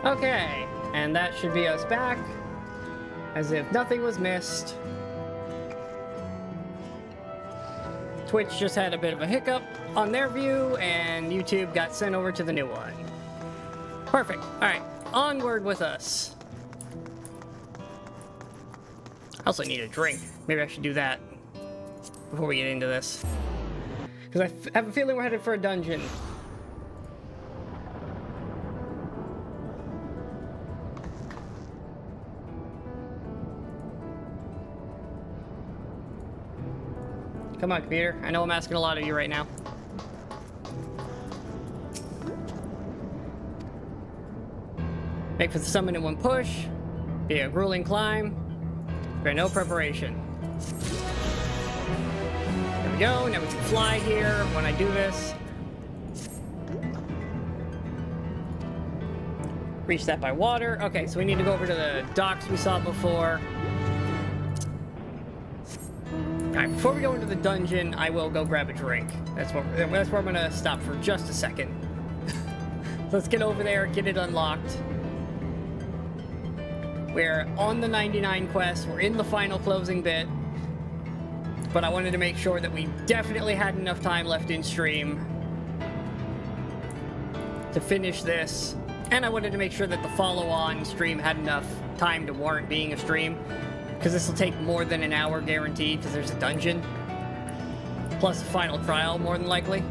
Okay, and that should be us back, as if nothing was missed. Twitch just had a bit of a hiccup on their view, and YouTube got sent over to the new one. Perfect. Alright, onward with us. I also need a drink. Maybe I should do that before we get into this. Because I have a feeling we're headed for a dungeon. Come on, computer. I know I'm asking a lot of you right now. Make for the summit in one push. Be a grueling climb. Spare no preparation. There we go. Now we can fly here when I do this. Reach that by water. Okay, so we need to go over to the docks we saw before. Alright, before we go into the dungeon, I will go grab a drink. That's where I'm gonna stop for just a second. Let's get over there, get it unlocked. We're on the 99 quest, we're in the final closing bit. But I wanted to make sure that we definitely had enough time left in stream to finish this. And I wanted to make sure that the follow-on stream had enough time to warrant being a stream. Because this will take more than an hour guaranteed, because there's a dungeon. Plus a final trial, more than likely.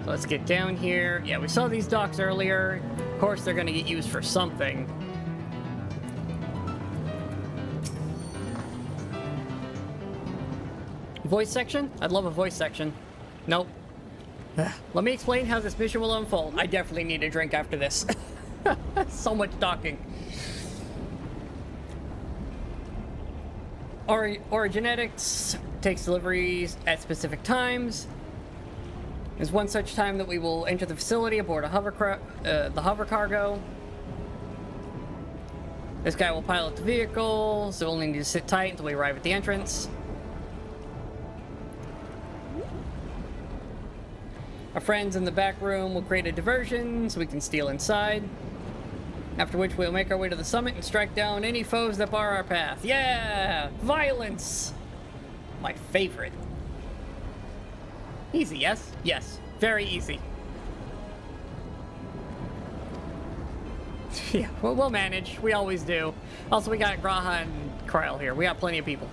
So let's get down here. Yeah, we saw these docks earlier. Of course, they're going to get used for something. Voice section? I'd love a voice section. Nope. Let me explain how this mission will unfold. I definitely need a drink after this. So much talking. Origenetics takes deliveries at specific times. There's one such time that we will enter the facility aboard the hover cargo. This guy will pilot the vehicle, so we'll need to sit tight until we arrive at the entrance. Our friends in the back room will create a diversion so we can steal inside. After which we'll make our way to the summit and strike down any foes that bar our path. Yeah! Violence! My favorite. Easy, yes? Yes. Very easy. Yeah, we'll manage. We always do. Also, we got Graha and Kryl here. We got plenty of people.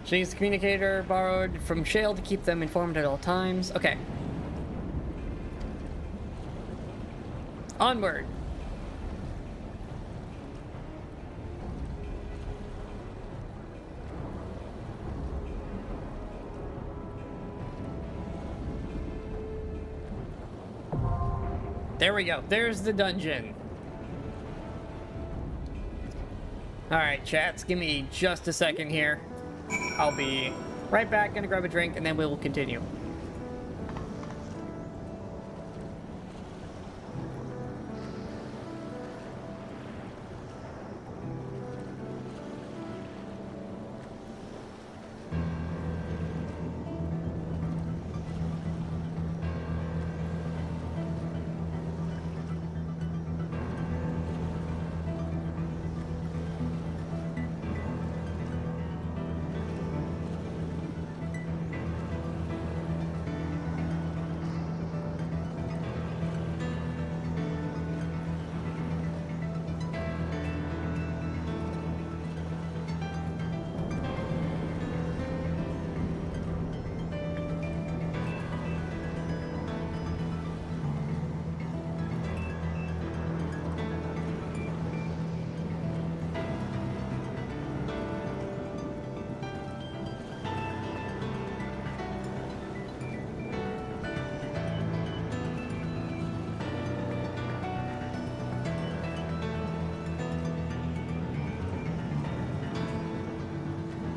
She needs the communicator borrowed from Shale to keep them informed at all times. Okay. Onward. There we go. There's the dungeon. Alright, chats. Give me just a second here. I'll be right back. Gonna grab a drink, and then we will continue.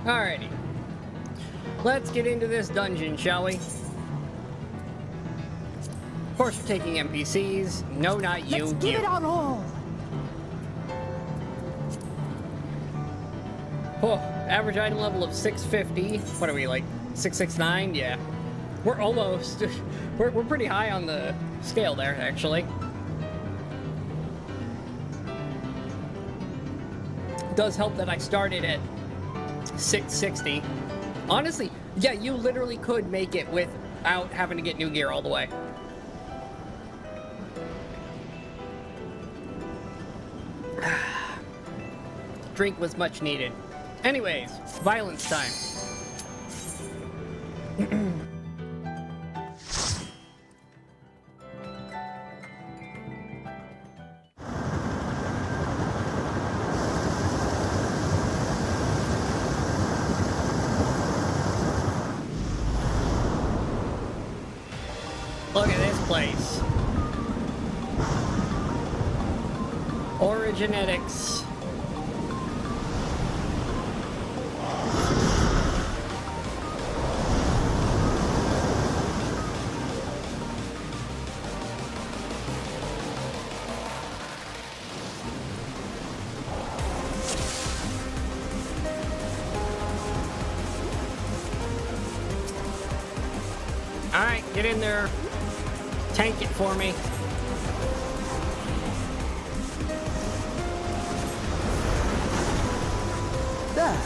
Alrighty. Let's get into this dungeon, shall we? Of course, we're taking NPCs. No, not you. Let's give it our all. Oh, average item level of 650. What are we, like 669? Yeah. We're almost... we're pretty high on the scale there, actually. It does help that I started at 660. Honestly, yeah, you literally could make it without having to get new gear all the way. Drink was much needed. Anyways, violence time. Look at this place. Origenetics. Alright, get in there. Tank it for me. There.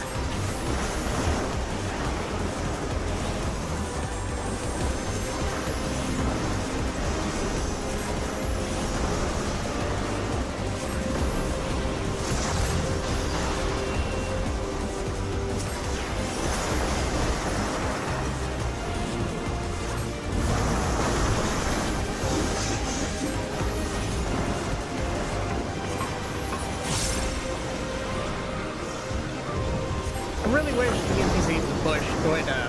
I really wish the NPCs would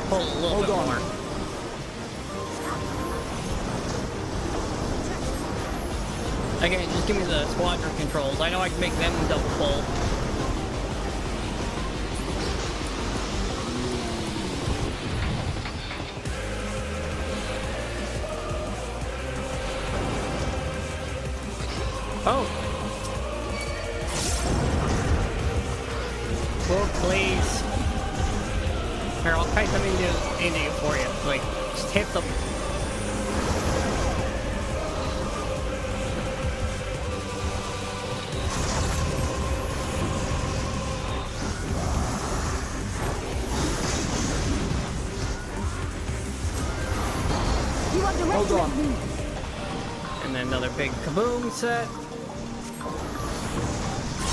pull a little bit more. Again, just give me the squadron controls. I know I can make them double pull. Oh! Oh, please. Here, I'll kite them into you for you. Like, just hit them. You underestimate Hold on. me. And then another big kaboom set.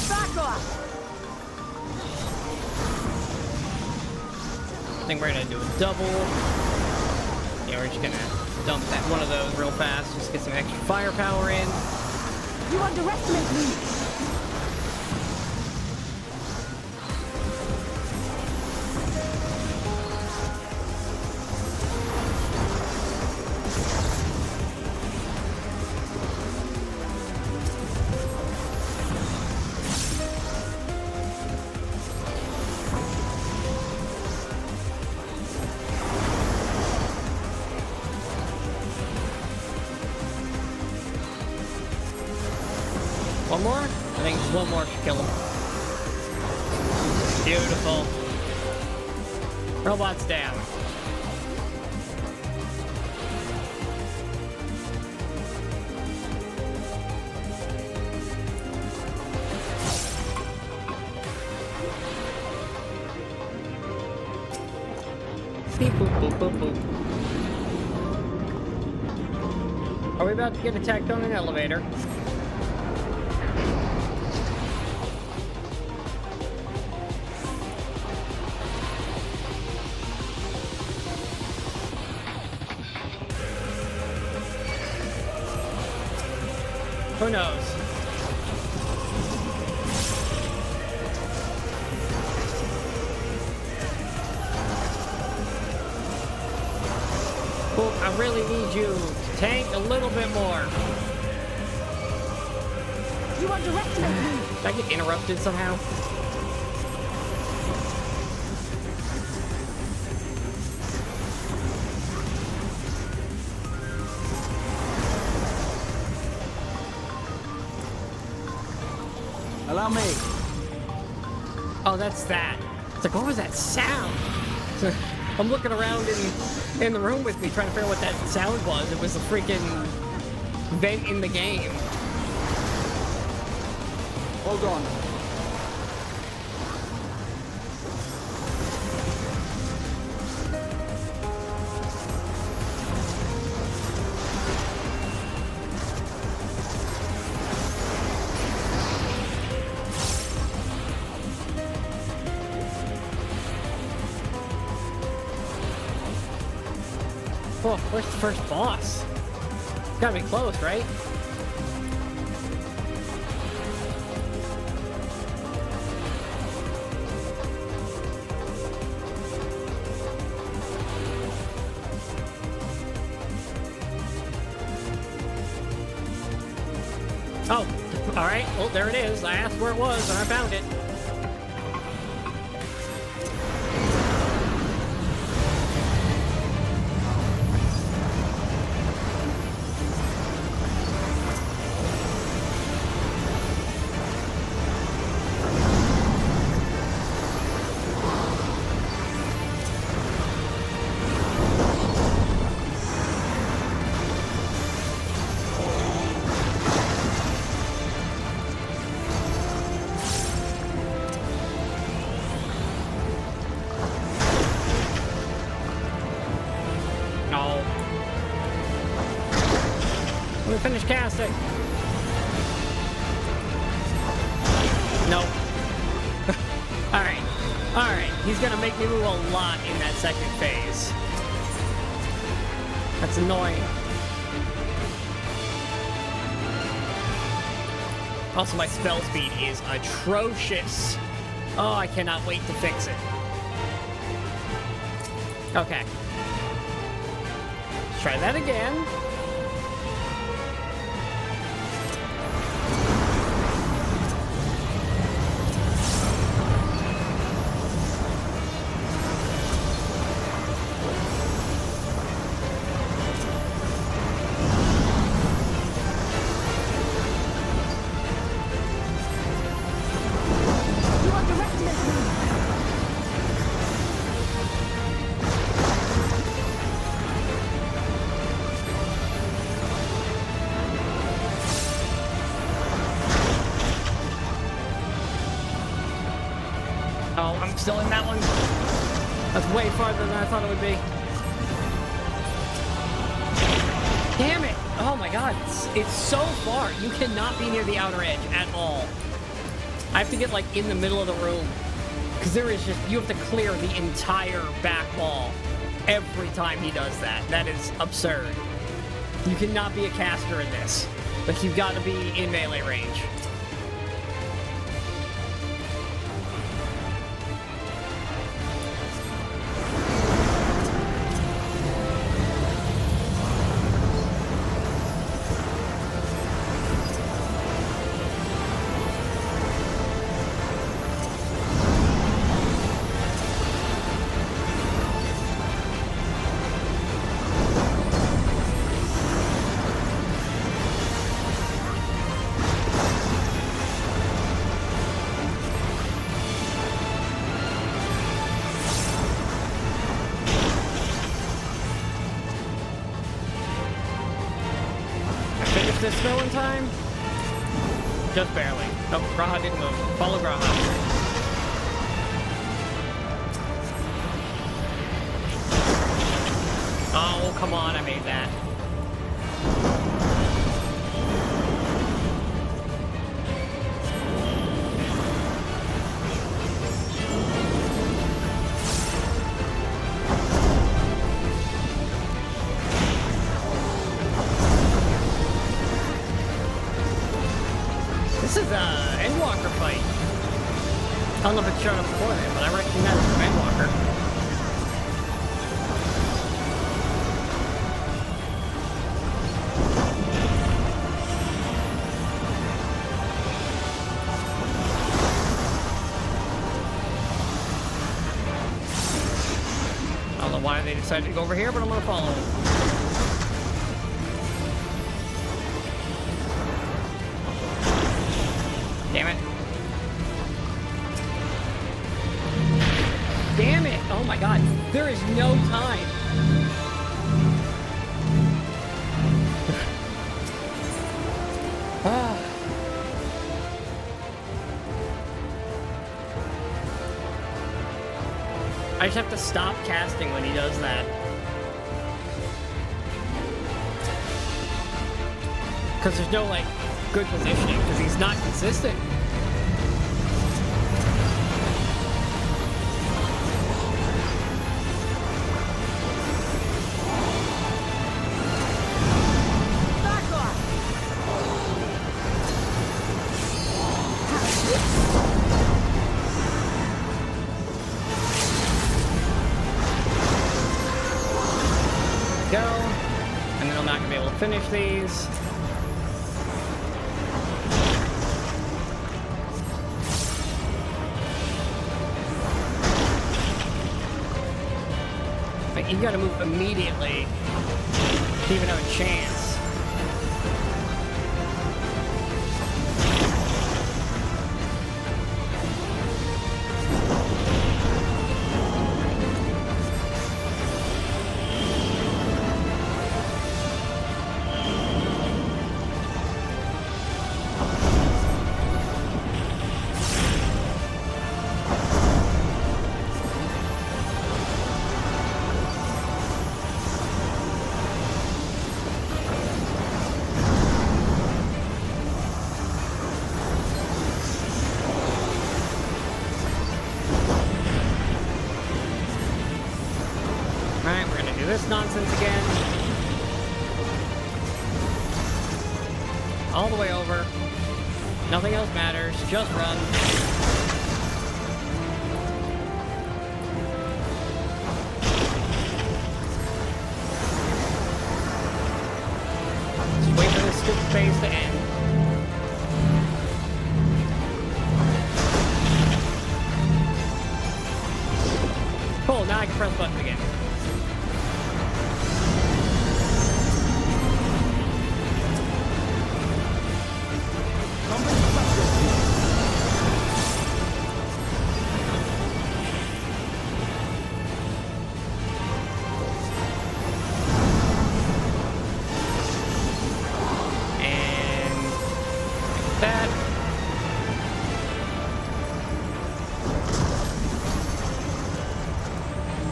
Back off. I think we're gonna do a double. Yeah, we're just gonna dump that one of those real fast. Just get some extra firepower in. You underestimate me. One more? I think just one more should kill him. Beautiful. Robots down. Beep boop boop boop boop. Are we about to get attacked on an elevator? Who knows? Well, I really need you to tank a little bit more. You underestimate me. Did I get interrupted somehow? me. Oh, that's that. It's like, what was that sound? So, I'm looking around in the room with me trying to figure out what that sound was. It was a freaking vent in the game. Hold on. Oh, where's the first boss? It's gotta be close, right? Oh, alright. Well, there it is. I asked where it was, and I found it. Let me finish casting. Nope. Alright. Alright. He's gonna make me move a lot in that second phase. That's annoying. Also, my spell speed is atrocious. Oh, I cannot wait to fix it. Okay. Let's try that again. You underestimate me. Oh, I'm still in that one. That's way farther than I thought it would be. Damn it! Oh my god, it's so far. You cannot be near the outer edge at all. I have to get like in the middle of the room. Because there is just, you have to clear the entire back wall every time he does that. That is absurd. You cannot be a caster in this. Like, you've got to be in melee range. This snow in time? Just barely. Oh, Graha didn't move. Follow Graha. Oh, come on, I made that. This is a Endwalker fight. I don't know if it showed up before then, but I recognize it from Endwalker. I don't know why they decided to go over here, but I'm gonna follow them. Damn it. my god, there is no time. I just have to stop casting when he does that. Because there's no, like, good positioning, because he's not consistent. Back off! Go. And then I'm not going to be able to finish these. You gotta move immediately to even have a chance. This nonsense again. All the way over. Nothing else matters. Just run. Just wait for this stupid phase to end. Cool, now I can press button again.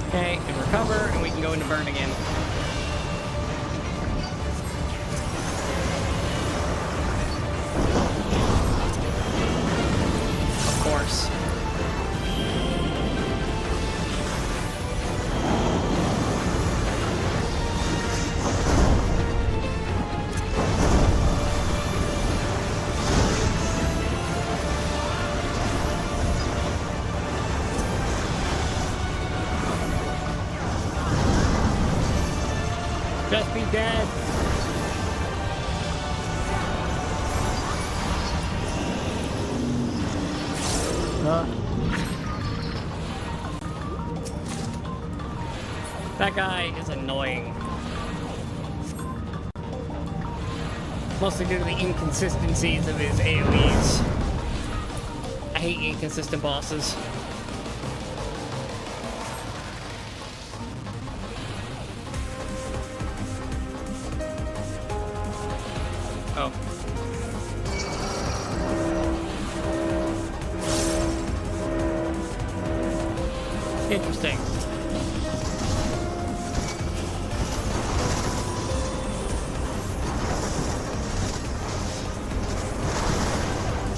Okay, and recover, and we can go into burn again. Of course. Just be dead. That guy is annoying. Mostly due to the inconsistencies of his AoEs. I hate inconsistent bosses. Oh. Interesting.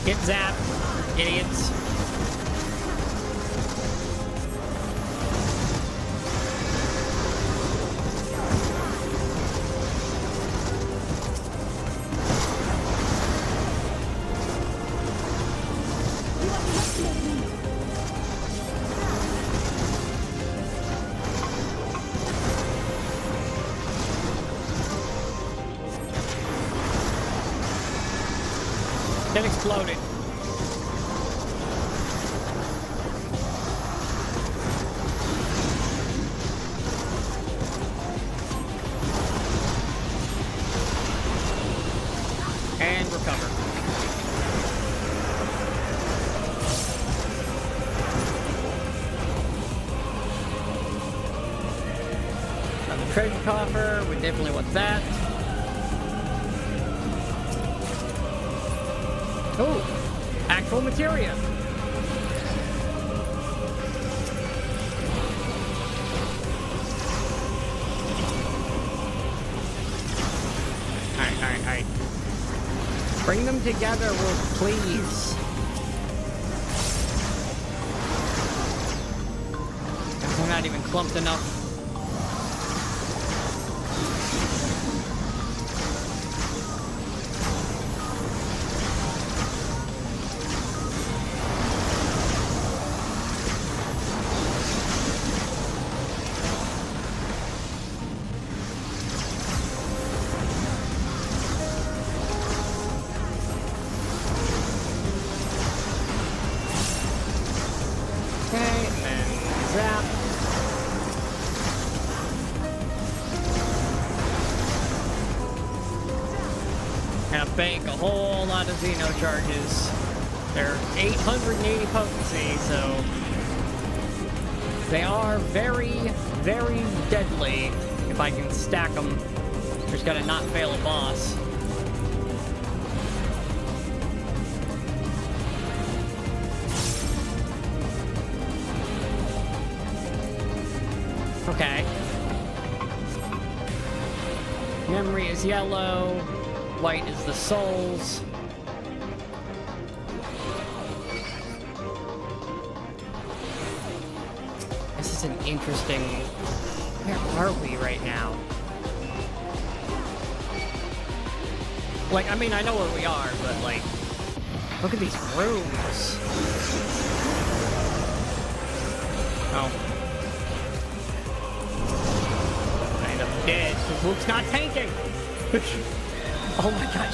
Get zapped, idiots. Get exploded. And recover. treasure coffer. We definitely want that. Oh, actual materia. Alright. Bring them together, please. We're not even clumped enough. Bank a whole lot of Xeno charges. They're 880 potency, so they are very, very deadly if I can stack them. Just gotta not fail a boss. Okay. Memory is yellow. White is the souls. This is an interesting... Where are we right now? Like, I mean, I know where we are, but like... Look at these rooms. Oh. I end up dead, because Luke's not tanking! Oh my god,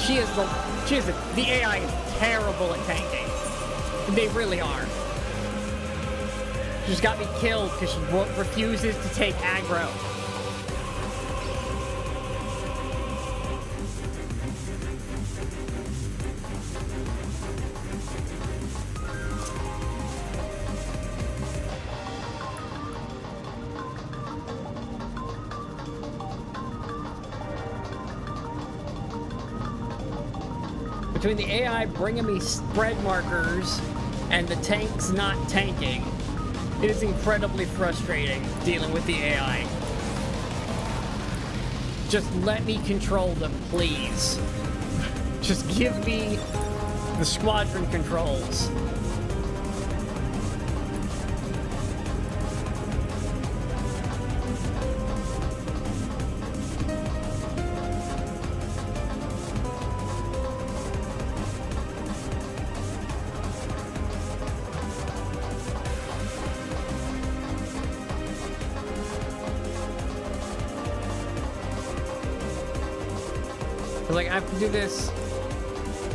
the AI is terrible at tanking. They really are. She just got me killed because she refuses to take aggro. Between the AI bringing me spread markers and the tanks not tanking, it is incredibly frustrating dealing with the AI. Just let me control them, please. Just give me the squadron controls. Like, I have to do this.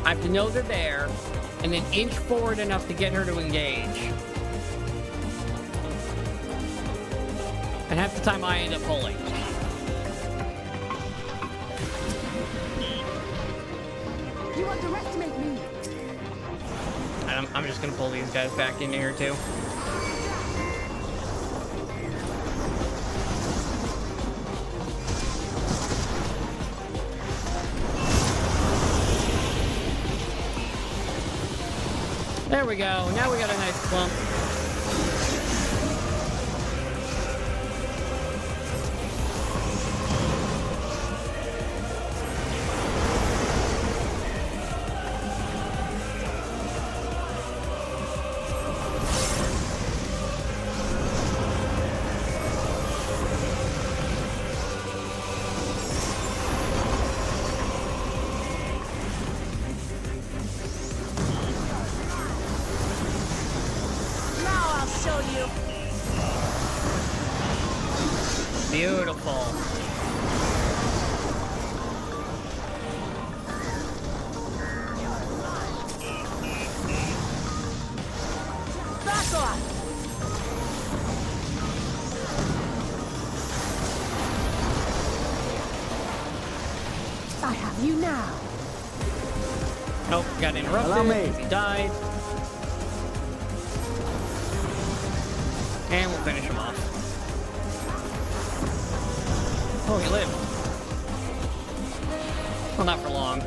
I have to know they're there, and then inch forward enough to get her to engage. And half the time I end up pulling. You underestimate me. I'm just gonna pull these guys back into here too. There we go. Now we got a nice clump. Beautiful. Back off! I have you now. Nope, got interrupted because he died. And we'll finish him off. Oh, he lived. Well, not for long.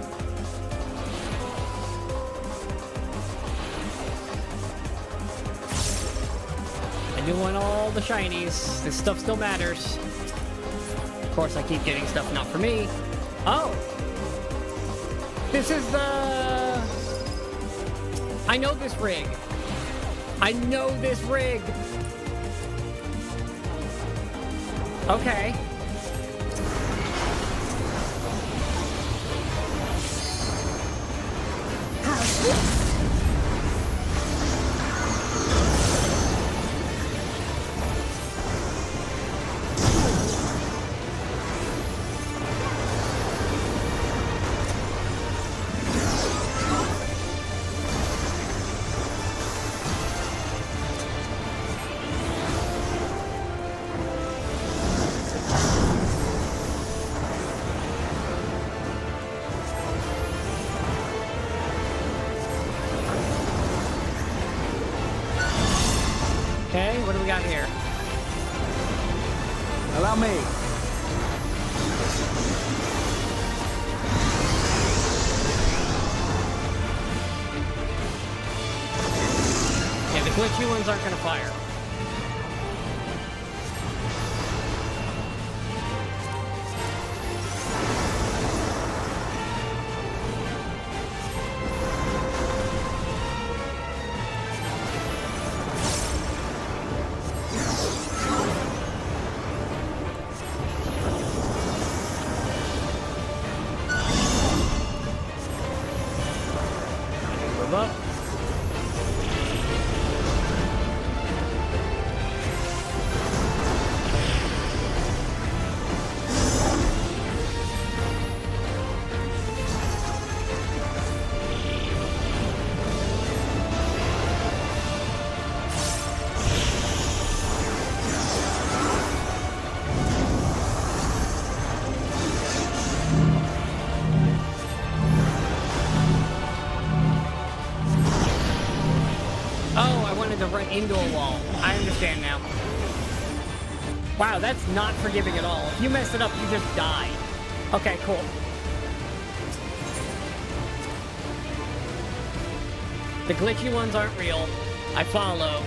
I do want all the shinies. This stuff still matters. Of course, I keep getting stuff not for me. Oh! This is the... I know this rig. I know this rig. Okay. How's this? Okay, what do we got here? Allow me. Yeah, the glitchy ones aren't gonna fire. Move up. Oh, I wanted to run into a wall. I understand now. Wow, that's not forgiving at all. If you mess it up, you just die. Okay, cool. The glitchy ones aren't real. I follow.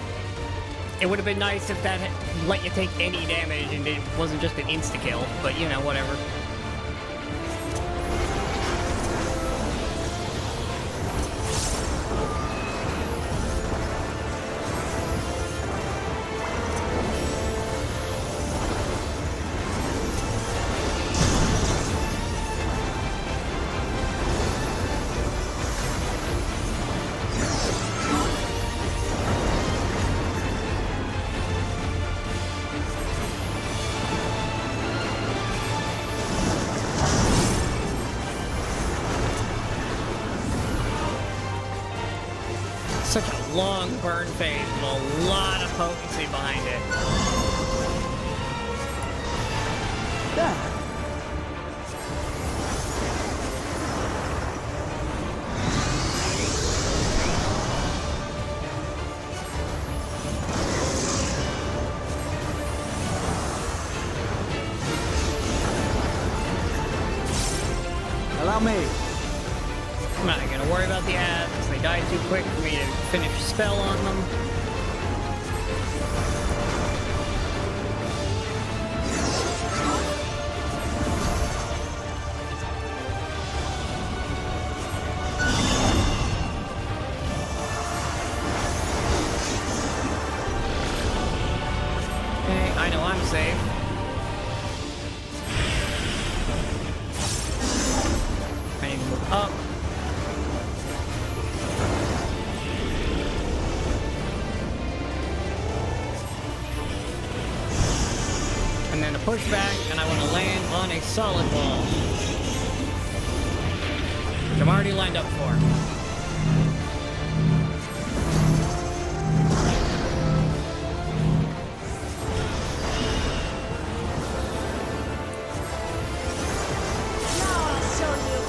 It would have been nice if that had let you take any damage and it wasn't just an insta-kill, but you know, whatever. Such a long burn phase with a lot of potency behind it. There. Allow me. I'm not gonna worry about the ads. They die too quick for me to finish a spell on them. Okay, I know I'm safe. I need to move up. And then a pushback, and I want to land on a solid wall. Which I'm already lined up for. Now I'll show you.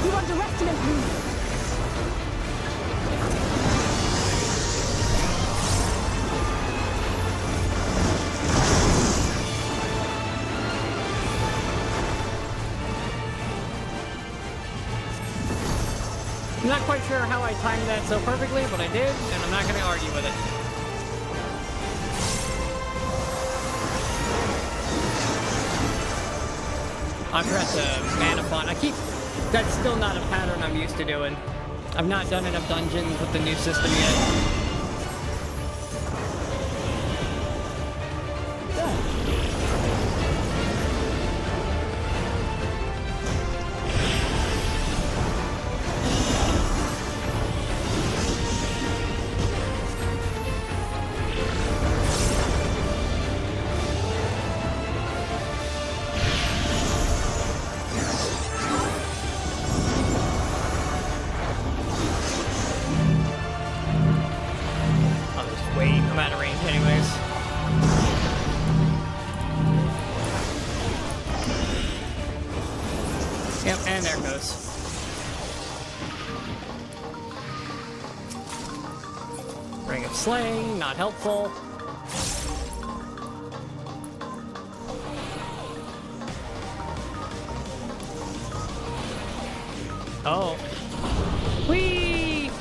You underestimate me. I'm not quite sure how I timed that so perfectly, but I did, and I'm not going to argue with it. I forgot to mana font. That's still not a pattern I'm used to doing. I've not done enough dungeons with the new system yet. I'm out of range anyways. Yep, and there it goes. Ring of Slaying, not helpful. Oh. Whee!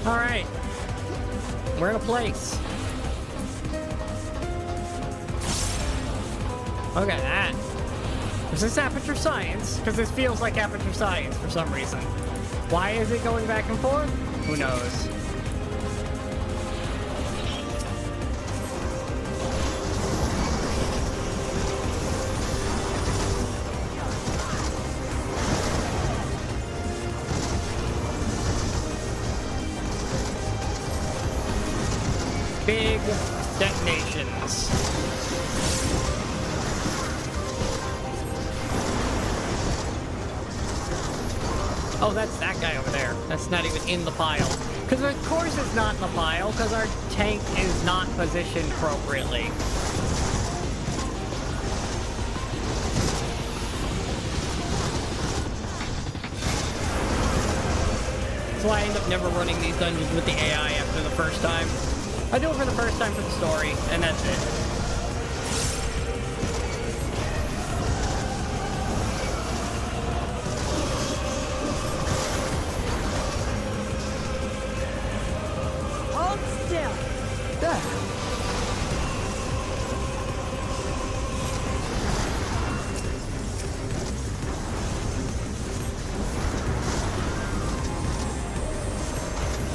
Alright. We're in a place. Look at that. Is this Aperture Science? Because this feels like Aperture Science for some reason. Why is it going back and forth? Who knows? Big detonations. Oh, that's that guy over there. That's not even in the pile. Because of course it's not in the pile, because our tank is not positioned appropriately. That's why I end up never running these dungeons with the AI after the first time. I do it for the first time for the story, and that's it. Hold still. There.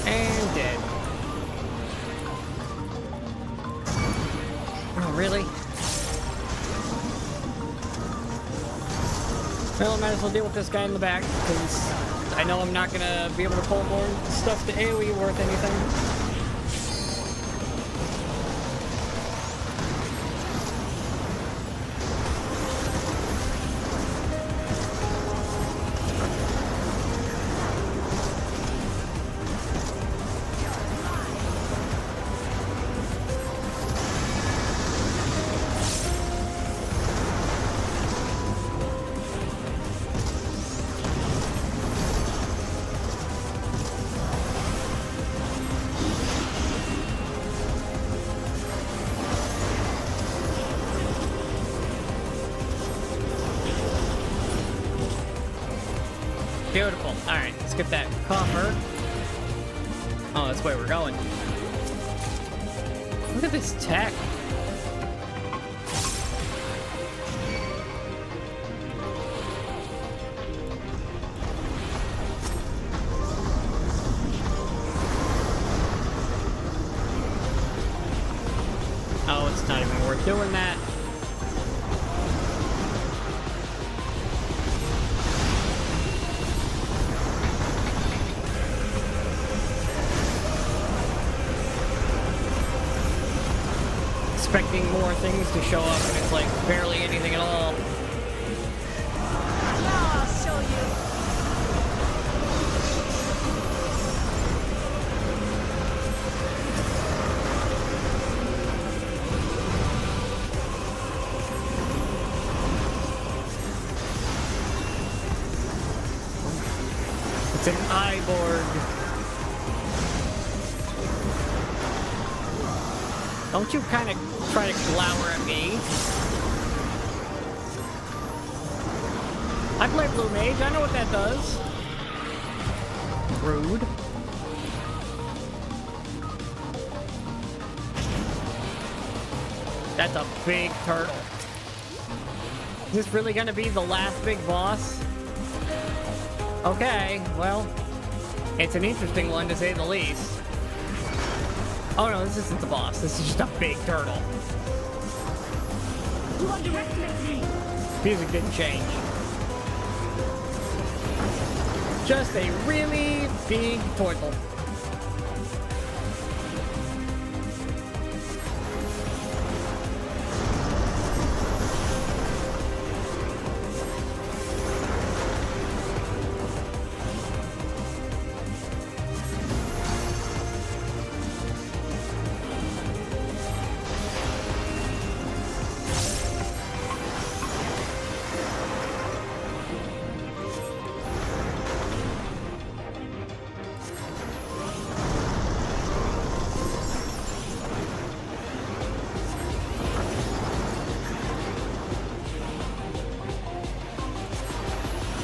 And dead. Oh, really? Well, I might as well deal with this guy in the back, because I know I'm not gonna be able to pull more stuff to AoE worth anything. Beautiful. Alright, let's get that copper. Oh, that's where we're going. Look at this tech. Oh, it's not even worth doing that. Expecting more things to show up, and it's like barely anything at all. Now I'll show you. It's an Iborg. Don't you kind of try to glower at me. I play Blue Mage, I know what that does. Rude. That's a big turtle. Is this really gonna be the last big boss? Okay, well, it's an interesting one to say the least. Oh no, this isn't the boss. This is just a big turtle. You underestimate me. Music didn't change. Just a really big turtle.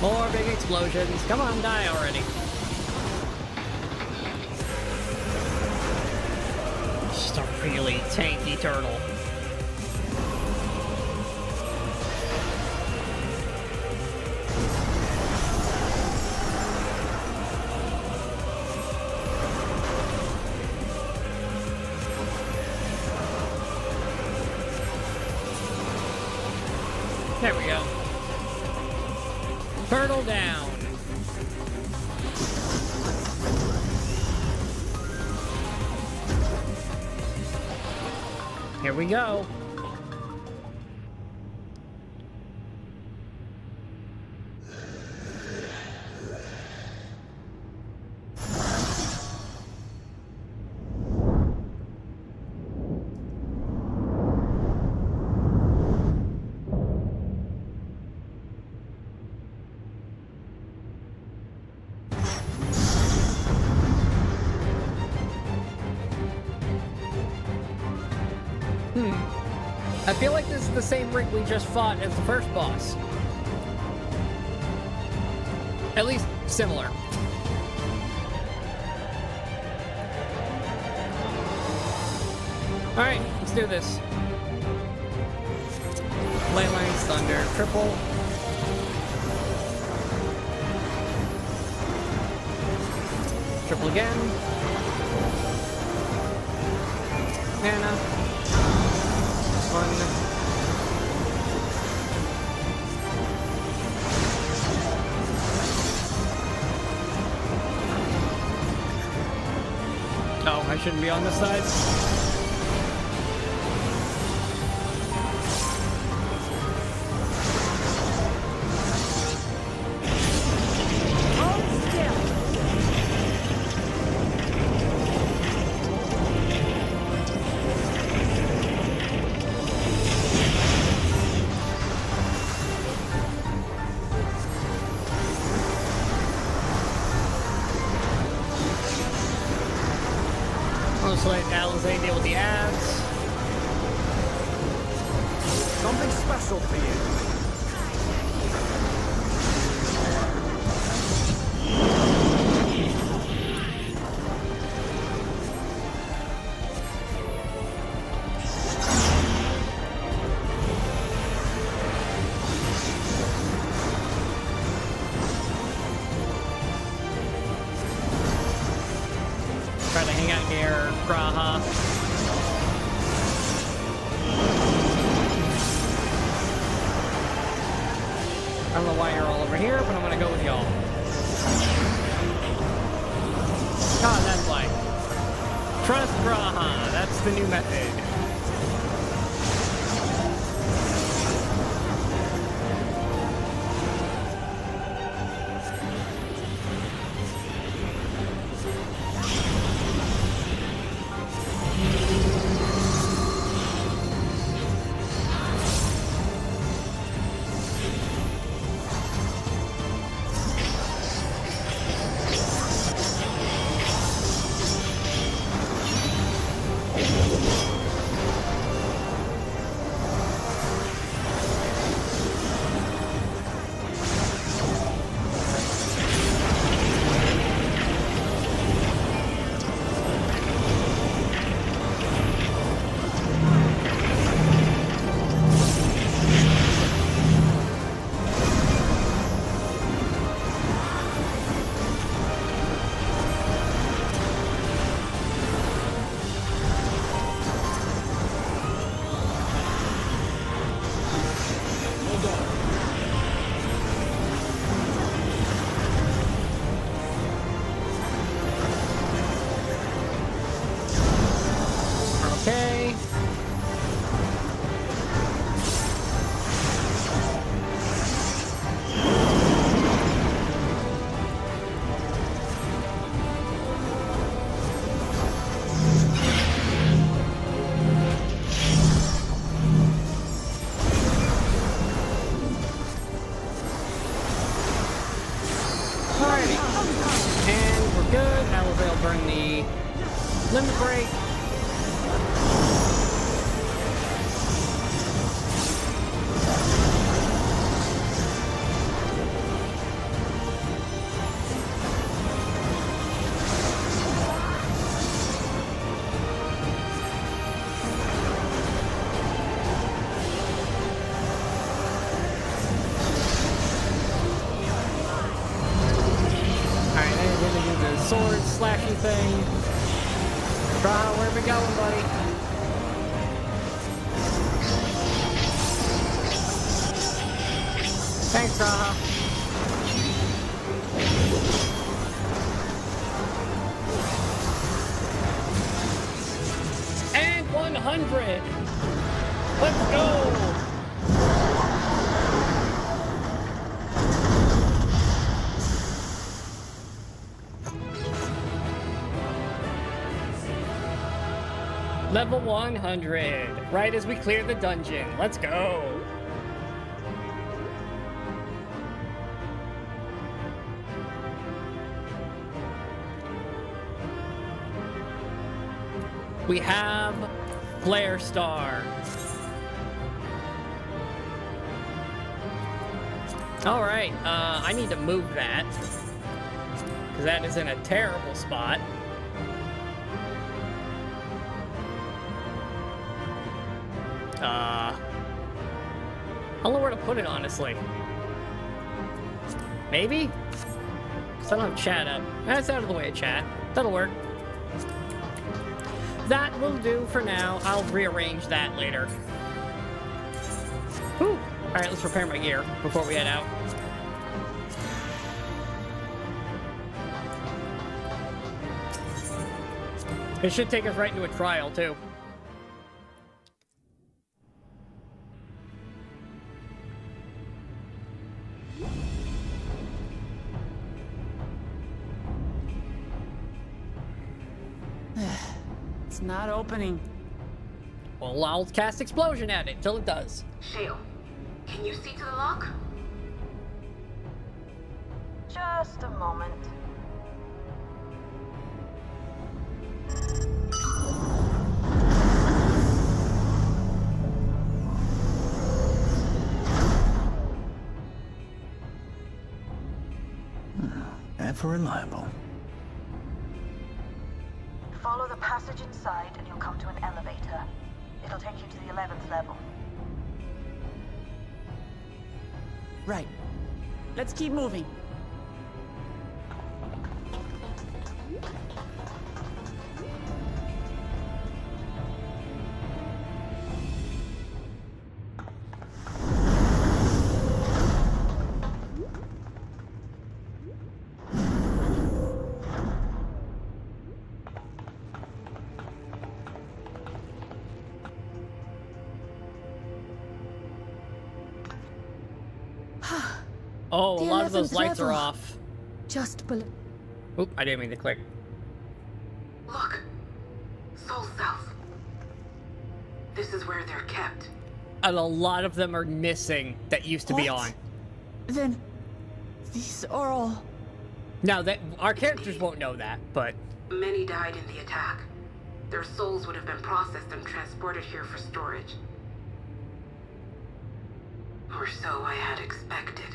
More big explosions. Come on, die already. Just a really tanky turtle. There we go. Turtle down. Here we go. I feel like this is the same rig we just fought as the first boss. At least similar. Alright, let's do this. Leyline's Thunder, triple. Triple again. Mana. Oh, I shouldn't be on this side. Hold still. Let's let Alizé deal with the ads. Something special for you. Try to hang out near Graha. I don't know why you're all over here, but I'm gonna go with y'all. God, that's why. Trust Graha. That's the new method. burn the limit break. Sword slashing thing. Draw, where are we going, buddy? Thanks, Draha. And 100. Let's go. Level 100, right as we clear the dungeon. Let's go. We have Flare Star. All right, I need to move that because that is in a terrible spot. I don't know where to put it, honestly. Maybe? Because I don't have chat up. That's out of the way of chat. That'll work. That will do for now. I'll rearrange that later. Whew. Alright, let's repair my gear before we head out. It should take us right into a trial, too. It's not opening. Well, I'll cast Explosion at it till it does. Shiro, can you see to the lock? Just a moment. Ever reliable. Follow the passage inside and you'll come to an elevator. It'll take you to the 11th level. Right. Let's keep moving. Oh, a lot of those lights are off. Just below. Oop, I didn't mean to click. Look. Soul South. This is where they're kept. And a lot of them are missing that used to be on. Then these are all... Now, that our characters won't know that, but... Many died in the attack. Their souls would have been processed and transported here for storage. Or so I had expected.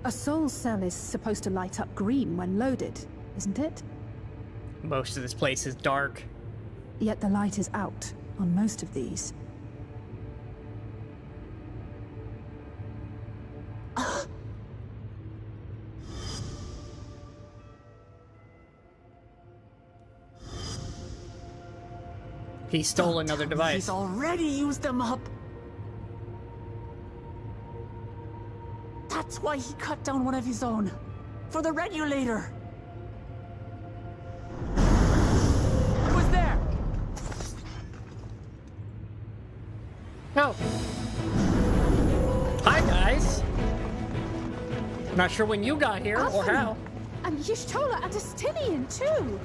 A soul cell is supposed to light up green when loaded, isn't it? Most of this place is dark. Yet the light is out on most of these. He stole another device. He's already used them up. That's why he cut down one of his own. For the regulator. Who's there? Oh. Hi, guys. Not sure when you got here or how. And Y'shtola and Astinian too.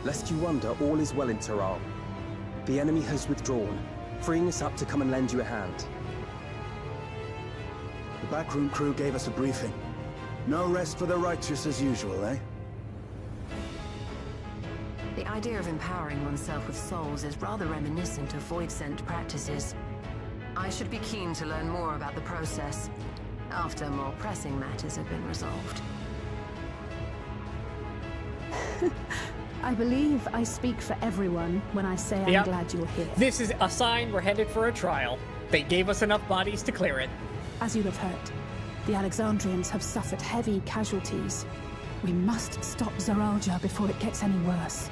Lest you wonder, all is well in Taral. The enemy has withdrawn, freeing us up to come and lend you a hand. Backroom crew gave us a briefing. No rest for the righteous as usual, eh? The idea of empowering oneself with souls is rather reminiscent of void-sent practices. I should be keen to learn more about the process, after more pressing matters have been resolved. I believe I speak for everyone when I say I'm glad you're here. This is a sign we're headed for a trial. They gave us enough bodies to clear it. As you'd have heard, the Alexandrians have suffered heavy casualties. We must stop Zoralja before it gets any worse.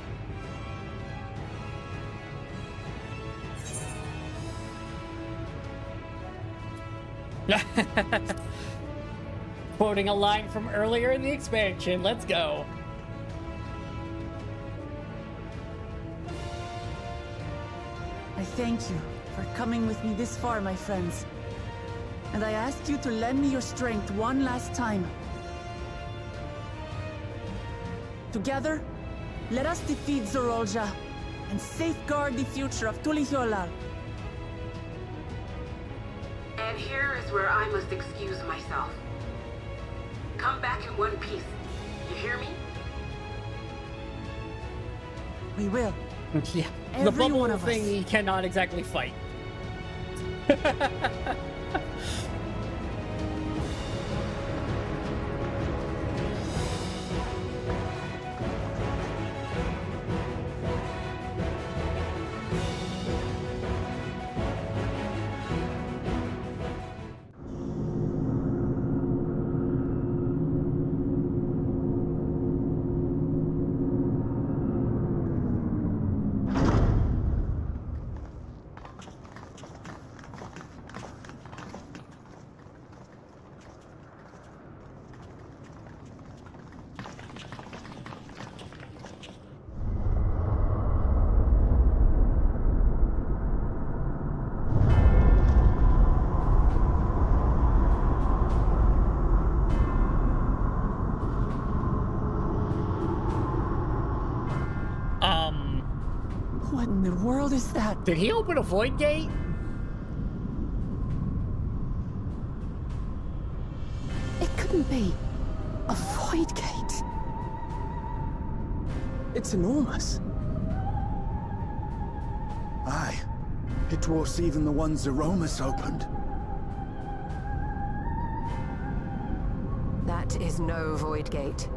Quoting a line from earlier in the expansion. Let's go. I thank you for coming with me this far, my friends. And I ask you to lend me your strength one last time. Together, let us defeat Zoralja and safeguard the future of Tulihyolal. And here is where I must excuse myself. Come back in one piece. You hear me? We will. Yeah. Every The bubble one of thing us. he cannot exactly fight. What in the world is that? Did he open a void gate? It couldn't be a void gate. It's enormous. Aye. It dwarfs even the one Zeromus opened. That is no void gate.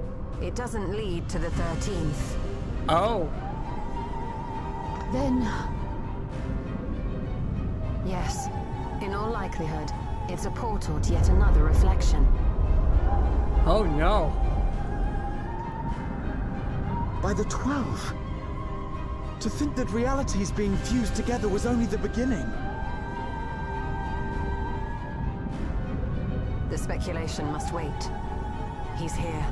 It doesn't lead to the 13th. Oh. Then, Yes, in all likelihood, it's a portal to yet another reflection. Oh no. By the 12. To think that realities being fused together was only the beginning. The speculation must wait. He's here.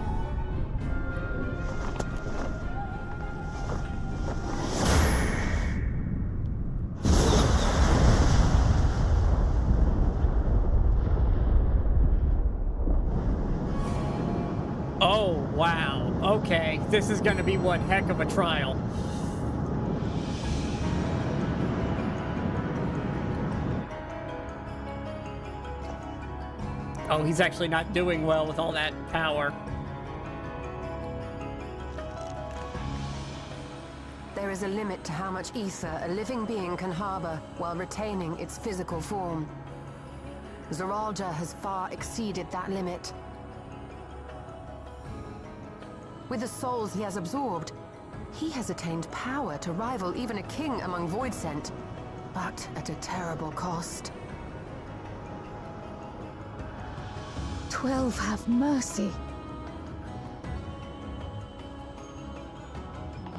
Oh, wow. Okay, this is gonna be one heck of a trial. Oh, he's actually not doing well with all that power. There is a limit to how much ether a living being can harbor while retaining its physical form. Zoralja has far exceeded that limit. With the souls he has absorbed, he has attained power to rival even a king among Voidsent, but at a terrible cost. 12 have mercy.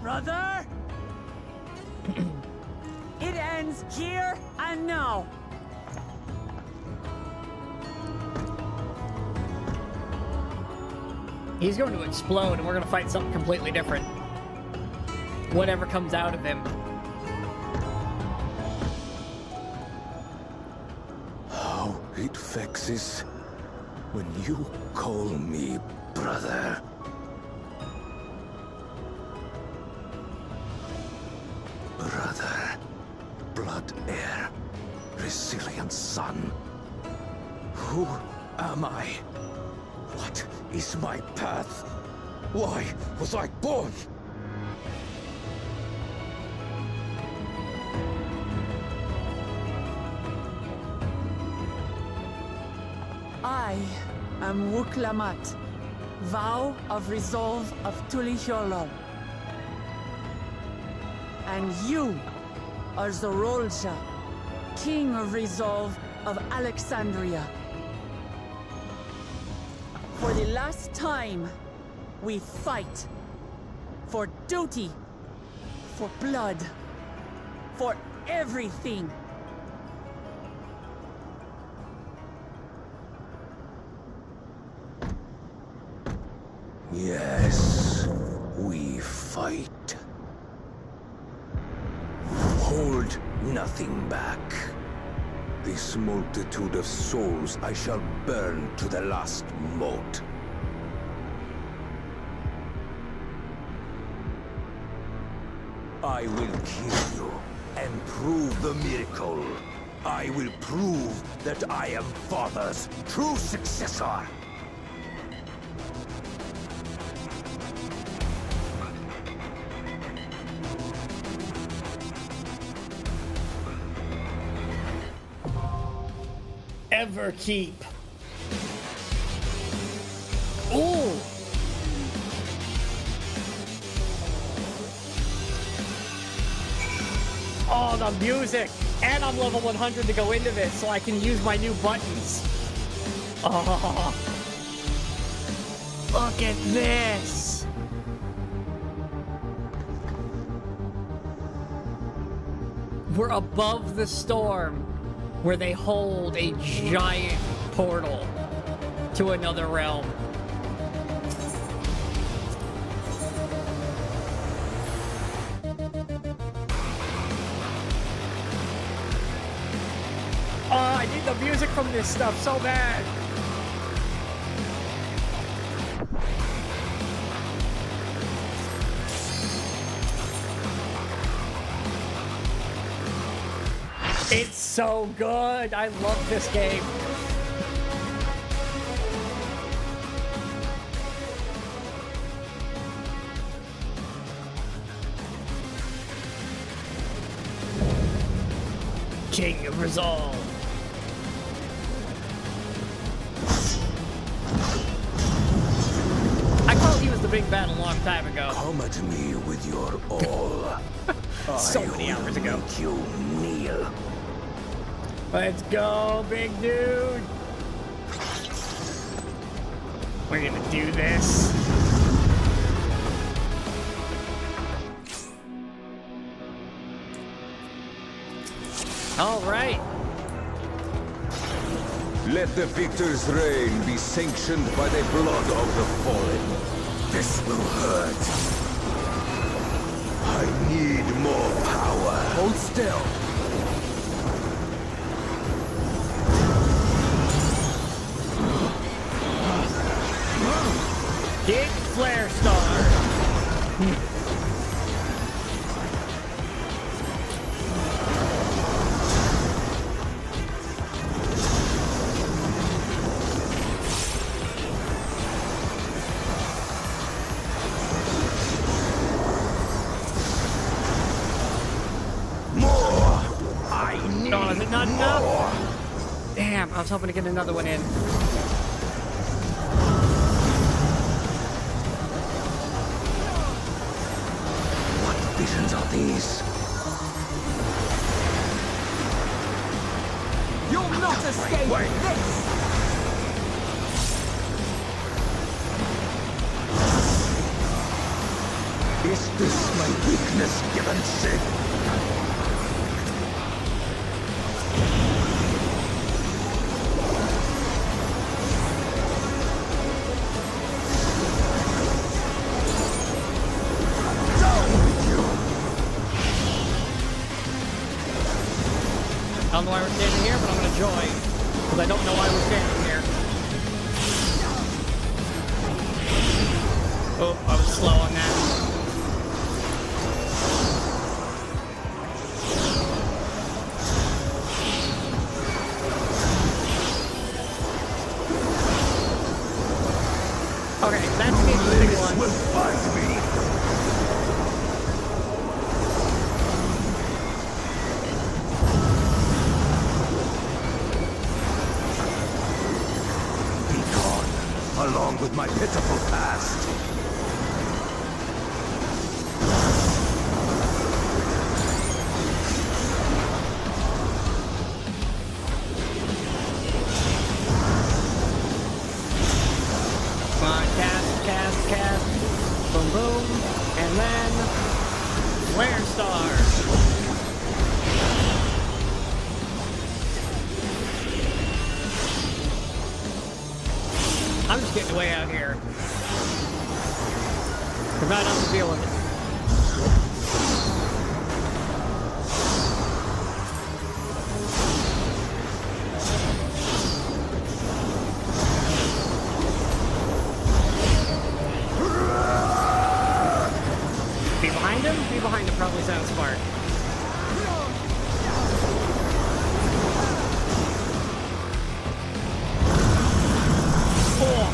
Brother? It ends here and now. He's going to explode and we're going to fight something completely different. Whatever comes out of him. How it vexes when you call me brother. Brother, blood heir, resilient son. Who am I? What is my path? Why was I born? I am Wuklamat, vow of resolve of Tulihyolol. And you are Zorolja, king of resolve of Alexandria. For the last time, we fight. For duty. For blood. For everything. Yes, we fight. Hold nothing back. This multitude of souls I shall burn to the last mote. I will kill you and prove the miracle. I will prove that I am Father's true successor. Everkeep. Ooh. Oh, the music. And I'm level 100 to go into this, so I can use my new buttons. Oh. Look at this. We're above the storm, where they hold a giant portal to another realm. Oh, I need the music from this stuff so bad. It's so good. I love this game. King of Resolve. I called he was the big bad a long time ago. Come at me with your all. So many hours ago. Make you kneel. Let's go, big dude. We're gonna do this. All right. Let the victor's reign be sanctioned by the blood of the fallen. This will hurt. I need more power. Hold still. Big Flare Star. More. I need Oh, is it not more. enough? Damn, I was hoping to get another one in. Visions are these? You'll not escape this! Is this my weakness given sin? I don't know why we're standing here, but I'm gonna join. Because I don't know why we're standing here. Oh, I was slow on that. Okay, that's the interesting This one. will find me. Be gone, along with my pitiful past. Come on, cast. Boom, boom. And then... Flare Star. I'm just getting way out here. Because I don't have to deal with it. Be behind him? Be behind him probably sounds smart. Oh.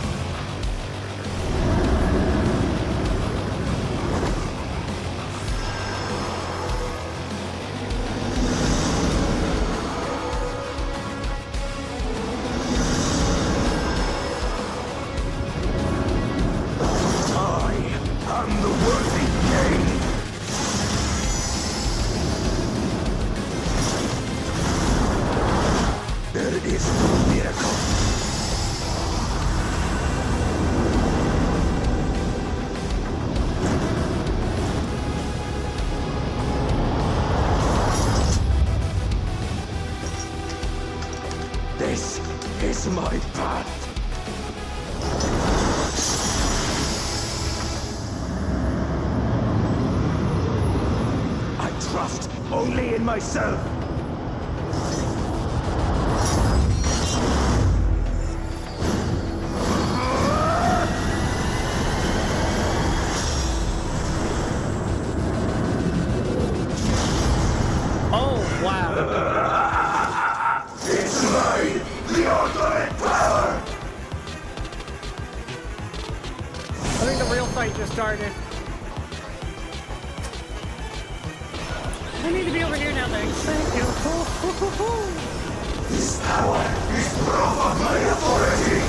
I am the worthy king. There is no miracle. This is my path. I trust only in myself. Oh, wow. It's mine, the ultimate power. I think the real fight just started. I need to be over here now, thanks. Thank you. This power is proof of my authority.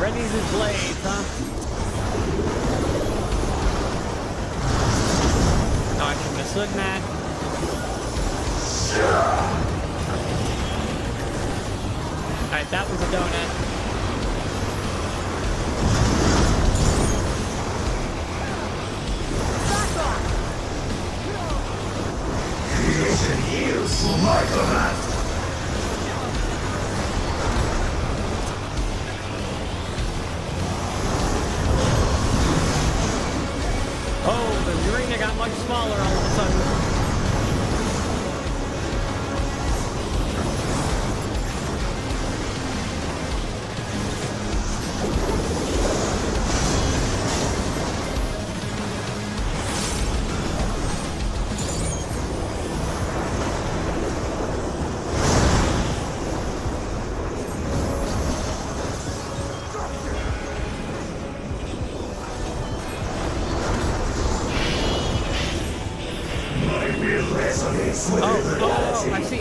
Ready's his blades, huh? Oh, I shouldn't have stood that. Alright, that was a donut. Creation yields to my command. Oh, the arena got much smaller all of a sudden. Oh, I see.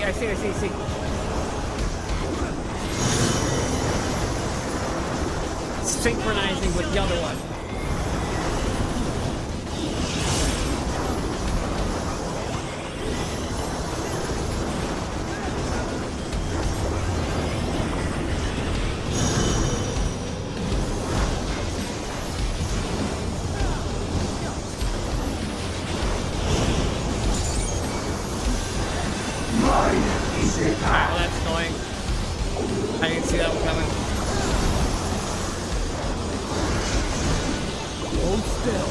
Synchronizing with the other one. Alright, well that's annoying. I didn't see that one coming. Hold still.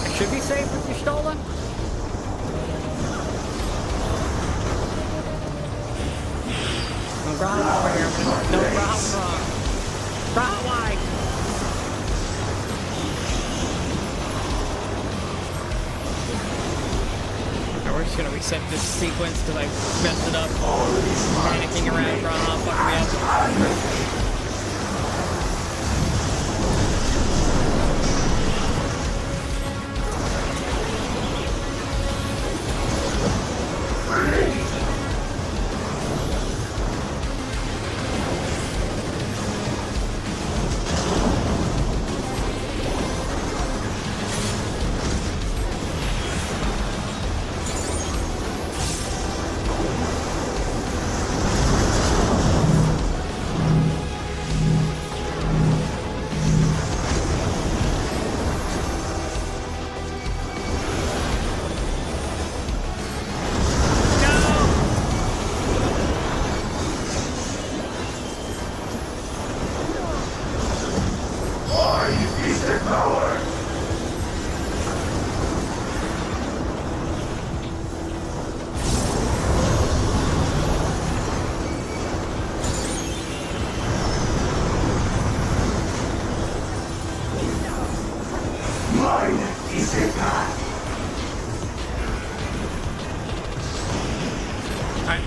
I should be safe with your stolen. Graham over here. No, Graham's wrong. Graham, why? We're just gonna reset this sequence because I messed it up. Panicking around, Graham, fucked me up.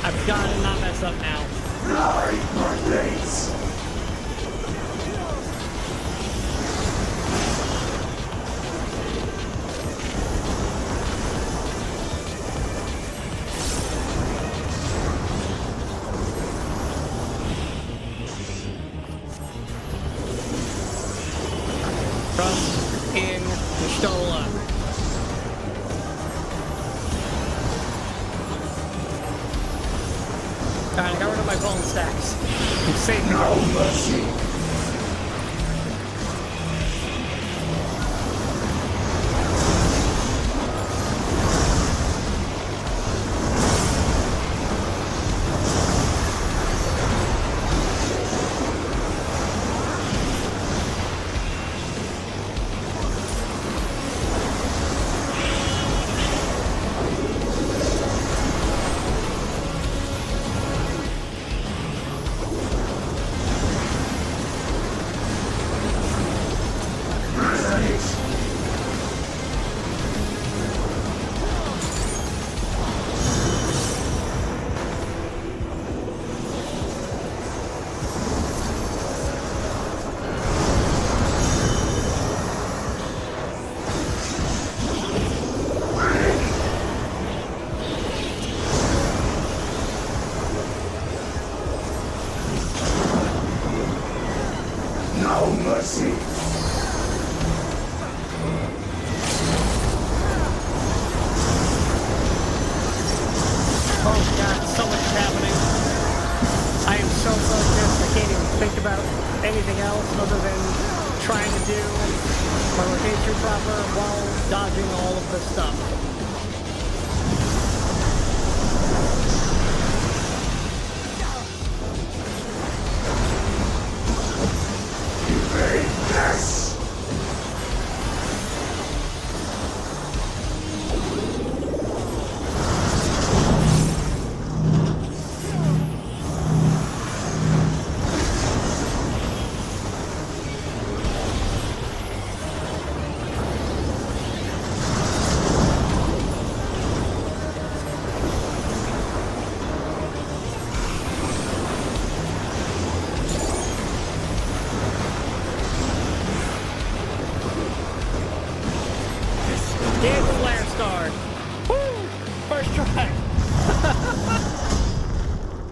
I've got to not mess up now. Trust in the Stola. Alright, I got rid of my bone stacks. I'm safe. No mercy.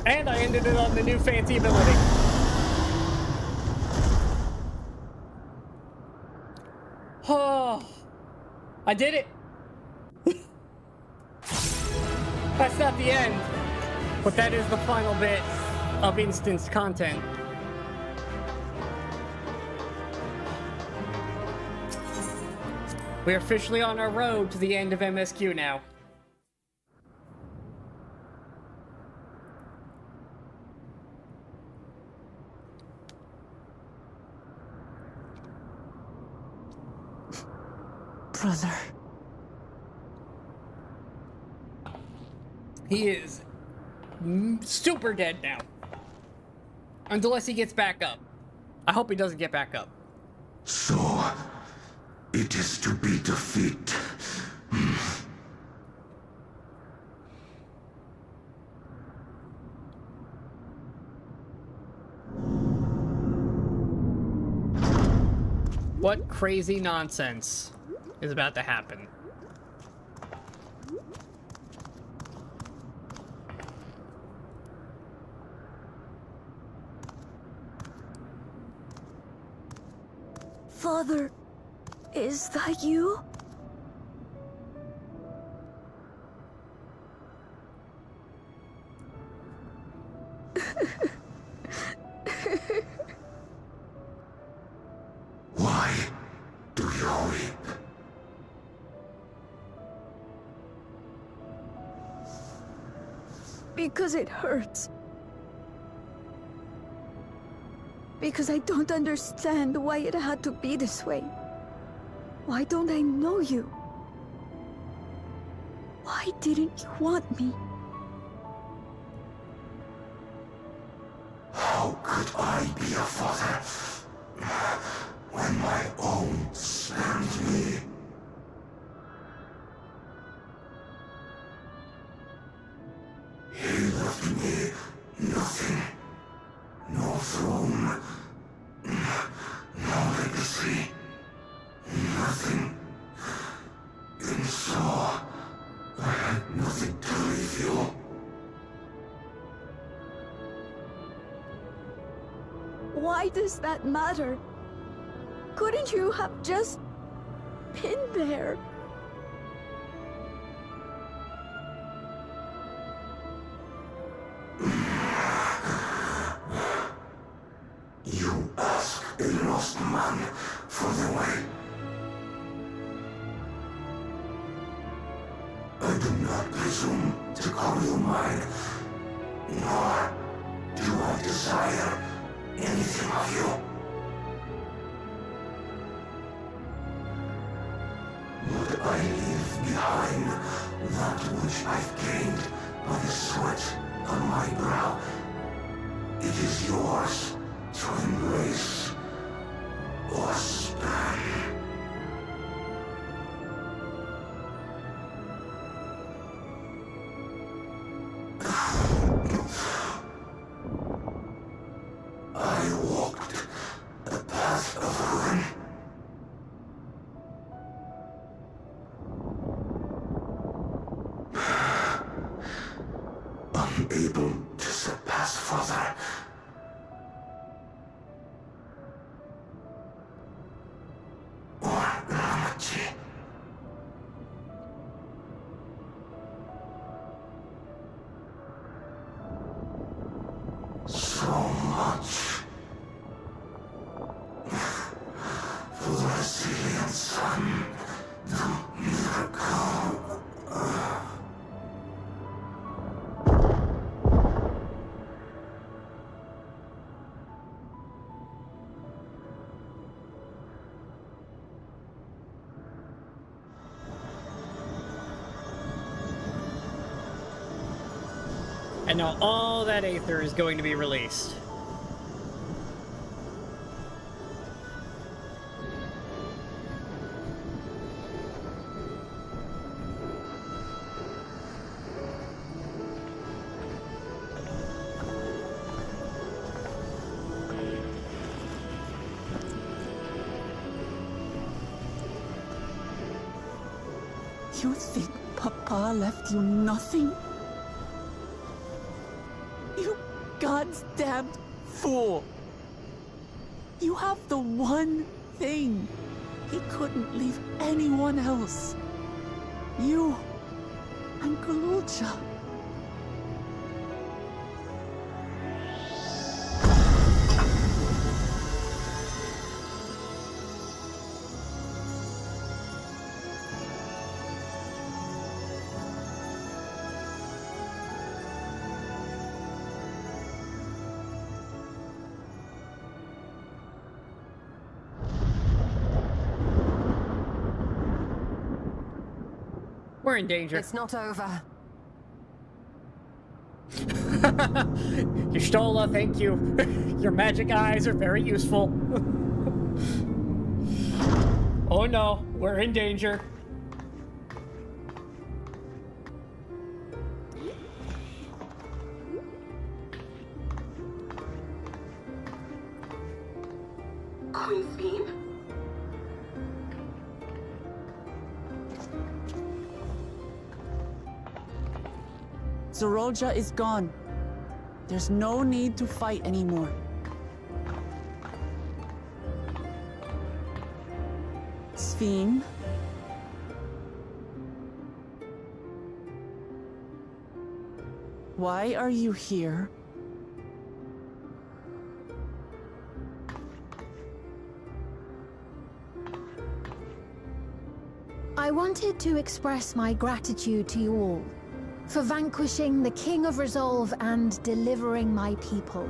And I ended it on the new fancy ability. Oh, I did it. That's not the end, but that is the final bit of instanced content. We are officially on our road to the end of MSQ now. Brother. He is super dead now. Unless he gets back up. I hope he doesn't get back up. So, it is to be defeat. What crazy nonsense is about to happen? Father, is that you? Why do you weep? Because it hurts. Because I don't understand why it had to be this way. Why don't I know you? Why didn't you want me? How could I be a father when my own spurned me? He left me nothing. No throne. No legacy. Nothing. And so, I had nothing to leave you. Why does that matter? Couldn't you have just been there? You ask a lost man for the way. I do not presume to call you mine, nor do I desire anything of you. Would I leave behind that which I've gained by the sweat on my brow? It is yours to embrace or spurn. I walked the path of ruin. Unable to surpass further. Or Ramachi. So much for the resilient sun, the miracle. And now all that Aether is going to be released. You think Papa left you nothing? You goddamn fool! You have the one thing he couldn't leave anyone else. You and Galulcha. We're in danger. It's not over. Y'shtola, thank you. Your magic eyes are very useful. Oh no, we're in danger. Queen's Beam? Zorolja is gone. There's no need to fight anymore. Sphene? Why are you here? I wanted to express my gratitude to you all for vanquishing the King of Resolve and delivering my people.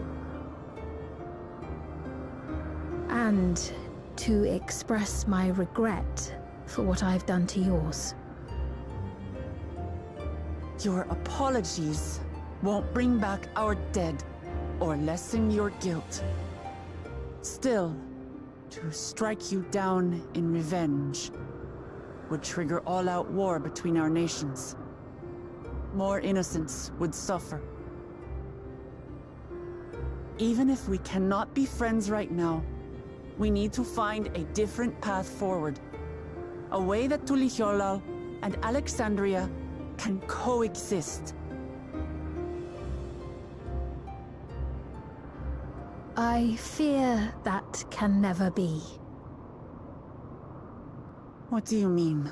And to express my regret for what I've done to yours. Your apologies won't bring back our dead or lessen your guilt. Still, to strike you down in revenge would trigger all-out war between our nations. More innocents would suffer. Even if we cannot be friends right now, we need to find a different path forward. A way that Tulihyolal and Alexandria can coexist. I fear that can never be. What do you mean?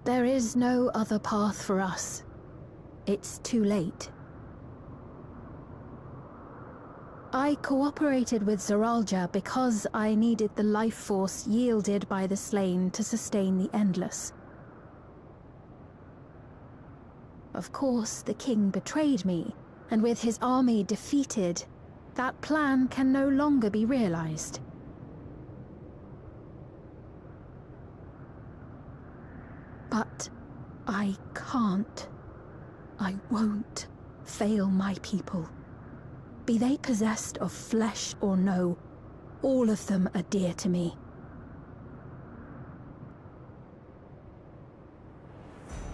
There is no other path for us. It's too late. I cooperated with Zoralja because I needed the life force yielded by the slain to sustain the Endless. Of course, the king betrayed me, and with his army defeated, that plan can no longer be realized. But I can't. I won't fail my people. Be they possessed of flesh or no, all of them are dear to me.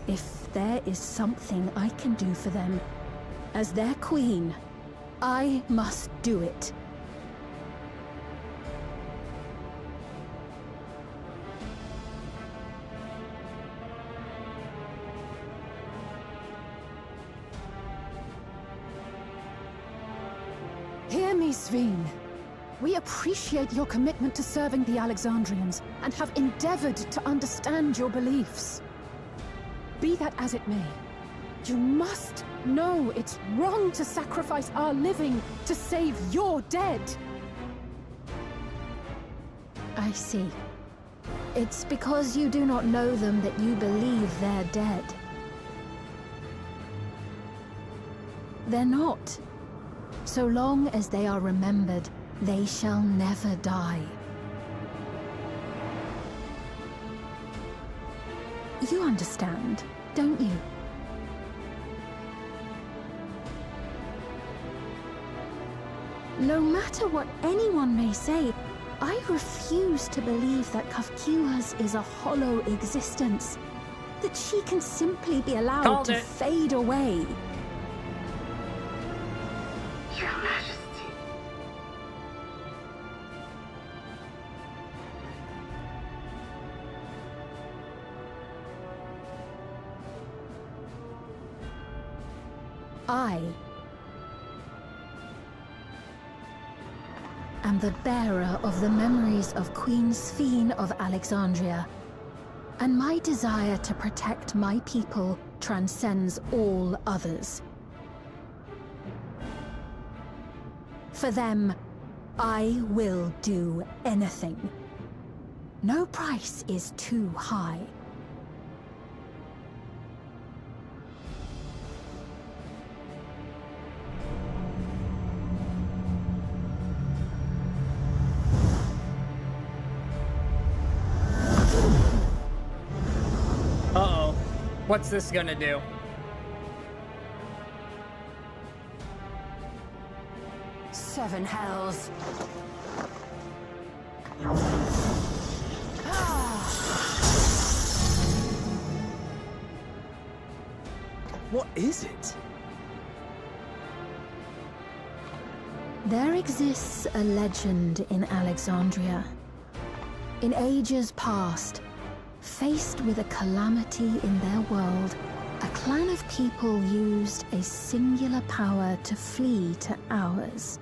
If there is something I can do for them, as their queen, I must do it. Hear me, Sphene. We appreciate your commitment to serving the Alexandrians and have endeavored to understand your beliefs. Be that as it may, you must know it's wrong to sacrifice our living to save your dead. I see. It's because you do not know them that you believe they're dead. They're not. So long as they are remembered, they shall never die. You understand, don't you? No matter what anyone may say, I refuse to believe that Kafkiwa's is a hollow existence. That she can simply be allowed Called to it. fade away. Your Majesty. I am the bearer of the memories of Queen Sphene of Alexandria, and my desire to protect my people transcends all others. For them, I will do anything. No price is too high. Uh-oh. What's this gonna do? Seven hells. What is it? There exists a legend in Alexandria. In ages past, faced with a calamity in their world, a clan of people used a singular power to flee to ours.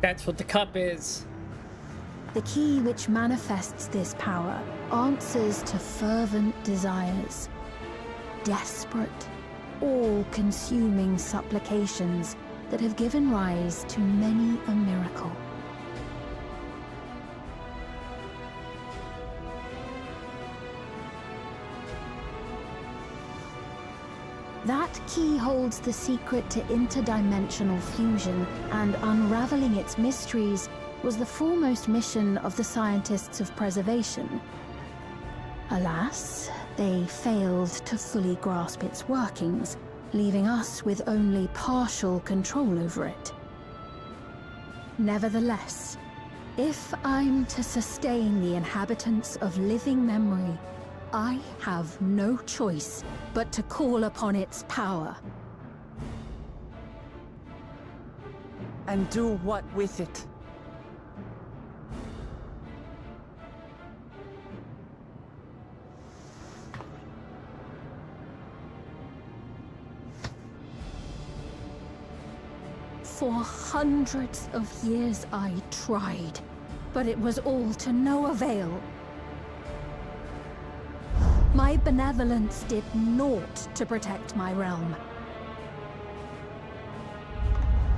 That's what the cup is. The key which manifests this power answers to fervent desires. Desperate, all-consuming supplications that have given rise to many a miracle. That key holds the secret to interdimensional fusion, and unraveling its mysteries was the foremost mission of the scientists of preservation. Alas, they failed to fully grasp its workings, leaving us with only partial control over it. Nevertheless, if I'm to sustain the inhabitants of living memory, I have no choice but to call upon its power. And do what with it? For hundreds of years I tried, but it was all to no avail. My benevolence did naught to protect my realm.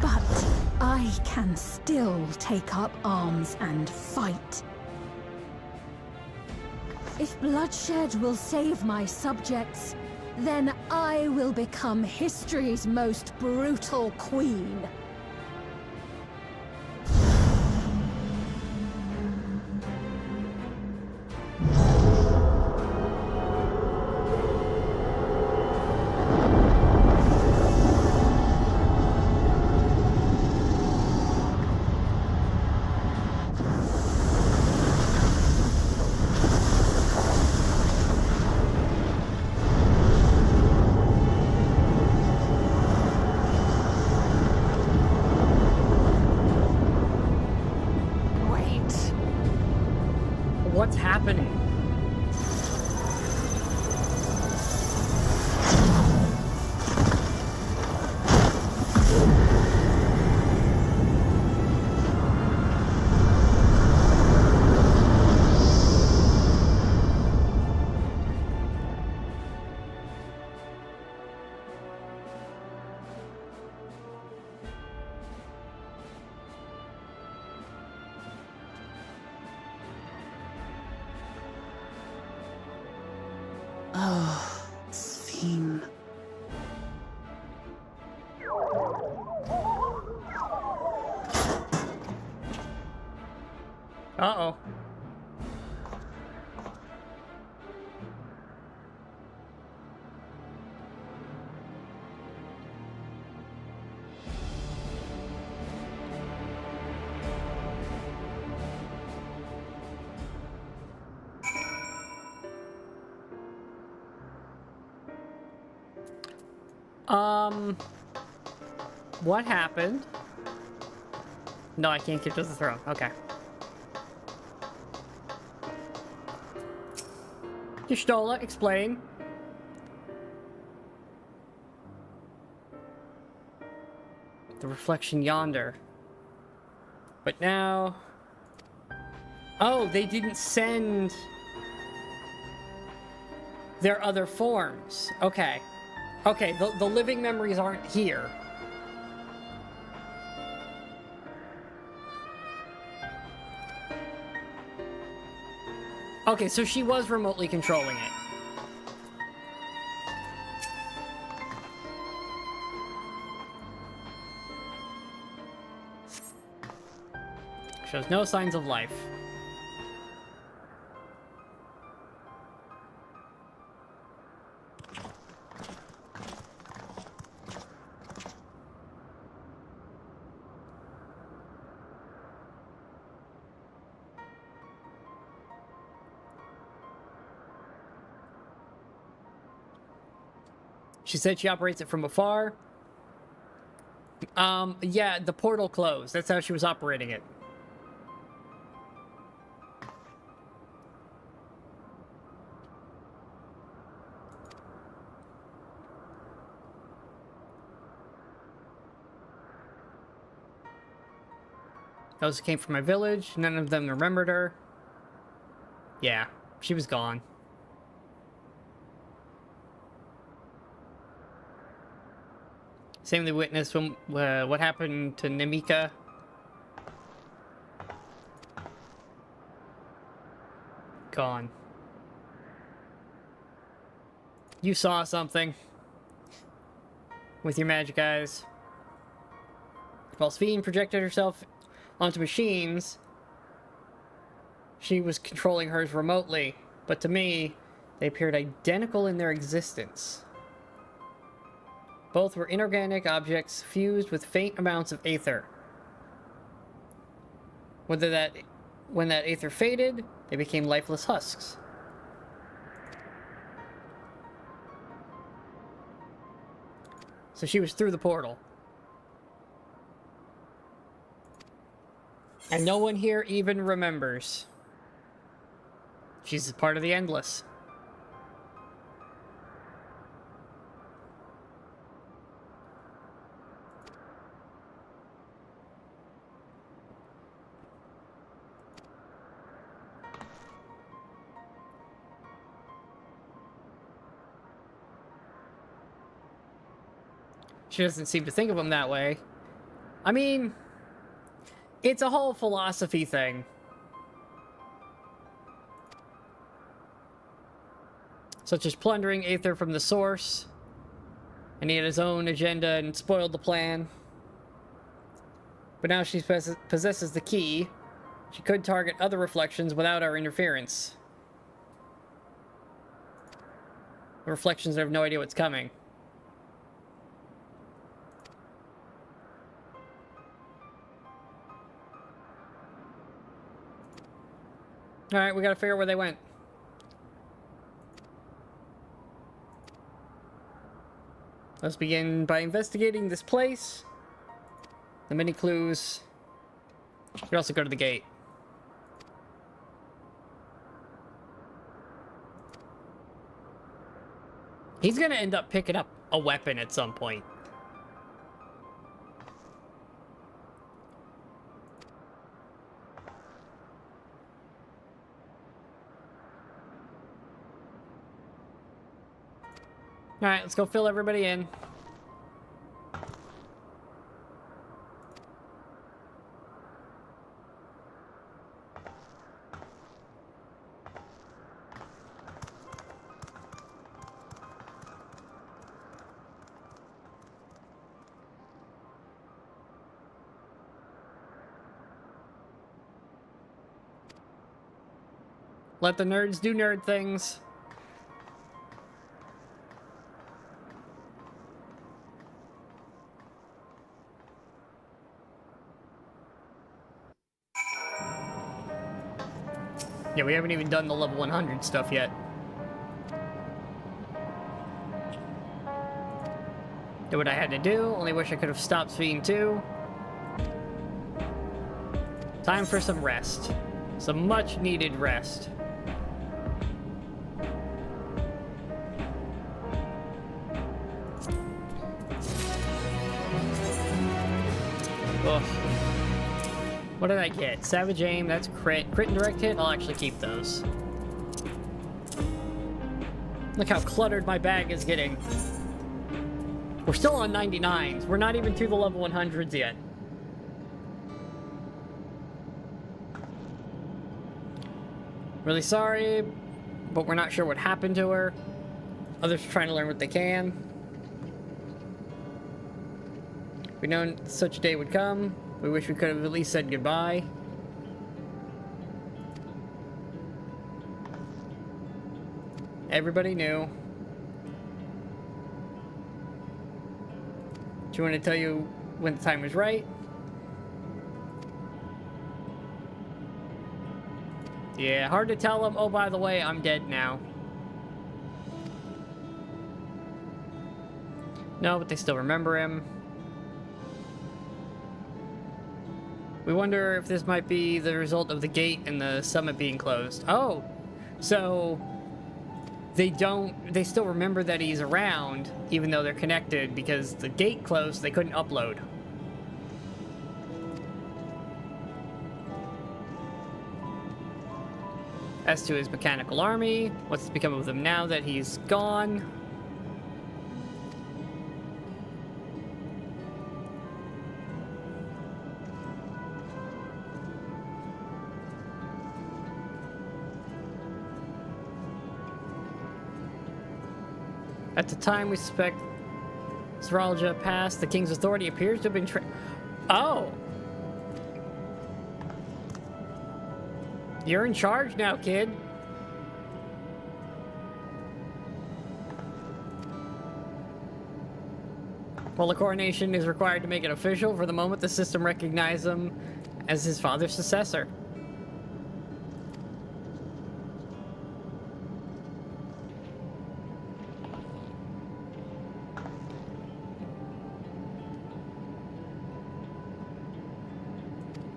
But I can still take up arms and fight. If bloodshed will save my subjects, then I will become history's most brutal queen. What's happening? Oh, Tsume. Uh-oh. What happened? No, I can't get to the throne. Okay. Y'shtola, explain. The reflection yonder. But now... Oh, they didn't send their other forms. Okay. Okay, the living memories aren't here. Okay, so she was remotely controlling it. Shows no signs of life. She said she operates it from afar. Yeah, the portal closed. That's how she was operating it. Those came from my village. None of them remembered her. Yeah, she was gone. Same they witnessed when, what happened to Namika. Gone. You saw something. With your magic eyes. While Sphene projected herself onto machines, she was controlling hers remotely, but to me, they appeared identical in their existence. Both were inorganic objects fused with faint amounts of aether. When that aether faded, they became lifeless husks. So she was through the portal. And no one here even remembers. She's a part of the Endless. She doesn't seem to think of them that way. I mean, it's a whole philosophy thing. Such as plundering aether from the source. And he had his own agenda and spoiled the plan. But now she possesses the key. She could target other reflections without our interference. The reflections have no idea what's coming. Alright, we gotta figure out where they went. Let's begin by investigating this place. The mini clues. We can also go to the gate. He's gonna end up picking up a weapon at some point. Alright, let's go fill everybody in. Let the nerds do nerd things. Yeah, we haven't even done the level 100 stuff yet. Did what I had to do. Only wish I could have stopped Sphene too. Time for some rest. Some much needed rest. Ugh. What did I get? Savage aim, that's crit. Crit and direct hit, I'll actually keep those. Look how cluttered my bag is getting. We're still on 99s. We're not even through the level 100s yet. Really sorry, but we're not sure what happened to her. Others are trying to learn what they can. We know such a day would come. We wish we could have at least said goodbye. Everybody knew. Do you want to tell you when the time was right? Yeah, hard to tell them. Oh, by the way, I'm dead now. No, but they still remember him. We wonder if this might be the result of the gate and the summit being closed. Oh, so they still remember that he's around, even though they're connected, because the gate closed, they couldn't upload. As to his mechanical army, what's become of them now that he's gone? At the time we suspect Zeralja passed, the king's authority appears to have been Oh! You're in charge now, kid. While the coronation is required to make it official, for the moment the system recognizes him as his father's successor.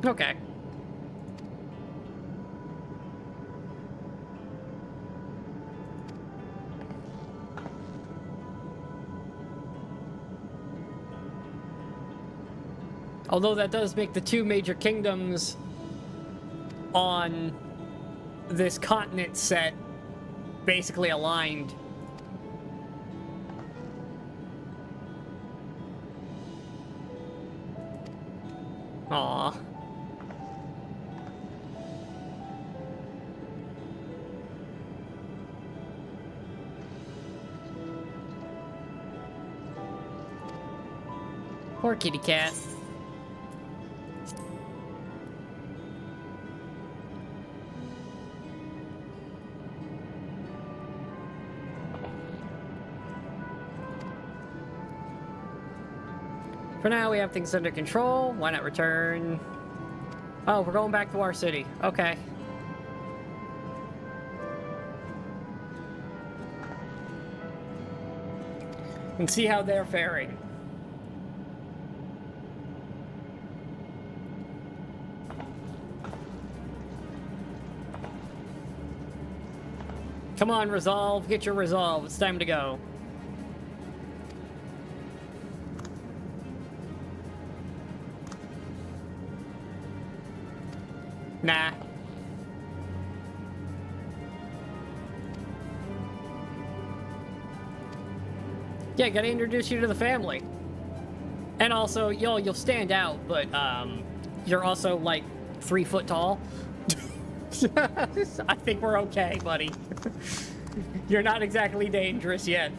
Okay. Although that does make the two major kingdoms on this continent set basically aligned. Aww. Poor kitty cat. For now, we have things under control. Why not return? Oh, we're going back to our city. Okay. And see how they're faring. Come on, resolve. Get your resolve. It's time to go. Nah. Yeah, gotta introduce you to the family. And also, you'll stand out, but you're also like 3 foot tall. I think we're okay, buddy. You're not exactly dangerous yet.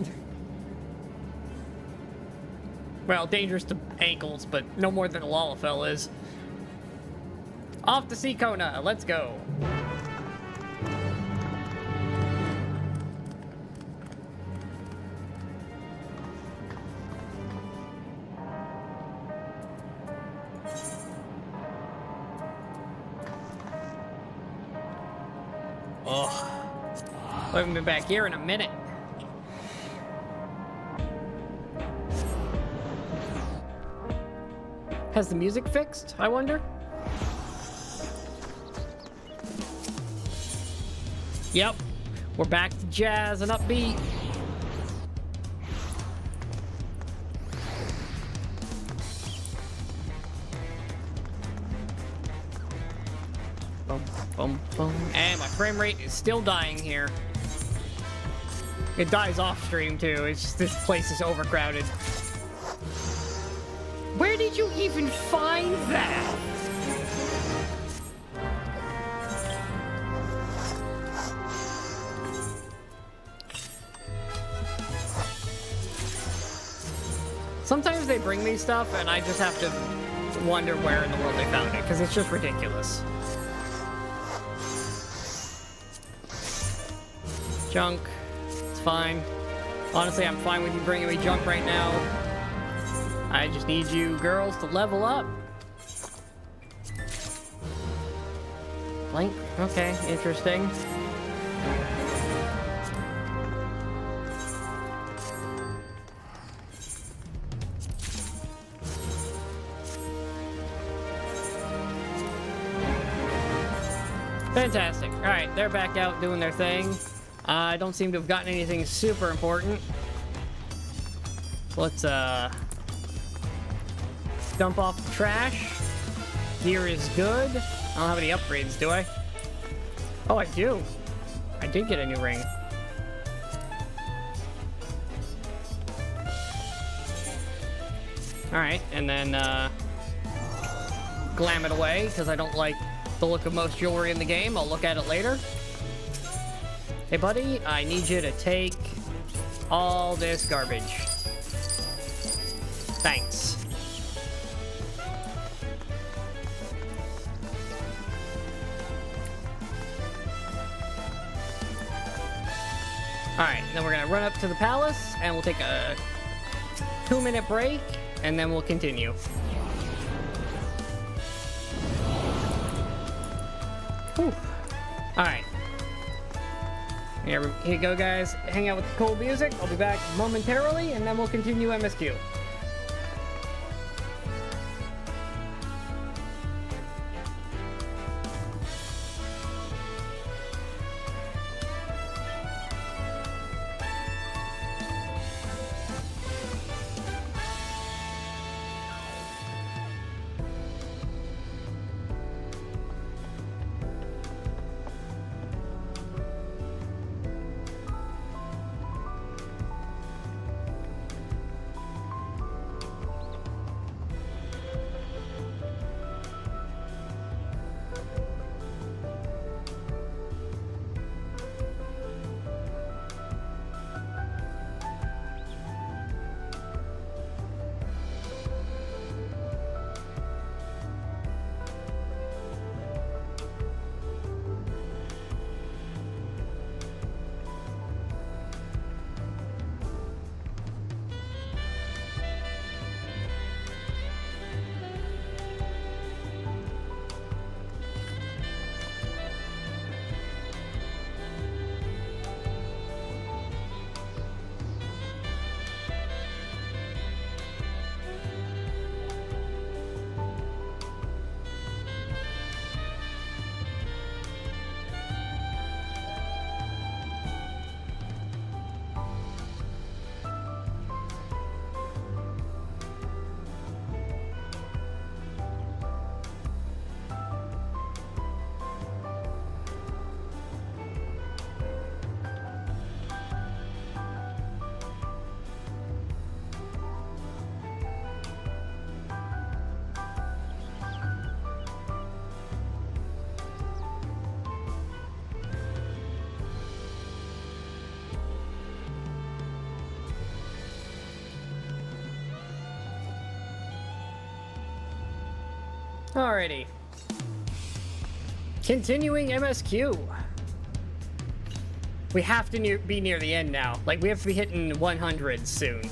Well, dangerous to ankles, but no more than a Lalafell is. Off to see Kona. Let's go. Oh, I haven't been back here in a minute. Has the music fixed, I wonder? Yep, we're back to jazz and upbeat. Boom, boom, boom. And my frame rate is still dying here. It dies off stream too. It's just this place is overcrowded. Where did you even find that? Sometimes they bring me stuff and I just have to wonder where in the world they found it, because it's just ridiculous. Junk. It's fine. Honestly, I'm fine with you bringing me junk right now. I just need you girls to level up. Blank? Okay, interesting. Fantastic. Alright, they're back out doing their thing. I don't seem to have gotten anything super important. Let's, dump off the trash. Gear is good. I don't have any upgrades, do I? Oh, I do. I did get a new ring. Alright, and then, glam it away, because I don't like the look of most jewelry in the game. I'll look at it later. Hey, buddy, I need you to take all this garbage. Thanks. Alright, then we're gonna run up to the palace, and we'll take a 2-minute break, and then we'll continue. Alright. Here you go, guys. Hang out with the cool music. I'll be back momentarily, and then we'll continue MSQ. Alrighty. Continuing MSQ. We have to be near the end now. Like, we have to be hitting 100 soon.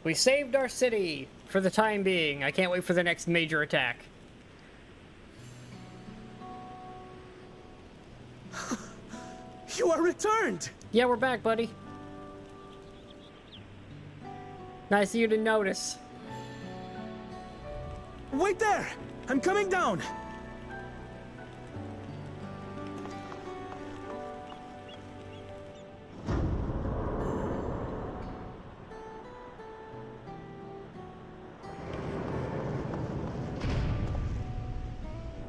We saved our city for the time being. I can't wait for the next major attack. You are returned! Yeah, we're back, buddy. Nice of you to notice. Wait there! I'm coming down!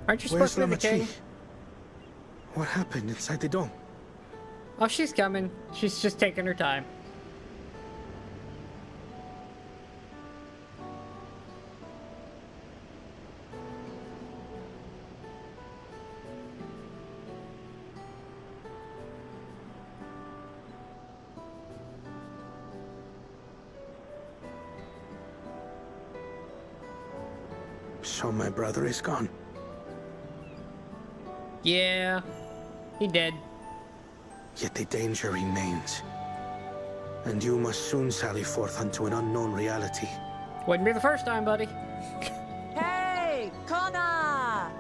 Aren't you supposed to be the king? What happened inside the dome? Oh, she's coming. She's just taking her time. So my brother is gone. Yeah, he dead. Yet the danger remains. And you must soon sally forth unto an unknown reality. Wouldn't be the first time, buddy. Hey, Connor!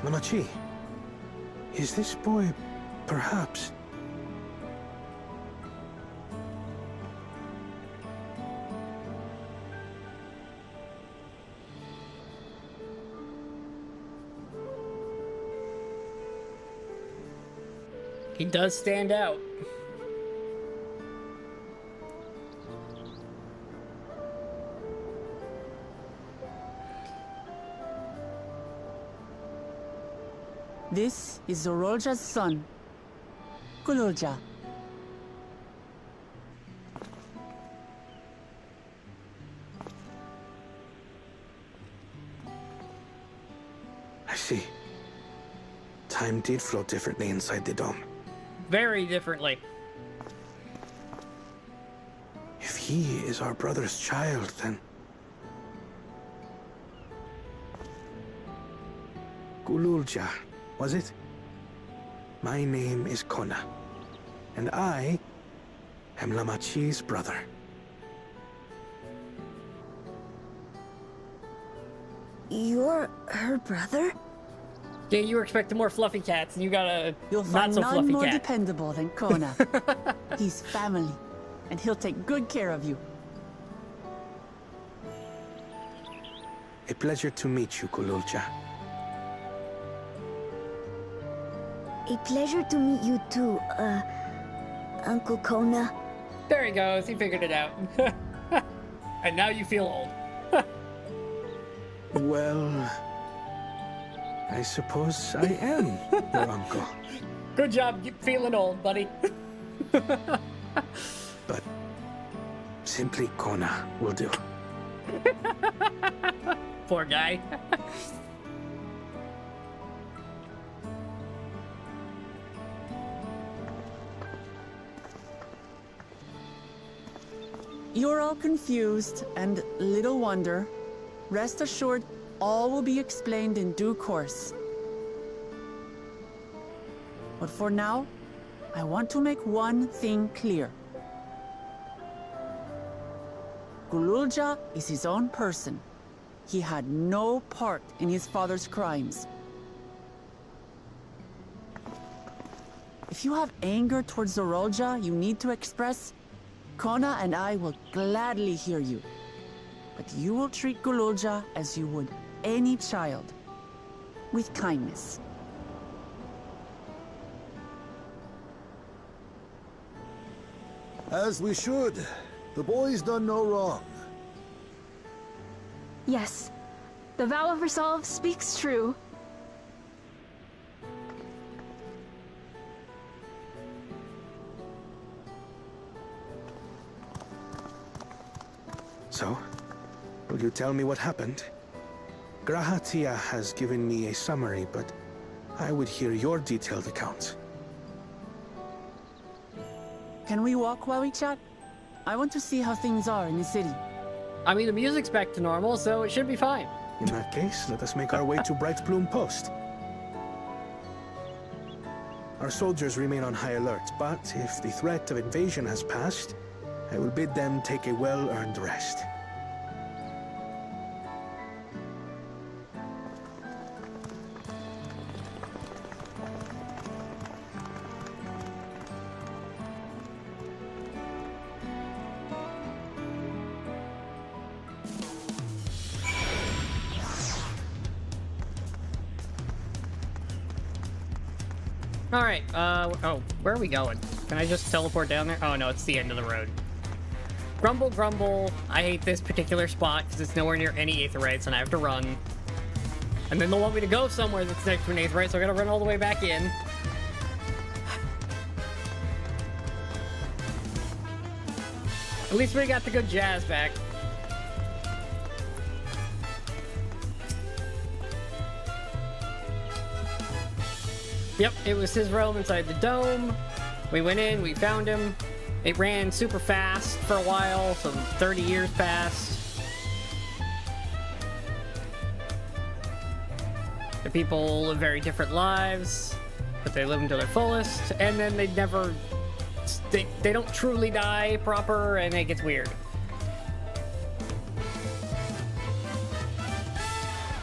Lamachi, is this boy perhaps... He does stand out. This is Zorolja's son, Kululja. I see. Time did flow differently inside the dome. Very differently. If he is our brother's child, then... Kululja, was it? My name is Kona, and I am Lamachi's brother. You're her brother? Yeah, you were expecting more fluffy cats, and you got a You'll not find so none fluffy more cat. dependable than Kona. He's family, and he'll take good care of you. A pleasure to meet you, Kululja. A pleasure to meet you too, Uncle Kona. There he goes. He figured it out. And now you feel old. Well, I suppose I am your uncle. Good job feeling old, buddy. But simply Kona will do. Poor guy. You're all confused, and little wonder. Rest assured, all will be explained in due course. But for now, I want to make one thing clear. Kululja is his own person. He had no part in his father's crimes. If you have anger towards Zorolja you need to express, Kona and I will gladly hear you. But you will treat Kululja as you would any child, with kindness. As we should. The boy's done no wrong. Yes, the vow of resolve speaks true. So, will you tell me what happened? Grahatia has given me a summary, but I would hear your detailed account. Can we walk while we chat? I want to see how things are in the city. I mean, the music's back to normal, so it should be fine. In that case, let us make our way to Bright Plume Post. Our soldiers remain on high alert, but if the threat of invasion has passed, I will bid them take a well-earned rest. Alright, oh, where are we going? Can I just teleport down there? Oh no, it's the end of the road. Grumble, grumble. I hate this particular spot because it's nowhere near any aetherytes and I have to run. And then they'll want me to go somewhere that's next to an aetherite, so I gotta run all the way back in. At least we got the good jazz back. Yep, it was his realm inside the dome. We went in, we found him. It ran super fast for a while, some 30 years passed. The people live very different lives, but they live them to their fullest, and then they never... They don't truly die proper, and it gets weird.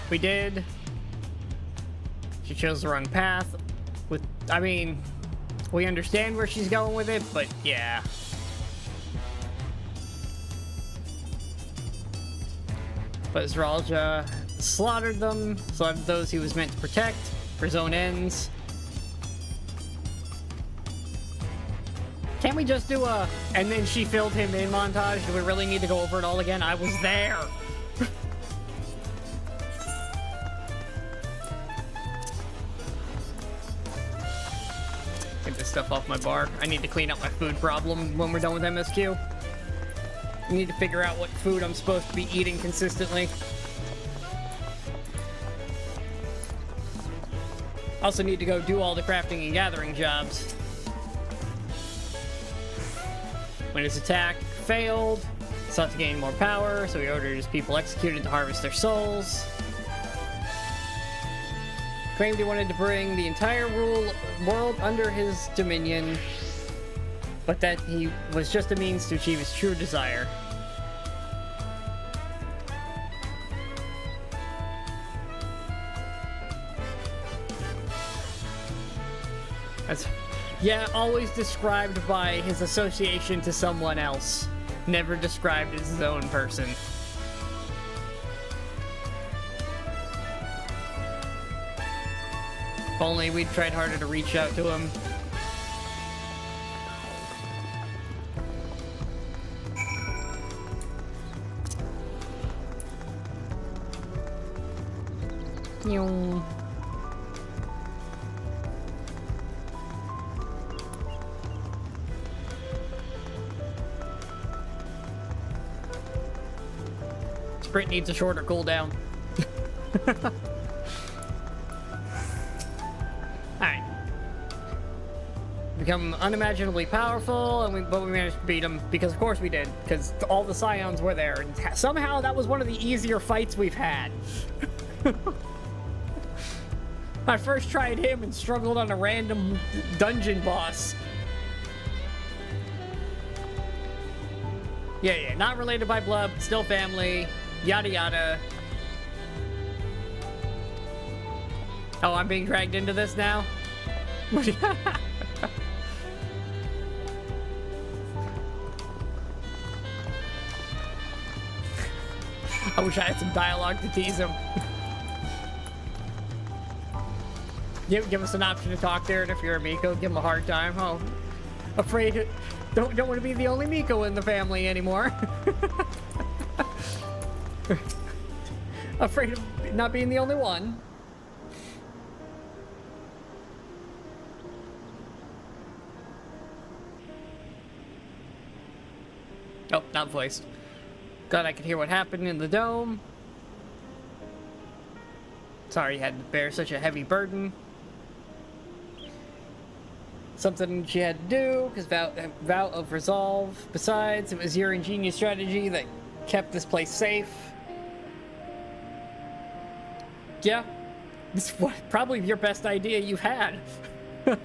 We did She chose the wrong path. I mean, we understand where she's going with it, but yeah. But Zralja slaughtered those he was meant to protect for his own ends. Can't we just do a "and then she filled him in" montage? Do we really need to go over it all again? I was there! Get this stuff off my bar. I need to clean up my food problem when we're done with MSQ. I need to figure out what food I'm supposed to be eating consistently. Also need to go do all the crafting and gathering jobs. When his attack failed, sought to gain more power, so he ordered his people executed to harvest their souls. Claimed he wanted to bring the entire world under his dominion, but that he was just a means to achieve his true desire. Yeah, always described by his association to someone else. Never described as his own person. If only we'd tried harder to reach out to him. Yung. Sprint needs a shorter cooldown. Alright. Become unimaginably powerful, but we managed to beat him, because of course we did, because all the Scions were there, and somehow that was one of the easier fights we've had. I first tried him and struggled on a random dungeon boss. Yeah, not related by blood, still family. Yada yada. Oh, I'm being dragged into this now? I wish I had some dialogue to tease him. Give us an option to talk there, and if you're a Miko, give him a hard time. Oh, afraid don't want to be the only Miko in the family anymore. Afraid of not being the only one. Oh, not voiced. Glad I could hear what happened in the dome. Sorry you had to bear such a heavy burden. Something she had to do, because vow of resolve. Besides, it was your ingenious strategy that kept this place safe. Yeah, it's probably your best idea you've had. It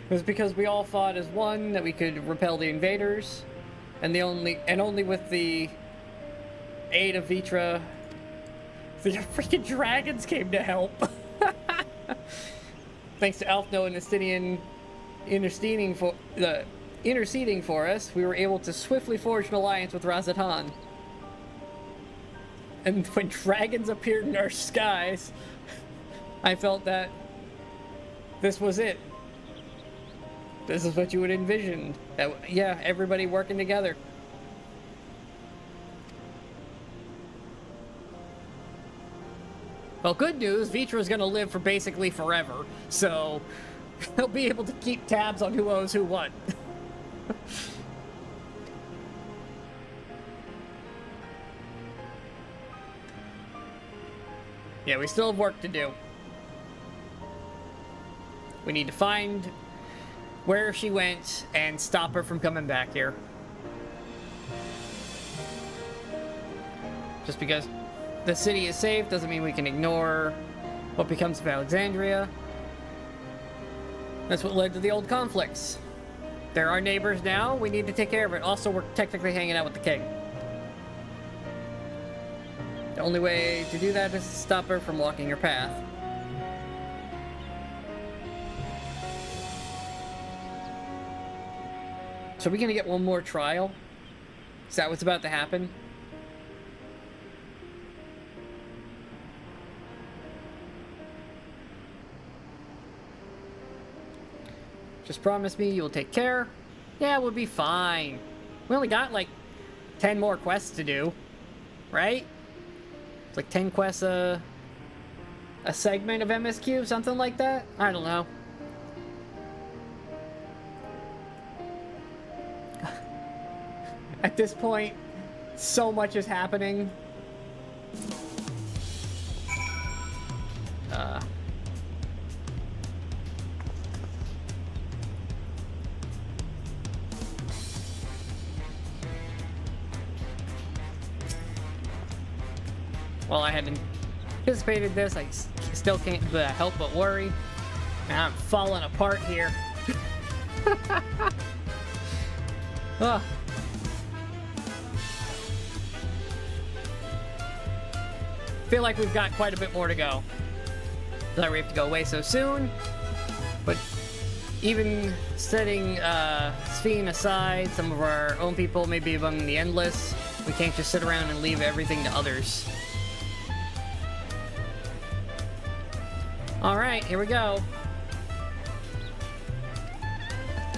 was because we all fought as one that we could repel the invaders, and only with the aid of Vitra, the freaking dragons came to help. Thanks to Alphno and Estinian interceding for us, we were able to swiftly forge an alliance with Razatan. And when dragons appeared in our skies, I felt that this was it. This is what you would envision. Yeah, everybody working together. Well, good news, Vitra's gonna live for basically forever, so he'll be able to keep tabs on who owes who what. Yeah, we still have work to do. We need to find where she went and stop her from coming back here. Just because the city is safe doesn't mean we can ignore what becomes of Alexandria. That's what led to the old conflicts. They're our neighbors now, we need to take care of it. Also, we're technically hanging out with the king. The only way to do that is to stop her from walking her path. So are we gonna get one more trial? Is that what's about to happen? Just promise me you'll take care. Yeah, we'll be fine. We only got like 10 more quests to do, right? It's like 10 quests a segment of MSQ, something like that? I don't know. At this point, so much is happening. Well, I hadn't anticipated this. I still can't help but worry. I'm falling apart here. Ugh. Feel like we've got quite a bit more to go. Sorry we have to go away so soon. But even setting Sphene aside, some of our own people may be among the endless. We can't just sit around and leave everything to others. Alright, here we go.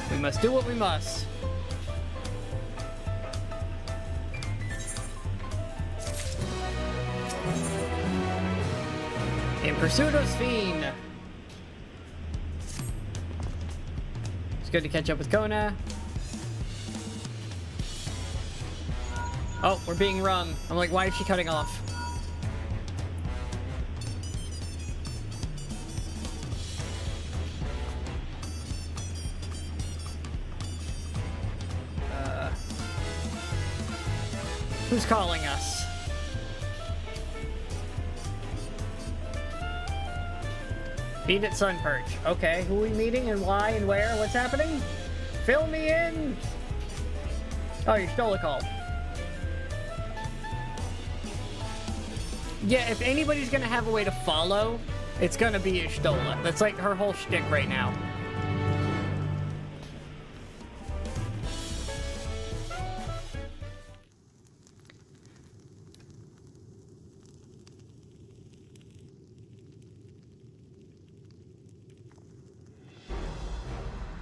We must do what we must. In pursuit of Sphene. It's good to catch up with Kona. Oh, we're being rung. I'm like, why is she cutting off? Who's calling us? Meet at Sunperch. Okay, who are we meeting and why and where? What's happening? Fill me in! Oh, you stole a call. Yeah, if anybody's gonna have a way to follow, it's gonna be Ishtola. That's like her whole shtick right now.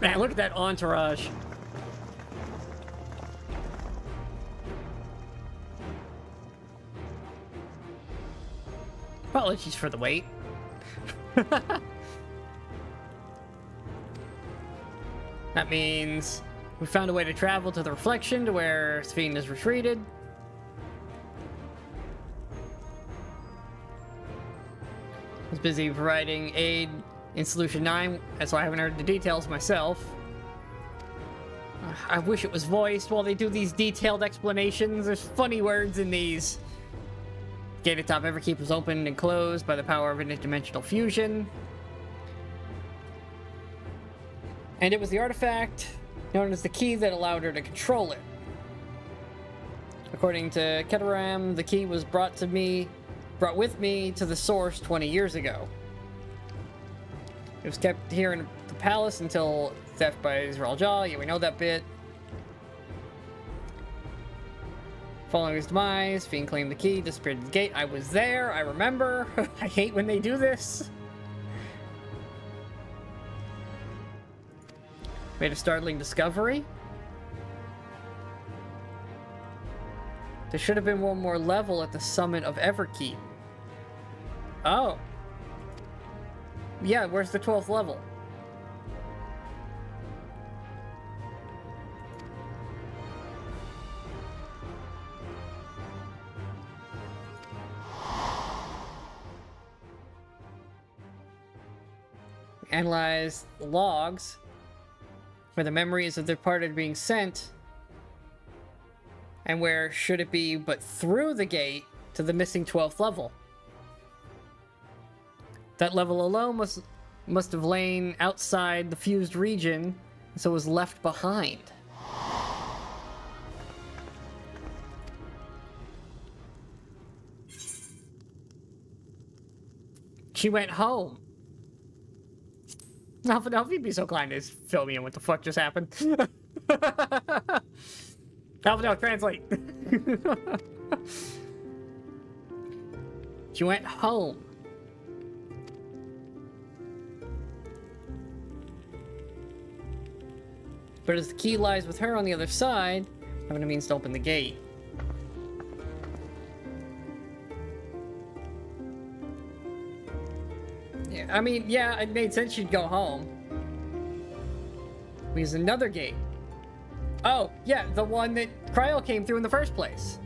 Man, look at that entourage. Apologies for the wait. That means we found a way to travel to the reflection to where Sphene is retreated. I was busy providing aid in Solution 9, so I haven't heard the details myself. I wish it was voiced while they do these detailed explanations. There's funny words in these. Gate atop Everkeep was opened and closed by the power of interdimensional fusion. And it was the artifact known as the key that allowed her to control it. According to Keteram, the key was brought with me to the source 20 years ago. It was kept here in the palace until theft by Israel Jaw. Yeah, we know that bit. Following his demise, Sphene claimed the key, disappeared at the gate. I was there, I remember. I hate when they do this. Made a startling discovery. There should have been one more level at the summit of Everkeep. Oh. Yeah, where's the 12th level? Analyze the logs where the memories of the departed are being sent, and where should it be but through the gate to the missing 12th level. That level alone must have lain outside the fused region, so was left behind. She went home. Now if you'd be so kind as fill me in what the fuck just happened. No, translate. She went home. But as the key lies with her on the other side, having a means to open the gate. Yeah, I mean, yeah, it made sense she'd go home. There's another gate. Oh, yeah, the one that Cryo came through in the first place.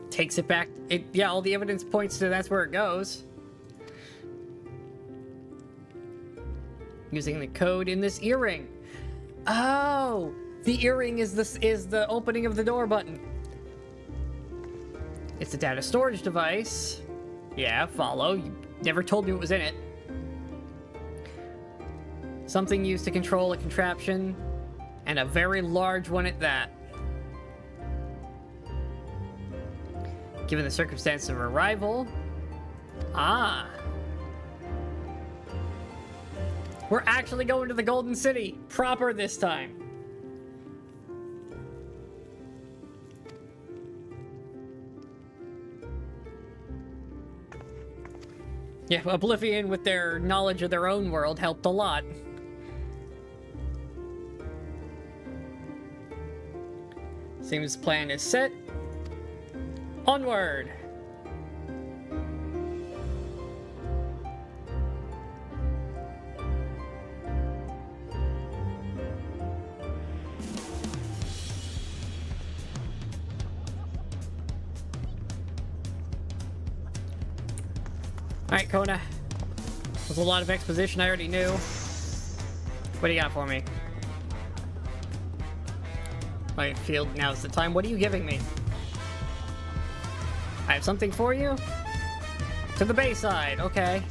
Takes it back. Yeah, all the evidence points to that's where it goes. Using the code in this earring. Oh, the earring is the opening of the door button. It's a data storage device. Yeah, follow. You never told me what was in it. Something used to control a contraption, and a very large one at that. Given the circumstance of her arrival. Ah. We're actually going to the Golden City proper this time. Yeah, Oblivion with their knowledge of their own world helped a lot. Seems the plan is set. Onward! Alright, Kona. There's a lot of exposition I already knew. What do you got for me? Alright, field, now's the time. What are you giving me? I have something for you? To the Bayside, okay.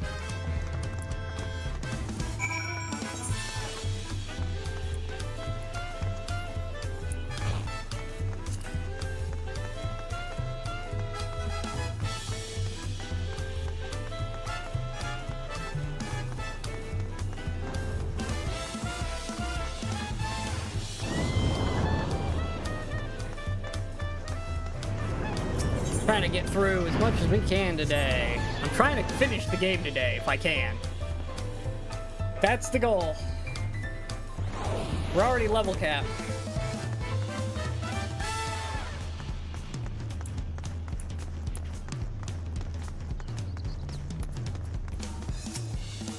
Trying to get through as much as we can today. I'm trying to finish the game today, if I can. That's the goal. We're already level capped.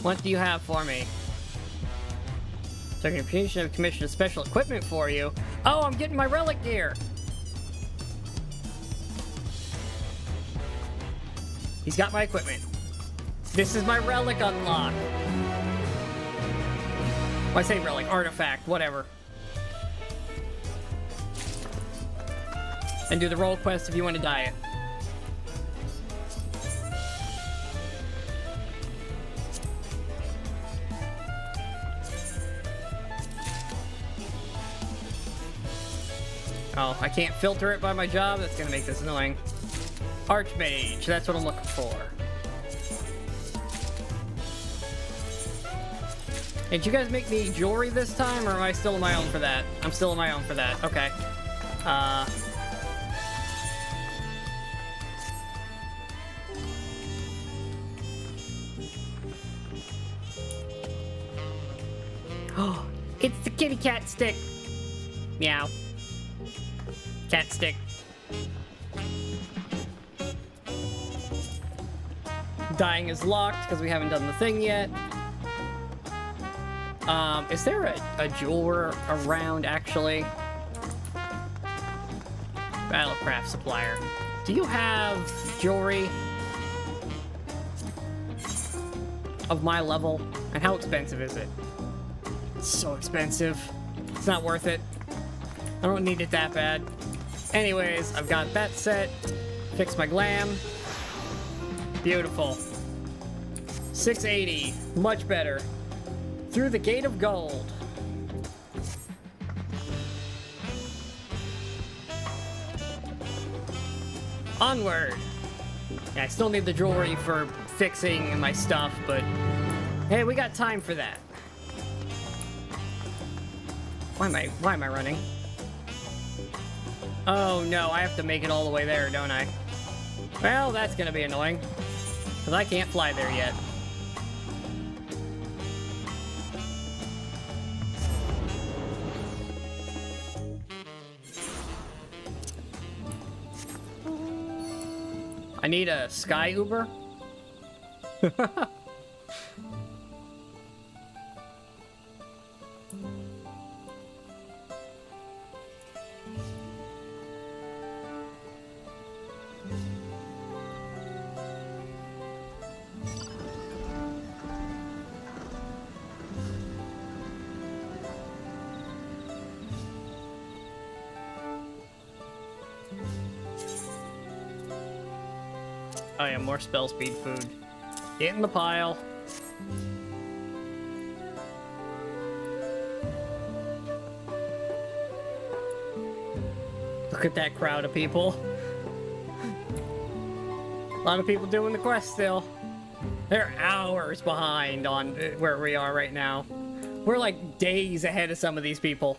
What do you have for me? Second Commission have commissioned special equipment for you. Oh, I'm getting my relic gear! He's got my equipment. This is my relic unlock. Well, I say relic, artifact, whatever. And do the roll quest if you want to die it. Oh, I can't filter it by my job? That's gonna make this annoying. Archmage, that's what I'm looking for. Hey, did you guys make me jewelry this time, or am I still on my own for that? I'm still on my own for that, okay. Oh, it's the kitty cat stick. Meow. Cat stick. Dying is locked because we haven't done the thing yet. Is there a jeweler around, actually? Battlecraft supplier. Do you have jewelry of my level? And how expensive is it? It's so expensive. It's not worth it. I don't need it that bad. Anyways, I've got that set. Fix my glam. Beautiful. 680. Much better. Through the Gate of Gold. Onward. Yeah, I still need the jewelry for fixing my stuff, but hey, we got time for that. Why am I running? Oh no, I have to make it all the way there, don't I? Well, that's gonna be annoying, because I can't fly there yet. I need a sky Uber. Oh yeah, more spell speed food. Get in the pile. Look at that crowd of people. A lot of people doing the quest still. They're hours behind on where we are right now. We're like days ahead of some of these people.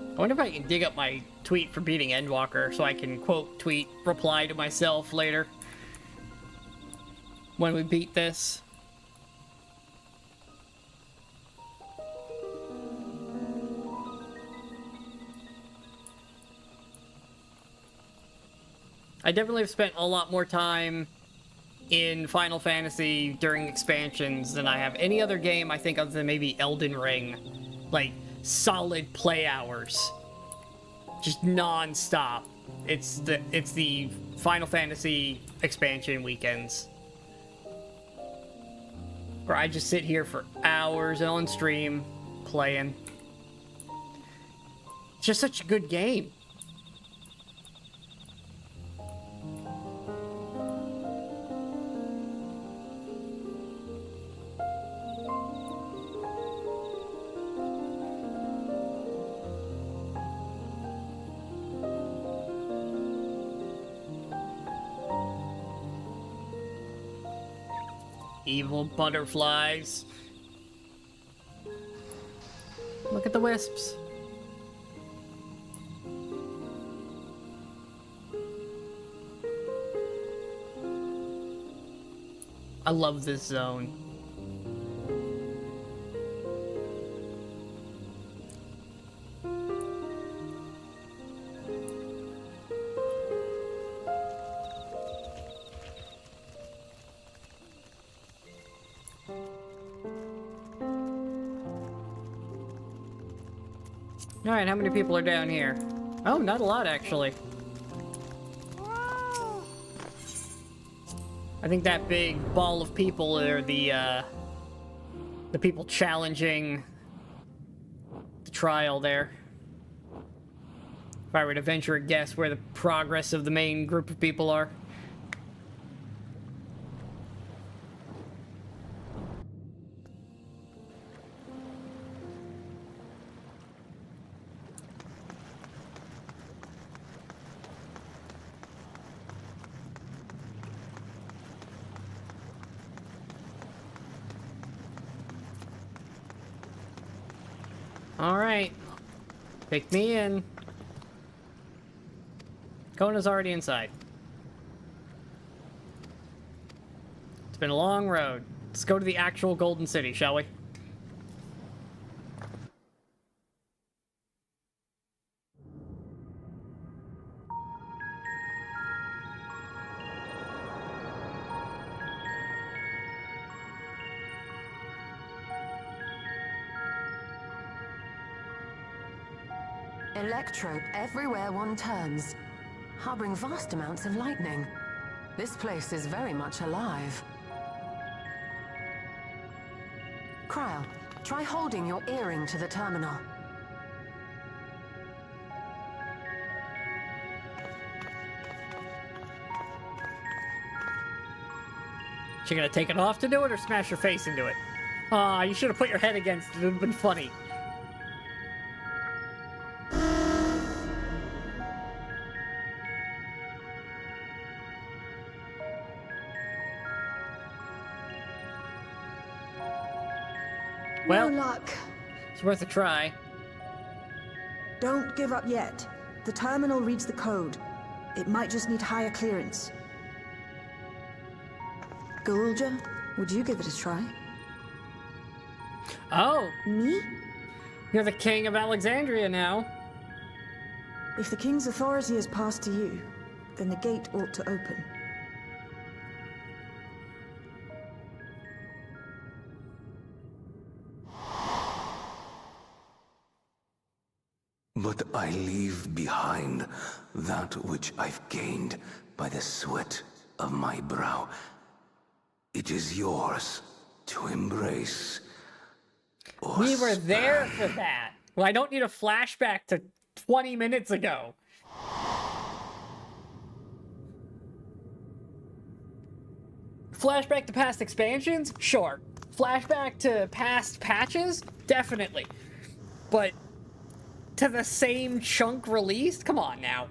I wonder if I can dig up my tweet for beating Endwalker so I can quote tweet reply to myself later when we beat this. I definitely have spent a lot more time in Final Fantasy during expansions than I have any other game, I think, other than maybe Elden Ring. Like, solid play hours. Just non-stop. It's the Final Fantasy expansion weekends. Where I just sit here for hours on stream, playing. It's just such a good game. Evil butterflies. Look at the wisps. I love this zone. Alright, how many people are down here? Oh, not a lot, actually. I think that big ball of people are the people challenging the trial there. If I were to venture a guess where the progress of the main group of people are. Alright. Pick me in. Kona's already inside. It's been a long road. Let's go to the actual Golden City, shall we? Electrope everywhere one turns, harboring vast amounts of lightning. This place is very much alive. Cryo, try holding your earring to the terminal. She gonna take it off to do it or smash her face into it? Aw, you should have put your head against it. It would have been funny. Well, no luck. it's worth a try. Don't give up yet. The terminal reads the code. It might just need higher clearance. Gulja, would you give it a try? Oh, Me? you're the king of Alexandria now. If the king's authority is passed to you, then the gate ought to open. But I leave behind that which I've gained by the sweat of my brow. It is yours to embrace. Or We were there spurn. for that. Well, I don't need a flashback to 20 minutes ago. Flashback to past expansions? Sure. Flashback to past patches? Definitely. But to the same chunk released? Come on now.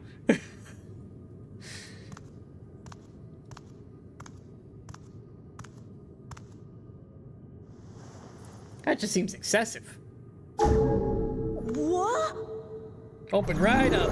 That just seems excessive. What? Open right up.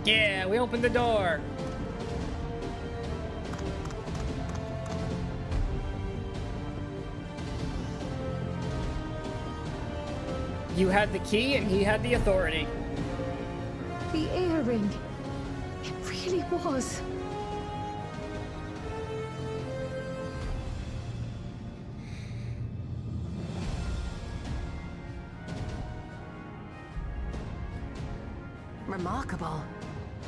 Yeah, we opened the door. You had the key and he had the authority. The earring. It really was. Remarkable.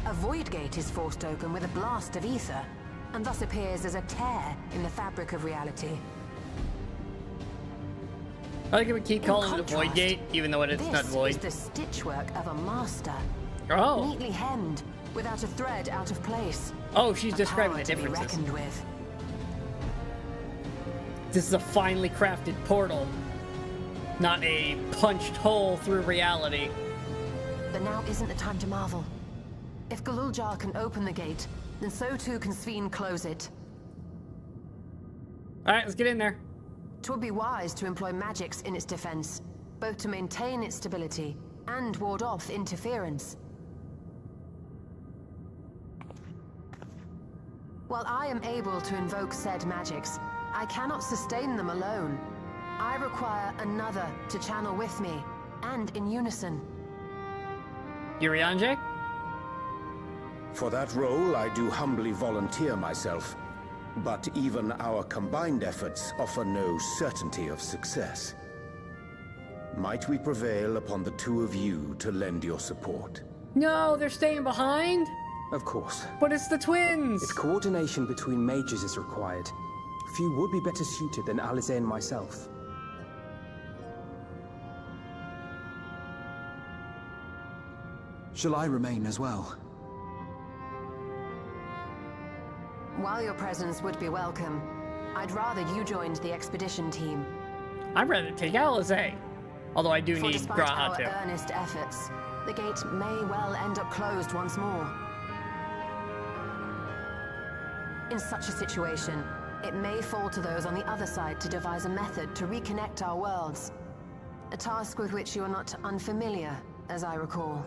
A void gate is forced open with a blast of ether, and thus appears as a tear in the fabric of reality. I think we keep In calling it a void contrast, gate, even though it's not void. This is the stitchwork of a master. Oh. Neatly hemmed, without a thread out of place. Oh, she's A describing power the to be differences. reckoned with. This is a finely crafted portal, not a punched hole through reality. But now isn't the time to marvel. If Galuljar can open the gate, then so too can Sveen close it. Alright, let's get in there. 'Twould be wise to employ magics in its defense, both to maintain its stability and ward off interference. While I am able to invoke said magics, I cannot sustain them alone. I require another to channel with me, and in unison. Urianger? For that role, I do humbly volunteer myself. But even our combined efforts offer no certainty of success. Might we prevail upon the two of you to lend your support? No, they're staying behind? Of course. But it's the twins! If coordination between mages is required, few would be better suited than Alize and myself. Shall I remain as well? While your presence would be welcome, I'd rather you joined the expedition team. I'd rather take Alize. Although I do For need despite Graha our too. earnest efforts, the gate may well end up closed once more. In such a situation, it may fall to those on the other side to devise a method to reconnect our worlds. A task with which you are not unfamiliar, as I recall.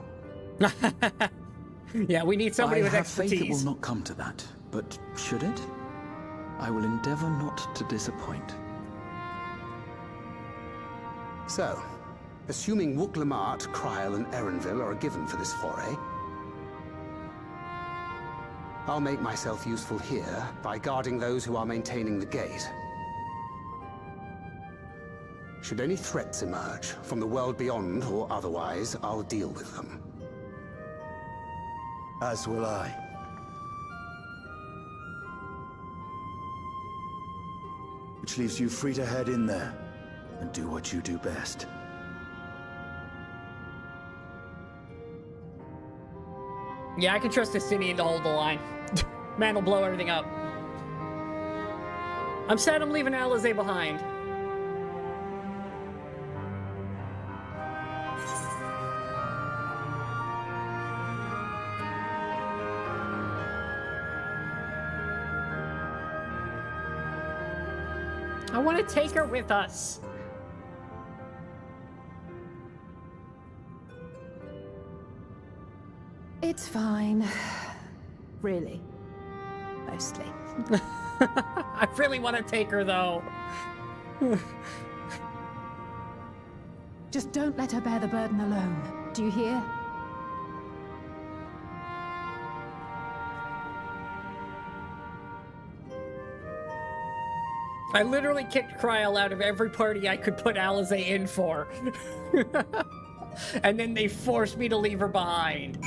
Yeah, we need somebody with I have faith it will expertise. not come to that, but should it? I will endeavor not to disappoint. So, assuming Wook-Lamart, Kryl, and Erenville are a given for this foray, I'll make myself useful here by guarding those who are maintaining the gate. Should any threats emerge, from the world beyond or otherwise, I'll deal with them. As will I. Which leaves you free to head in there and do what you do best. Yeah, I can trust Justinian to hold the line. Man will blow everything up. I'm sad I'm leaving Alizé behind. I want to take her with us. It's fine. Really. Mostly. I really want to take her, though. Just don't let her bear the burden alone. Do you hear? I literally kicked Kryl out of every party I could put Alizé in for. And then they forced me to leave her behind.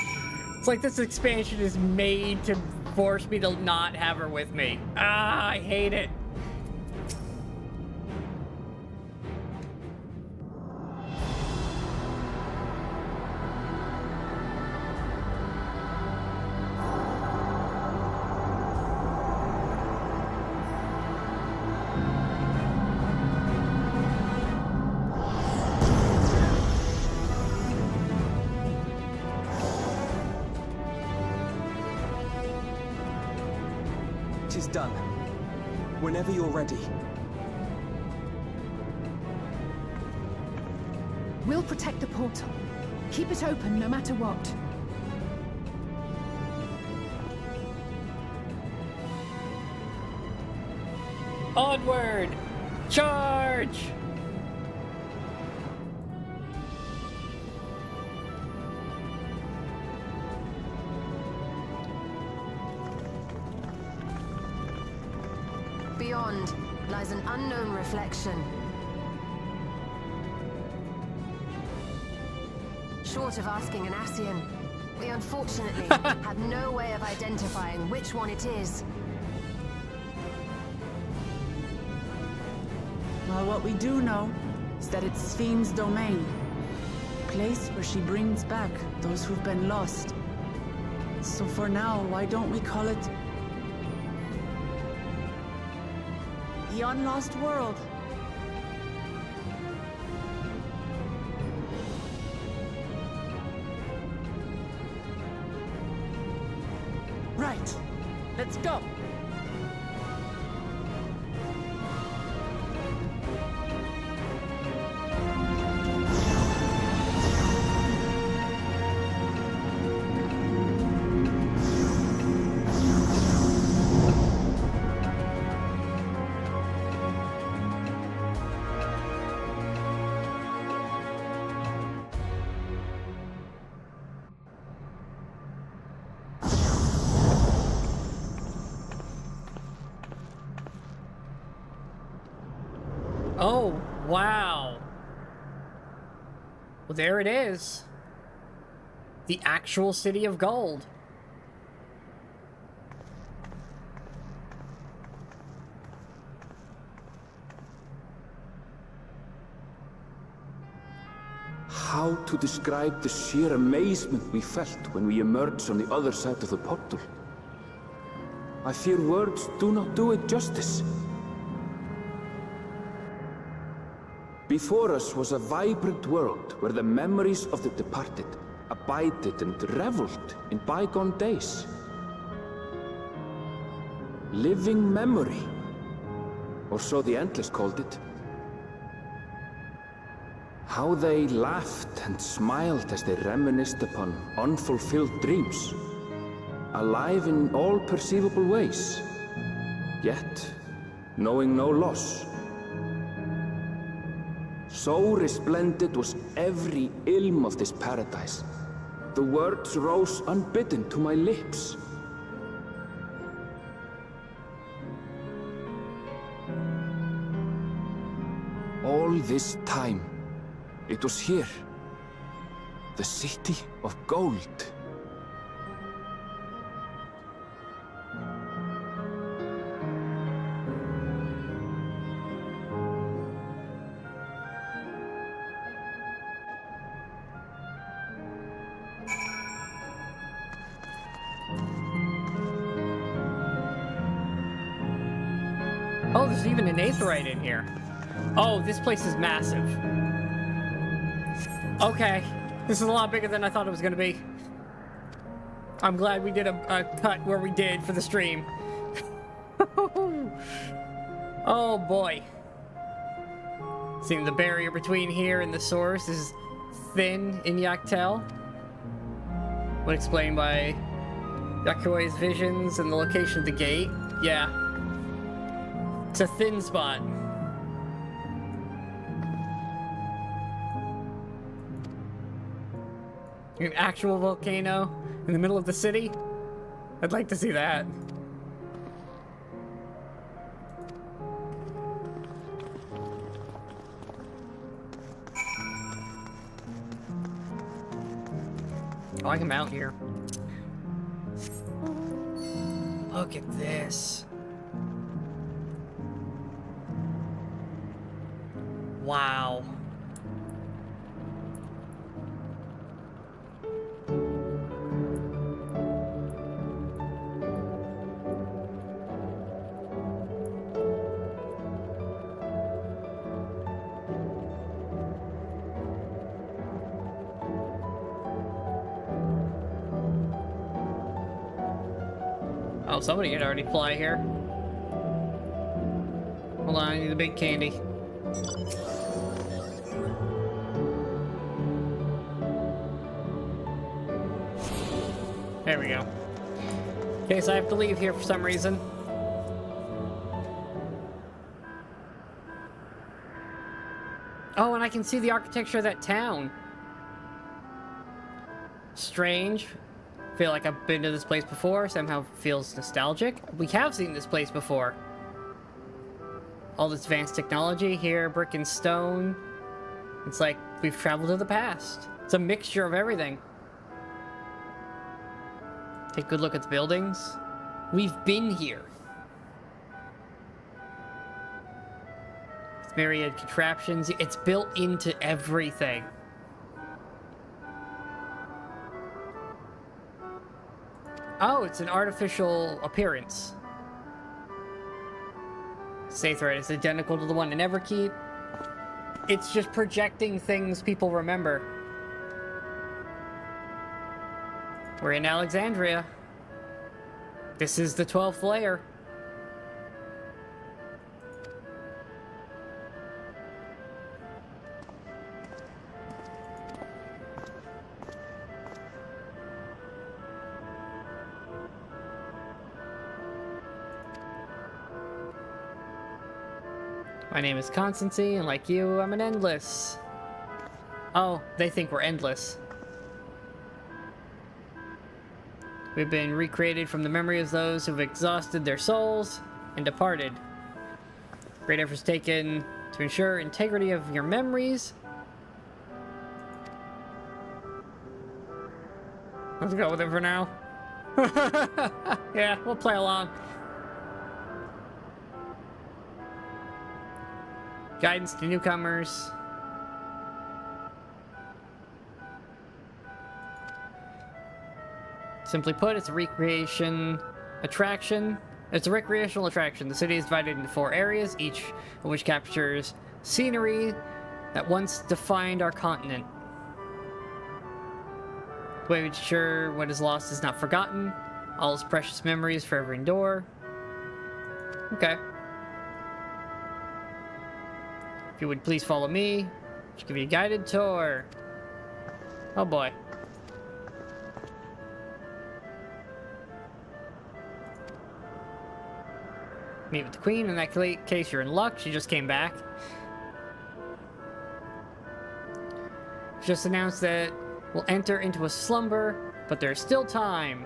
It's like this expansion is made to force me to not have her with me. Ah, I hate it. It is done. Whenever you're ready. We'll protect the portal. Keep it open no matter what. Onward! Charge! Beyond lies an unknown reflection. Short of asking an Ascian, we unfortunately have no way of identifying which one it is. Well, what we do know is that it's Fiend's domain. A place where she brings back those who've been lost. So for now, why don't we call it the Unlost World? Right. Let's go. Oh, wow. Well, there it is. The actual City of Gold. How to describe the sheer amazement we felt when we emerged on the other side of the portal? I fear words do not do it justice. Before us was a vibrant world where the memories of the departed abided and reveled in bygone days. Living memory, or so the Endless called it. How they laughed and smiled as they reminisced upon unfulfilled dreams. alive in all perceivable ways, yet knowing no loss. So resplendent was every ilm of this paradise. The words rose unbidden to my lips. All this time, it was here, the city of gold. Oh, there's even an aetheryte in here. Oh, this place is massive. Okay, this is a lot bigger than I thought it was going to be. I'm glad we did a cut where we did for the stream. Oh boy. Seeing the barrier between here and the source is thin in Yaktel. When explained by Yakuoi's visions and the location of the gate. Yeah. It's a thin spot. An actual volcano in the middle of the city? I'd like to see that. Oh, I can mount here. Look at this. Wow. Oh, somebody could already fly here. Hold on, I need a big candy. There we go. In case I have to leave here for some reason. Oh, and I can see the architecture of that town. Strange. Feel like I've been to this place before. Somehow feels nostalgic. We have seen this place before. All this advanced technology here, brick and stone. It's like we've traveled to the past. It's a mixture of everything. Take a good look at the buildings. We've been here. It's myriad contraptions. It's built into everything. Oh, it's an artificial appearance. Safe thread is identical to the one in Everkeep. It's just projecting things people remember. We're in Alexandria. This is the 12th layer. My name is Constancy, and like you, I'm an endless. Oh, they think we're endless. We've been recreated from the memory of those who've exhausted their souls and departed. Great efforts taken to ensure integrity of your memories. Let's go with it for now. Yeah, we'll play along. Guidance to newcomers. Simply put, it's a recreation attraction. It's a recreational attraction. The city is divided into 4 areas, each of which captures scenery that once defined our continent. The way we ensure what is lost is not forgotten. All its precious memories forever endure. Okay. If you would please follow me, I'll give you a guided tour. Oh boy. Meet with the Queen. In that case, you're in luck. She just came back. Just announced that we'll enter into a slumber, but there's still time.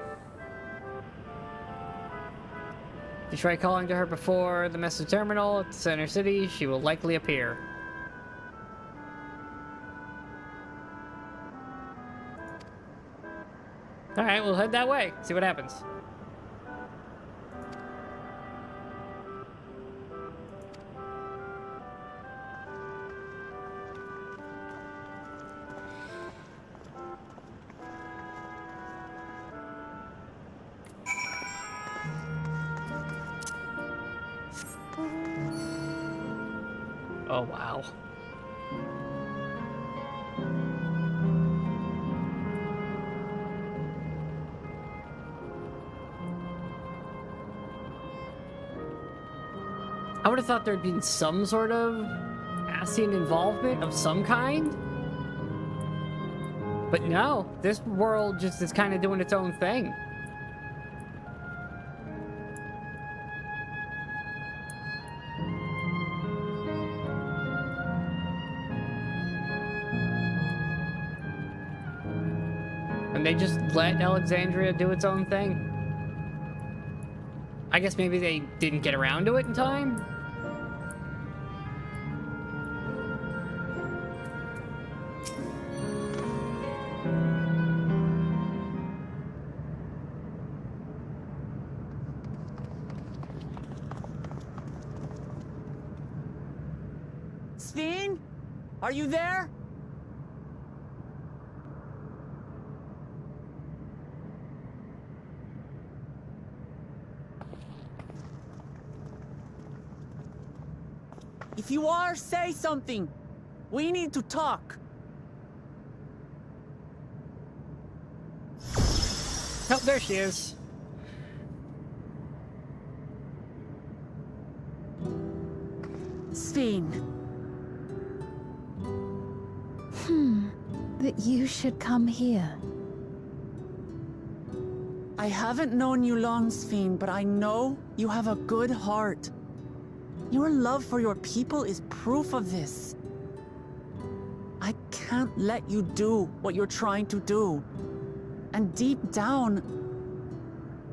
If you try calling to her before the message terminal at the center city, she will likely appear. Alright, we'll head that way. See what happens. Oh, wow. I would have thought there'd been some sort of Ascian involvement of some kind. But no, this world just is kind of doing its own thing. And they just let Alexandria do its own thing. I guess maybe they didn't get around to it in time? Steen? Are you there? If you are, say something. We need to talk. Oh, there she is. Steen. That you should come here. I haven't known you long, Steen, but I know you have a good heart. Your love for your people is proof of this. I can't let you do what you're trying to do. And deep down,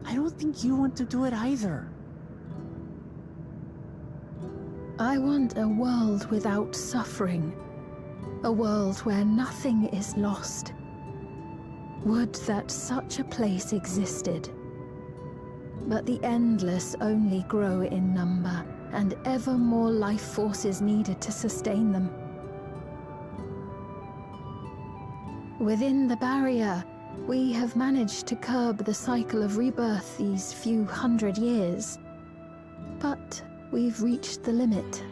I don't think you want to do it either. I want a world without suffering. A world where nothing is lost. Would that such a place existed. But the endless only grow in number, and ever more life forces needed to sustain them. Within the barrier, we have managed to curb the cycle of rebirth these few hundred years. But we've reached the limit.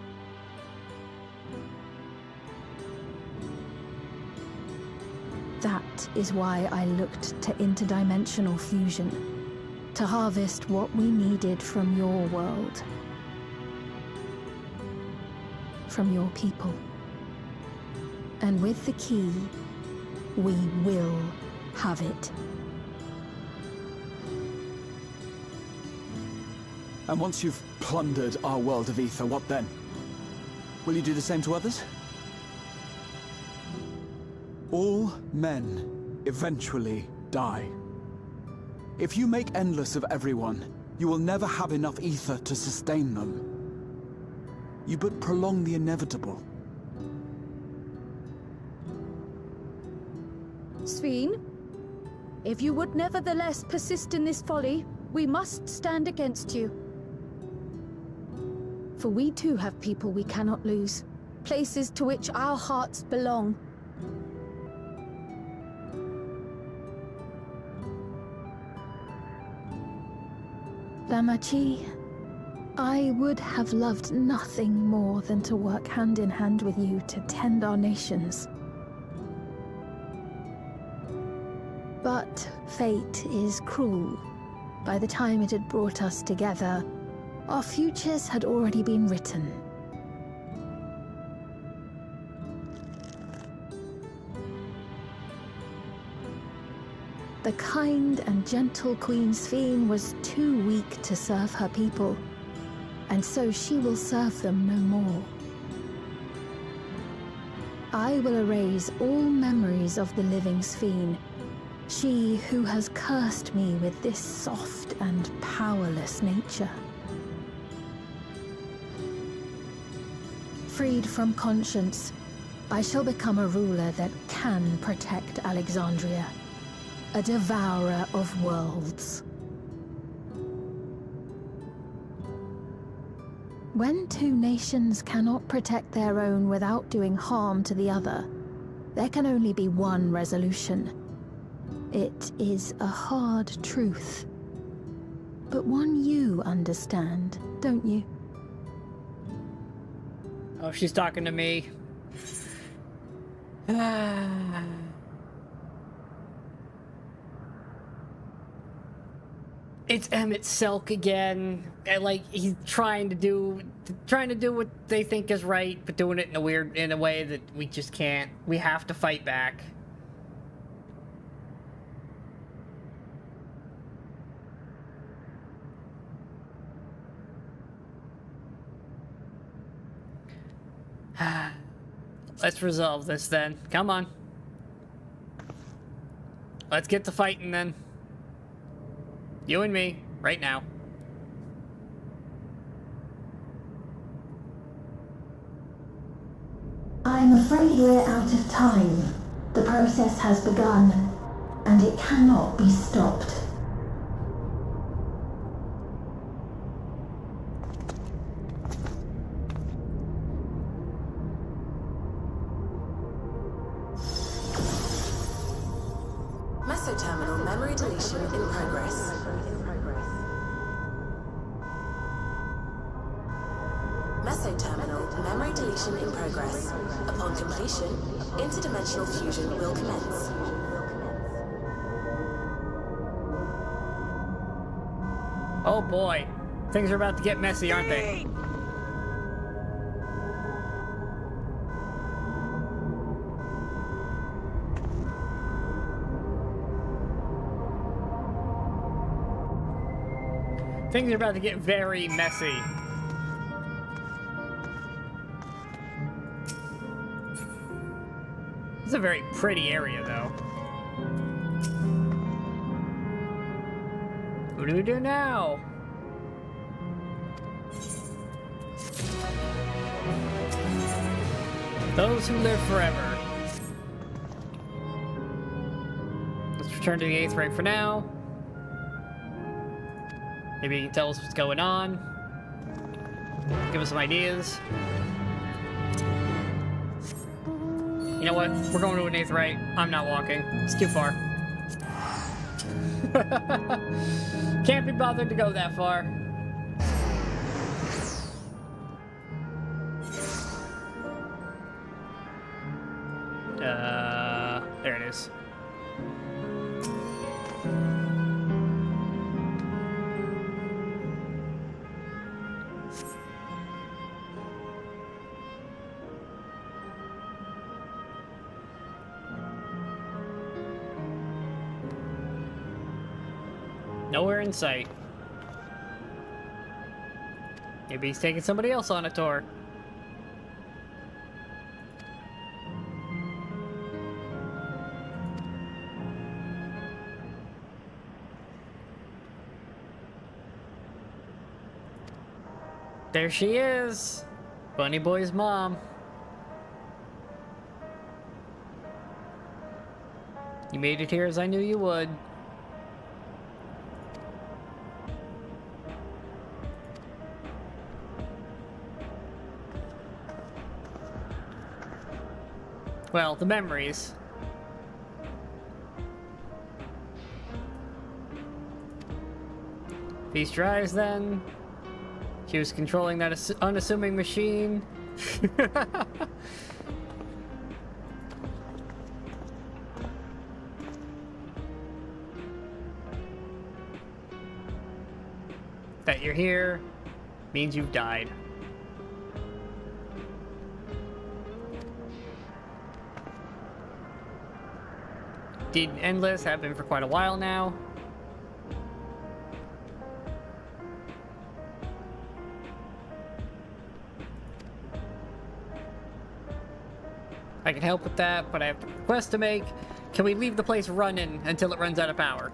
That is why I looked to interdimensional fusion, to harvest what we needed from your world. From your people. And with the key, we will have it. And once you've plundered our world of ether, what then? Will you do the same to others? All men eventually die. If you make endless of everyone, you will never have enough ether to sustain them. You but prolong the inevitable. Sveen, if you would nevertheless persist in this folly, we must stand against you. For we too have people we cannot lose, Places to which our hearts belong. Damachi, I would have loved nothing more than to work hand in hand with you to tend our nations. But fate is cruel. By the time it had brought us together, our futures had already been written. The kind and gentle Queen Sveen was too weak to serve her people, and so she will serve them no more. I will erase all memories of the living Sphene, she who has cursed me with this soft and powerless nature. Freed from conscience, I shall become a ruler that can protect Alexandria, a devourer of worlds. When two nations cannot protect their own without doing harm to the other, there can only be one resolution. It is a hard truth, but one you understand, don't you? Oh, she's talking to me. It's Emmett Selk again. And, like, he's trying to do what they think is right, but doing it in a way that we just can't. We have to fight back. Let's resolve this then. Come on. Let's get to fighting then. You and me, right now. I'm afraid we're out of time. The process has begun, and it cannot be stopped. Mesoterminal memory deletion in progress. Mesoterminal memory deletion in progress. Upon completion, interdimensional fusion will commence. Oh boy. Things are about to get messy, aren't they? Things are about to get very messy. It's a very pretty area, though. What do we do now? Those who live forever. Let's return to the 8th rank for now. Maybe you can tell us what's going on. Give us some ideas. You know what? We're going to an 8th rank. I'm not walking. It's too far. Can't be bothered to go that far. There it is. Nowhere in sight. Maybe he's taking somebody else on a tour. There she is! Bunny Boy's mom. You made it here as I knew you would. Well, the memories. Feast your eyes then. She was controlling that unassuming machine. That you're here means you've died. Indeed, endless, have been for quite a while now. I can help with that, but I have a request to make. Can we leave the place running until it runs out of power?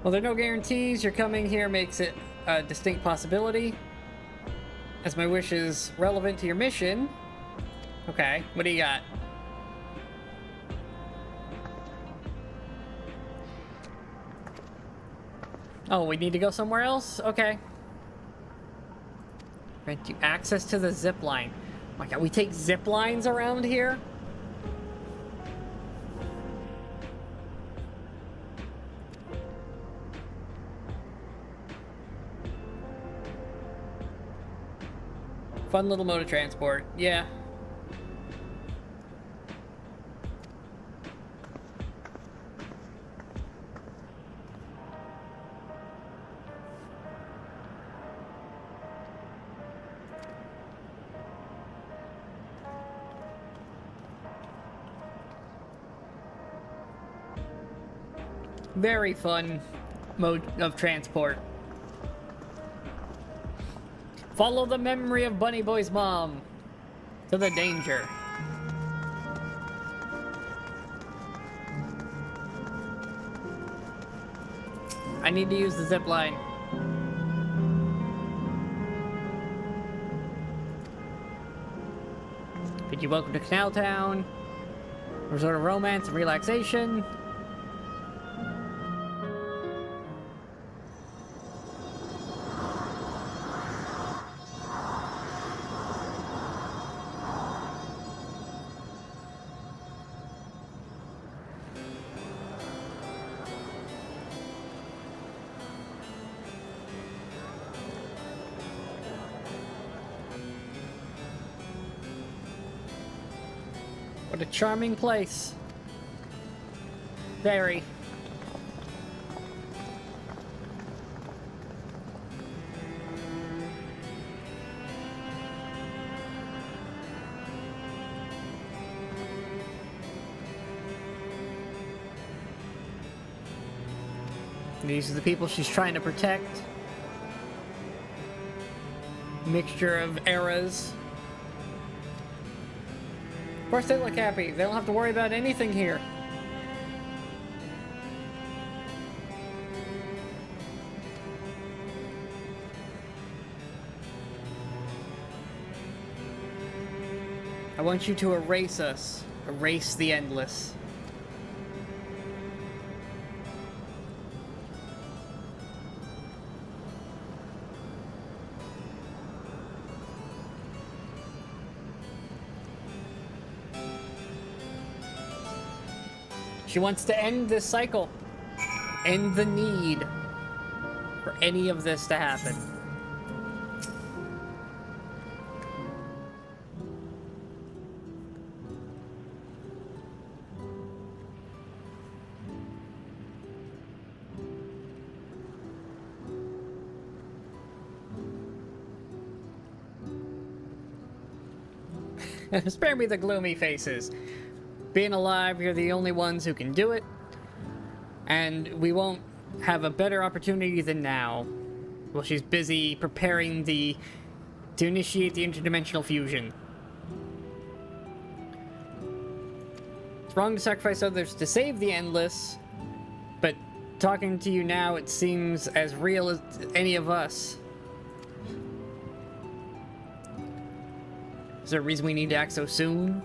Well, there are no guarantees. Your coming here makes it a distinct possibility. As my wish is relevant to your mission. Okay, what do you got? Oh, we need to go somewhere else? Okay. Grant you access to the zip line. Oh my god, we take zip lines around here? Fun little mode of transport, yeah. Very fun mode of transport. Follow the memory of Bunny Boy's mom to the danger. I need to use the zip line. Bid you welcome to Canal Town, resort of romance and relaxation. What a charming place. Very. These are the people she's trying to protect. Mixture of eras. Of course they look happy. They don't have to worry about anything here. I want you to erase us. Erase the endless. She wants to end this cycle. End the need for any of this to happen. Spare me the gloomy faces. Being alive, you're the only ones who can do it. And we won't have a better opportunity than now. Well, she's busy preparing to initiate the interdimensional fusion. It's wrong to sacrifice others to save the endless, but talking to you now, it seems as real as any of us. Is there a reason we need to act so soon?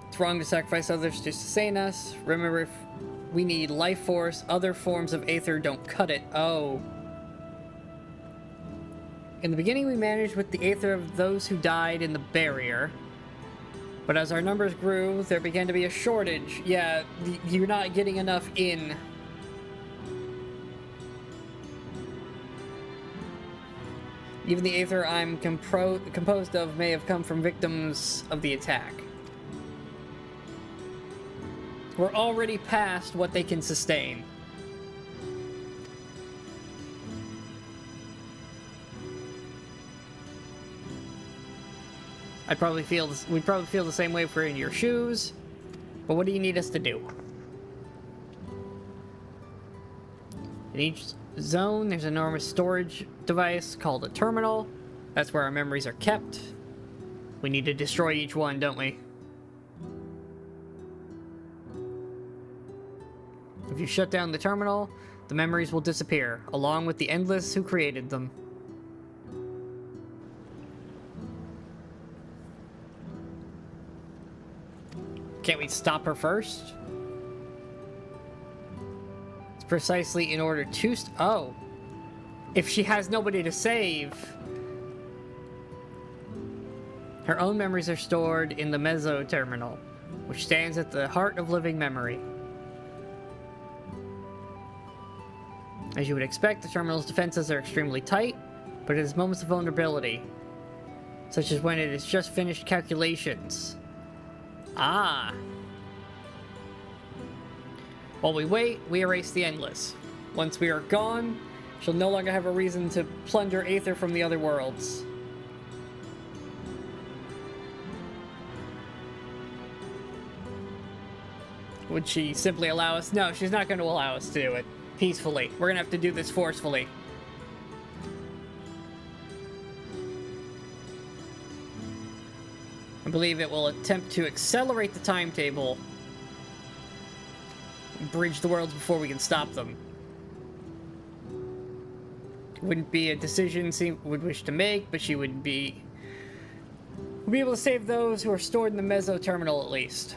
It's wrong to sacrifice others to sustain us. Remember, if we need life force, other forms of aether don't cut it. Oh. In the beginning, we managed with the aether of those who died in the barrier. But as our numbers grew, there began to be a shortage. Yeah, you're not getting enough in. Even the aether I'm composed of may have come from victims of the attack. We're already past what they can sustain. We'd probably feel the same way if we're in your shoes. But what do you need us to do? zone. There's an enormous storage device called a terminal. That's where our memories are kept. We need to destroy each one, don't we? If you shut down the terminal, the memories will disappear, along with the Endless who created them. Can't we stop her first? It's precisely in order to oh. If she has nobody to save... Her own memories are stored in the Meso Terminal, which stands at the heart of living memory. As you would expect, the terminal's defenses are extremely tight, but it has moments of vulnerability, such as when it has just finished calculations. Ah! While we wait, we erase the Endless. Once we are gone, she'll no longer have a reason to plunder Aether from the other worlds. Would she simply allow us? No, she's not going to allow us to do it peacefully. We're going to have to do this forcefully. I believe it will attempt to accelerate the timetable, bridge the worlds before we can stop them. Wouldn't be a decision she would wish to make, but she would be able to save those who are stored in the Meso Terminal at least.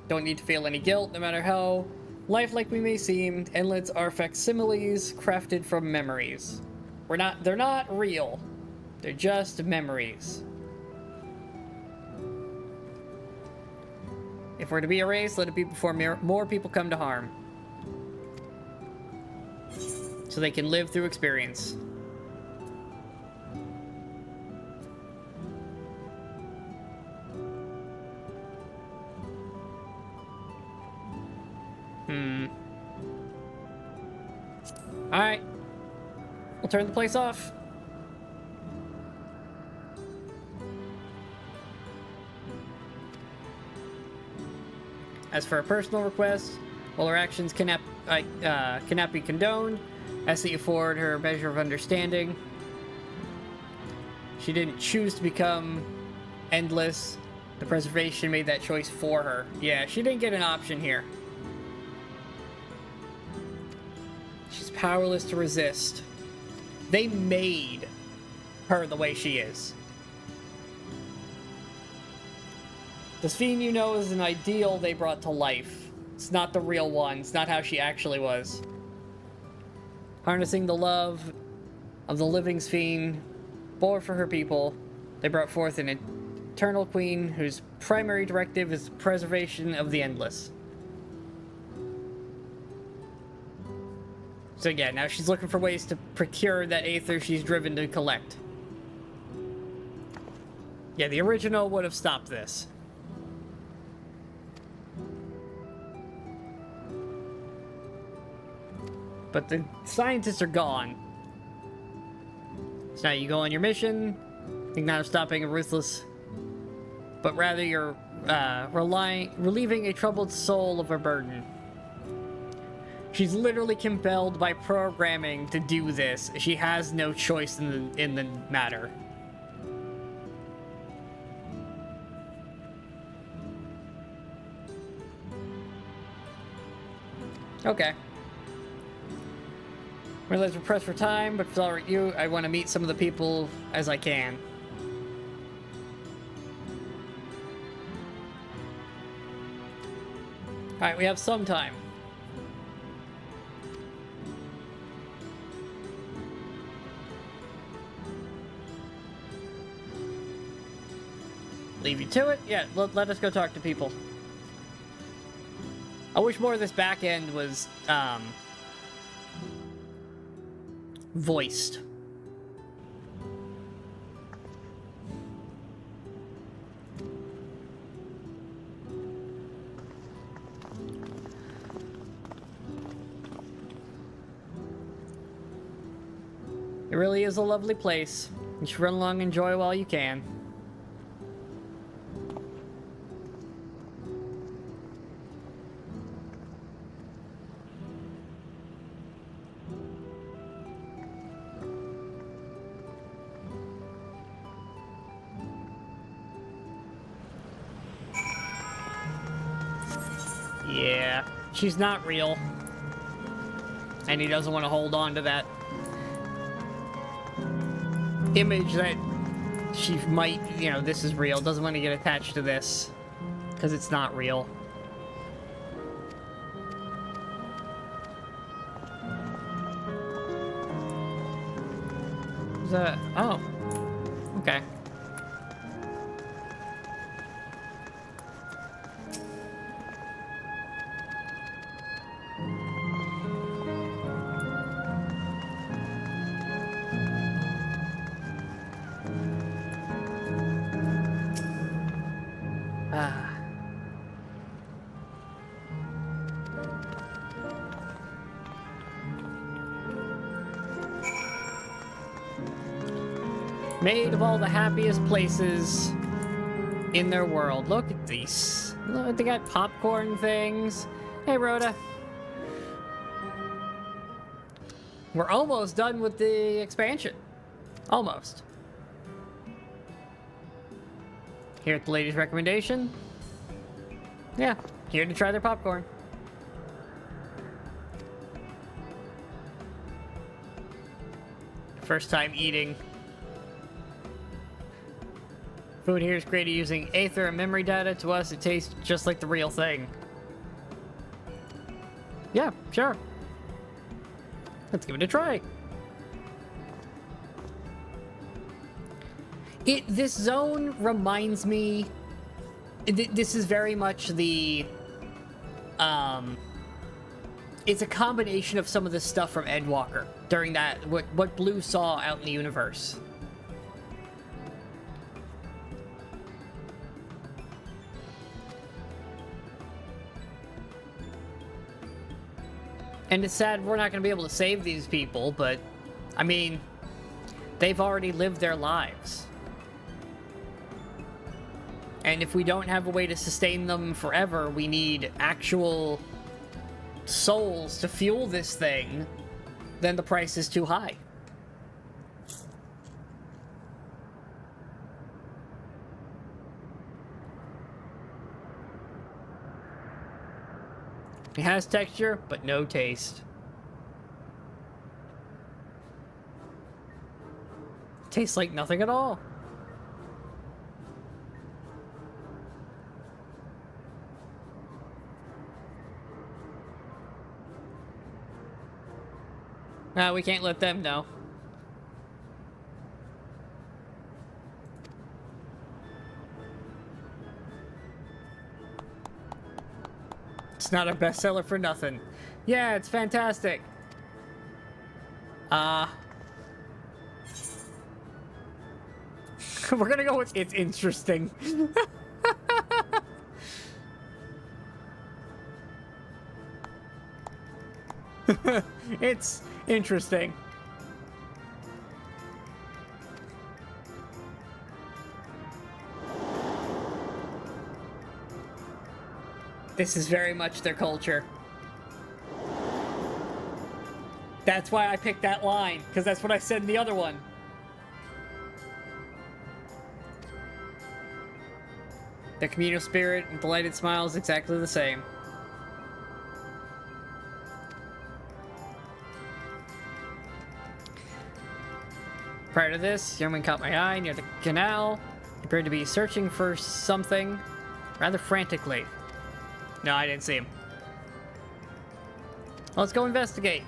Don't need to feel any guilt, no matter how lifelike we may seem. Endlets are facsimiles crafted from memories. They're not real. They're just memories. If we're to be erased, let it be before more people come to harm. So they can live through experience. Alright. We'll turn the place off. As for a personal request, while her actions cannot be condoned, ask that you afford her a measure of understanding. She didn't choose to become Endless. The preservation made that choice for her. Yeah, she didn't get an option here. She's powerless to resist. They made her the way she is. The Sphene you know is an ideal they brought to life. It's not the real one. It's not how she actually was. Harnessing the love of the living Sphene bore for her people, they brought forth an eternal queen whose primary directive is the preservation of the Endless. So yeah, now she's looking for ways to procure that Aether she's driven to collect. Yeah, the original would have stopped this. But the scientists are gone. So now you go on your mission. Think not of stopping a ruthless, but rather you're relieving a troubled soul of her burden. She's literally compelled by programming to do this. She has no choice in the matter. Okay. Realize we're pressed for time, but for you, I want to meet some of the people as I can. Alright, we have some time. Leave you to it? Yeah, let us go talk to people. I wish more of this back end was, voiced. It really is a lovely place. You should run along and enjoy while you can. Yeah, she's not real. And he doesn't want to hold on to that image that she might, you know, this is real. Doesn't want to get attached to this because it's not real. Is that, oh, okay. Made of all the happiest places in their world. Look at these. Look, they got popcorn things. Hey, Rhoda. We're almost done with the expansion. Almost. Here at the lady's recommendation. Yeah, here to try their popcorn. First time eating. Food here is created using Aether and memory data. To us, it tastes just like the real thing. Yeah, sure. Let's give it a try. This zone reminds me... This is very much the... It's a combination of some of the stuff from Endwalker during that... What Blue saw out in the universe. And it's sad we're not going to be able to save these people, but, I mean, they've already lived their lives. And if we don't have a way to sustain them forever, we need actual souls to fuel this thing, then the price is too high. It has texture, but no taste. Tastes like nothing at all. We can't let them know. It's not a bestseller for nothing. Yeah, it's fantastic. We're gonna go with it's interesting. It's interesting. This is very much their culture. That's why I picked that line, because that's what I said in the other one. The communal spirit and delighted smile is exactly the same. Prior to this, Yeoman caught my eye near the canal. He appeared to be searching for something rather frantically. No, I didn't see him. Let's go investigate.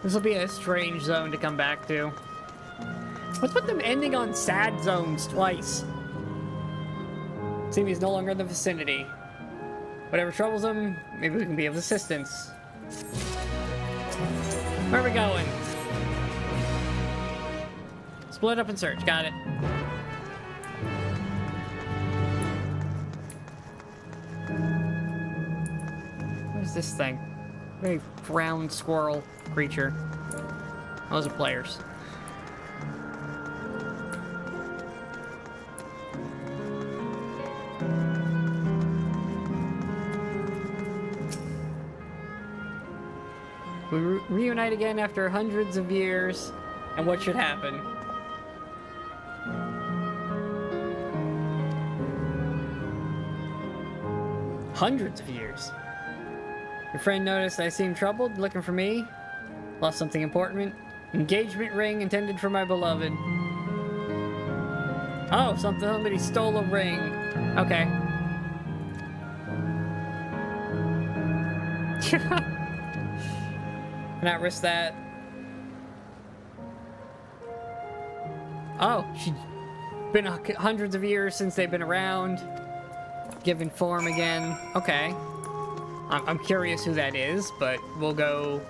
This will be a strange zone to come back to. What's with them ending on sad zones twice? Tsume is no longer in the vicinity. Whatever troubles him, maybe we can be of assistance. Where are we going? Split up and search. Got it. What is this thing? Very brown squirrel creature. Those are players. We reunite again after hundreds of years, and what should happen? Hundreds of years. Your friend noticed I seemed troubled, looking for me. Lost something important. Engagement ring intended for my beloved. Oh, somebody stole a ring. Okay. Not risk that. Oh, she's been hundreds of years since they've been around. Given form again. Okay. I'm curious who that is, but we'll go...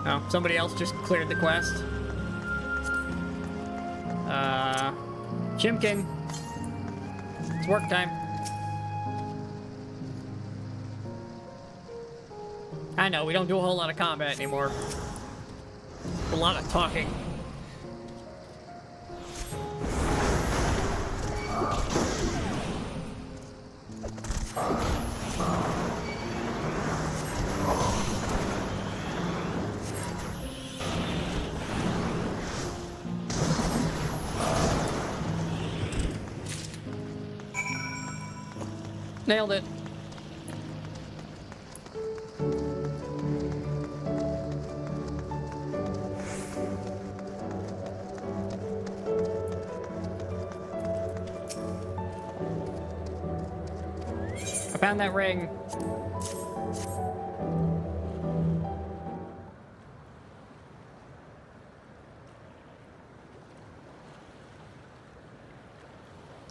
Oh, somebody else just cleared the quest. Chimkin. It's work time. I know, we don't do a whole lot of combat anymore. A lot of talking. Nailed it. I found that ring.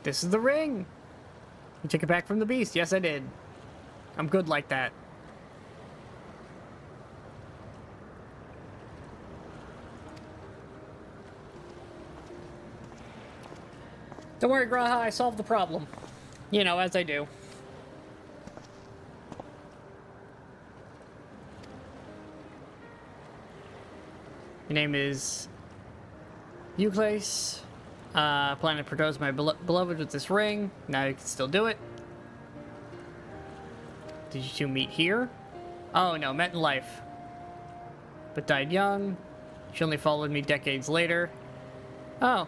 This is the ring. You took it back from the beast. Yes, I did. I'm good like that. Don't worry, Graha, I solved the problem. You know, as I do. Your name is Euclase. Plan to propose my beloved with this ring. Now you can still do it. Did you two meet here? Oh no, met in life. But died young. She only followed me decades later. Oh.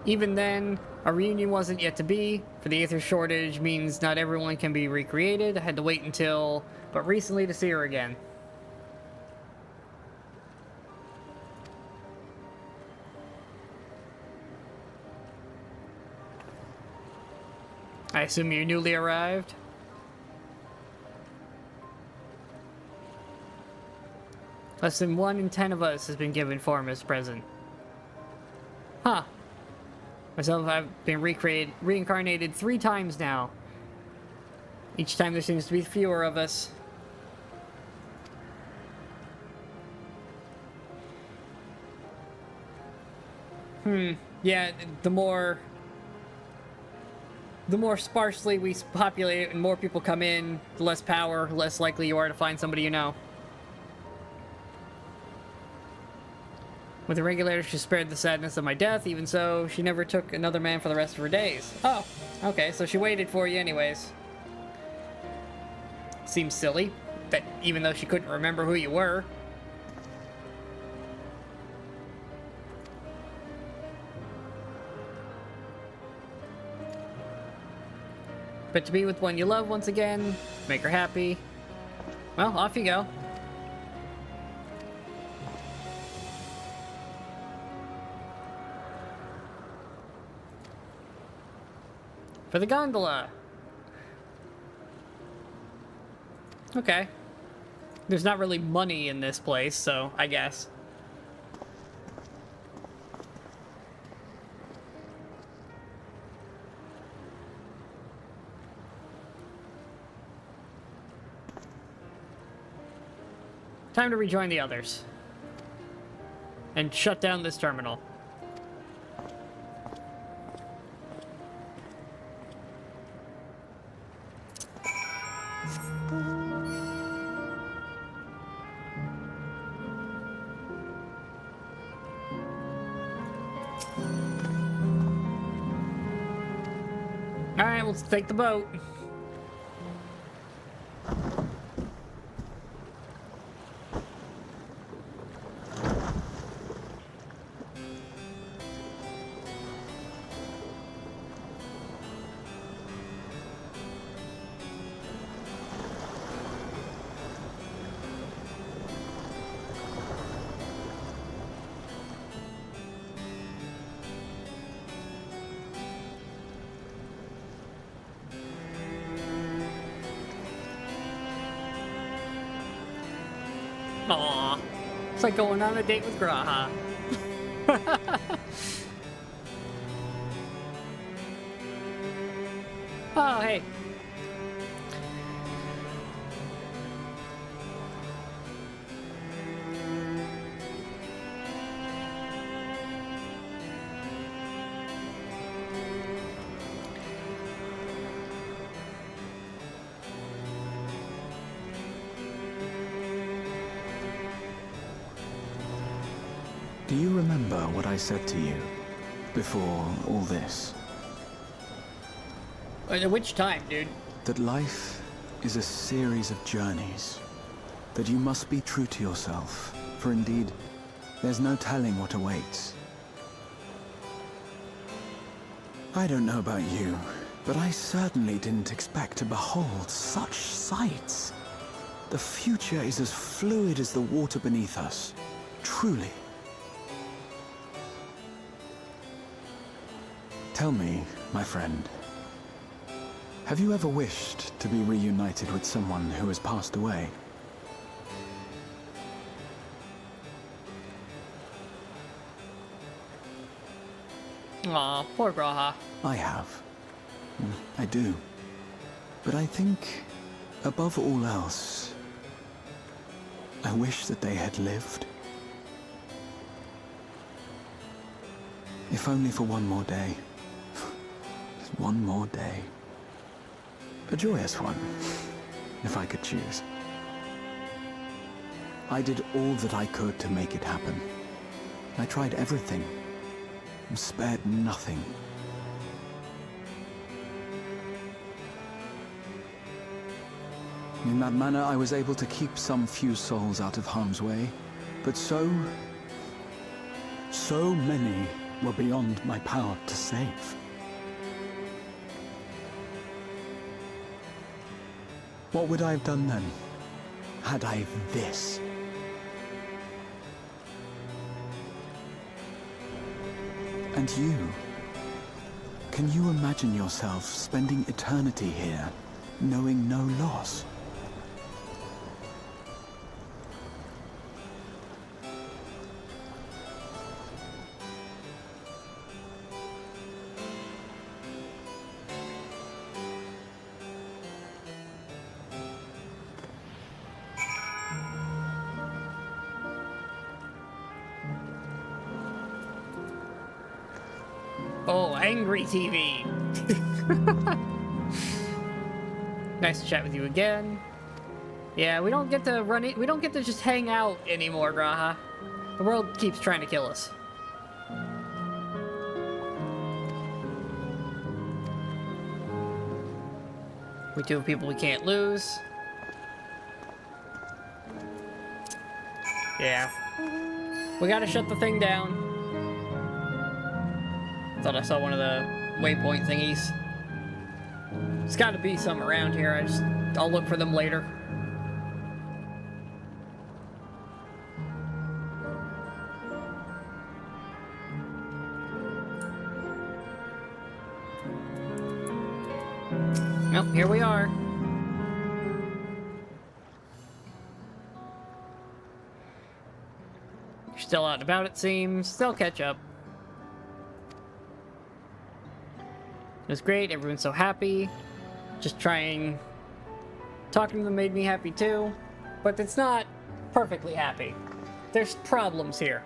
Even then, a reunion wasn't yet to be. For the Aether shortage means not everyone can be recreated. I had to wait until, but recently to see her again. I assume you're newly arrived? Less than 1 in 10 of us has been given form as present. Huh. Myself, I've been reincarnated 3 times now. Each time there seems to be fewer of us. Yeah, the more sparsely we populate it and more people come in, the less power, less likely you are to find somebody you know. With the regulator, she spared the sadness of my death. Even so, she never took another man for the rest of her days. Oh, okay, so she waited for you anyways. Seems silly, that even though she couldn't remember who you were. But to be with one you love once again, make her happy. Well, off you go. For the gondola. Okay. There's not really money in this place, so I guess. Time to rejoin the others. And shut down this terminal. Alright, let's take the boat. Aw, it's like going on a date with Graha. Oh, hey. Do you remember what I said to you before all this? At which time, dude? That life is a series of journeys. That you must be true to yourself, for indeed, there's no telling what awaits. I don't know about you, but I certainly didn't expect to behold such sights. The future is as fluid as the water beneath us, truly. Tell me, my friend, have you ever wished to be reunited with someone who has passed away? Aw, poor Graha. I have. I do. But I think, above all else, I wish that they had lived. If only for one more day. Just one more day. A joyous one, if I could choose. I did all that I could to make it happen. I tried everything, and spared nothing. In that manner, I was able to keep some few souls out of harm's way, but so many were beyond my power to save. What would I have done then, had I this? And you? Can you imagine yourself spending eternity here, knowing no loss? Oh, angry TV. Nice to chat with you again. Yeah, we don't get to run it. We don't get to just hang out anymore, Graha. The world keeps trying to kill us. We do have people we can't lose. Yeah. We gotta shut the thing down. Thought I saw one of the waypoint thingies. There's gotta be some around here. I'll look for them later. Nope, here we are. You're still out and about, it seems. They'll catch up. It was great, everyone's so happy. Just talking to them made me happy too. But it's not perfectly happy. There's problems here.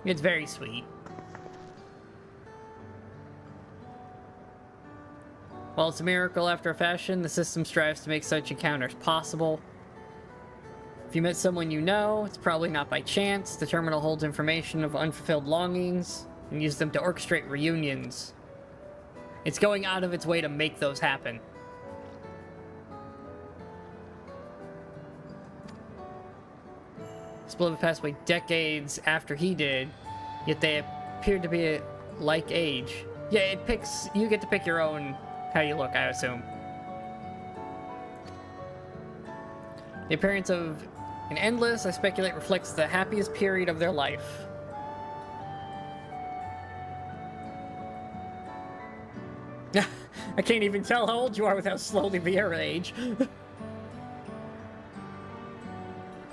It's very sweet. While it's a miracle after a fashion, the system strives to make such encounters possible. If you met someone you know, it's probably not by chance. The terminal holds information of unfulfilled longings and uses them to orchestrate reunions. It's going out of its way to make those happen. Split passed away decades after he did, yet they appeared to be like age. Yeah, it picks. You get to pick your own how you look, I assume. The appearance of an endless, I speculate, reflects the happiest period of their life. I can't even tell how old you are with how slowly Vieira age.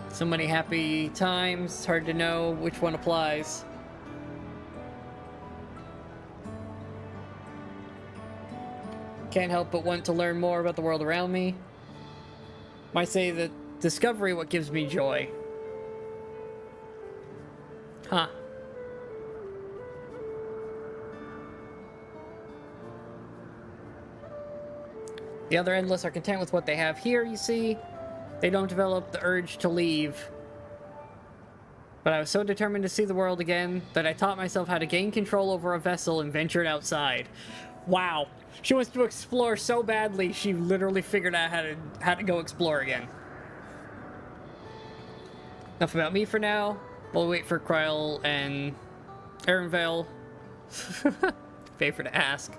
So many happy times, it's hard to know which one applies. Can't help but want to learn more about the world around me. Might say that discovery what gives me joy. Huh. The other Endless are content with what they have here, you see. They don't develop the urge to leave. But I was so determined to see the world again that I taught myself how to gain control over a vessel and ventured outside. Wow. She wants to explore so badly, she literally figured out how to go explore again. Enough about me for now. We'll wait for Kryl and Erenvale. Favor to ask.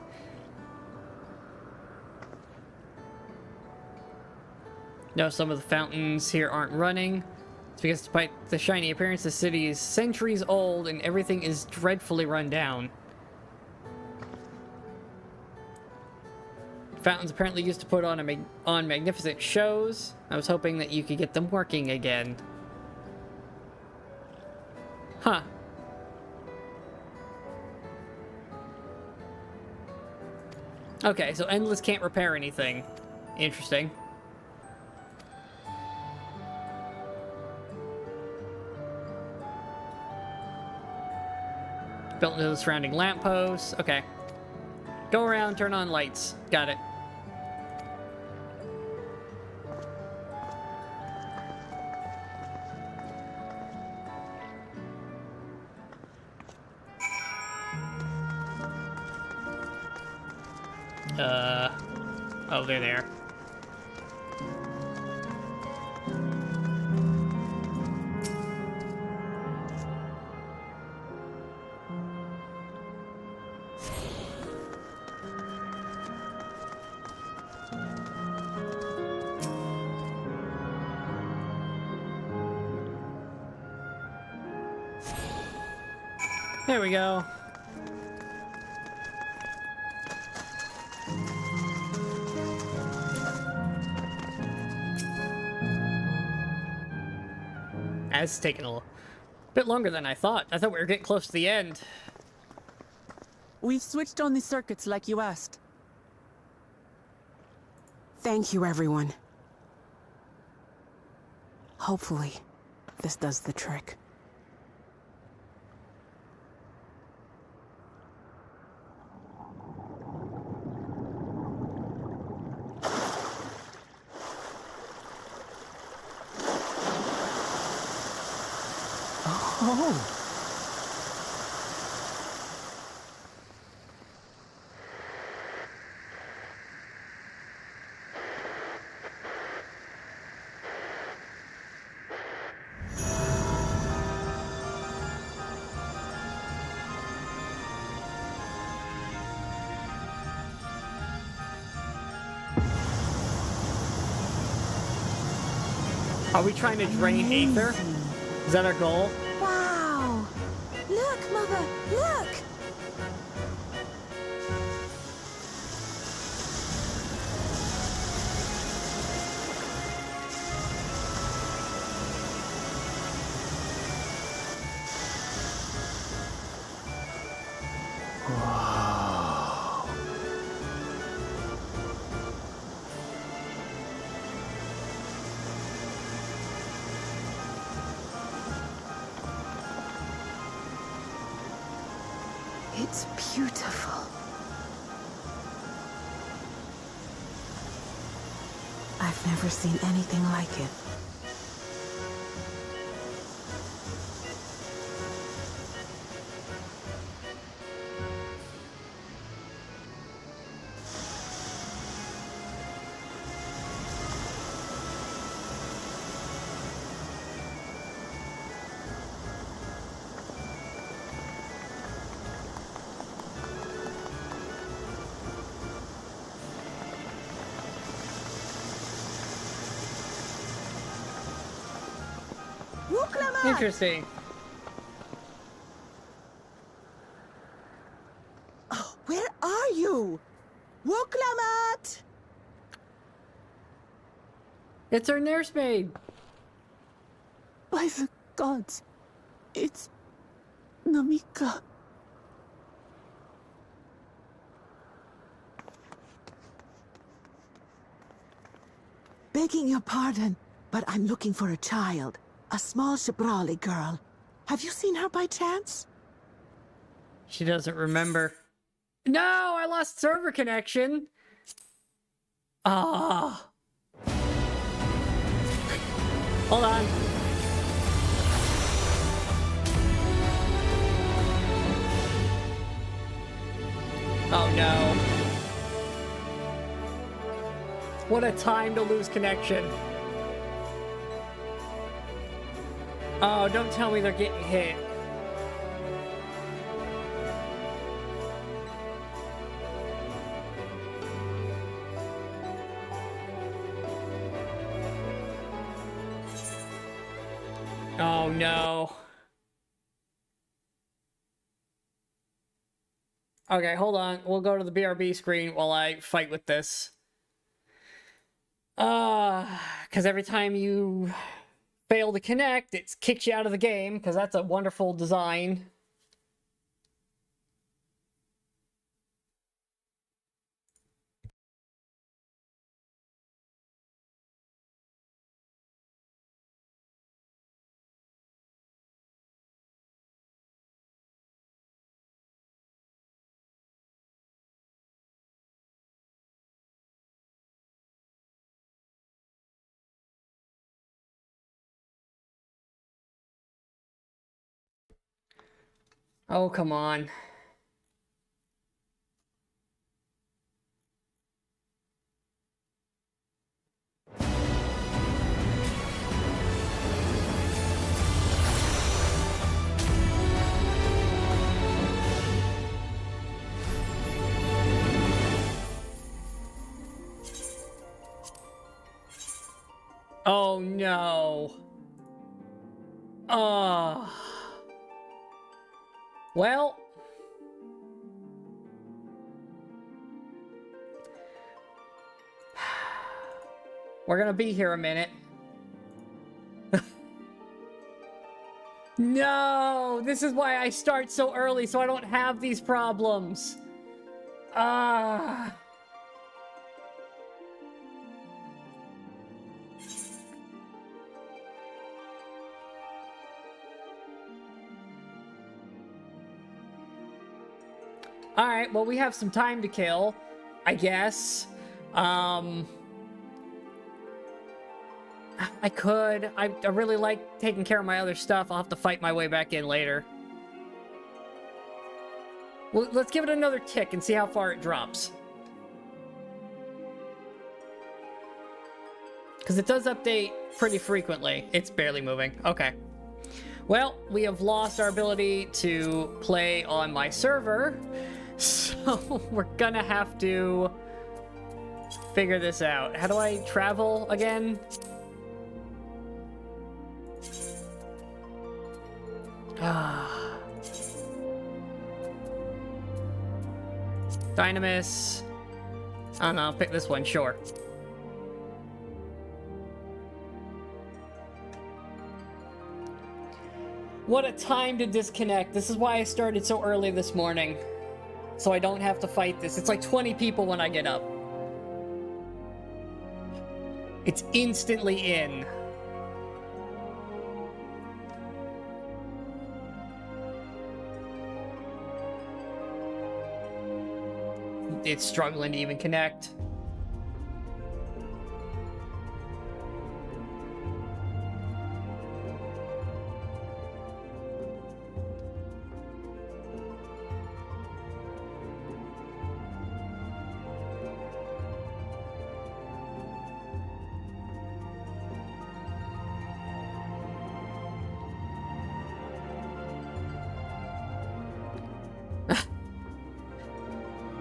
No, some of the fountains here aren't running. It's because despite the shiny appearance, the city is centuries old and everything is dreadfully run down. Fountains apparently used to put on magnificent shows. I was hoping that you could get them working again. Huh. Okay, so Endless can't repair anything. Interesting. Built into the surrounding lampposts. Okay. Go around, turn on lights. Got it. Oh, they're there. There we go. It's taking a bit longer than I thought. I thought we were getting close to the end. We've switched on the circuits like you asked. Thank you, everyone. Hopefully, this does the trick. Oh. Are we trying to drain Aether? Is that our goal? Wow! Look, Mother! Look! It's beautiful. I've never seen anything like it. Interesting. Oh, where are you? Wuklamat! It's our nursemaid. By the gods, it's Namika. Begging your pardon, but I'm looking for a child. A small Shibrali girl. Have you seen her by chance? She doesn't remember. No, I lost server connection. Ah. Hold on. Oh no. What a time to lose connection. Oh, don't tell me they're getting hit. Oh no. Okay, hold on. We'll go to the BRB screen while I fight with this. Because every time you fail to connect, it kicks you out of the game, because that's a wonderful design. Oh, come on. Oh no. Well. We're gonna be here a minute. No! This is why I start so early, so I don't have these problems. Alright, well, we have some time to kill, I guess. I could. I really like taking care of my other stuff. I'll have to fight my way back in later. Well, let's give it another tick and see how far it drops. Because it does update pretty frequently. It's barely moving. Okay. Well, we have lost our ability to play on my server. So we're gonna have to figure this out. How do I travel again? Dynamis. I don't know, I'll pick this one, sure. What a time to disconnect. This is why I started so early this morning. So I don't have to fight this. It's like 20 people when I get up. It's instantly in. It's struggling to even connect.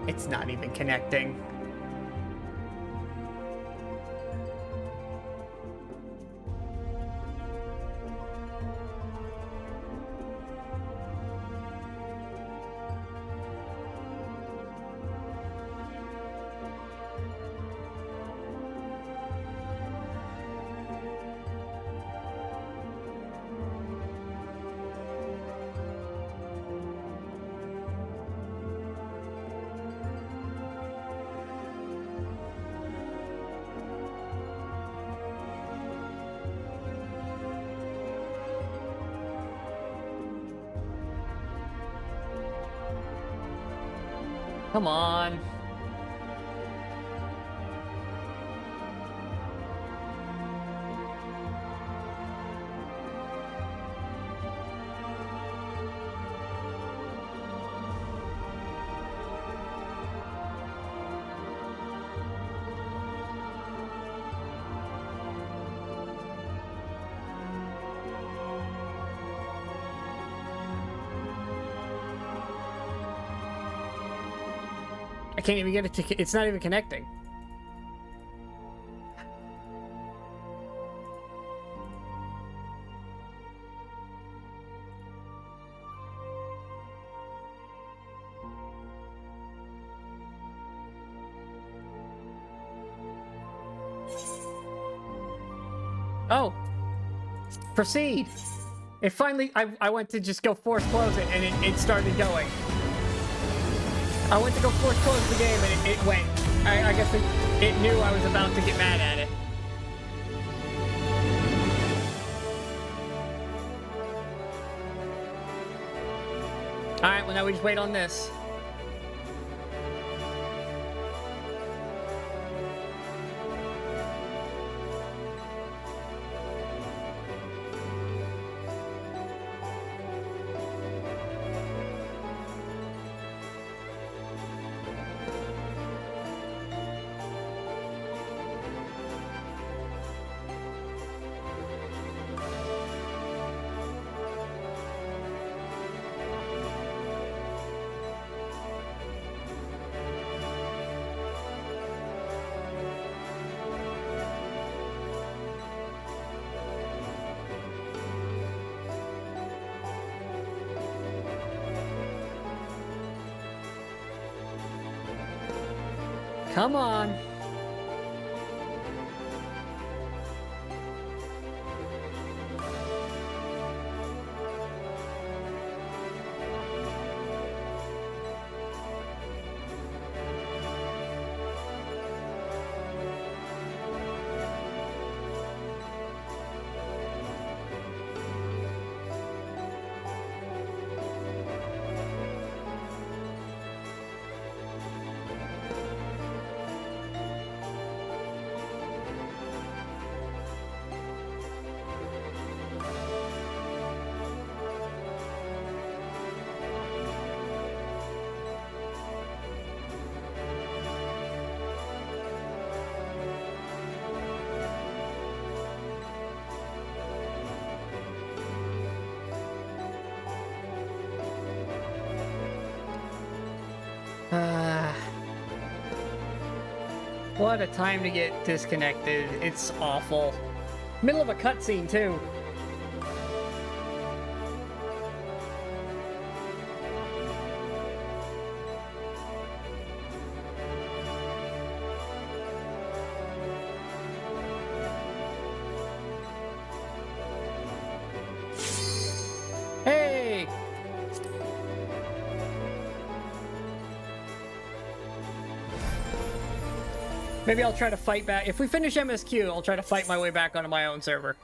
It's not even connecting. Come on. I can't even get it to... It's not even connecting. Oh! Proceed! It finally... I went to just go force close it, and it started going. I went to go force close the game and it went. I guess it knew I was about to get mad at it. Alright, well now we just wait on this. Come on. What a time to get disconnected. It's awful. Middle of a cutscene, too. Hey! Maybe I'll try to fight back. If we finish MSQ, I'll try to fight my way back onto my own server.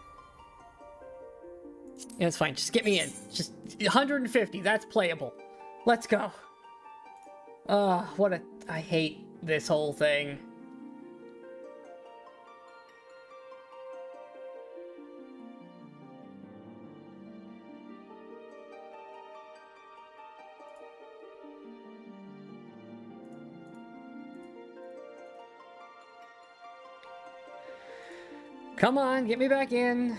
Yeah, it's fine. Just get me in. Just 150. That's playable. Let's go. What a... I hate this whole thing. Come on, get me back in.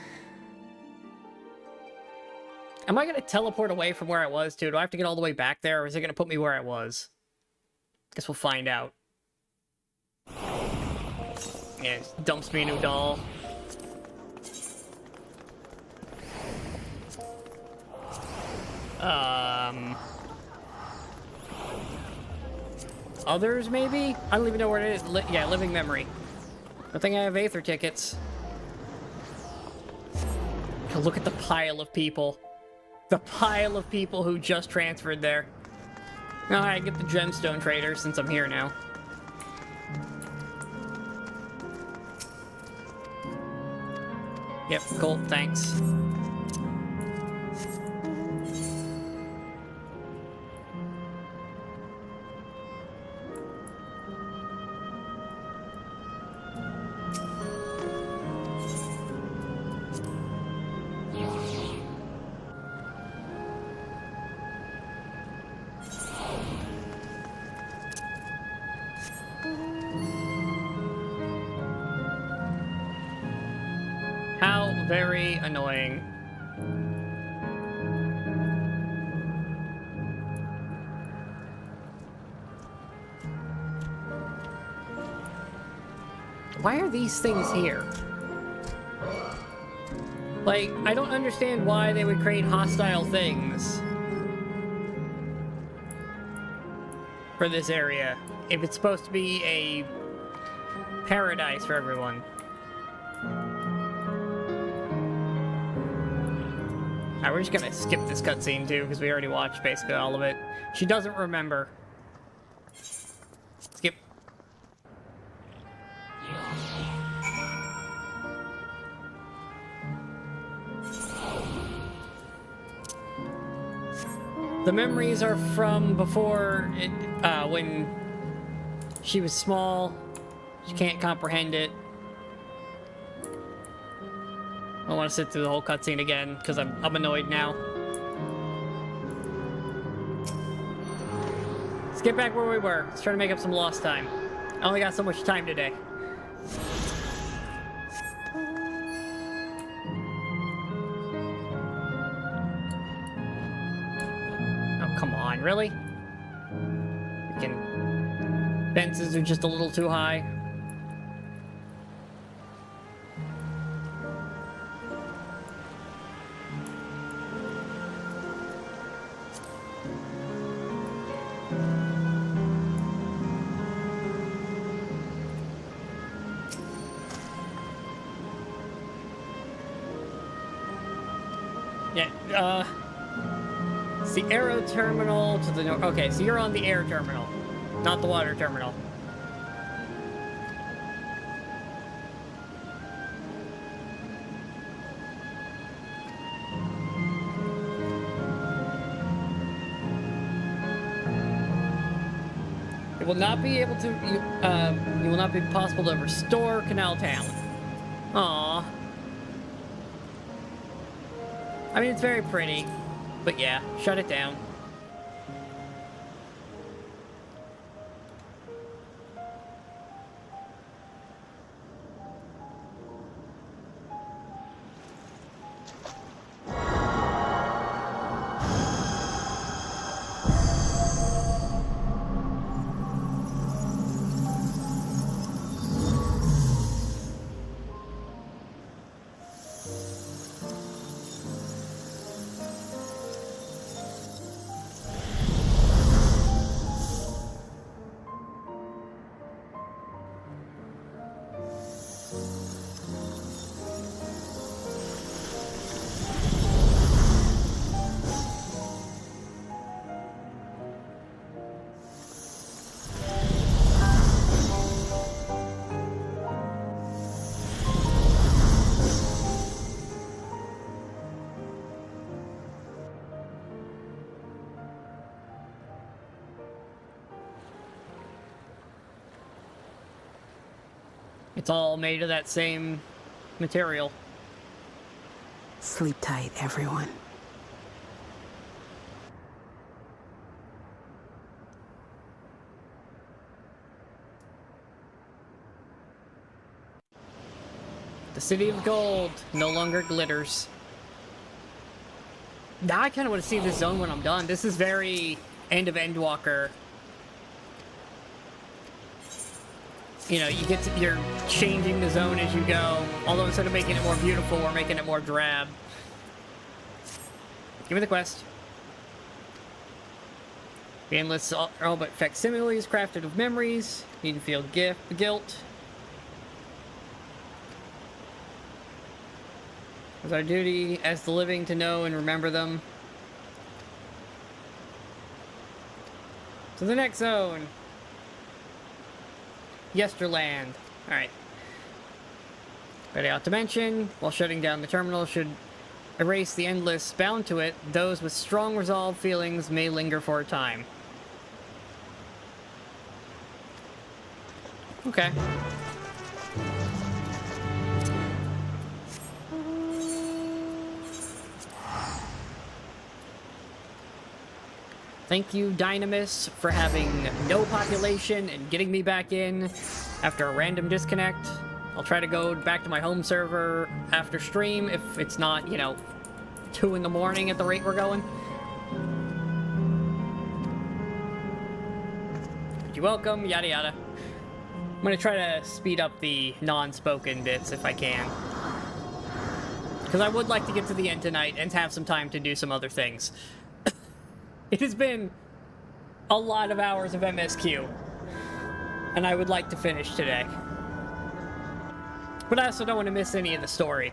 Am I going to teleport away from where I was, too? Do I have to get all the way back there, or is it going to put me where I was? Guess we'll find out. Yeah, it dumps me a new doll. Others, maybe? I don't even know where it is. Yeah, living memory. I think I have Aether tickets. Look at the pile of people. The pile of people who just transferred there. Alright, get the gemstone trader since I'm here now. Yep, cool, thanks. How very annoying. Why are these things here? Like, I don't understand why they would create hostile things for this area if it's supposed to be a paradise for everyone. Alright, we're just gonna skip this cutscene too, because we already watched basically all of it. She doesn't remember. Skip. The memories are from before it, when she was small. She can't comprehend it. I don't want to sit through the whole cutscene again, because I'm annoyed now. Let's get back where we were. Let's try to make up some lost time. I only got so much time today. Oh, come on, really? Freaking fences are just a little too high. Yeah, it's the aero terminal to the north. Okay, so you're on the air terminal, not the water terminal. It will not be able to, you will not be possible to restore Canal Town. Aww. I mean, it's very pretty, but yeah, shut it down. It's all made of that same material. Sleep tight, everyone. The City of Gold no longer glitters. Now I kind of want to see this zone when I'm done. This is very End of Endwalker. you know, you're changing the zone as you go. Although instead of making it more beautiful, we're making it more drab. Give me the quest. The endless all but facsimiles crafted of memories. Need to feel guilt. It's our duty as the living to know and remember them. So the next zone. Yesterland. Alright. But I ought to mention, while shutting down the terminal should erase the endless bound to it, those with strong resolve feelings may linger for a time. Okay. Thank you, Dynamis, for having no population and getting me back in after a random disconnect. I'll try to go back to my home server after stream if it's not, you know, 2 in the morning at the rate we're going. You're welcome, yada yada. I'm gonna try to speed up the non-spoken bits if I can. Because I would like to get to the end tonight and have some time to do some other things. It has been a lot of hours of MSQ, and I would like to finish today. But I also don't want to miss any of the story.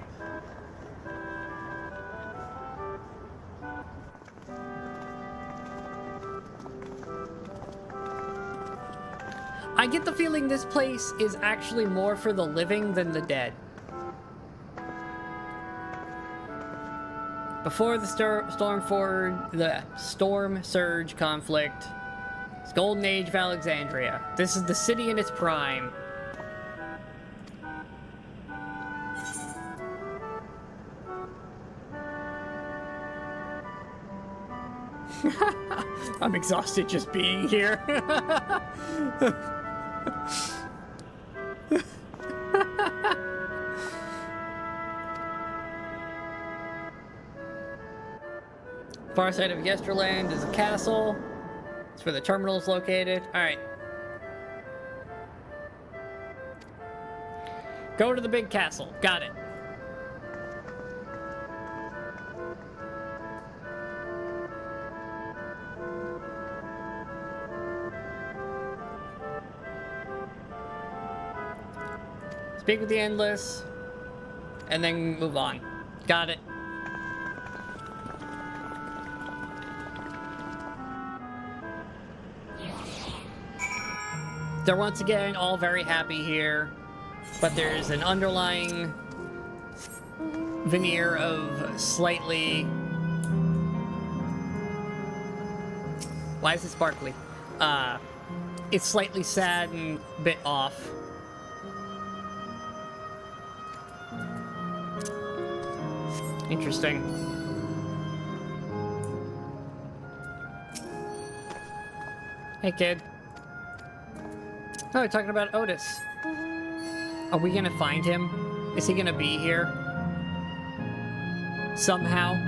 I get the feeling this place is actually more for the living than the dead. Before the Storm Surge conflict, it's Golden Age of Alexandria. This is the city in its prime. I'm exhausted just being here. Far side of Yesterland is a castle. It's where the terminal is located. Alright. Go to the big castle. Got it. Speak with the Endless. And then move on. Got it. They're once again all very happy here, but there's an underlying veneer of slightly... Why is it sparkly? It's slightly sad and a bit off. Interesting. Hey, kid. Oh, we're talking about Otis. Are we gonna find him? Is he gonna be here? Somehow?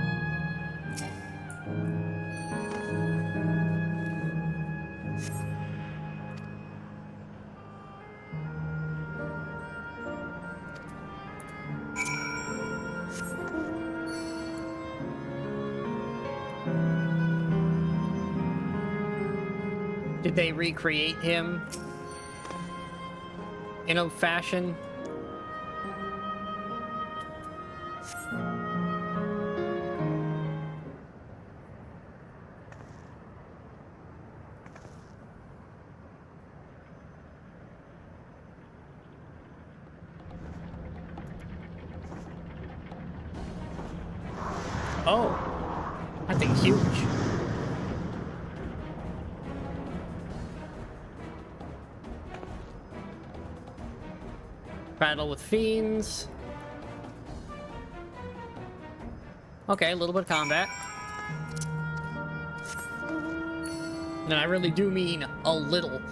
Did they recreate him in a fashion? Oh, that thing's huge. Battle with fiends. Okay, a little bit of combat. And I really do mean a little.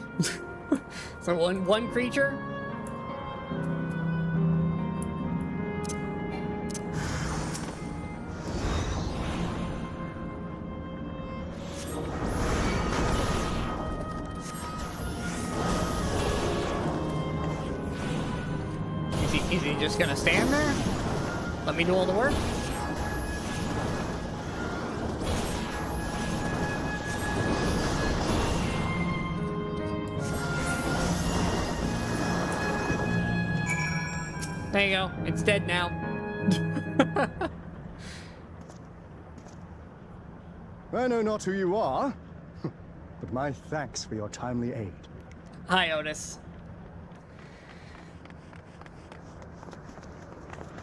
So one creature? Is he just gonna stand there? Let me do all the work? There you go. It's dead now. I know not who you are, but my thanks for your timely aid. Hi, Otis.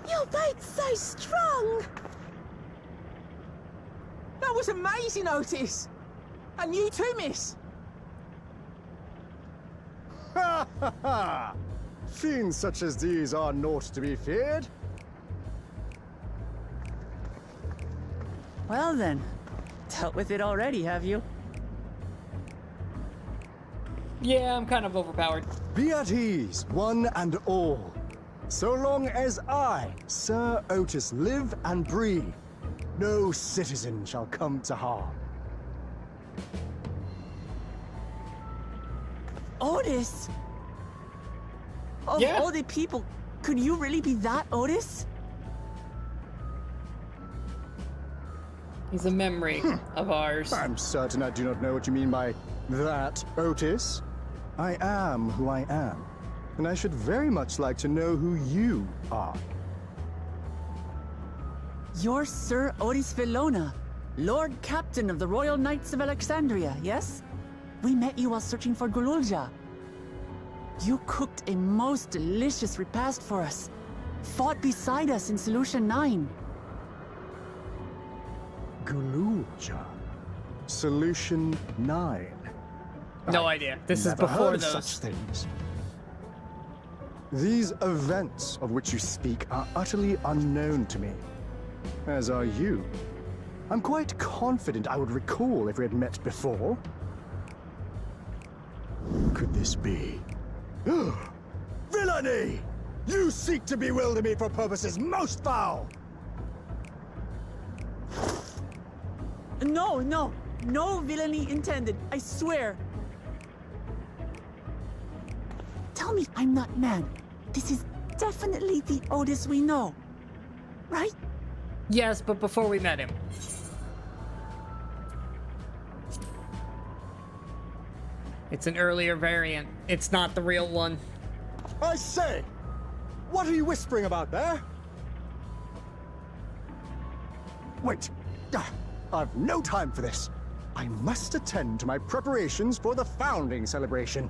You're both so strong! That was amazing, Otis! And you too, miss! Ha ha ha! Fiends such as these are naught to be feared. Well then, dealt with it already, have you? Yeah, I'm kind of overpowered. Be at ease, one and all. So long as I, Sir Otis, live and breathe, no citizen shall come to harm. Otis? Of all the people, could you really be that Otis? He's a memory of ours. I'm certain I do not know what you mean by that, Otis. I am who I am, and I should very much like to know who you are. You're Sir Otis Villona, Lord Captain of the Royal Knights of Alexandria, yes? We met you while searching for Gululja. You cooked a most delicious repast for us. Fought beside us in Solution 9. Gululja. Solution 9. No idea. This is Never before heard of those. such things. These events of which you speak are utterly unknown to me. As are you. I'm quite confident I would recall if we had met before. Could this be? Villainy! You seek to bewilder me for purposes most foul! No, no. No villainy intended, I swear. Tell me I'm not mad. This is definitely the Otis we know. Right? Yes, but before we met him. It's an earlier variant. It's not the real one. I say! What are you whispering about there? Wait! I've no time for this. I must attend to my preparations for the founding celebration.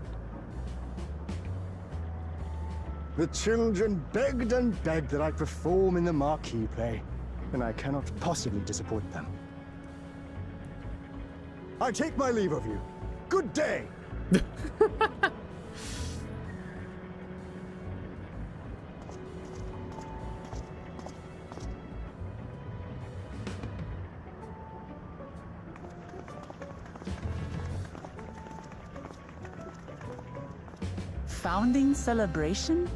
The children begged and begged that I perform in the marquee play, and I cannot possibly disappoint them. I take my leave of you. Good day! Founding celebration?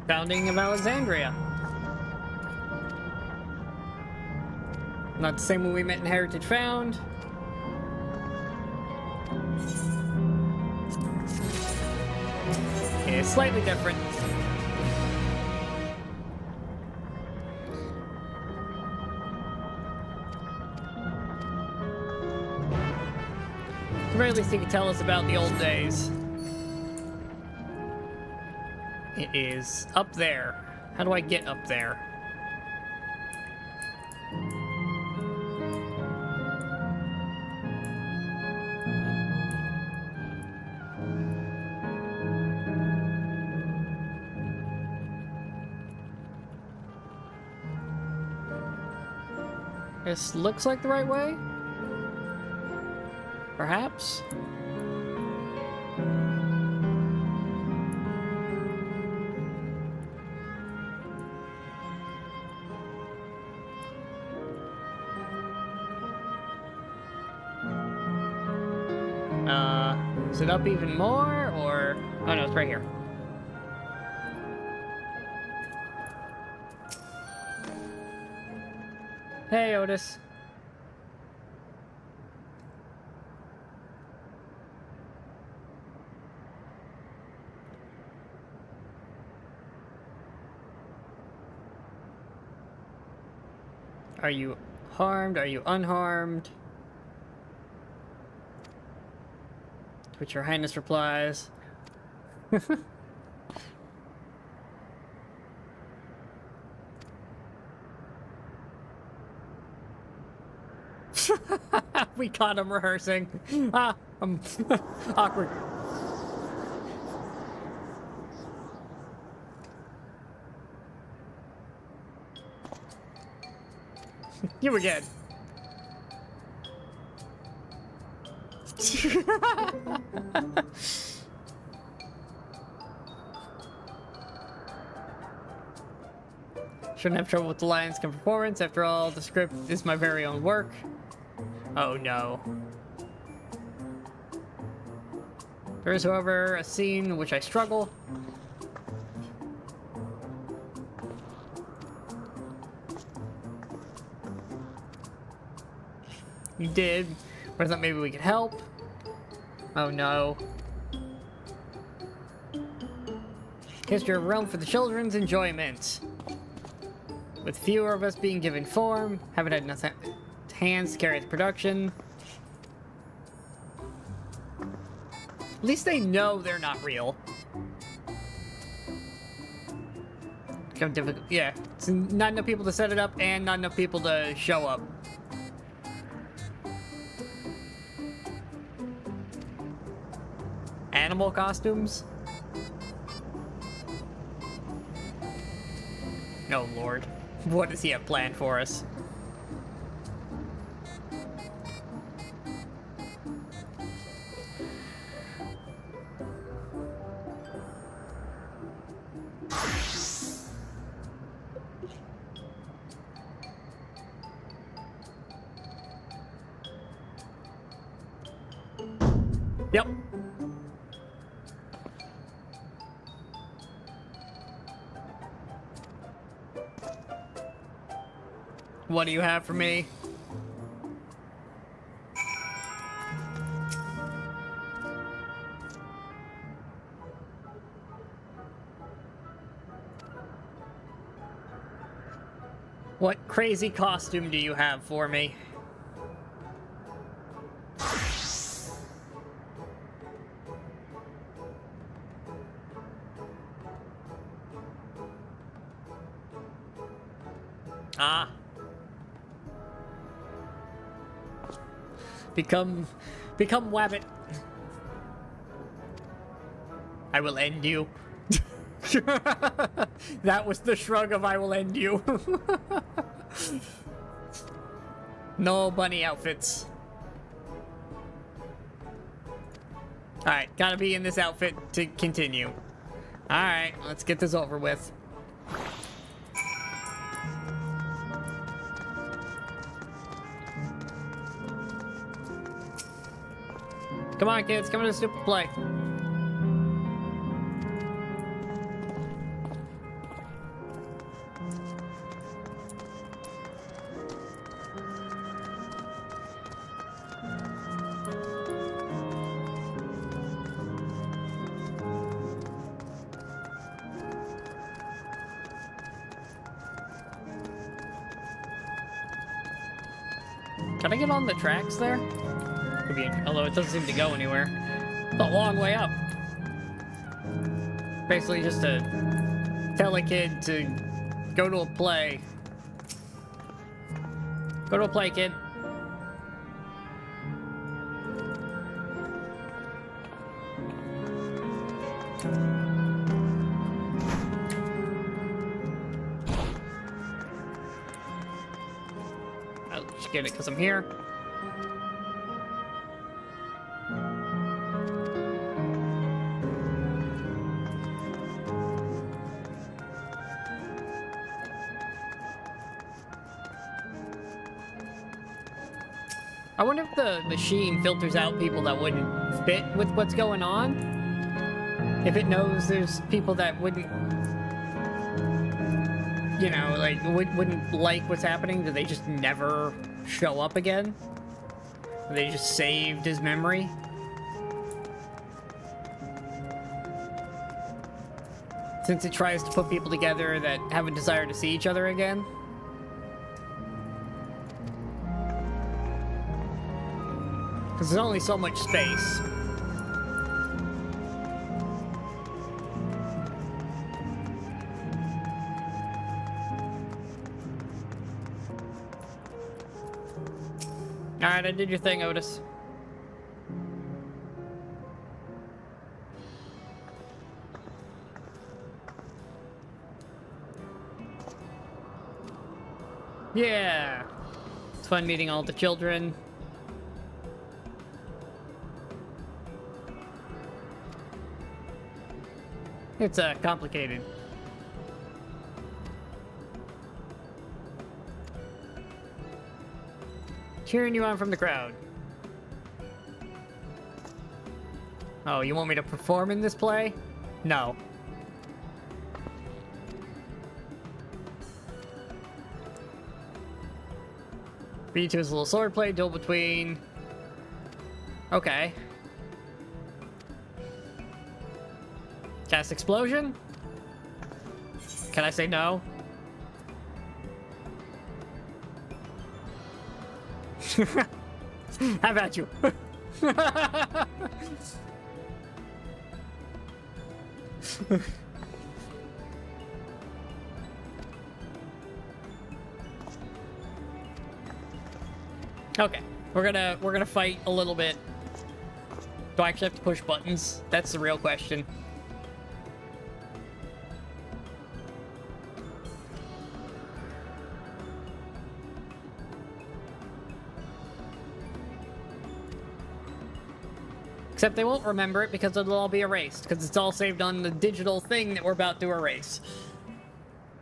Founding of Alexandria. Not the same one we met in Heritage Found. It's slightly different. At the very least, he could tell us about the old days. It is up there. How do I get up there? This looks like the right way? Perhaps? Is it up even more, or... Oh no, it's right here. Hey, Otis. Are you harmed? Are you unharmed? To which Your Highness replies. We caught him rehearsing. Awkward. You were good. Shouldn't have trouble with the Lion's performance. After all, the script is my very own work. Oh no. There is, however, a scene in which I struggle. You did, but I thought maybe we could help. Oh no. History of a realm for the children's enjoyment. With fewer of us being given form, haven't had enough hands to carry the production. At least they know they're not real. Kind of difficult. Yeah, it's not enough people to set it up and not enough people to show up. Animal costumes? Oh Lord, what does he have planned for us? Yep. What do you have for me? What crazy costume do you have for me? Ah. Become Wabbit. I will end you. That was the shrug of I will end you. No bunny outfits. Alright, gotta be in this outfit to continue. Alright, let's get this over with. Come on, kids, come to the stupid play. Can I get on the tracks there? Could be, although it doesn't seem to go anywhere. It's a long way up. Basically just to tell a kid to go to a play. Go to a play, kid. I'll just get it because I'm here. I wonder if the machine filters out people that wouldn't fit with what's going on. If it knows there's people that wouldn't, you know, like, wouldn't like what's happening, do they just never show up again? Are they just saved his memory? Since it tries to put people together that have a desire to see each other again? Because there's only so much space. Alright, I did your thing, Otis. Yeah! It's fun meeting all the children. It's complicated. Cheering you on from the crowd. Oh, you want me to perform in this play? No. V2's little swordplay, duel between... Okay. Cast explosion? Can I say no? How about you? Okay, we're gonna fight a little bit. Do I actually have to push buttons? That's the real question. Except they won't remember it because it'll all be erased, because it's all saved on the digital thing that we're about to erase.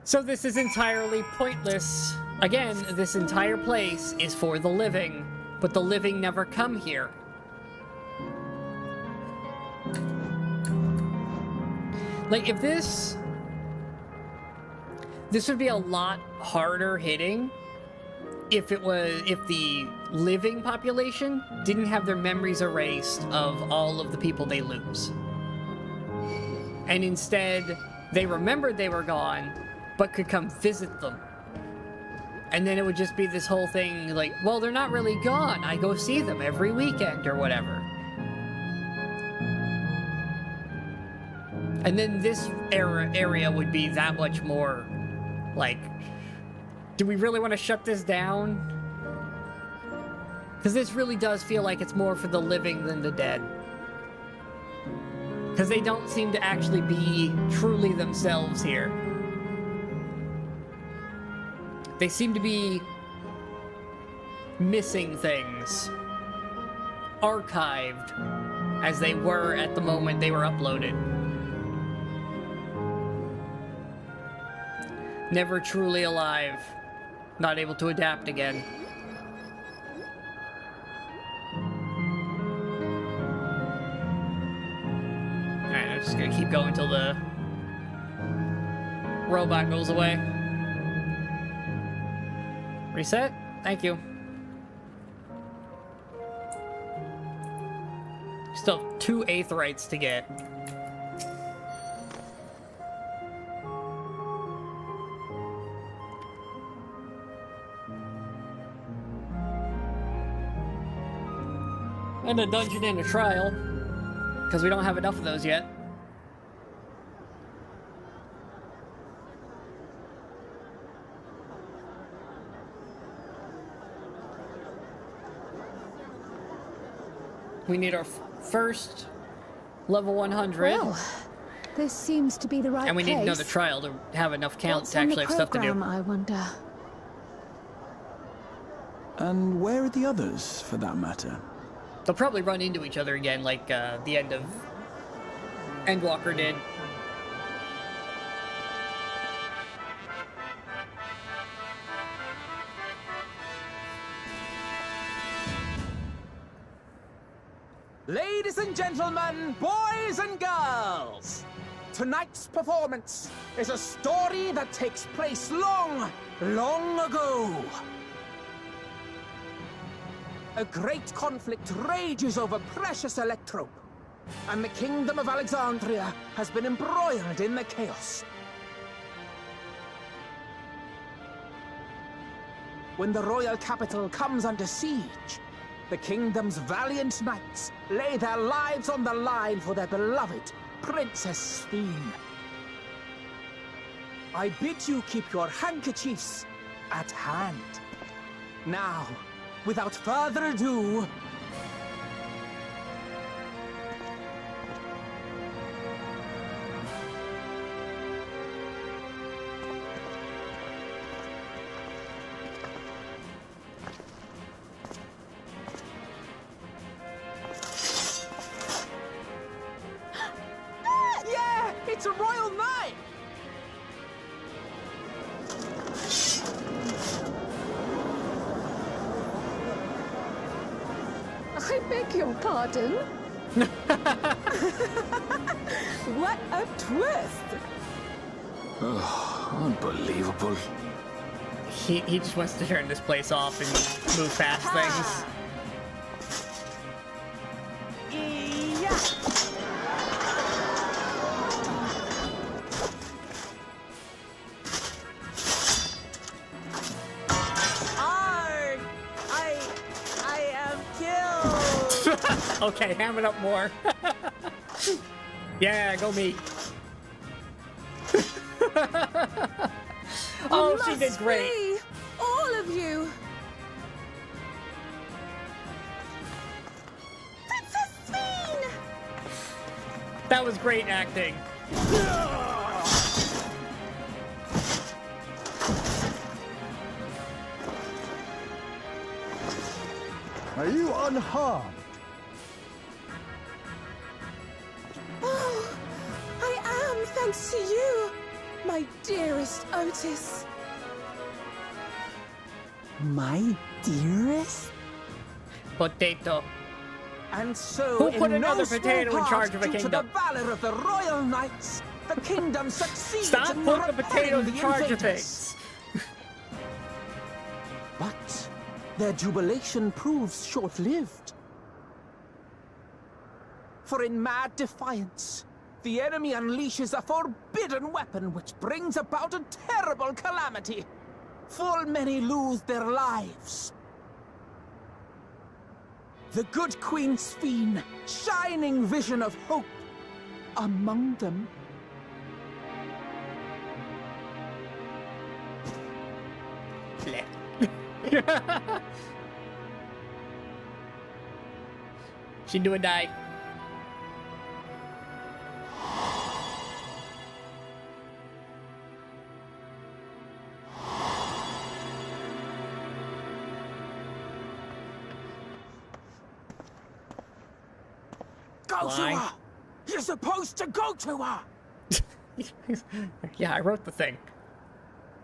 So this is entirely pointless. Again, this entire place is for the living, but the living never come here. Like, if this would be a lot harder hitting if the living population didn't have their memories erased of all of the people they lose. And instead, they remembered they were gone, but could come visit them. And then it would just be this whole thing like, well, they're not really gone. I go see them every weekend or whatever. And then this area would be that much more, like, do we really want to shut this down? Because this really does feel like it's more for the living than the dead. Because they don't seem to actually be truly themselves here. They seem to be missing things. Archived as they were at the moment they were uploaded. Never truly alive. Not able to adapt again. Alright, I'm just gonna keep going until the robot goes away. Reset? Thank you. Still have 2 aetherites to get. And a dungeon and a trial, because we don't have enough of those yet. We need our first level 100. Well, this seems to be the right place. And we need another trial to have enough counts to actually have stuff to do. I wonder. And where are the others, for that matter? They'll probably run into each other again, like the end of Endwalker did. Ladies and gentlemen, boys and girls, tonight's performance is a story that takes place long, long ago. A great conflict rages over precious electrope, and the kingdom of Alexandria has been embroiled in the chaos. When the royal capital comes under siege, the kingdom's valiant knights lay their lives on the line for their beloved Princess Sphene. I bid you keep your handkerchiefs at hand. Now, without further ado... Yeah! It's a royal knight! I beg your pardon? What a twist! Oh, unbelievable. He just wants to turn this place off and move past things. Okay, ham it up more. Yeah, go me. Oh, she did great. Be, all of you. Princess Sphene! That was great acting. Are you unharmed? Oh, I am, thanks to you, my dearest Otis. My dearest? Potato. And so, Who put in another no small potato in part charge of a due to kingdom? the valor of the royal knights, the kingdom succeeds Stop in putting the repelling potatoes in the charge of invaders. things. But their jubilation proves short-lived. For in mad defiance, the enemy unleashes a forbidden weapon which brings about a terrible calamity. Full many lose their lives. The good Queen Sphene, shining vision of hope, among them. She do or die. Go to her! You're supposed to go to her! Yeah, I wrote the thing.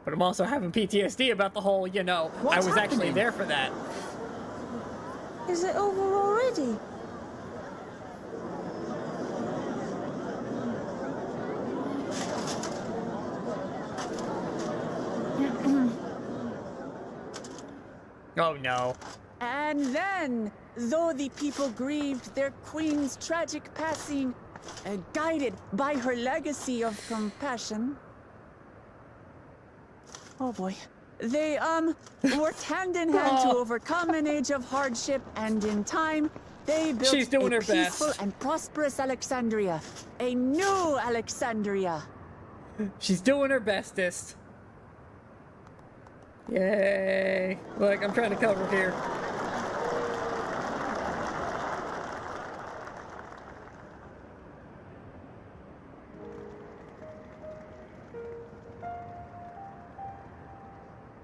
But I'm also having PTSD about the whole, you know, What's I was actually happening? there for that. Is it over already? Oh no. And then, though the people grieved their queen's tragic passing, guided by her legacy of compassion, oh boy, they, worked hand in hand to overcome an age of hardship, and in time, they built She's doing a her peaceful best. and prosperous Alexandria. A new Alexandria. She's doing her bestest. Yay. Look, I'm trying to cover here.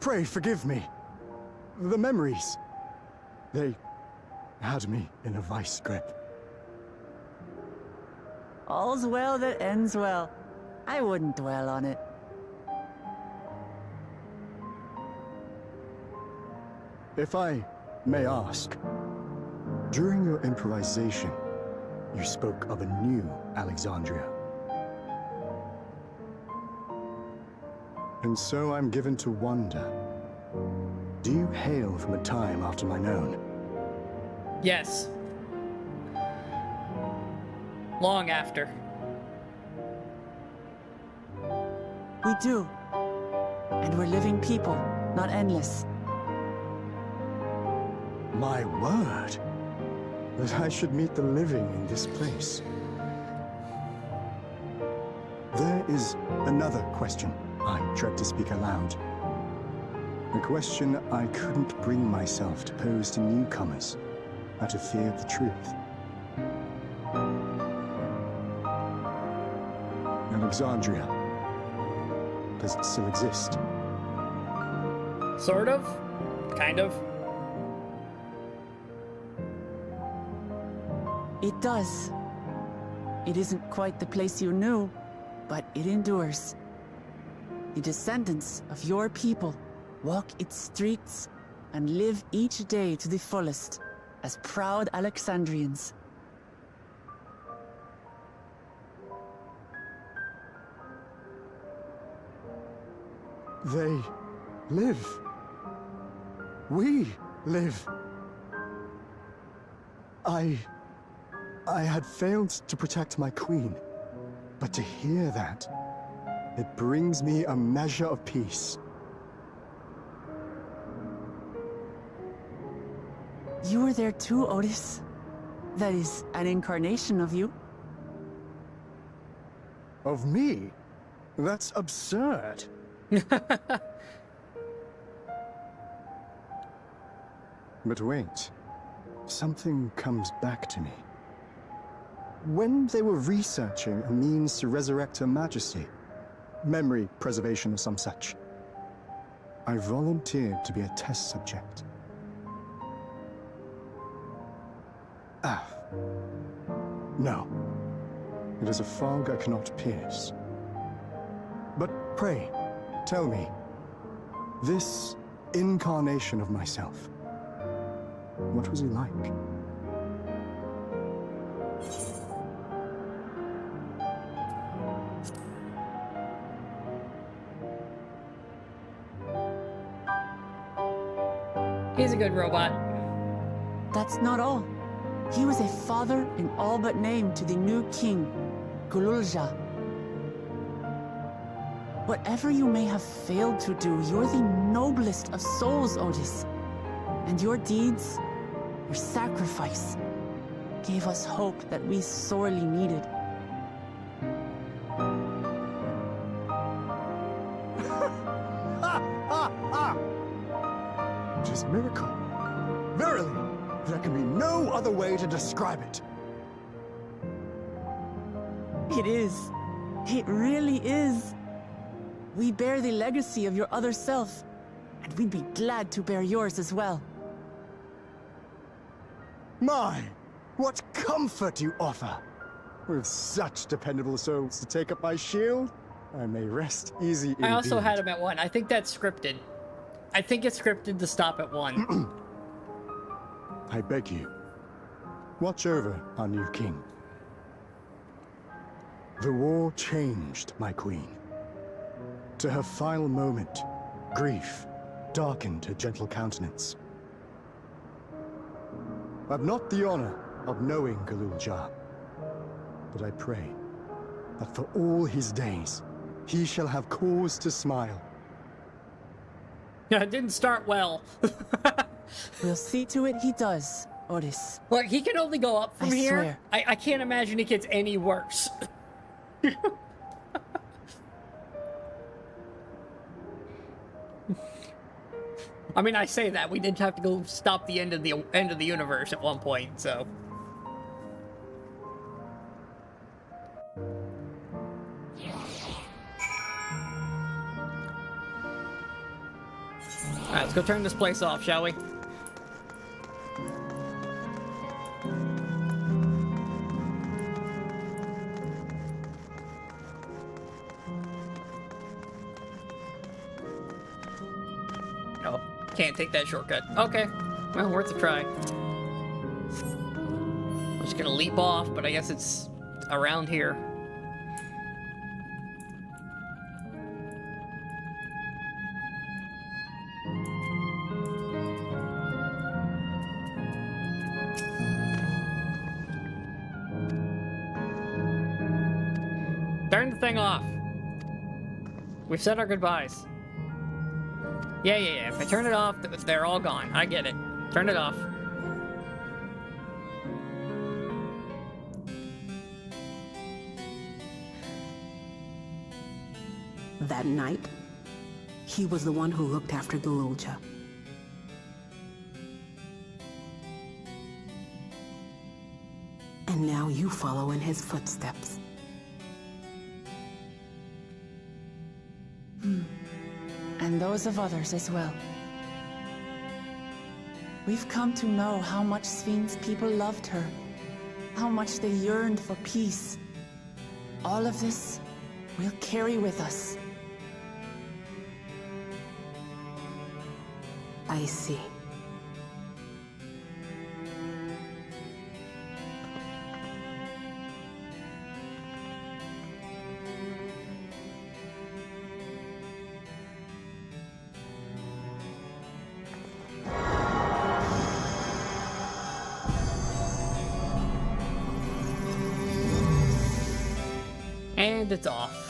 Pray forgive me. The memories. They had me in a vice grip. All's well that ends well. I wouldn't dwell on it. If I may ask, during your improvisation, you spoke of a new Alexandria. And so I'm given to wonder, do you hail from a time after mine own? Yes. Long after. We do. And we're living people, not endless. My word. That I should meet the living in this place. There is another question I dread to speak aloud. A question I couldn't bring myself to pose to newcomers out of fear of the truth. Alexandria. Does it still exist? Sort of. Kind of. It does. It isn't quite the place you knew, but it endures. The descendants of your people walk its streets and live each day to the fullest as proud Alexandrians. They live. We live. I had failed to protect my queen, but to hear that, it brings me a measure of peace. You were there too, Otis. That is an incarnation of you. Of me? That's absurd. But wait, something comes back to me. When they were researching a means to resurrect Her Majesty, memory preservation or some such, I volunteered to be a test subject. No. It is a fog I cannot pierce. But pray, tell me, this incarnation of myself, what was he like? He's a good robot. That's not all. He was a father in all but name to the new king, Gululja. Whatever you may have failed to do, you're the noblest of souls, Otis. And your deeds, your sacrifice, gave us hope that we sorely needed. It is a miracle. Verily, there can be no other way to describe it. It is. It really is. We bear the legacy of your other self, and we'd be glad to bear yours as well. My, what comfort you offer! With such dependable souls to take up my shield, I may rest easy indeed. I also had him at 1. I think that's scripted. I think it's scripted to stop at 1. I beg you, watch over our new king. The war changed my queen. To her final moment, grief darkened her gentle countenance. I've not the honor of knowing Gululja, but I pray that for all his days, he shall have cause to smile. Yeah, it didn't start well. We'll see to it he does, Otis. Look, he can only go up from I here. swear. I can't imagine it gets any worse. I mean, I say that we did have to go stop the end of the universe at one point, so. Alright, let's go turn this place off, shall we? No, can't take that shortcut. Okay, well, worth a try. I'm just gonna leap off, but I guess it's around here. Turn the thing off. We've said our goodbyes. Yeah. If I turn it off, they're all gone. I get it. Turn it off. That night, he was the one who looked after Galulja. And now you follow in his footsteps. And those of others as well. We've come to know how much Sphyn's people loved her, how much they yearned for peace. All of this we'll carry with us. I see. And it's off.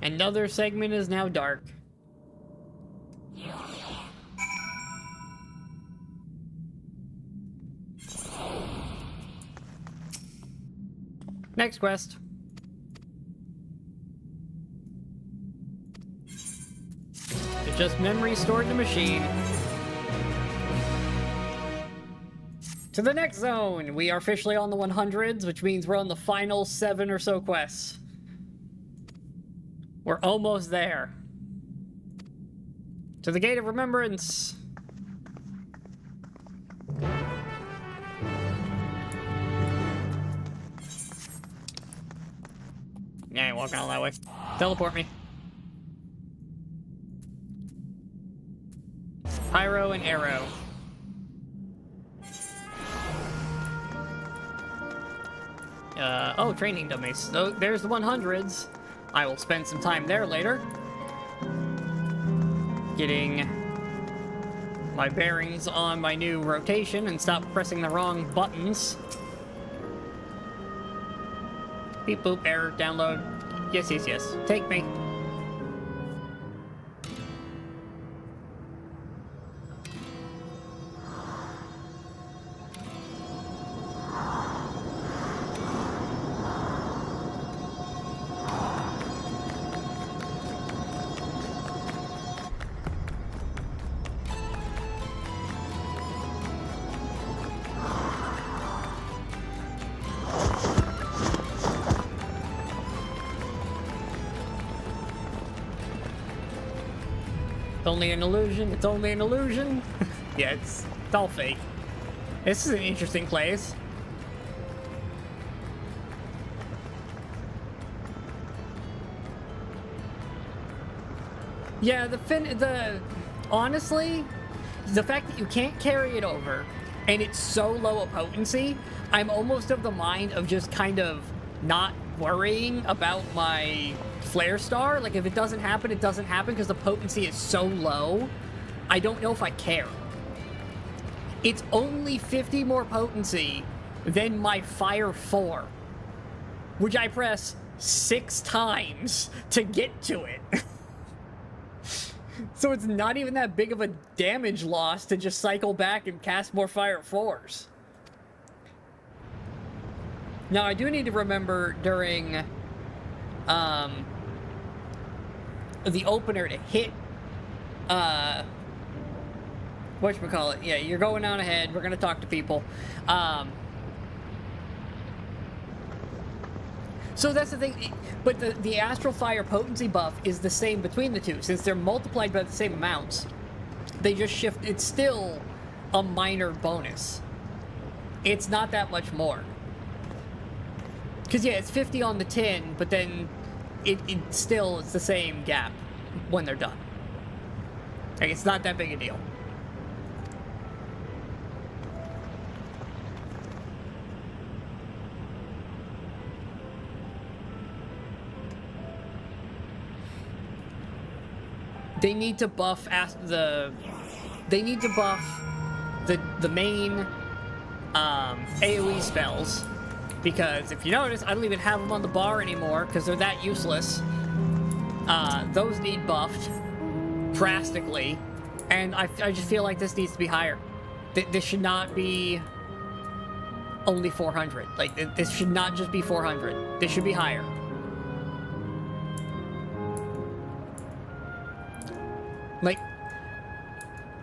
Another segment is now dark. Next quest. It's just memory stored in the machine. To the next zone! We are officially on the 100s, which means we're on the final 7 or so quests. We're almost there. To the Gate of Remembrance. Yeah, I ain't walking all that way. Teleport me. Pyro and Arrow. Oh, training dummies. So there's the 100s. I will spend some time there later. Getting my bearings on my new rotation and stop pressing the wrong buttons. Beep boop, error, download. Yes, yes, yes. Take me. It's only an illusion. It's only an illusion. Yeah, it's all fake. This is an interesting place. Yeah, honestly, the fact that you can't carry it over and it's so low a potency, I'm almost of the mind of just kind of not worrying about my flare star. Like, if it doesn't happen, it doesn't happen because the potency is so low. I don't know if I care. It's only 50 more potency than my Fire 4, which I press 6 times to get to it. So it's not even that big of a damage loss to just cycle back and cast more Fire 4s. Now, I do need to remember during the opener to hit whatchamacallit. Yeah, you're going on ahead. We're gonna talk to people. So that's the thing, but the Astral Fire potency buff is the same between the two. Since they're multiplied by the same amounts, they just shift. It's still a minor bonus. It's not that much more. Because, yeah, it's 50 on the tin, but then it's the same gap when they're done. Like, it's not that big a deal. they need to buff the main AoE spells, because if you notice, I don't even have them on the bar anymore because they're that useless. Those need buffed drastically, and I just feel like this needs to be higher. This should not be only 400. Like, this should not just be 400. This should be higher. Like,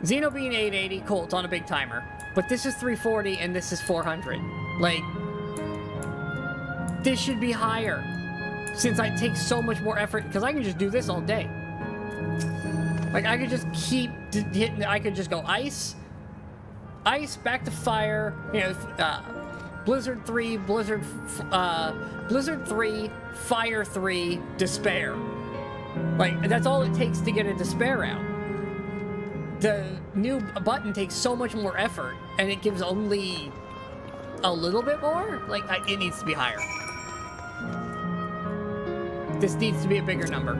Xeno being 880, cool, it's on a big timer. But this is 340 and this is 400. Like, this should be higher. Since I take so much more effort, because I can just do this all day. Like, I could just keep hitting, I could just go ice, back to fire, you know, Blizzard 3, Blizzard 3, Fire 3, Despair. Like, that's all it takes to get a Despair out. The new button takes so much more effort, and it gives only a little bit more? Like, it needs to be higher. This needs to be a bigger number.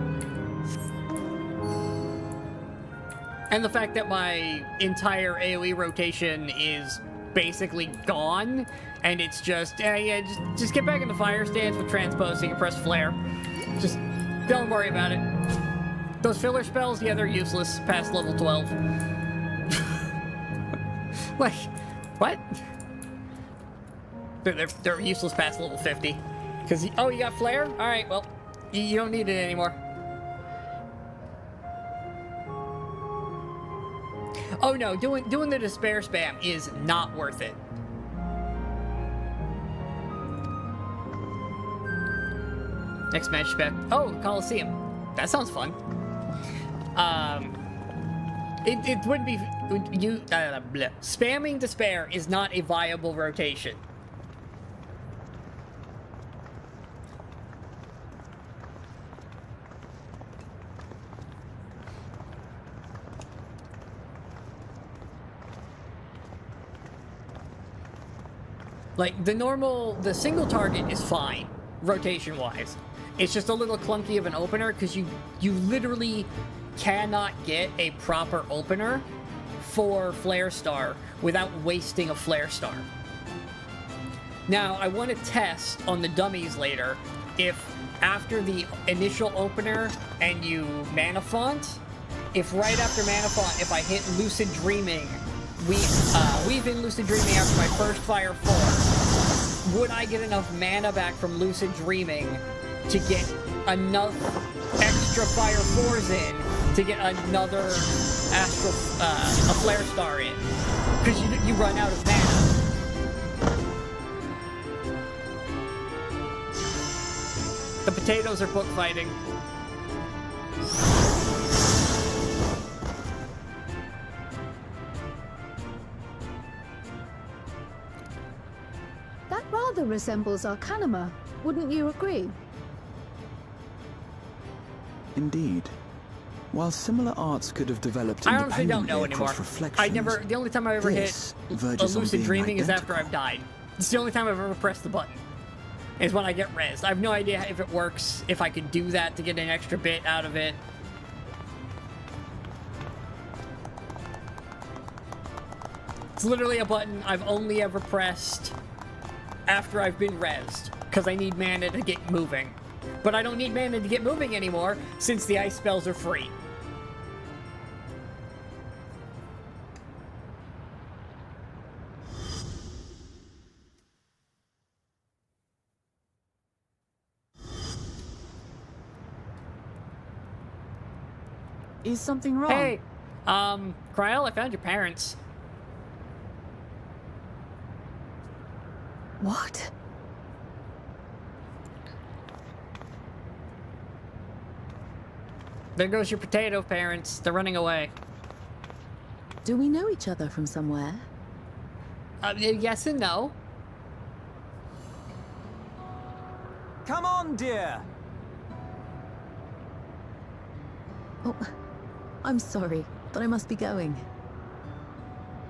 And the fact that my entire AoE rotation is basically gone, and it's just, just get back in the fire stance with transpose so you can press flare. Just don't worry about it. Those filler spells, yeah, they're useless past level 12. Like, what? They're useless past level 50. Because, oh, you got flare? Alright, well, you don't need it anymore. Oh no, doing the despair spam is not worth it. Next match spec. Oh, Coliseum. That sounds fun. It wouldn't be spamming despair is not a viable rotation. Like, the single target is fine, rotation-wise. It's just a little clunky of an opener, because you literally cannot get a proper opener for Flare Star without wasting a Flare Star. Now, I want to test on the dummies later if after the initial opener and you Mana Font, if right after Mana Font, if I hit Lucid Dreaming, we've been Lucid Dreaming after my first Fire 4. Would I get enough mana back from Lucid Dreaming to get enough extra Fire 4s in to get another Astral, a Flare Star in? Because you run out of mana. The potatoes are book fighting. That rather resembles Arcanima, wouldn't you agree? Indeed. While similar arts could have developed I honestly don't know anymore. The only time I've ever hit a Lucid Dreaming is after I've died. It's the only time I've ever pressed the button. Is when I get rezzed. I have no idea if it works, if I could do that to get an extra bit out of it. It's literally a button I've only ever pressed after I've been rezzed, because I need mana to get moving. But I don't need mana to get moving anymore, since the ice spells are free. Is something wrong? Hey, Kryel, I found your parents. What? There goes your potato parents. They're running away. Do we know each other from somewhere? Yes and no. Come on, dear. Oh, I'm sorry, but I must be going.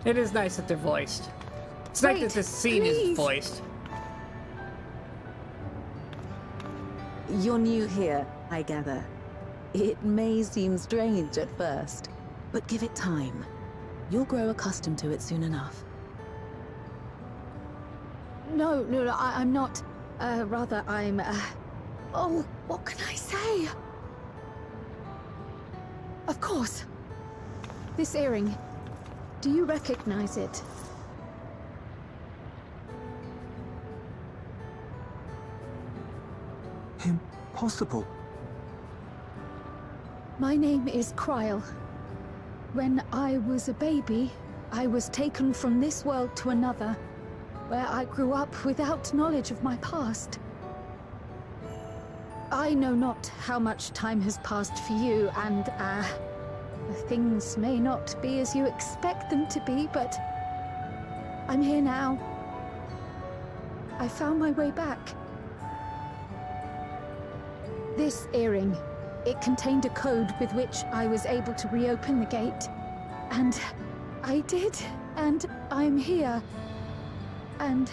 It is nice that they're voiced. It's nice that this scene is voiced. You're new here, I gather. It may seem strange at first, but give it time. You'll grow accustomed to it soon enough. No, I'm not. Rather, I'm, Oh, what can I say? Of course. This earring. Do you recognize it? Impossible. My name is Kryle. When I was a baby, I was taken from this world to another, where I grew up without knowledge of my past. I know not how much time has passed for you, and, things may not be as you expect them to be, but I'm here now. I found my way back. This earring, it contained a code with which I was able to reopen the gate. And I did, and I'm here. And...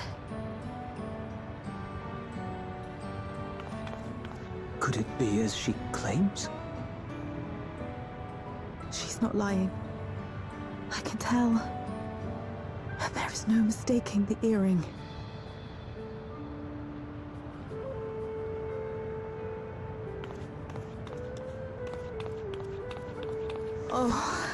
Could it be as she claims? She's not lying. I can tell. There is no mistaking the earring. Oh.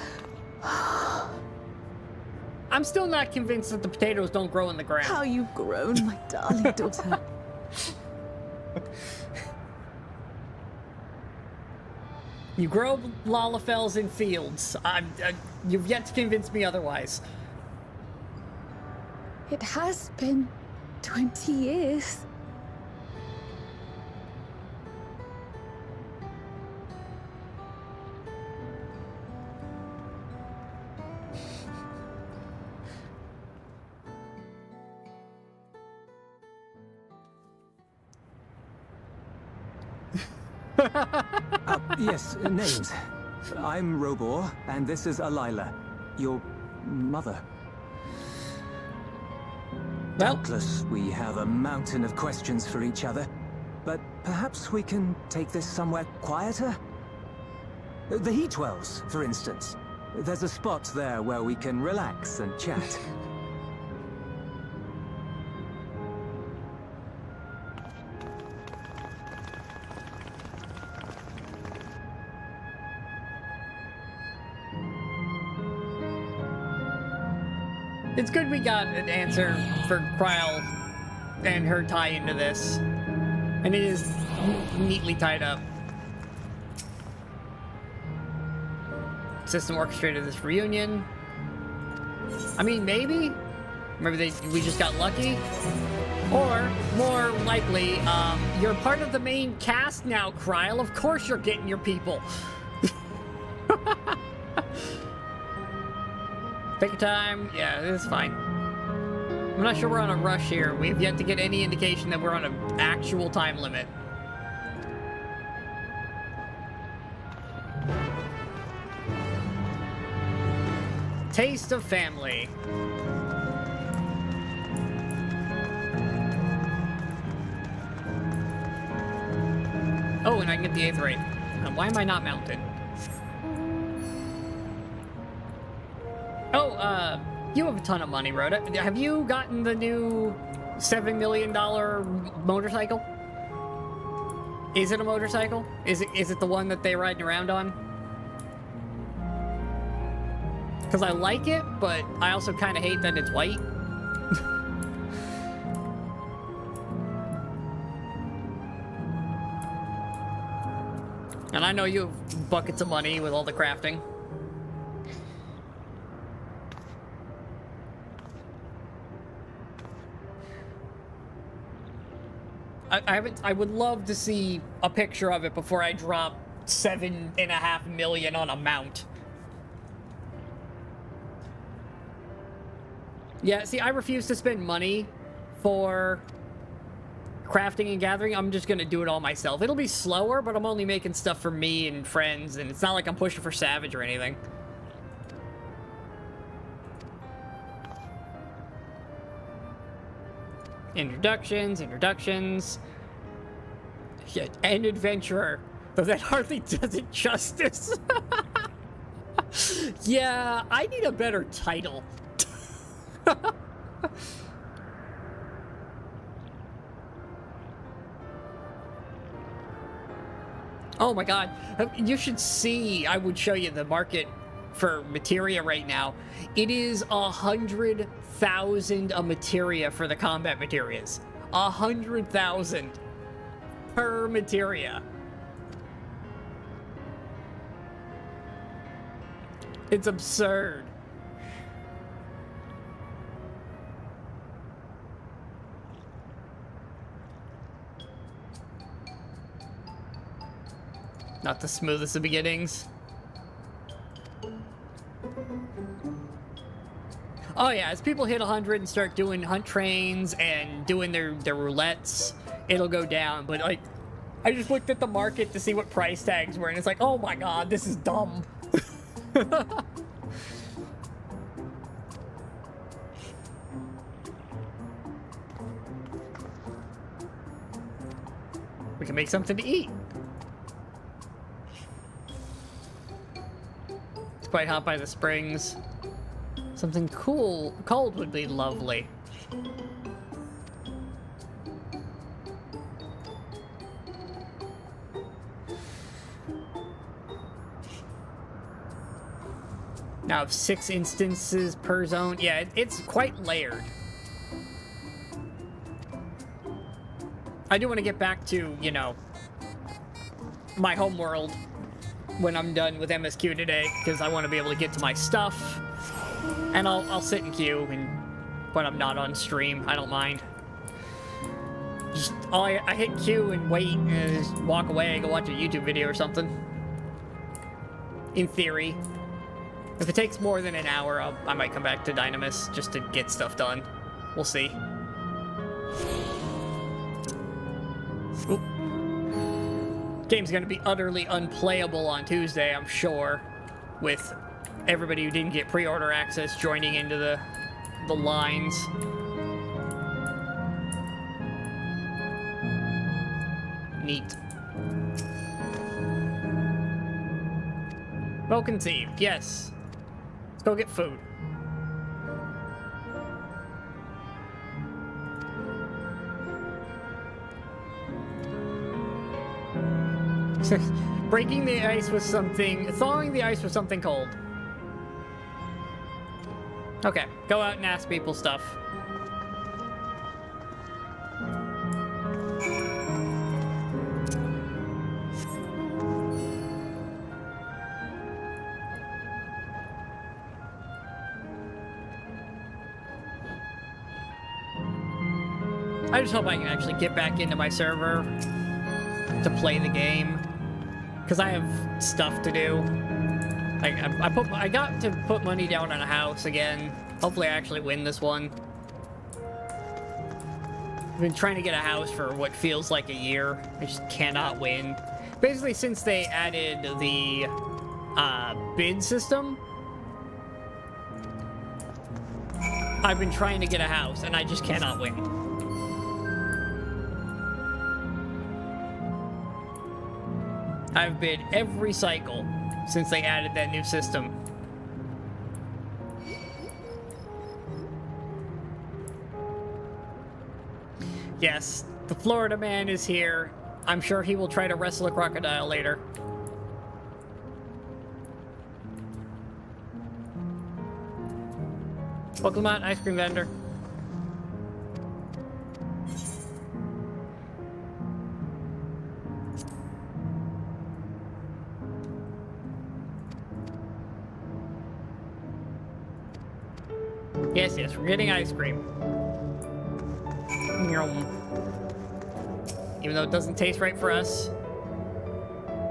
I'm still not convinced that the potatoes don't grow in the ground. How you've grown, my darling daughter. You grow Lalafels in fields. You've yet to convince me otherwise. It has been 20 years. Yes, names. I'm Robor, and this is Alila, your mother. Doubtless, we have a mountain of questions for each other, but perhaps we can take this somewhere quieter? The heat wells, for instance. There's a spot there where we can relax and chat. It's good we got an answer for Kryle and her tie into this. And it is neatly tied up. System orchestrated this reunion. I mean, maybe? Maybe we just got lucky? Or, more likely, you're part of the main cast now, Kryle. Of course you're getting your people. Take your time. Yeah, it's fine. I'm not sure we're on a rush here. We have yet to get any indication that we're on an actual time limit. Taste of family. Oh, and I can get the 8th rate. Why am I not mounted? Oh, you have a ton of money, Rhoda. Have you gotten the new $7 million motorcycle? Is it a motorcycle? Is it the one that they're riding around on? Because I like it, but I also kind of hate that it's white. And I know you have buckets of money with all the crafting. I would love to see a picture of it before I drop $7.5 million on a mount. Yeah, see, I refuse to spend money for crafting and gathering. I'm just gonna do it all myself. It'll be slower, but I'm only making stuff for me and friends, and it's not like I'm pushing for Savage or anything. Introductions. Yeah, an adventurer. But that hardly does it justice. Yeah, I need a better title. Oh my god, you should see, I would show you the market for materia right now. It is 100,000 a materia for the combat materias. 100,000 per materia. It's absurd. Not the smoothest of beginnings. Oh yeah, as people hit 100 and start doing hunt trains and doing their roulettes, it'll go down. But like, I just looked at the market to see what price tags were, and it's like, oh my god, this is dumb. We can make something to eat. It's quite hot by the springs. Something cold would be lovely. Now, 6 instances per zone. Yeah, it's quite layered. I do want to get back to, you know, my home world when I'm done with MSQ today, because I want to be able to get to my stuff. And I'll sit in queue when I'm not on stream. I don't mind. Just I hit queue and wait and just walk away, go watch a YouTube video or something. In theory. If it takes more than an hour, I might come back to Dynamis just to get stuff done. We'll see. Oop. Game's gonna be utterly unplayable on Tuesday, I'm sure, with everybody who didn't get pre-order access joining into the lines. Neat. Well conceived, yes. Let's go get food. Breaking the ice with something... Thawing the ice with something cold. Okay, go out and ask people stuff. I just hope I can actually get back into my server to play the game, because I have stuff to do. I got to put money down on a house again. Hopefully I actually win this one. I've been trying to get a house for what feels like a year. I just cannot win. Basically, since they added the bid system, I've been trying to get a house, and I just cannot win. I've bid every cycle since they added that new system. Yes, the Florida man is here. I'm sure he will try to wrestle a crocodile later. Welcome on, ice cream vendor. Yes, yes, we're getting ice cream. Even though it doesn't taste right for us,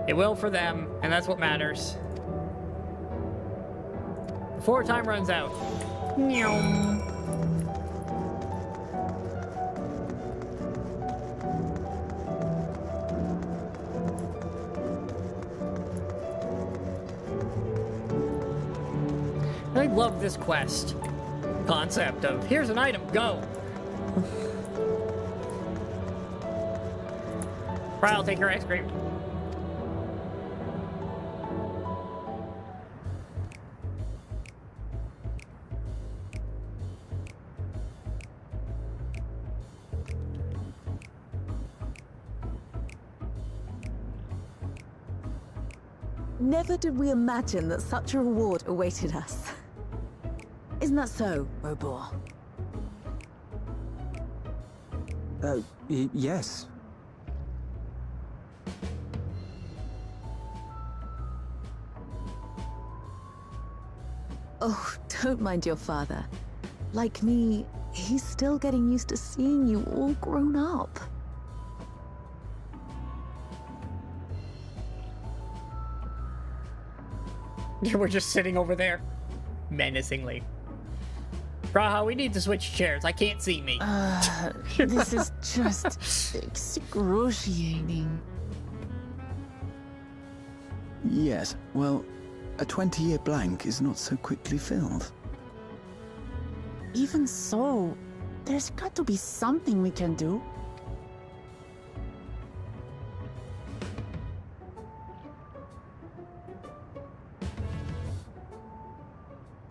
it will for them, and that's what matters. Before time runs out. I love this quest concept of, here's an item, go. Right, I'll take your ice cream. Never did we imagine that such a reward awaited us. Isn't that so, Robor? Yes. Oh, don't mind your father. Like me, he's still getting used to seeing you all grown up. We're just sitting over there, menacingly. Graha, we need to switch chairs. I can't see me. This is just excruciating. Yes, well, a 20-year blank is not so quickly filled. Even so, there's got to be something we can do.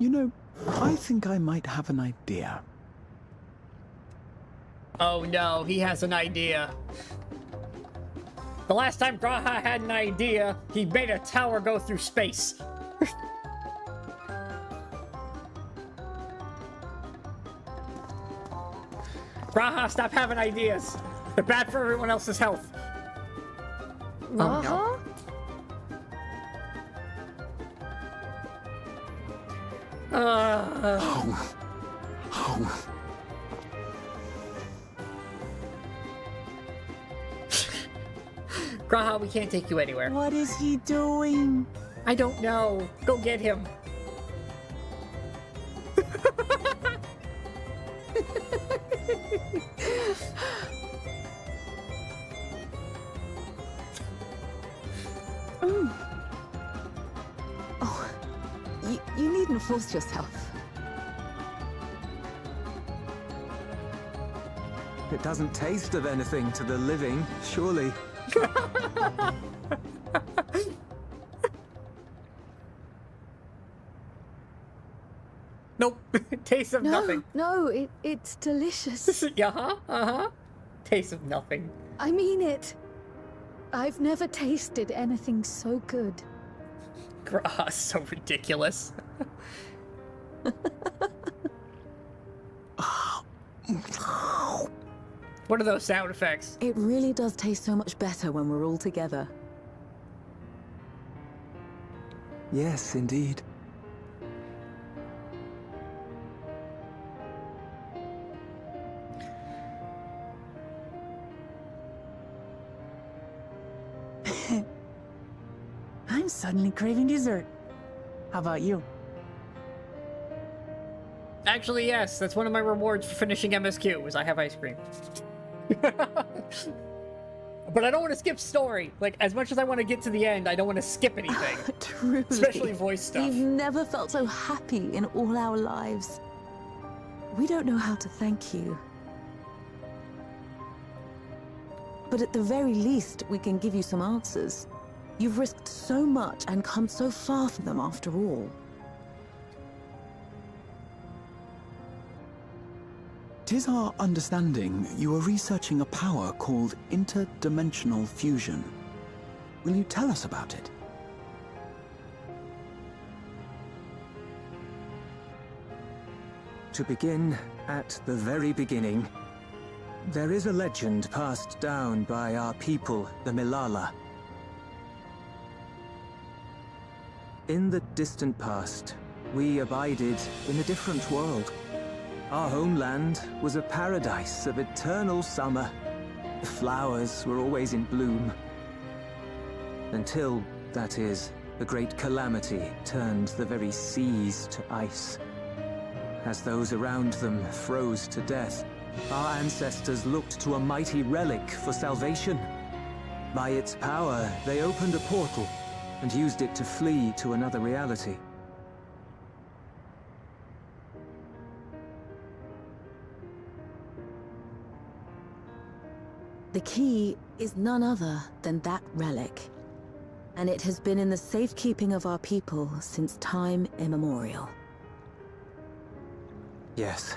You know, I think I might have an idea. Oh no, he has an idea. The last time Graha had an idea, he made a tower go through space. Graha, stop having ideas. They're bad for everyone else's health. Oh no. Graha, we can't take you anywhere. What is he doing? I don't know. Go get him. Oh, you needn't force yourself. It doesn't taste of anything to the living, surely. Nope. Taste of nothing. No, it's delicious. Taste of nothing. I mean it. I've never tasted anything so good. Graha's so ridiculous. What are those sound effects? It really does taste so much better when we're all together. Yes, indeed. I'm suddenly craving dessert. How about you? Actually, yes. That's one of my rewards for finishing MSQ, is I have ice cream. But I don't want to skip story. Like, as much as I want to get to the end, I don't want to skip anything. Truly. Especially voice stuff. We've never felt so happy in all our lives. We don't know how to thank you. But at the very least, we can give you some answers. You've risked so much and come so far for them after all. Tis our understanding you are researching a power called interdimensional fusion. Will you tell us about it? To begin at the very beginning, there is a legend passed down by our people, the Milala. In the distant past, we abided in a different world. Our homeland was a paradise of eternal summer. The flowers were always in bloom. Until, that is, the great calamity turned the very seas to ice. As those around them froze to death, our ancestors looked to a mighty relic for salvation. By its power, they opened a portal and used it to flee to another reality. The key is none other than that relic, and it has been in the safekeeping of our people since time immemorial. Yes.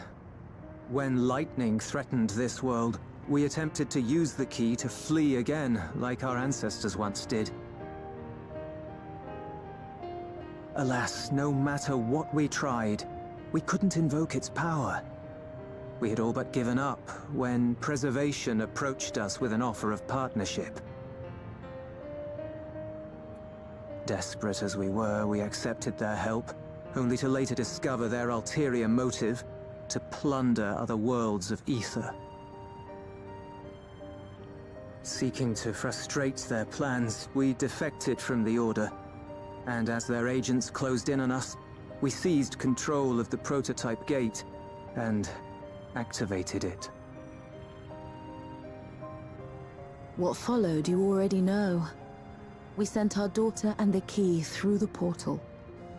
When lightning threatened this world, we attempted to use the key to flee again, like our ancestors once did. Alas, no matter what we tried, we couldn't invoke its power. We had all but given up when Preservation approached us with an offer of partnership. Desperate as we were, we accepted their help, only to later discover their ulterior motive: to plunder other worlds of ether. Seeking to frustrate their plans, we defected from the Order, and as their agents closed in on us, we seized control of the prototype gate and activated it. What followed you already know. We sent our daughter and the key through the portal,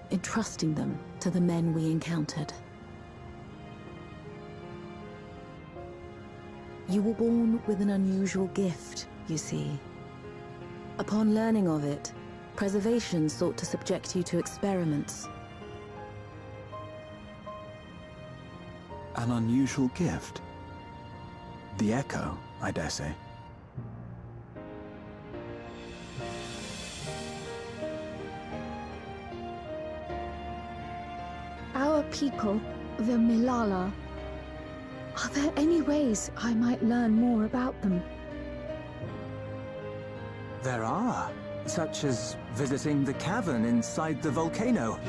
entrusting them to the men we encountered. You were born with an unusual gift, you see. Upon learning of it, Preservation sought to subject you to experiments. An unusual gift? The Echo, I dare say. Our people, the Milala. Are there any ways I might learn more about them? There are, such as visiting the cavern inside the volcano.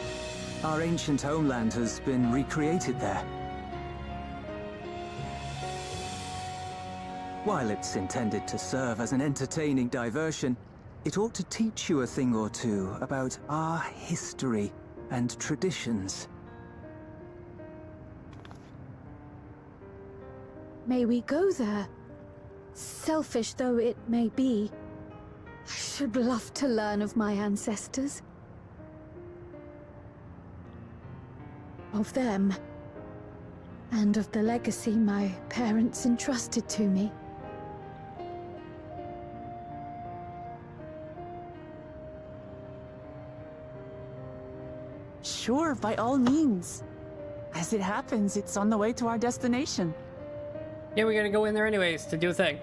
Our ancient homeland has been recreated there. While it's intended to serve as an entertaining diversion, it ought to teach you a thing or two about our history and traditions. May we go there? Selfish though it may be, I should love to learn of my ancestors. Of them. And of the legacy my parents entrusted to me. Sure, by all means. As it happens, it's on the way to our destination. Yeah, we gotta go in there anyways to do a thing.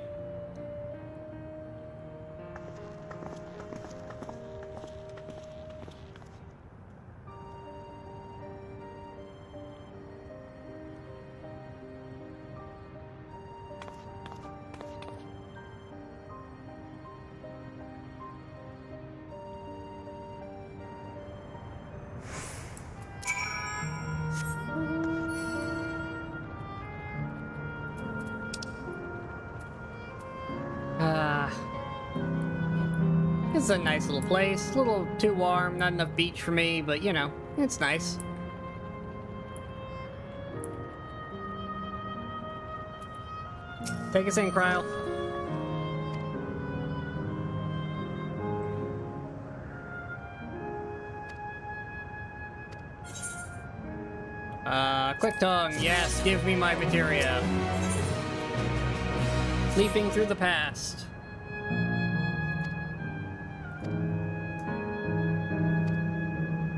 It's a nice little place. A little too warm, not enough beach for me, but you know, it's nice. Take us in, Cryo. Quick tongue, yes, give me my materia. Leaping through the past.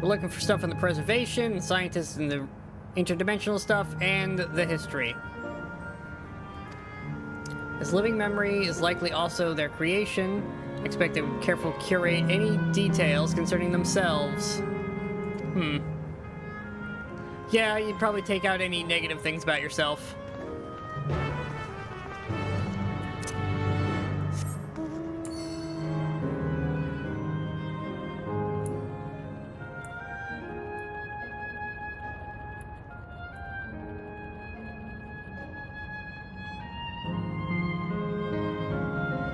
We're looking for stuff in the preservation, scientists in the interdimensional stuff, and the history. As living memory is likely also their creation, expect they would carefully curate any details concerning themselves. Yeah, you'd probably take out any negative things about yourself.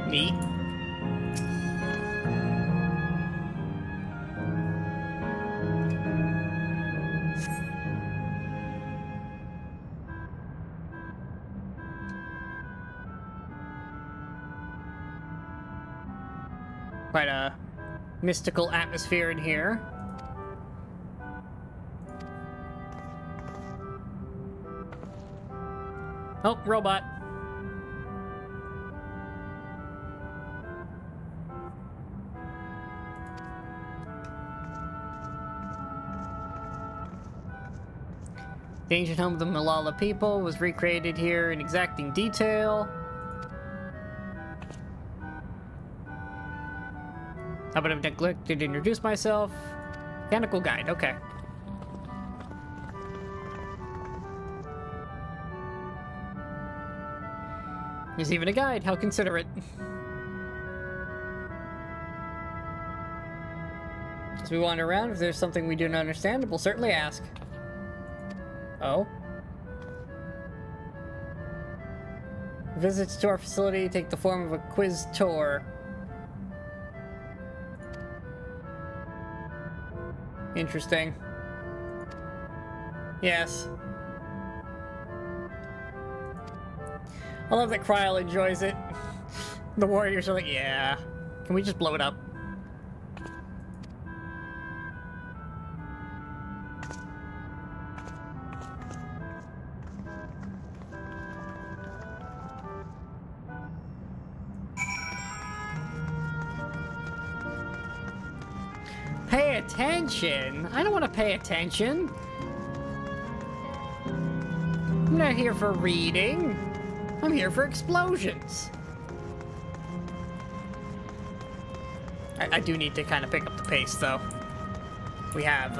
Neat. Quite a mystical atmosphere in here. Oh, robot. The ancient home of the Malala people was recreated here in exacting detail. I would have neglected to introduce myself. Mechanical guide, okay. There's even a guide, how considerate. As we wander around, if there's something we do not understand, we'll certainly ask. Oh? Visits to our facility take the form of a quiz tour. Interesting. Yes. I love that Kryl enjoys it. The warriors are like, yeah. Can we just blow it up? Pay attention? I don't want to pay attention. I'm not here for reading. I'm here for explosions. I do need to kind of pick up the pace, though. We have,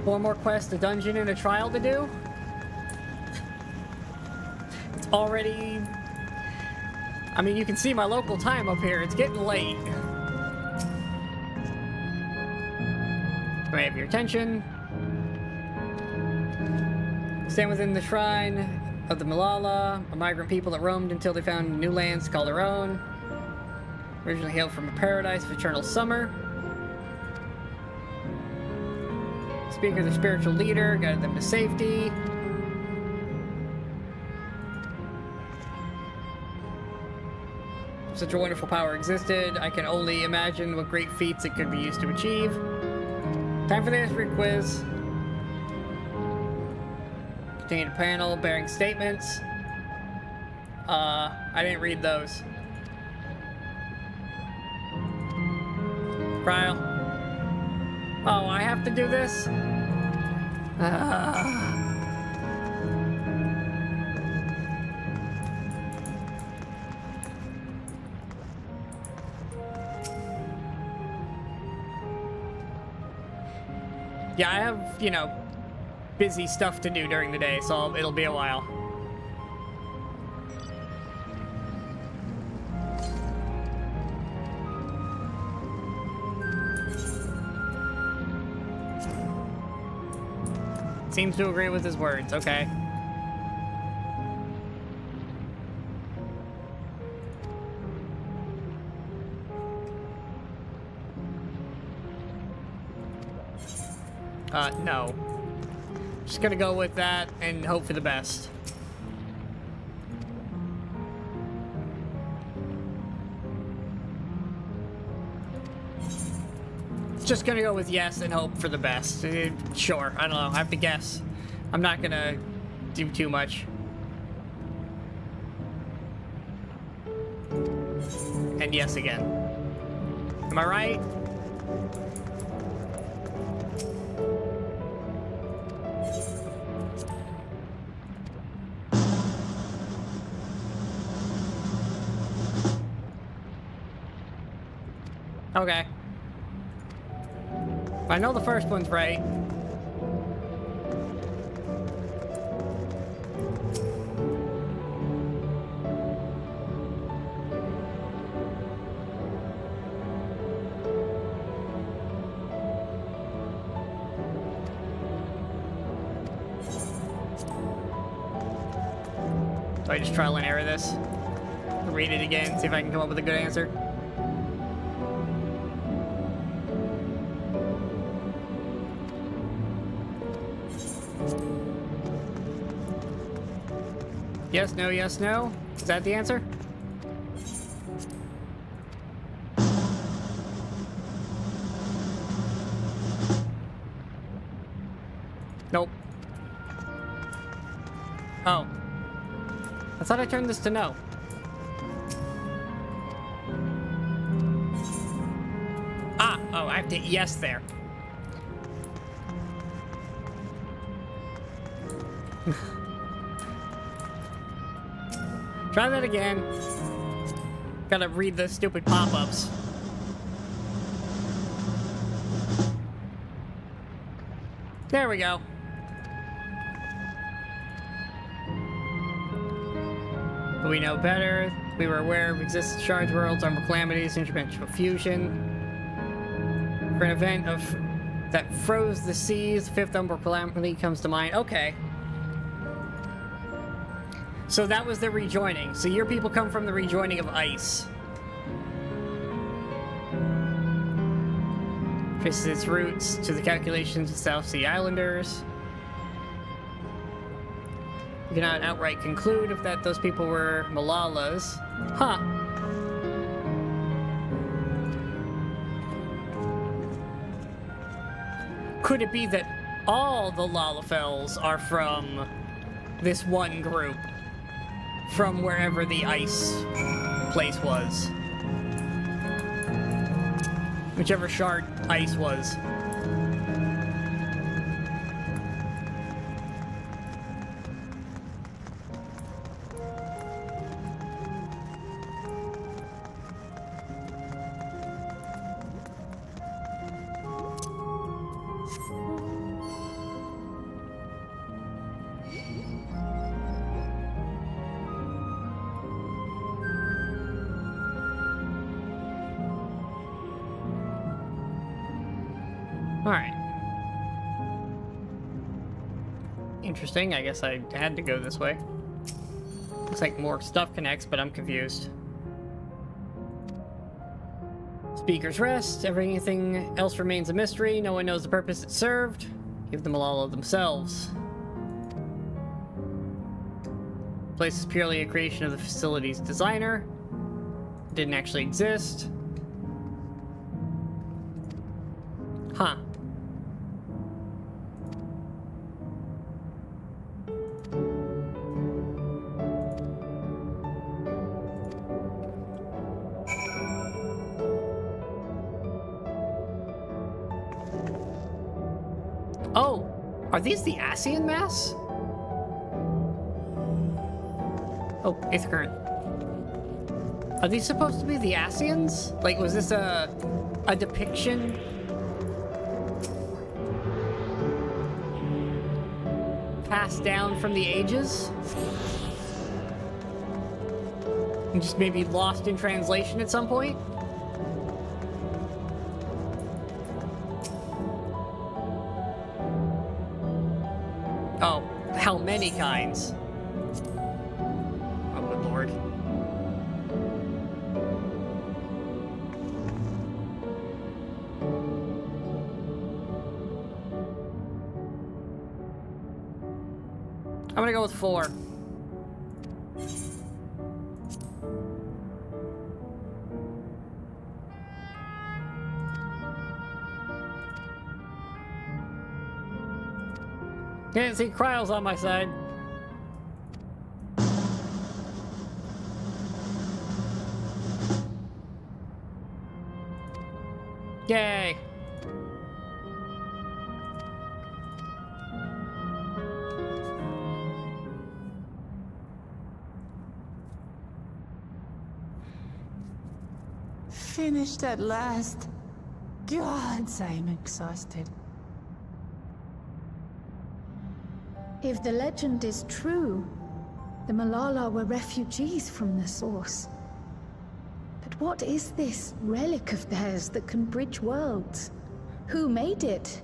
one more quest, a dungeon, and a trial to do. It's already... I mean, you can see my local time up here. It's getting late. Do I have your attention? Stand within the shrine of the Malala, a migrant people that roamed until they found new lands to call their own. Originally hailed from a paradise of eternal summer. Speaker, their spiritual leader, guided them to safety. Such a wonderful power existed, I can only imagine what great feats it could be used to achieve. Time for the history quiz. Contained a panel bearing statements. I didn't read those. Kryl. Oh, I have to do this? Yeah, I have, you know, busy stuff to do during the day, so it'll be a while. Seems to agree with his words, okay. No. Just gonna go with that and hope for the best. Just gonna go with yes and hope for the best. Sure, I don't know. I have to guess. I'm not gonna do too much. And yes again. Am I right? Okay. I know the first one's right. Do I just trial and error this? Read it again, see if I can come up with a good answer. Yes, no, yes, no? Is that the answer? Nope. Oh. I thought I turned this to no. Ah! Oh, I have to yes there. Try that again. Gotta read the stupid pop-ups. There we go. But we know better. We were aware of existence shards, worlds, armor calamities, interdimensional fusion. For an event that froze the seas, fifth Umbral calamity comes to mind. Okay. So that was the rejoining. So your people come from the rejoining of ice. Traces its roots to the calculations of South Sea Islanders. You cannot outright conclude if those people were Malalas. Huh. Could it be that all the Lalafels are from this one group? From wherever the ice place was. Whichever shard ice was. Alright. Interesting, I guess I had to go this way. Looks like more stuff connects, but I'm confused. Speakers rest, everything else remains a mystery, no one knows the purpose it served. Give them all of themselves. The place is purely a creation of the facility's designer. It didn't actually exist. Huh. Oh, are these the Asian mass? Oh, Aether Current. Are these supposed to be the Asians? Like, was this a depiction? Passed down from the ages? And just maybe lost in translation at some point? Oh, how many kinds? Oh, good lord. I'm gonna go with 4. Can't see Kryle's on my side. Yay! Finished at last. Gods, I'm exhausted. If the legend is true, the Malala were refugees from the source. But what is this relic of theirs that can bridge worlds? Who made it?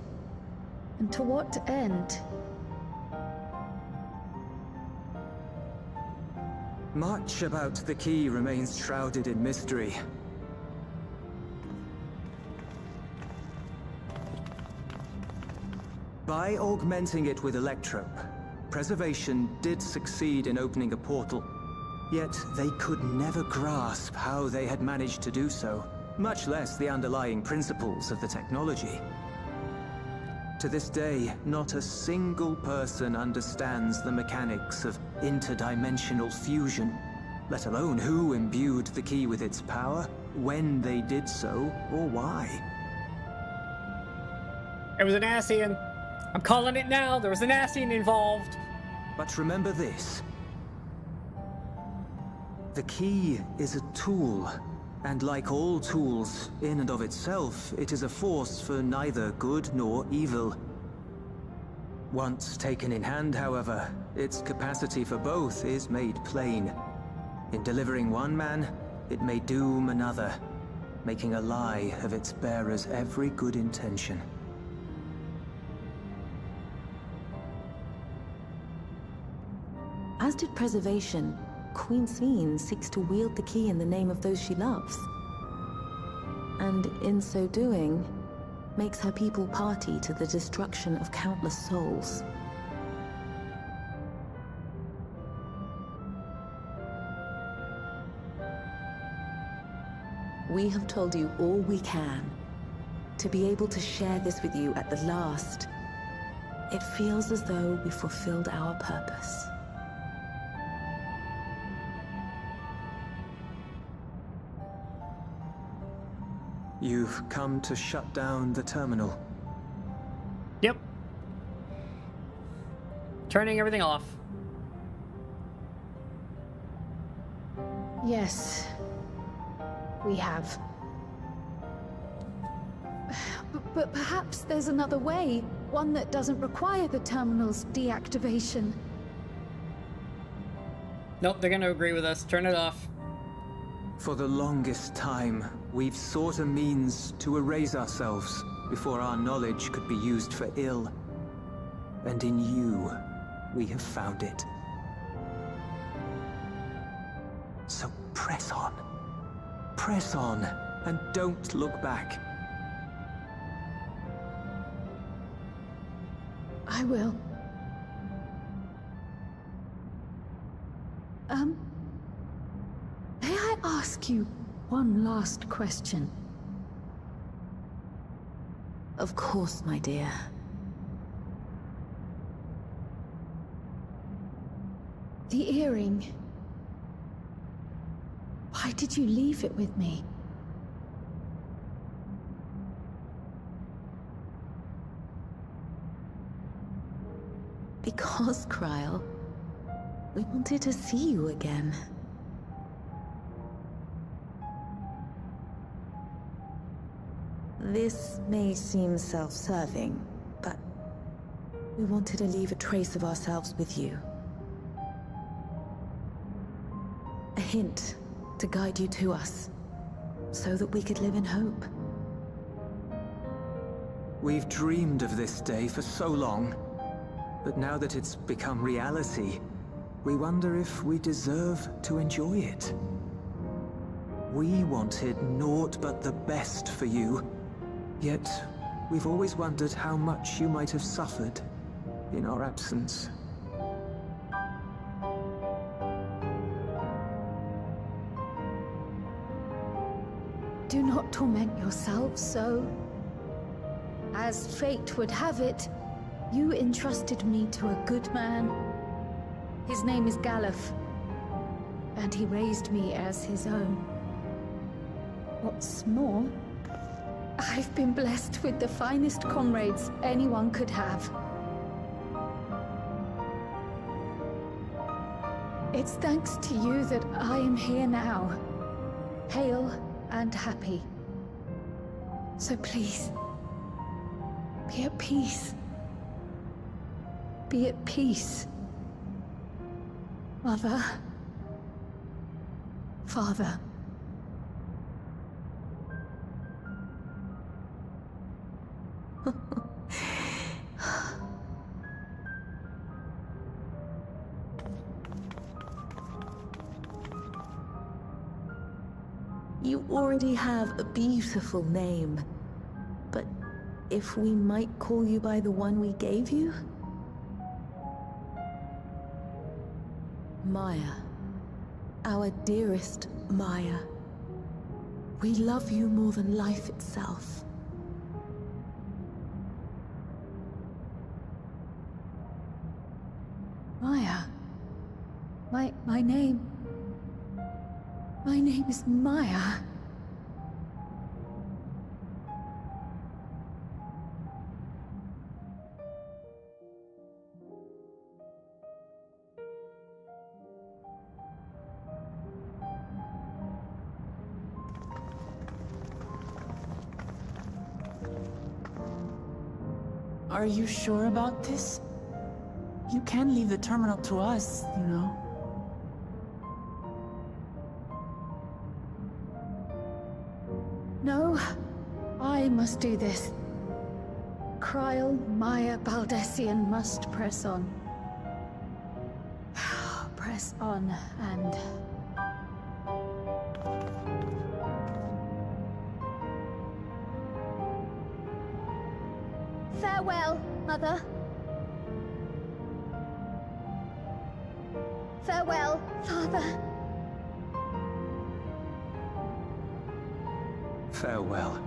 And to what end? Much about the key remains shrouded in mystery. By augmenting it with Electrope, Preservation did succeed in opening a portal. Yet they could never grasp how they had managed to do so, much less the underlying principles of the technology. To this day, not a single person understands the mechanics of interdimensional fusion, let alone who imbued the key with its power, when they did so, or why. It was an Asian. I'm calling it now. There was an Asian involved. But remember this. The key is a tool, and like all tools, in and of itself, it is a force for neither good nor evil. Once taken in hand, however, its capacity for both is made plain. In delivering one man, it may doom another, making a lie of its bearer's every good intention. As did Preservation, Queen Sveen seeks to wield the key in the name of those she loves. And in so doing, makes her people party to the destruction of countless souls. We have told you all we can. To be able to share this with you at the last, it feels as though we fulfilled our purpose. You've come to shut down the terminal. Yep. Turning everything off. Yes, we have. But perhaps there's another way, one that doesn't require the terminal's deactivation. Nope, they're gonna agree with us. Turn it off. For the longest time, we've sought a means to erase ourselves before our knowledge could be used for ill. And in you, we have found it. So press on. Press on, and don't look back. I will. May I ask you one last question? Of course, my dear. The earring. Why did you leave it with me? Because, Kryl, we wanted to see you again. This may seem self-serving, but we wanted to leave a trace of ourselves with you. A hint to guide you to us, so that we could live in hope. We've dreamed of this day for so long, but now that it's become reality, we wonder if we deserve to enjoy it. We wanted naught but the best for you, yet we've always wondered how much you might have suffered in our absence. Do not torment yourselves so. As fate would have it, you entrusted me to a good man. His name is Galuf, and he raised me as his own. What's more, I've been blessed with the finest comrades anyone could have. It's thanks to you that I am here now, hale and happy. So please, be at peace. Be at peace. Mother. Father. You already have a beautiful name, but if we might call you by the one we gave you? Maya. Our dearest Maya. We love you more than life itself. Maya. My name... My name is Maya. Are you sure about this? You can leave the terminal to us, you know. No, I must do this. Kryl, Maya, Baldessian must press on. Press on and... Farewell, Mother. Farewell, Father. Farewell.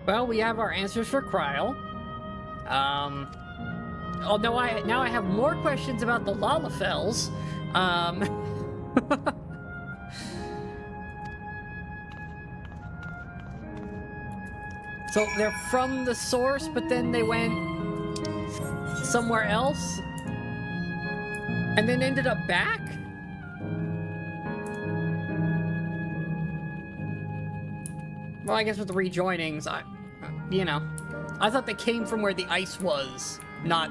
Well, we have our answers for Kryl. Oh, no, now I have more questions about the Lalafels. So they're from the source, but then they went somewhere else? And then ended up back? Well, I guess with the rejoinings, you know, I thought they came from where the ice was, not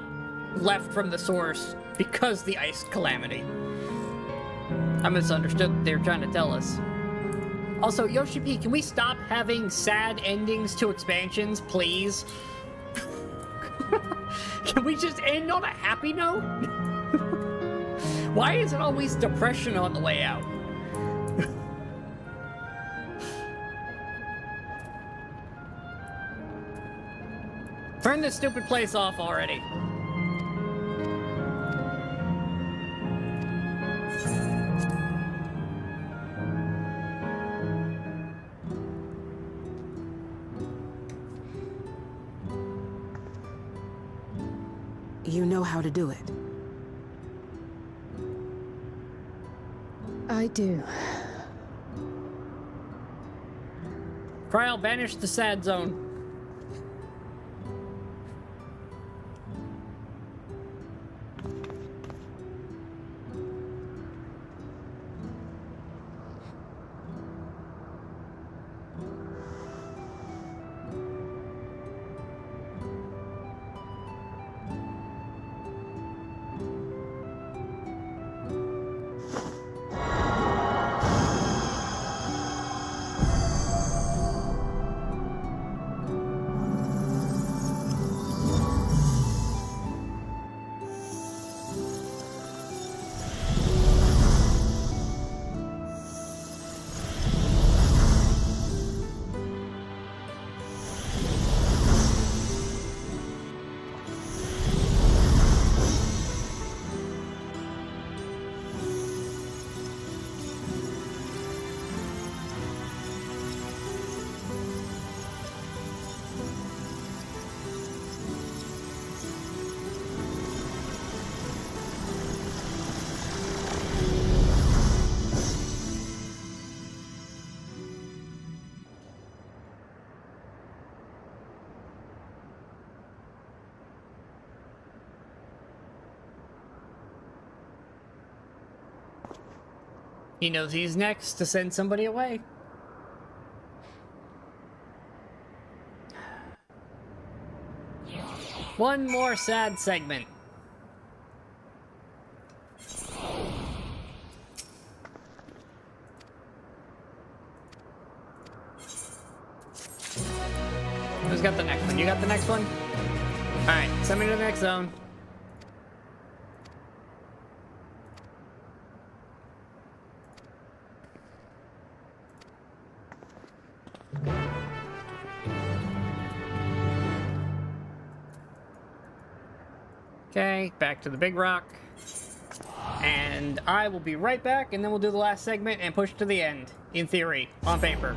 left from the source because the ice calamity. I misunderstood what they were trying to tell us. Also, Yoshi P, can we stop having sad endings to expansions, please? Can we just end on a happy note? Why is it always depression on the way out? Turn this stupid place off already. You know how to do it. I do. Kryl, banish the sad zone. He knows he's next to send somebody away. One more sad segment. Who's got the next one? You got the next one? Alright, send me to the next zone. Okay, back to the big rock. And I will be right back, and then we'll do the last segment and push to the end, in theory, on paper.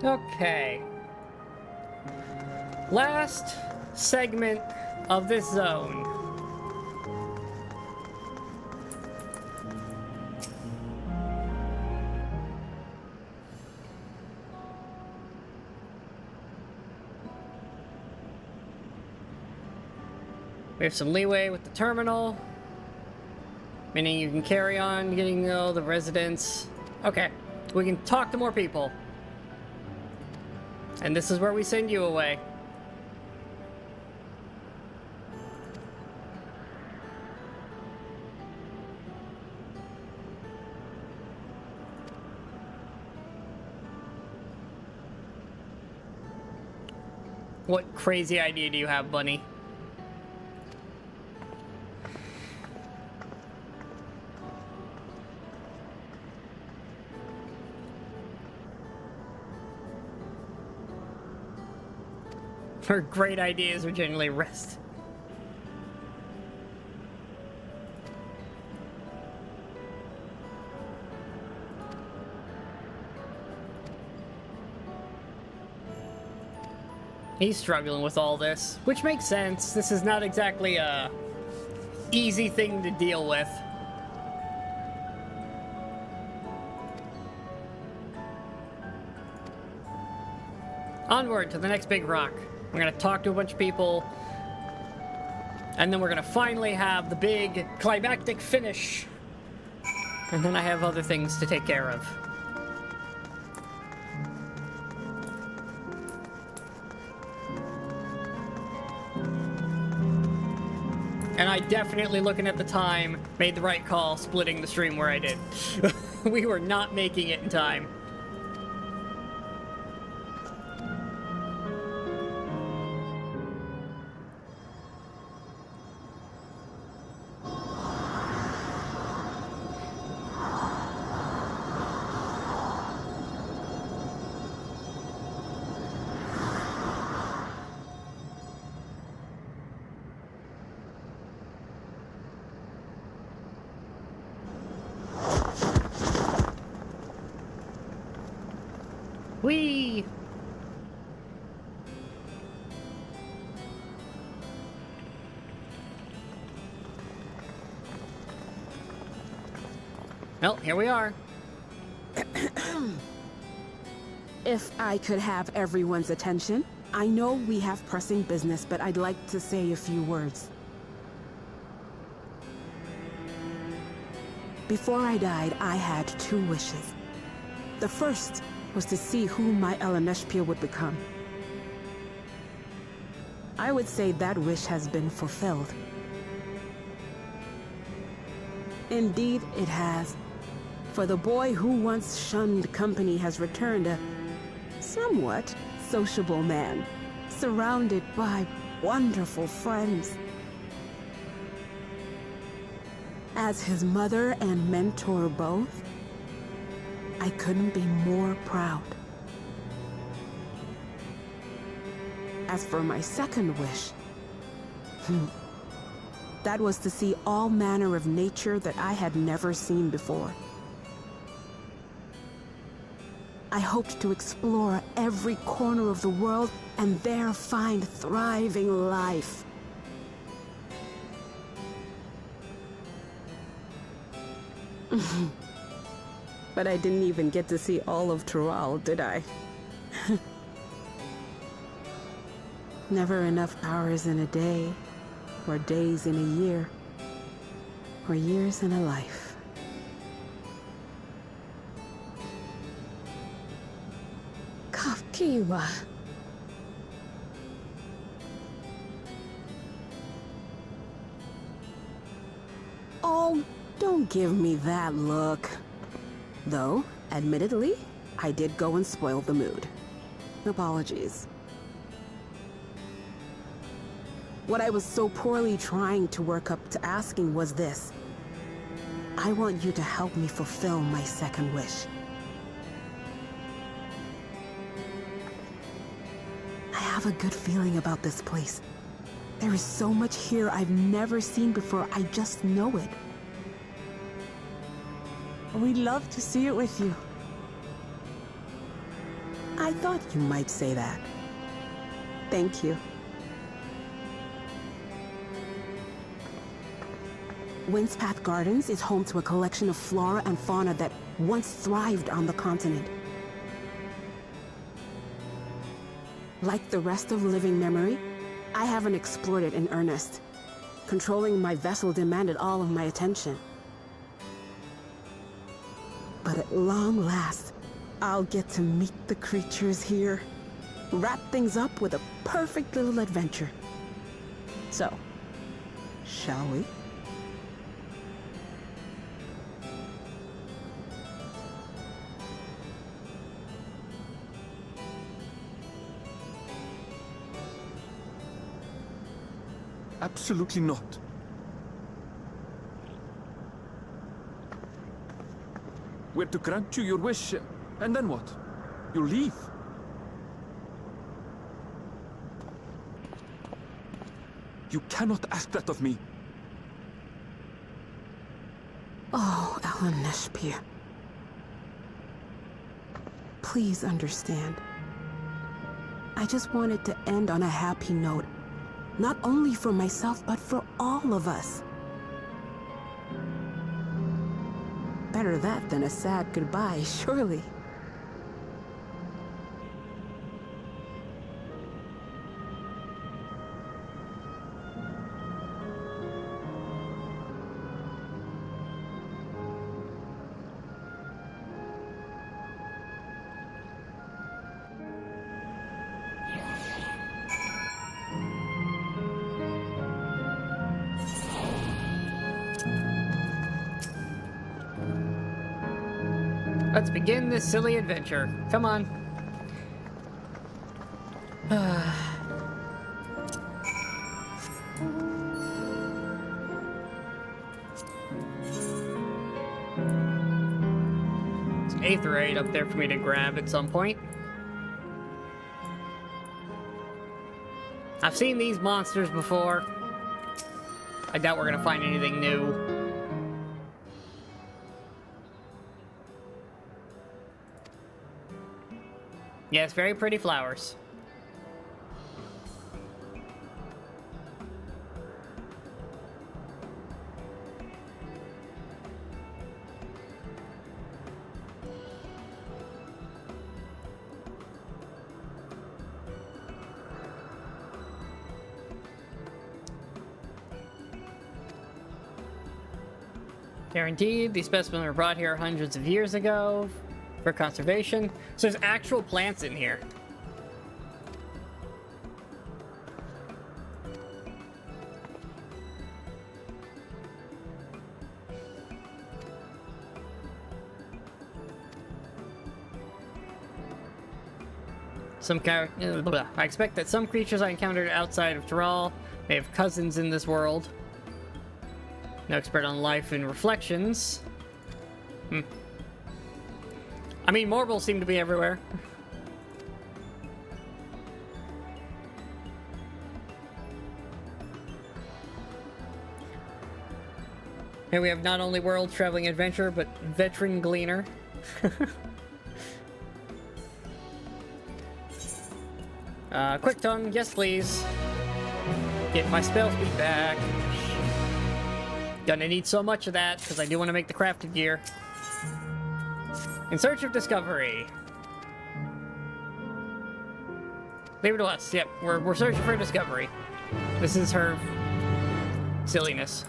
Okay. Last segment of this zone. We have some leeway with the terminal, meaning you can carry on getting the residents. Okay, we can talk to more people. And this is where we send you away. What crazy idea do you have, Bunny? Her great ideas are generally rest. He's struggling with all this, which makes sense. This is not exactly a easy thing to deal with. Onward to the next big rock. We're gonna talk to a bunch of people, and then we're gonna finally have the big climactic finish. And then I have other things to take care of. And I definitely, looking at the time, made the right call splitting the stream where I did. We were not making it in time. Whee! Well, here we are. If I could have everyone's attention, I know we have pressing business, but I'd like to say a few words. Before I died, I had 2 wishes. The first was to see who my Eleneshpia would become. I would say that wish has been fulfilled. Indeed, it has. For the boy who once shunned company has returned a somewhat sociable man, surrounded by wonderful friends. As his mother and mentor both, I couldn't be more proud. As for my second wish, that was to see all manner of nature that I had never seen before. I hoped to explore every corner of the world and there find thriving life. But I didn't even get to see all of Tural, did I? Never enough hours in a day, or days in a year, or years in a life. Kafkiwa. Oh, don't give me that look. Though, admittedly, I did go and spoil the mood. Apologies. What I was so poorly trying to work up to asking was this. I want you to help me fulfill my second wish. I have a good feeling about this place. There is so much here I've never seen before, I just know it. We'd love to see it with you. I thought you might say that. Thank you. Windspath Gardens is home to a collection of flora and fauna that once thrived on the continent. Like the rest of living memory, I haven't explored it in earnest. Controlling my vessel demanded all of my attention. But at long last, I'll get to meet the creatures here. Wrap things up with a perfect little adventure. So, shall we? Absolutely not. We're to grant you your wish, and then what? You'll leave. You cannot ask that of me. Oh, Ellen Neshpir. Please understand. I just wanted to end on a happy note. Not only for myself, but for all of us. Better that than a sad goodbye, surely. Let's begin this silly adventure. Come on. Some aetheryte up there for me to grab at some point. I've seen these monsters before. I doubt we're gonna find anything new. Yes, very pretty flowers. Guaranteed, these specimens were brought here hundreds of years ago for conservation. So there's actual plants in here. I expect that some creatures I encountered outside of Tyrol may have cousins in this world. No expert on life and reflections. I mean, morbals seem to be everywhere. Here we have not only world-traveling adventurer, but veteran gleaner. Quick tongue, yes please. Get my spell speed back. Gonna need so much of that, because I do want to make the crafted gear. In search of discovery. Leave it to us. Yep, we're searching for discovery. This is her silliness.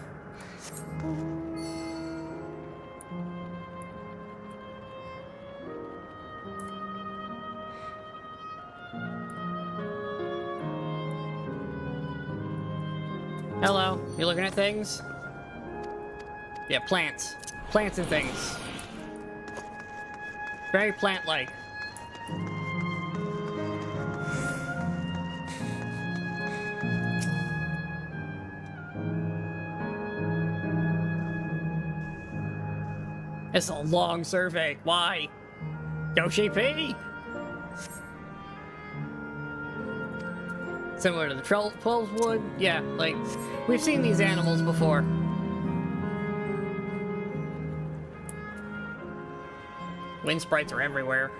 Hello, you looking at things? Yeah, plants. Plants and things. Very plant-like. It's a long survey. Why? Yoshi P! Similar to the 12 wood? Yeah, like, we've seen these animals before. Wind sprites are everywhere.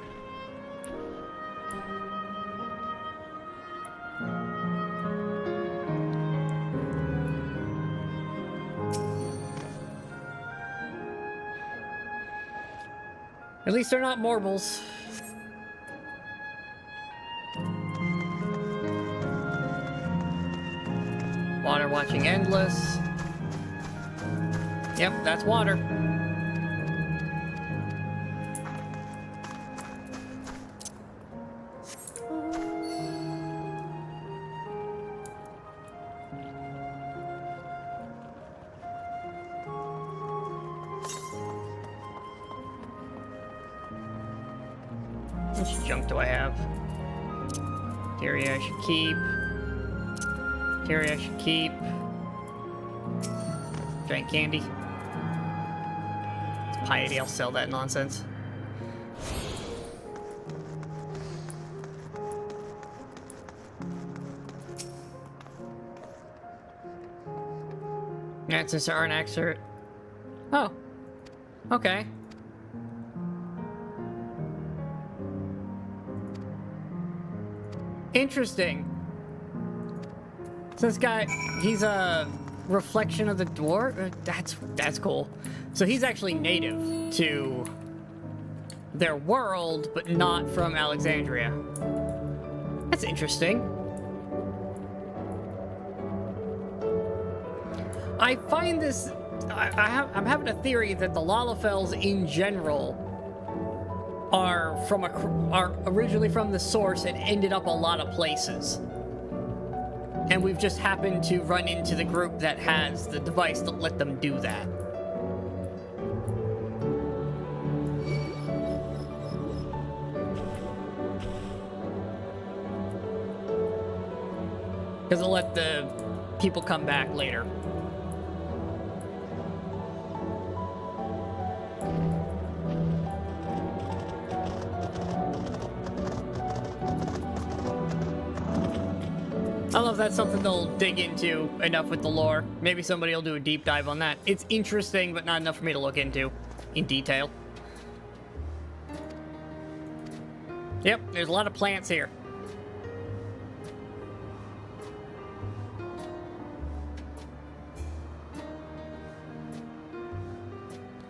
At least they're not marbles. Water watching endless. Yep, that's water. How much junk do I have? Theory I should keep. Theory I should keep. Giant candy. It's piety, I'll sell that nonsense. Access to art excerpt. Oh. Okay. Interesting. So this guy, he's a reflection of the dwarf? That's cool. So he's actually native to their world, but not from Alexandria. That's interesting. I find this... I'm having a theory that the Lalafels in general are originally from the source and ended up a lot of places. And we've just happened to run into the group that has the device that let them do that. Because it'll let the people come back later. I don't know if that's something they'll dig into enough with the lore. Maybe somebody will do a deep dive on that. It's interesting, but not enough for me to look into in detail. Yep, there's a lot of plants here.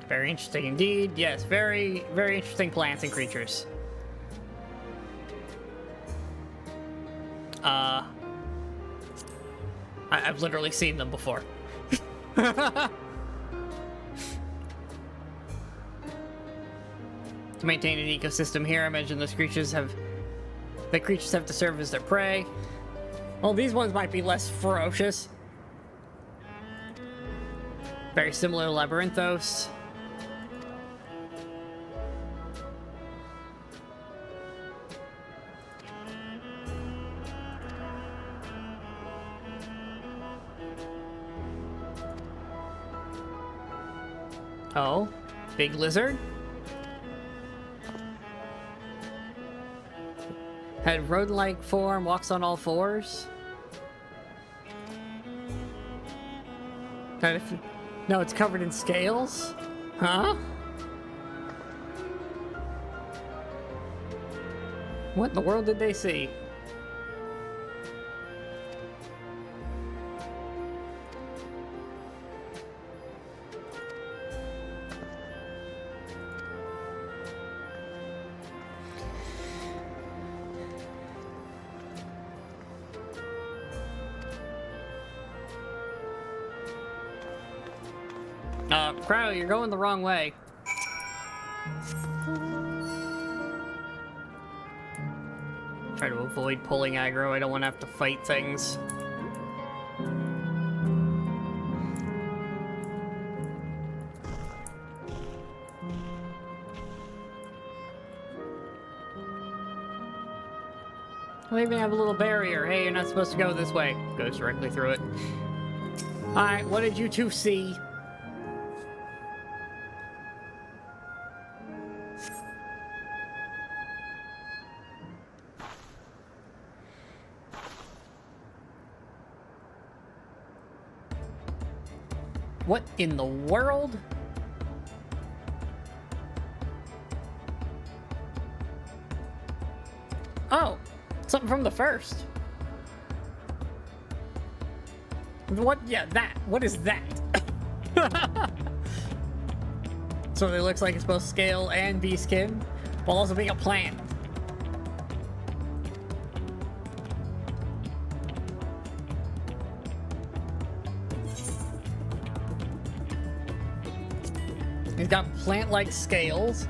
Very interesting indeed. Yes, very, very interesting plants and creatures. I've literally seen them before. To maintain an ecosystem here, I imagine the creatures have to serve as their prey. Well, these ones might be less ferocious. Very similar to Labyrinthos. Oh, big lizard? Had rodent-like form, walks on all fours? No, it's covered in scales? Huh? What in the world did they see? Crowd, you're going the wrong way. Try to avoid pulling aggro. I don't want to have to fight things. I even have a little barrier. Hey, you're not supposed to go this way. Goes directly through it. Alright, what did you two see? What in the world? Oh, something from the first. What? Yeah, that. What is that? So it looks like it's both scale and beastkin, while also being a plant. He's got plant-like scales.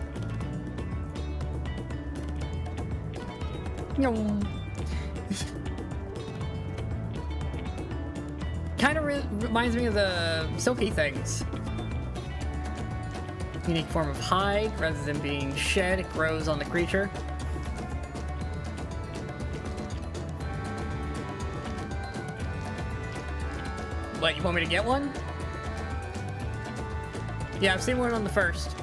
Kind of reminds me of the silky things. Unique form of hide. Rather than being shed, it grows on the creature. What, you want me to get one? Yeah, I've seen one on the first.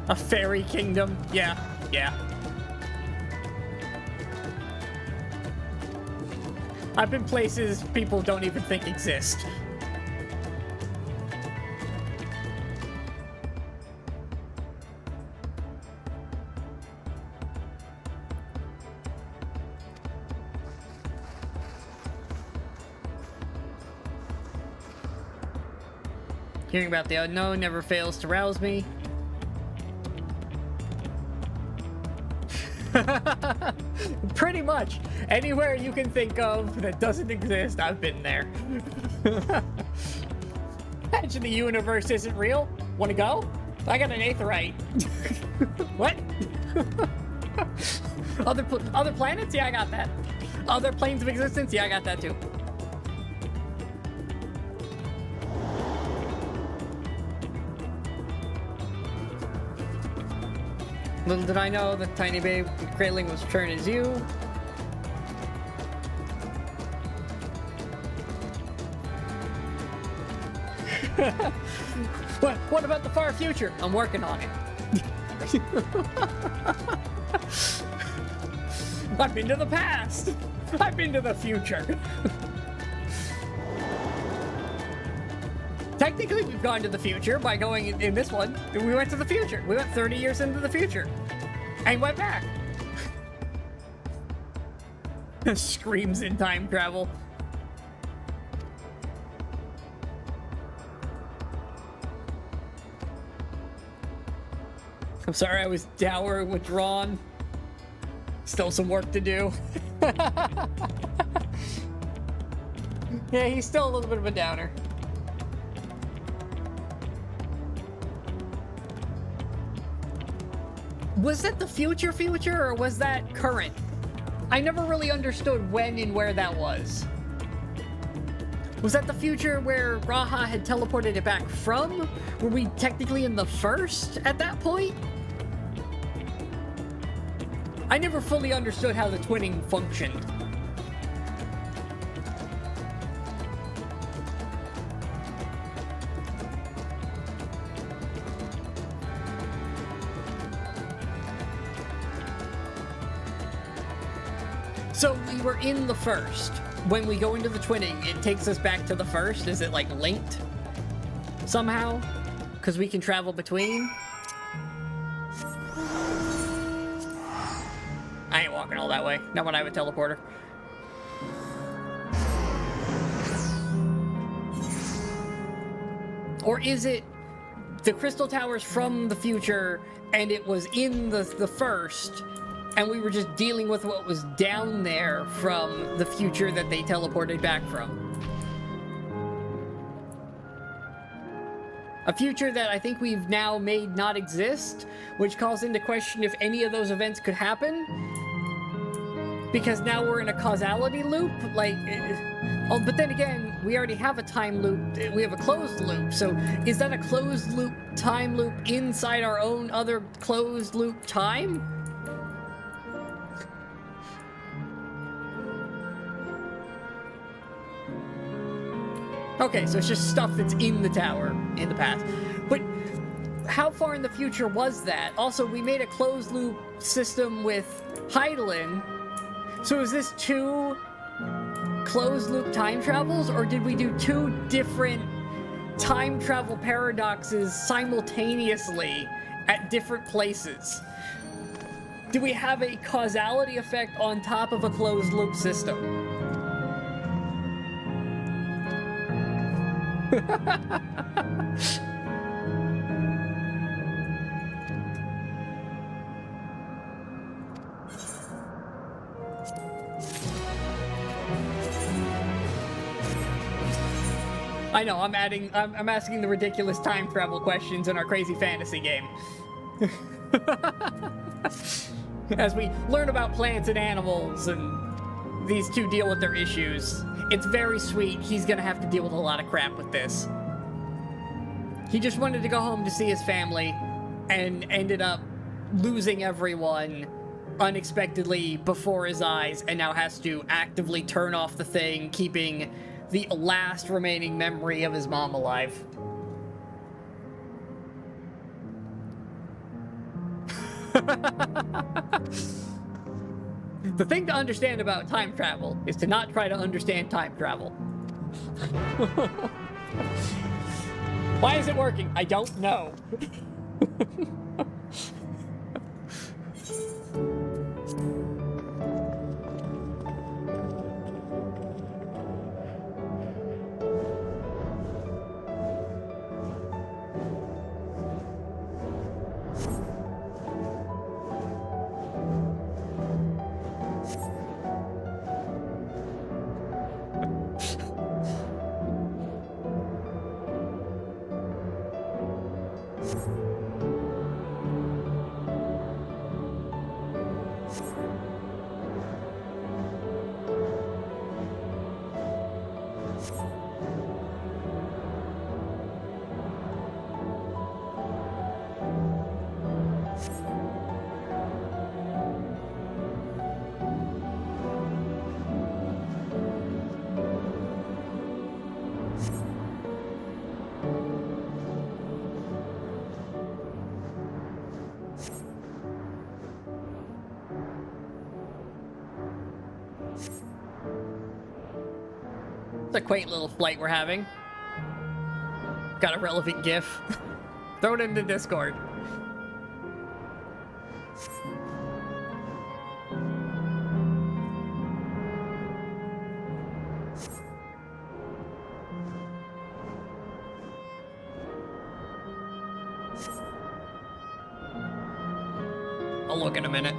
A fairy kingdom. Yeah, yeah. I've been places people don't even think exist. Hearing about the unknown never fails to rouse me. Pretty much. Anywhere you can think of that doesn't exist, I've been there. Imagine the universe isn't real. Wanna go? I got an aetheryte. What? Other planets? Yeah, I got that. Other planes of existence? Yeah, I got that too. Little did I know that tiny babe cradling was turned as you. What about the far future? I'm working on it. I've been to the past. I've been to the future. Technically, we've gone to the future by going in this one. We went to the future. We went 30 years into the future. And went back. Screams in time travel. I'm sorry I was dour and withdrawn. Still some work to do. Yeah, he's still a little bit of a downer. Was that the future or was that current? I never really understood when and where that was. Was that the future where Raha had teleported it back from? Were we technically in the first at that point? I never fully understood how the twinning functioned. So we were in the first. When we go into the twinning, it takes us back to the first. Is it like linked somehow? Because we can travel between? I ain't walking all that way. Not when I have a teleporter. Or is it the crystal towers from the future and it was in the first and we were just dealing with what was down there from the future that they teleported back from? A future that I think we've now made not exist, which calls into question if any of those events could happen. Because now we're in a causality loop, like... Oh, but then again, we already have a time loop, we have a closed loop, so is that a closed loop time loop inside our own other closed loop time? Okay, so it's just stuff that's in the tower in the past. But how far in the future was that? Also, we made a closed loop system with Heidelin. So is this two closed loop time travels, or did we do two different time travel paradoxes simultaneously at different places? Do we have a causality effect on top of a closed loop system? I know, I'm asking the ridiculous time travel questions in our crazy fantasy game. As we learn about plants and animals, and these two deal with their issues. It's very sweet. He's gonna have to deal with a lot of crap with this. He just wanted to go home to see his family, and ended up losing everyone unexpectedly before his eyes, and now has to actively turn off the thing, keeping the last remaining memory of his mom alive. The thing to understand about time travel is to not try to understand time travel. Why is it working? I don't know. It's a quaint little flight we're having. Got a relevant GIF. Throw it into Discord. I'll look in a minute.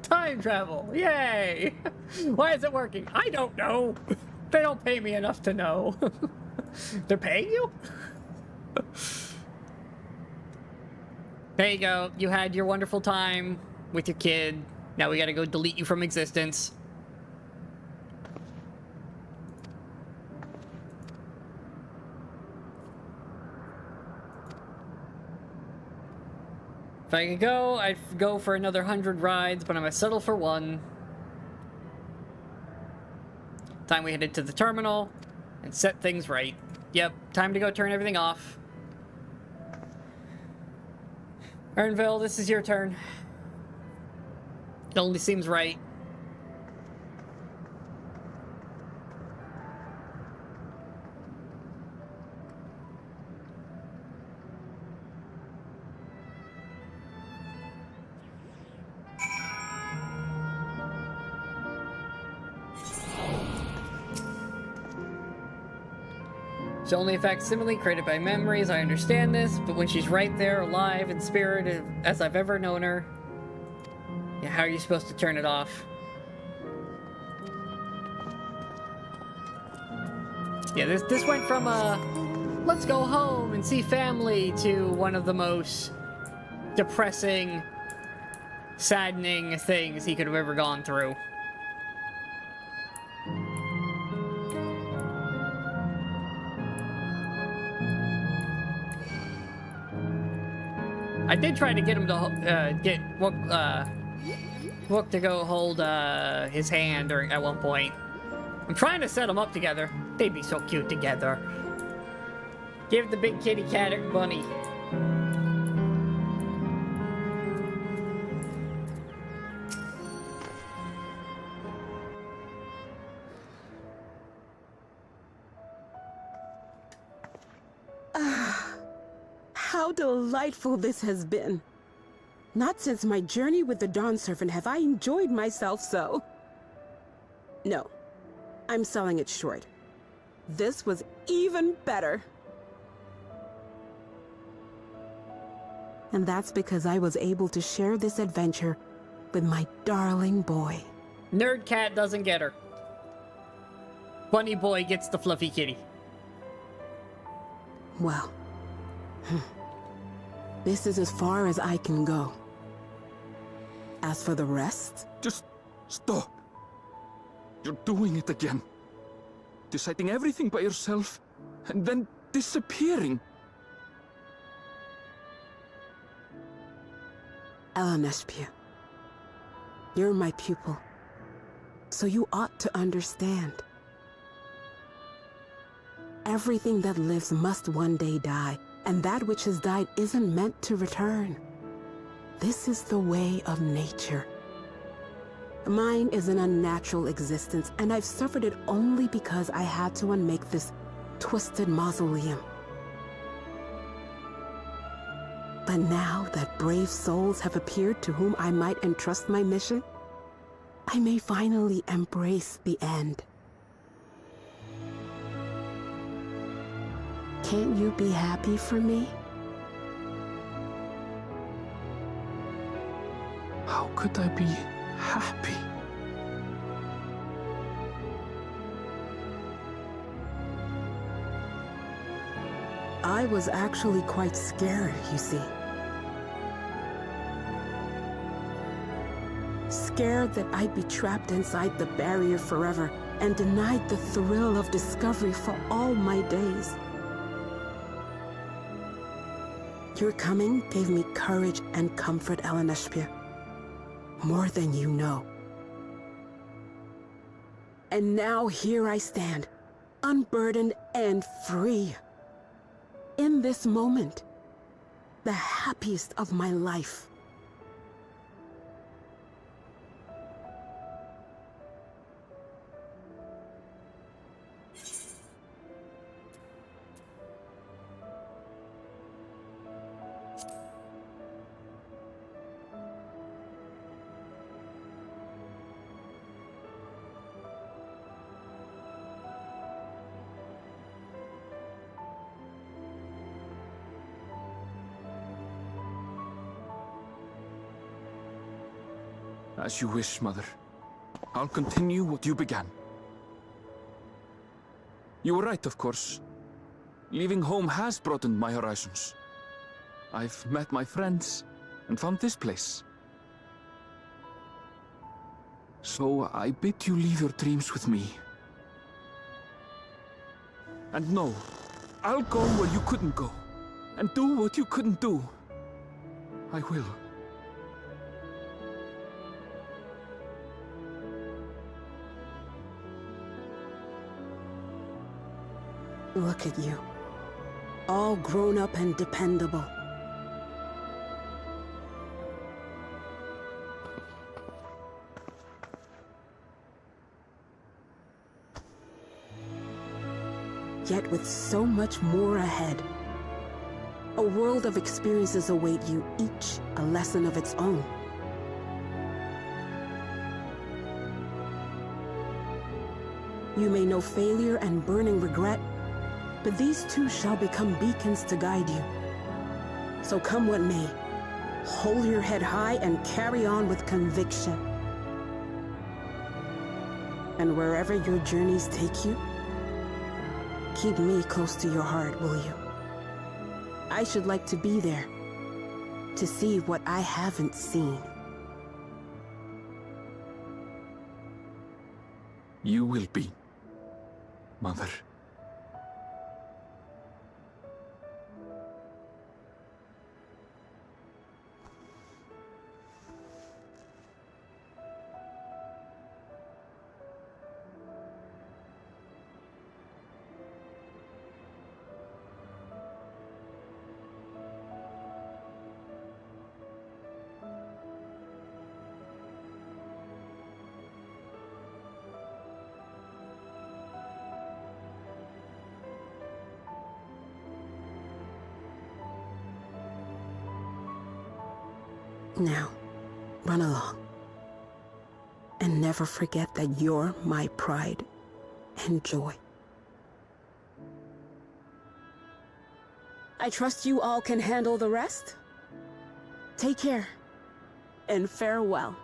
Time travel! Yay! Why is it working? I don't know! They don't pay me enough to know. They're paying you? There you go. You had your wonderful time with your kid. Now we gotta go delete you from existence. If I could go, I'd go for another 100 rides, but I'm gonna settle for one. Time we headed to the terminal and set things right. Yep, time to go turn everything off. Ernville, this is your turn. It only seems right. It's only a facsimile created by memories, I understand this, but when she's right there, alive in spirit as I've ever known her, yeah, how are you supposed to turn it off? Yeah, this went from let's go home and see family to one of the most depressing, saddening things he could have ever gone through. I did try to get him to get Wook to go hold his hand at one point. I'm trying to set them up together. They'd be so cute together. Give the big kitty cat a bunny. How delightful this has been. Not since my journey with the Dawn Servant have I enjoyed myself so. No, I'm selling it short. This was even better. And that's because I was able to share this adventure with my darling boy. Nerd cat doesn't get her. Bunny boy gets the fluffy kitty. Well, this is as far as I can go. As for the rest... Just stop. You're doing it again. Deciding everything by yourself, and then disappearing. Elenespia, you're my pupil, so you ought to understand. Everything that lives must one day die, and that which has died isn't meant to return. This is the way of nature. Mine is an unnatural existence, and I've suffered it only because I had to unmake this twisted mausoleum. But now that brave souls have appeared to whom I might entrust my mission, I may finally embrace the end. Can't you be happy for me? How could I be happy? I was actually quite scared, you see. Scared that I'd be trapped inside the barrier forever and denied the thrill of discovery for all my days. Your coming gave me courage and comfort, Elenespia. More than you know. And now here I stand, unburdened and free. In this moment, the happiest of my life. As you wish, Mother. I'll continue what you began. You were right, of course. Leaving home has broadened my horizons. I've met my friends and found this place. So I bid you leave your dreams with me. And no, I'll go where you couldn't go, and do what you couldn't do. I will. Look at you. All grown up and dependable. Yet with so much more ahead. A world of experiences await you, each a lesson of its own. You may know failure and burning regret, but these too shall become beacons to guide you. So come what may, hold your head high and carry on with conviction. And wherever your journeys take you, keep me close to your heart, will you? I should like to be there, to see what I haven't seen. You will be, Mother. Now, run along. And never forget that you're my pride and joy. I trust you all can handle the rest? Take care, and farewell.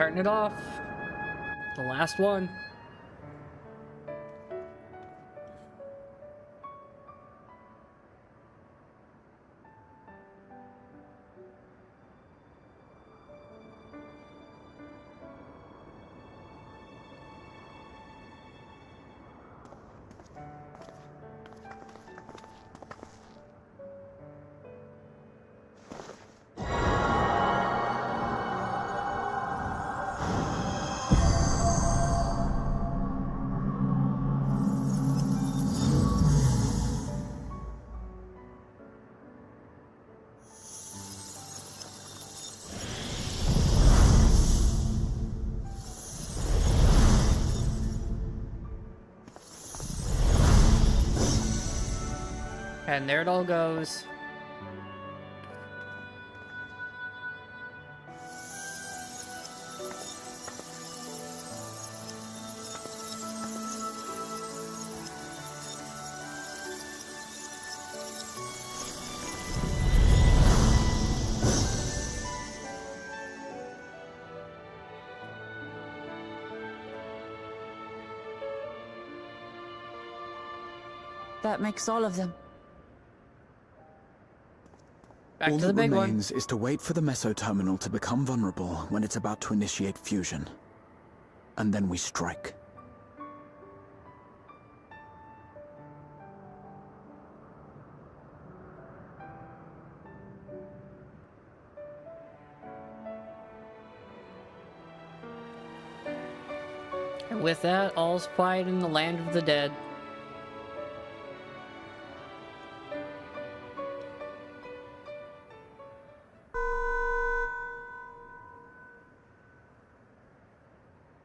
Starting it off. The last one. And there it all goes. That makes all of them. Back All to the that big one. remains is to wait for the meso terminal to become vulnerable when it's about to initiate fusion. And then we strike. And with that, all's quiet in the land of the dead.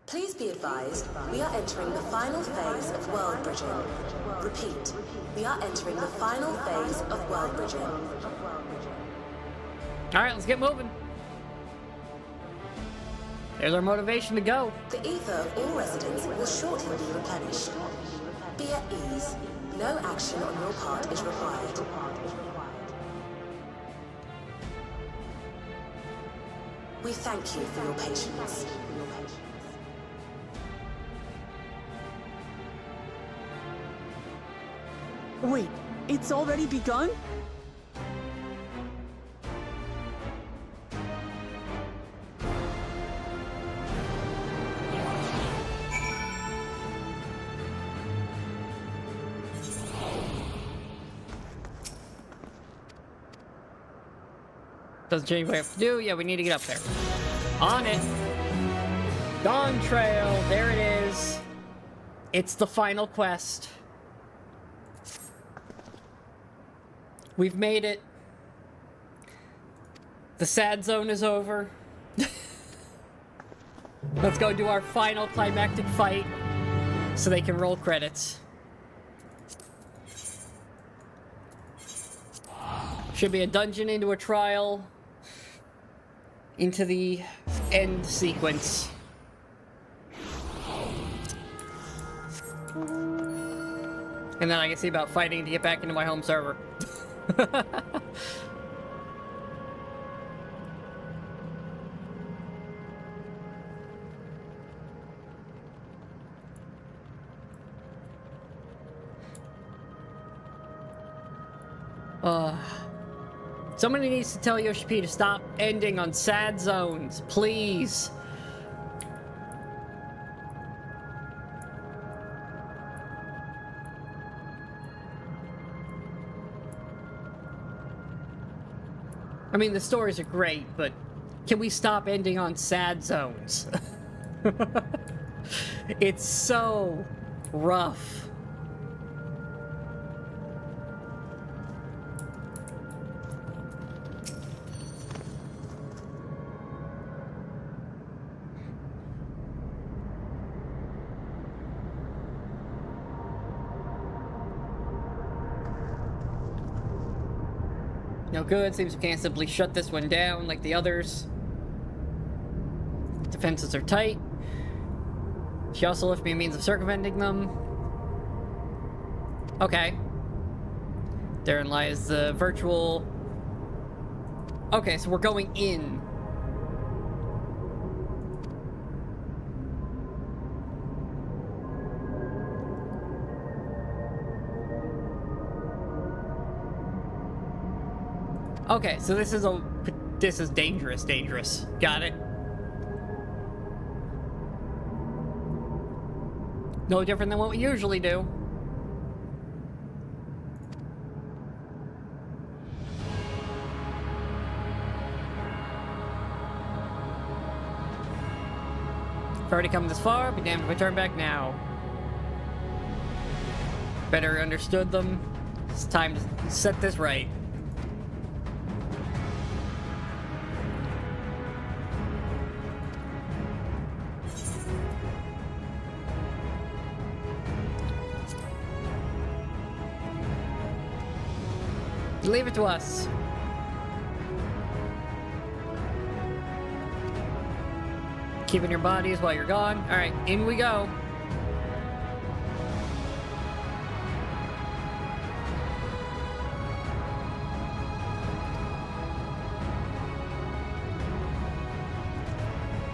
Please be advised, we are entering the final phase of world bridging. Repeat, we are entering the final phase of world bridging. Alright, let's get moving. There's our motivation to go. The ether of all residents will shortly be replenished. Be at ease. No action on your part is required. We thank you for your patience. Wait, it's already begun? Doesn't change what we have to do. Yeah, we need to get up there. On it. Dawntrail. There it is. It's the final quest. We've made it. The sad zone is over. Let's go do our final climactic fight so they can roll credits. Should be a dungeon into a trial into the end sequence. And then I can see about fighting to get back into my home server. Somebody needs to tell Yoshi P to stop ending on sad zones, please. I mean, the stories are great, but can we stop ending on sad zones? It's so rough. No good. Seems we can't simply shut this one down like the others. Defenses are tight. She also left me a means of circumventing them. Okay. Therein lies the virtual... Okay, so we're going in. Okay, so this is dangerous. Got it. No different than what we usually do. I've already come this far, be damned if I turn back now. Better understood them. It's time to set this right. Leave it to us. Keeping your bodies while you're gone. Alright, in we go.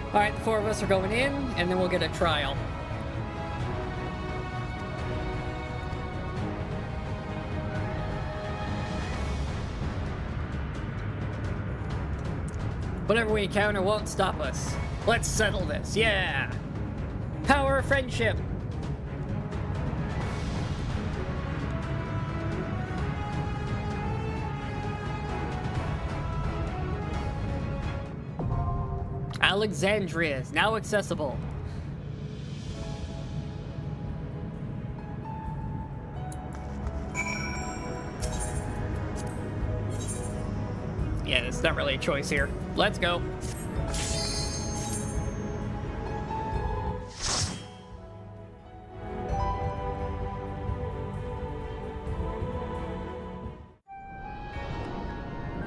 Alright, the 4 of us are going in, and then we'll get a trial. Whatever we encounter won't stop us. Let's settle this, yeah! Power of friendship! Alexandria is now accessible. Yeah, it's not really a choice here. Let's go.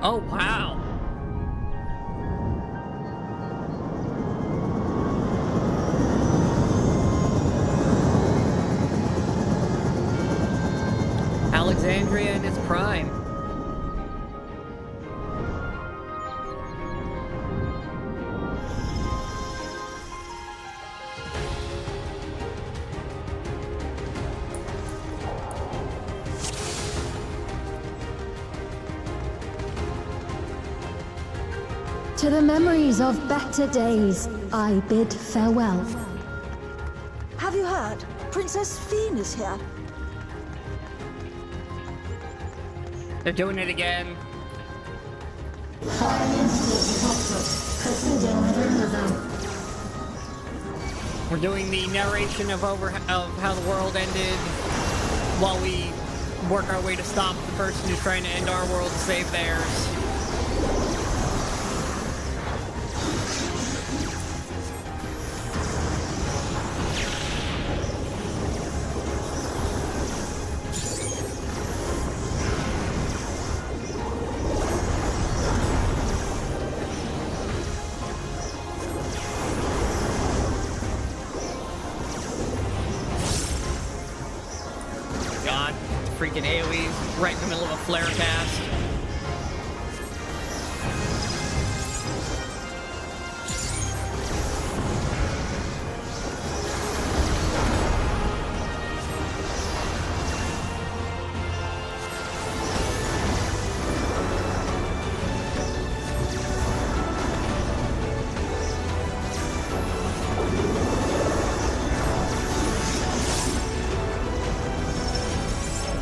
Oh, wow. Alexandria in its prime. To the memories of better days, I bid farewell. Have you heard? Princess Fiend is here. They're doing it again. We're doing the narration of how the world ended while we work our way to stop the person who's trying to end our world to save theirs. Freaking AoEs right in the middle of a flare cast.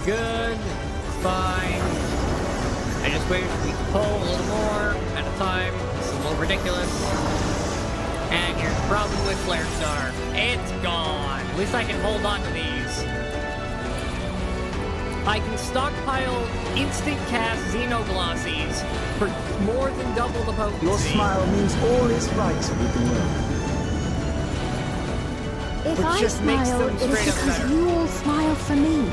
Good, fine. I just wish we could pull a little more at a time. This is a little ridiculous. And here's the problem with Flare Star. It's gone. At least I can hold on to these. I can stockpile instant cast Xenoglossies for more than double the potency. Your smile means all is right with the world. If Which I just makes smile, them it is straight up because better. you all smile for me.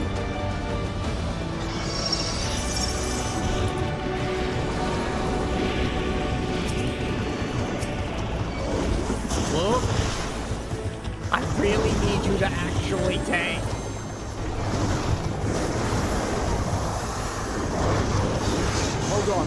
Whoa. I really need you to actually tank. Hold on.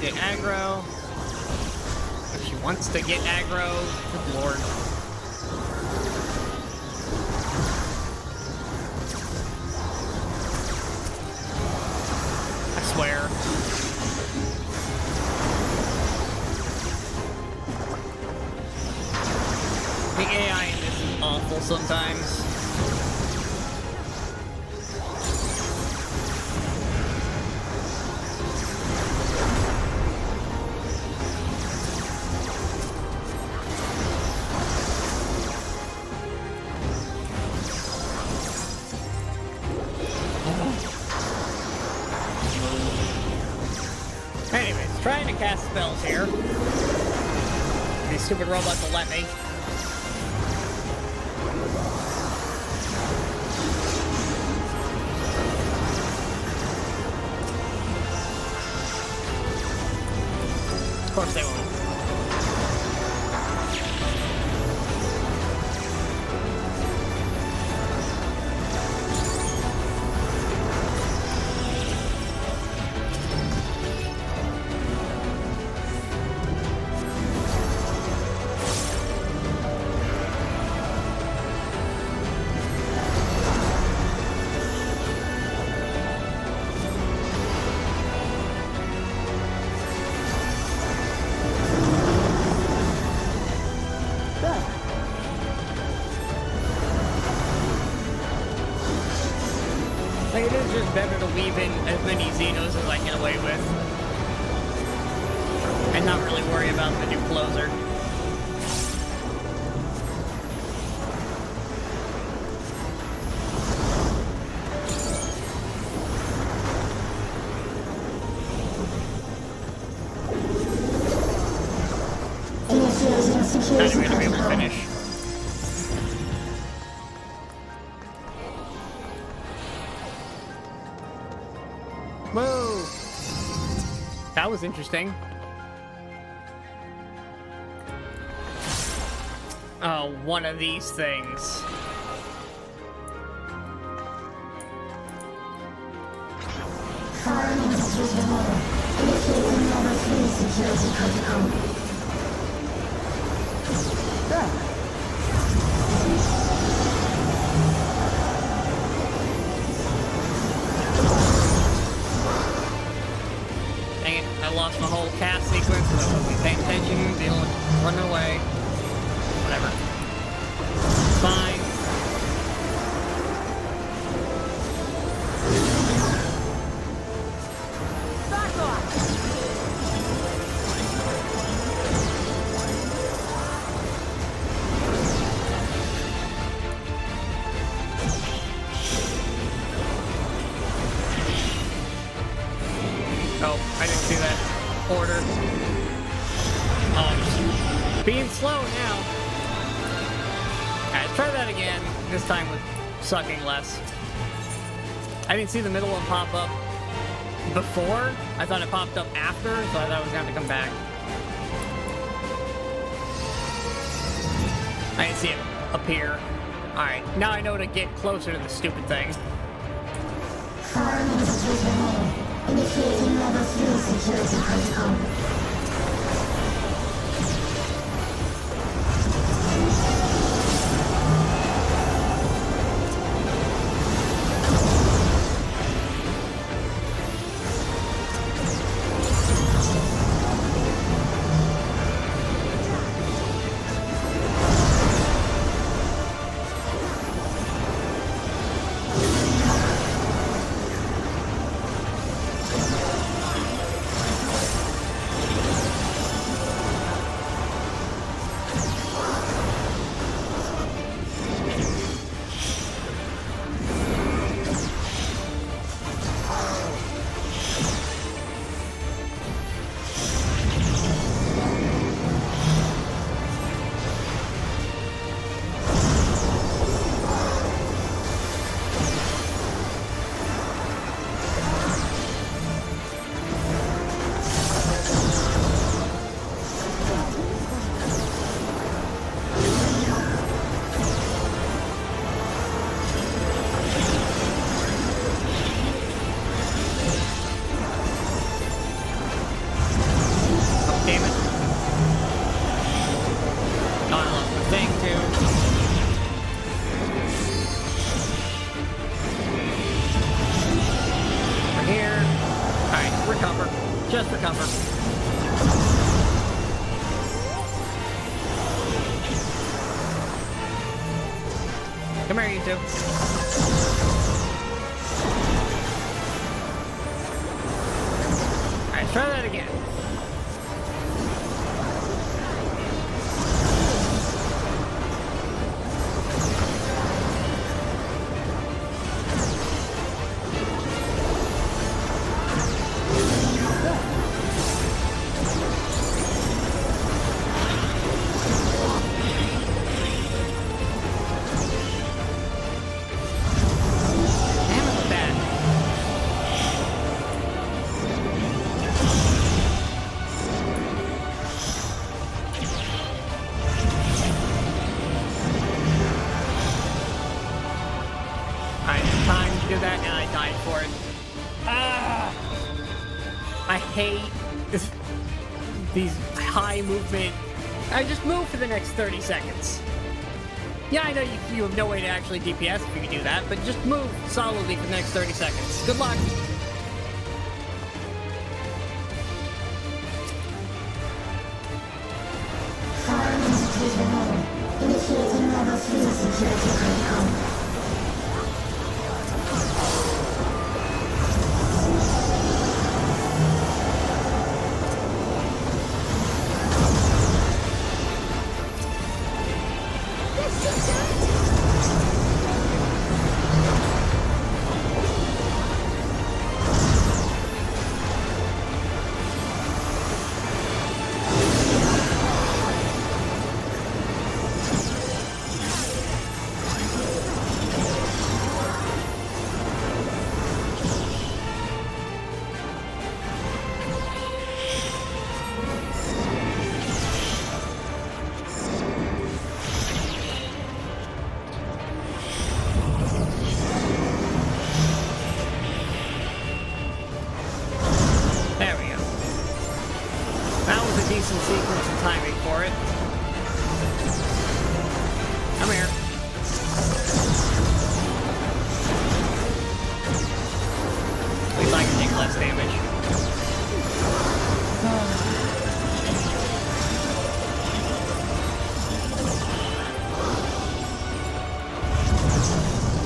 get aggro. If she wants to get aggro, good lord. I swear. The AI in this is awful sometimes. Anyways, trying to cast spells here. These stupid robots will let me. Of course they won't. Like, it is just better to weave in as many Xenos as I can get away with. And not really worry about the new closer. Not even gonna be able to finish. Whoa! That was interesting. Oh, one of these things. Dang it, I lost my whole cast sequence, so I wasn't paying attention, dealing with running away. Whatever. Fine. Back off! Oh, I didn't see that order. Oh, I'm just being slow now. Alright, let's try that again. This time with sucking less. I didn't see the middle one pop up before. I thought it popped up after, so I thought I was going to have to come back. I didn't see it appear. Alright, now I know to get closer to the stupid thing. Indicating level 3 security protocol. just for cover. Come here, you two. Alright, try that again. That and I died for it. I hate these high movement. I just move for the next 30 seconds. Yeah, I know you have no way to actually DPS if you can do that, but just move solidly for the next 30 seconds. Good luck. Initiating level 3 security protocol. Decent sequence and timing for it. Come here. At least I can take less damage.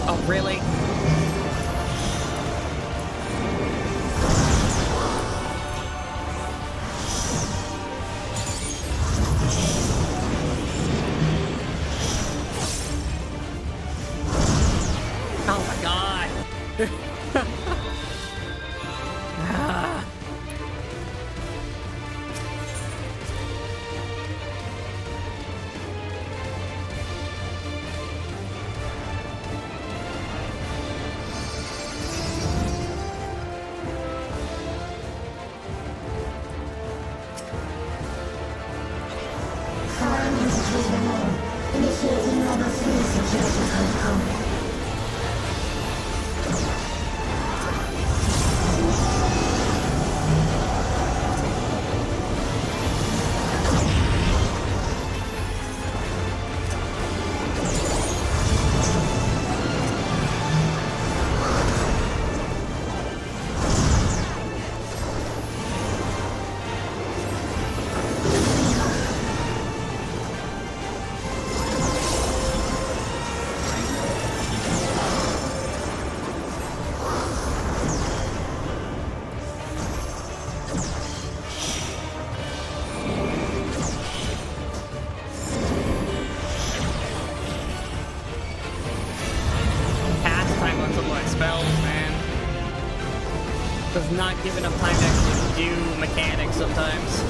Oh, really? Initiating level 3 security protocol. Does not give enough time to actually do mechanics sometimes.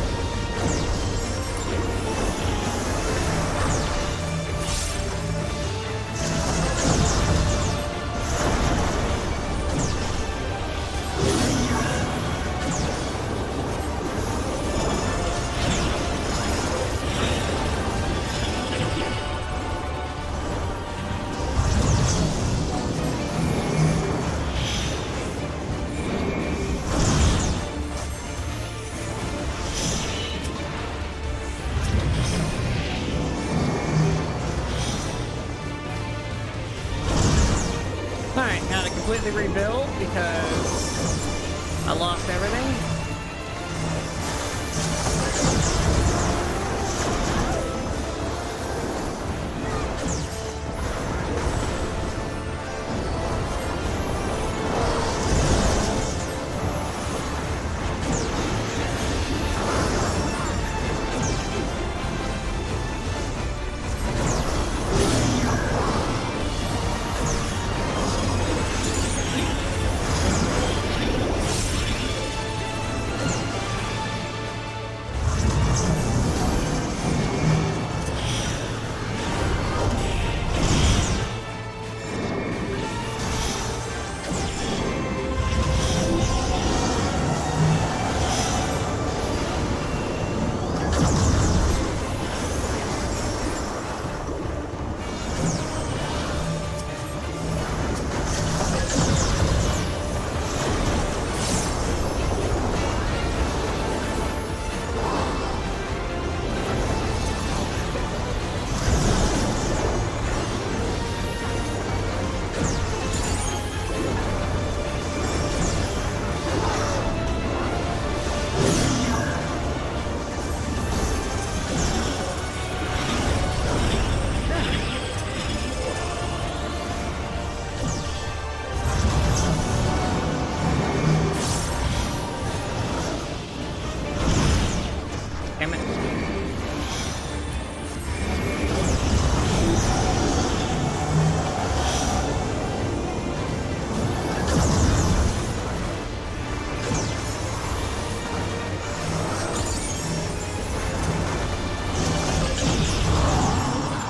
Alright, now to completely rebuild because I lost everything.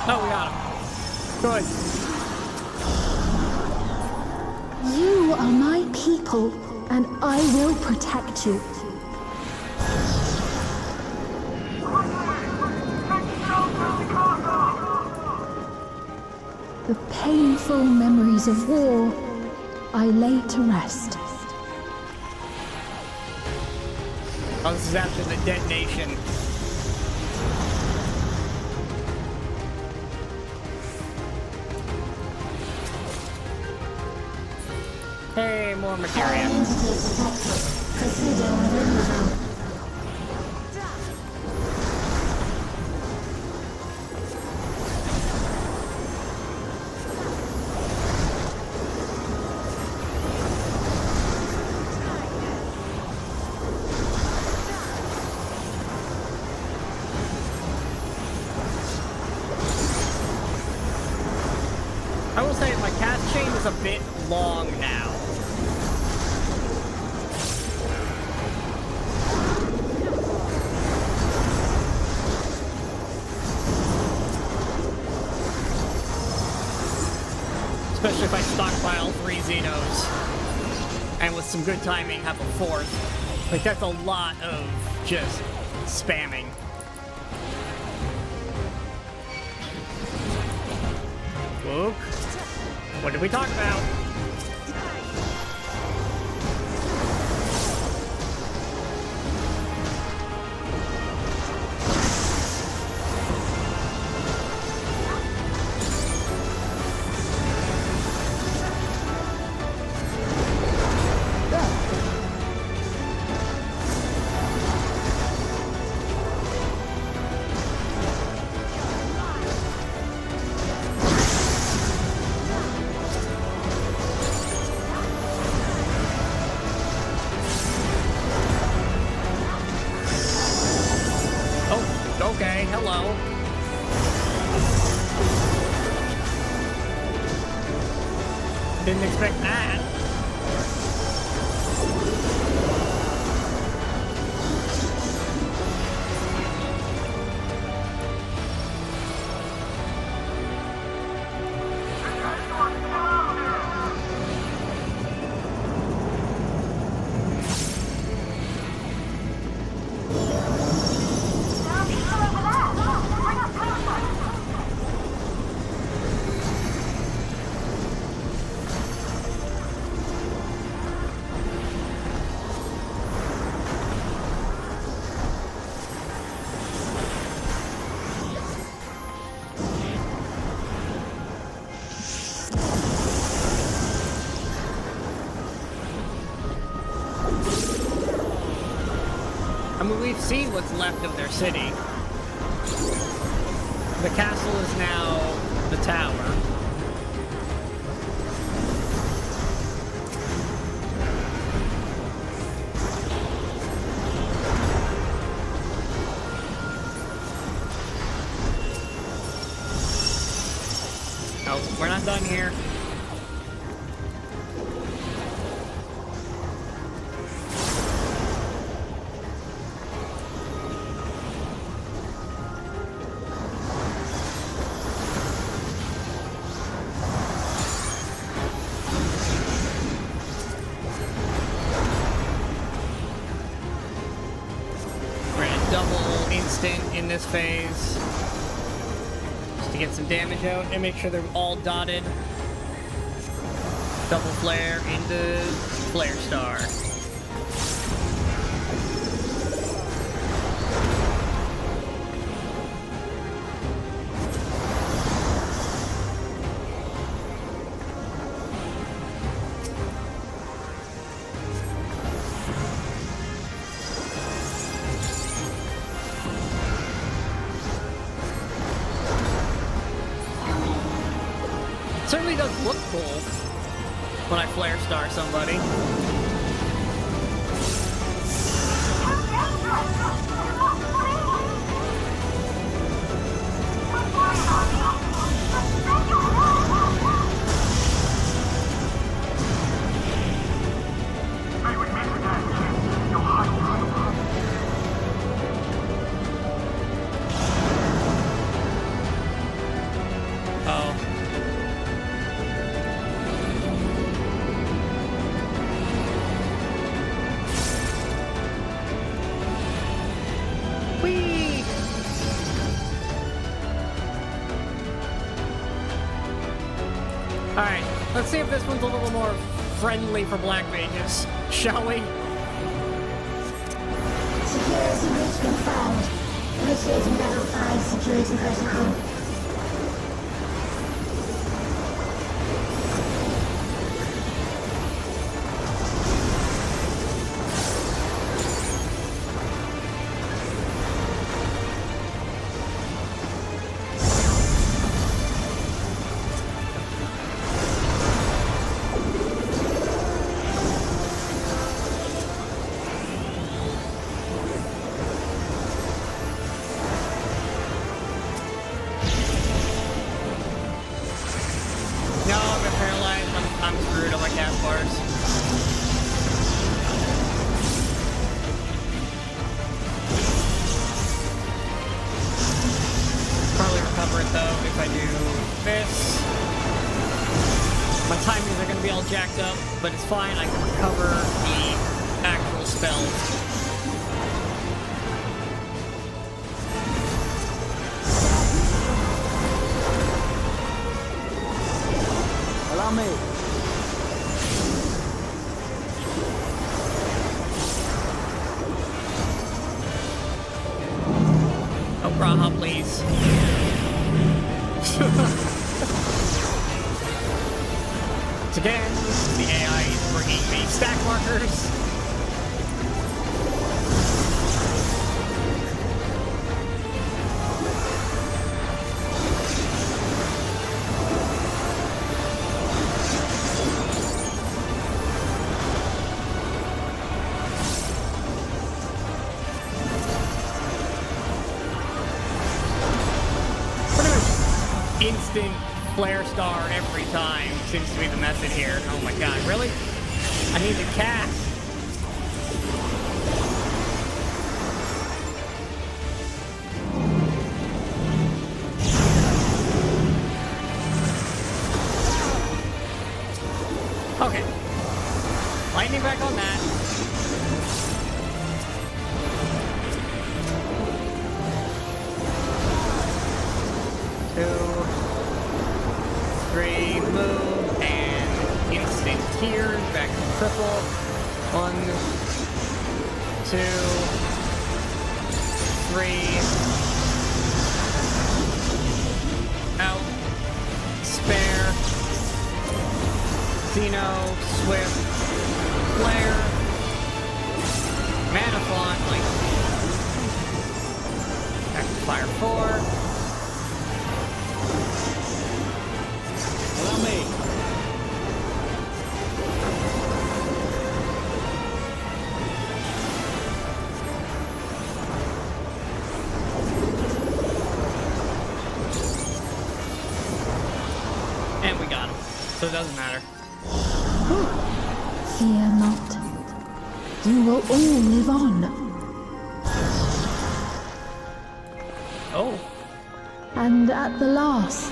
Oh, we got him. Good. You are my people, and I will protect you. The painful memories of war I lay to rest. Oh, this is after the detonation. Hey, more materia. I will say my cast chain is a bit long now. Especially if I stockpile 3 Xenos. And with some good timing, have a 4th. Like, that's a lot of just spamming. Whoop. What did we talk about? Okay, hello. Didn't expect that. mean, we've seen what's left of their city. The castle is now the tower. Oh, we're not done here. In this phase, just to get some damage out and make sure they're all dotted. Double flare into flare star. Certainly does look cool when I flare star somebody. Alright, let's see if this one's a little more friendly for black mages, shall we? Security breach confirmed. Initiating level 5 security protocol. Jacked up, but it's fine. I can recover the actual spells. Allow me. Oh, Braha, please. Again, the AI is bringing me stack markers. Pretty much instant flare star every time seems to be the method here. Oh my god, really? I need to cast. Okay. Lightning back on that. Two. 3, move, and instant tears, back to triple. 1, 2, 3. Out. Spare. Xeno, Swift, Flare. Mana font, like, Fire 4. Allow me. And we got him. So it doesn't matter. Fear not. You will all live on. Oh. And at the last,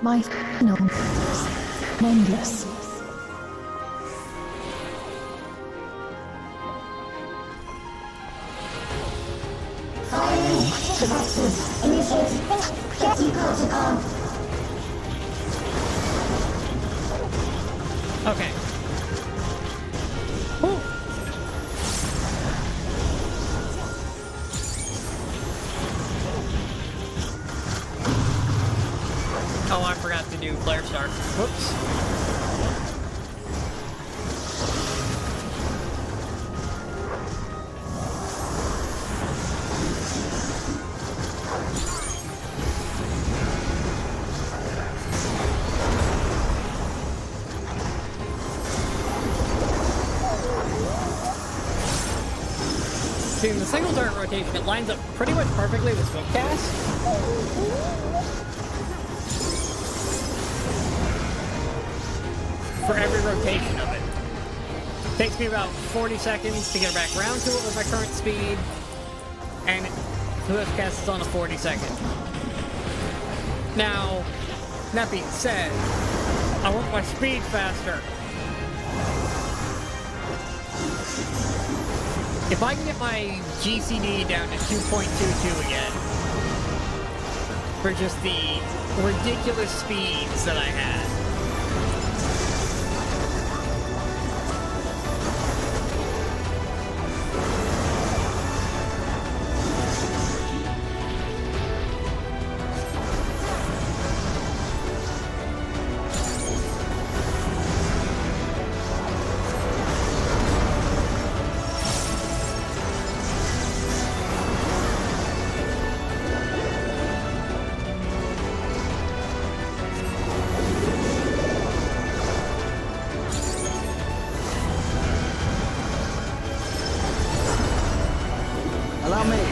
my final endless. Following Activax's initiate Petty Protocol. Okay. Ooh. Oh, I forgot to do flare start. Whoops. See, in the single turret rotation, it lines up pretty much perfectly with Swiftcast. For every rotation of it. Takes me about 40 seconds to get back around to it with my current speed, and Swiftcast is on a 40-second. Now, that being said, I want my speed faster. If I can get my GCD down to 2.22 again, for just the ridiculous speeds that I had.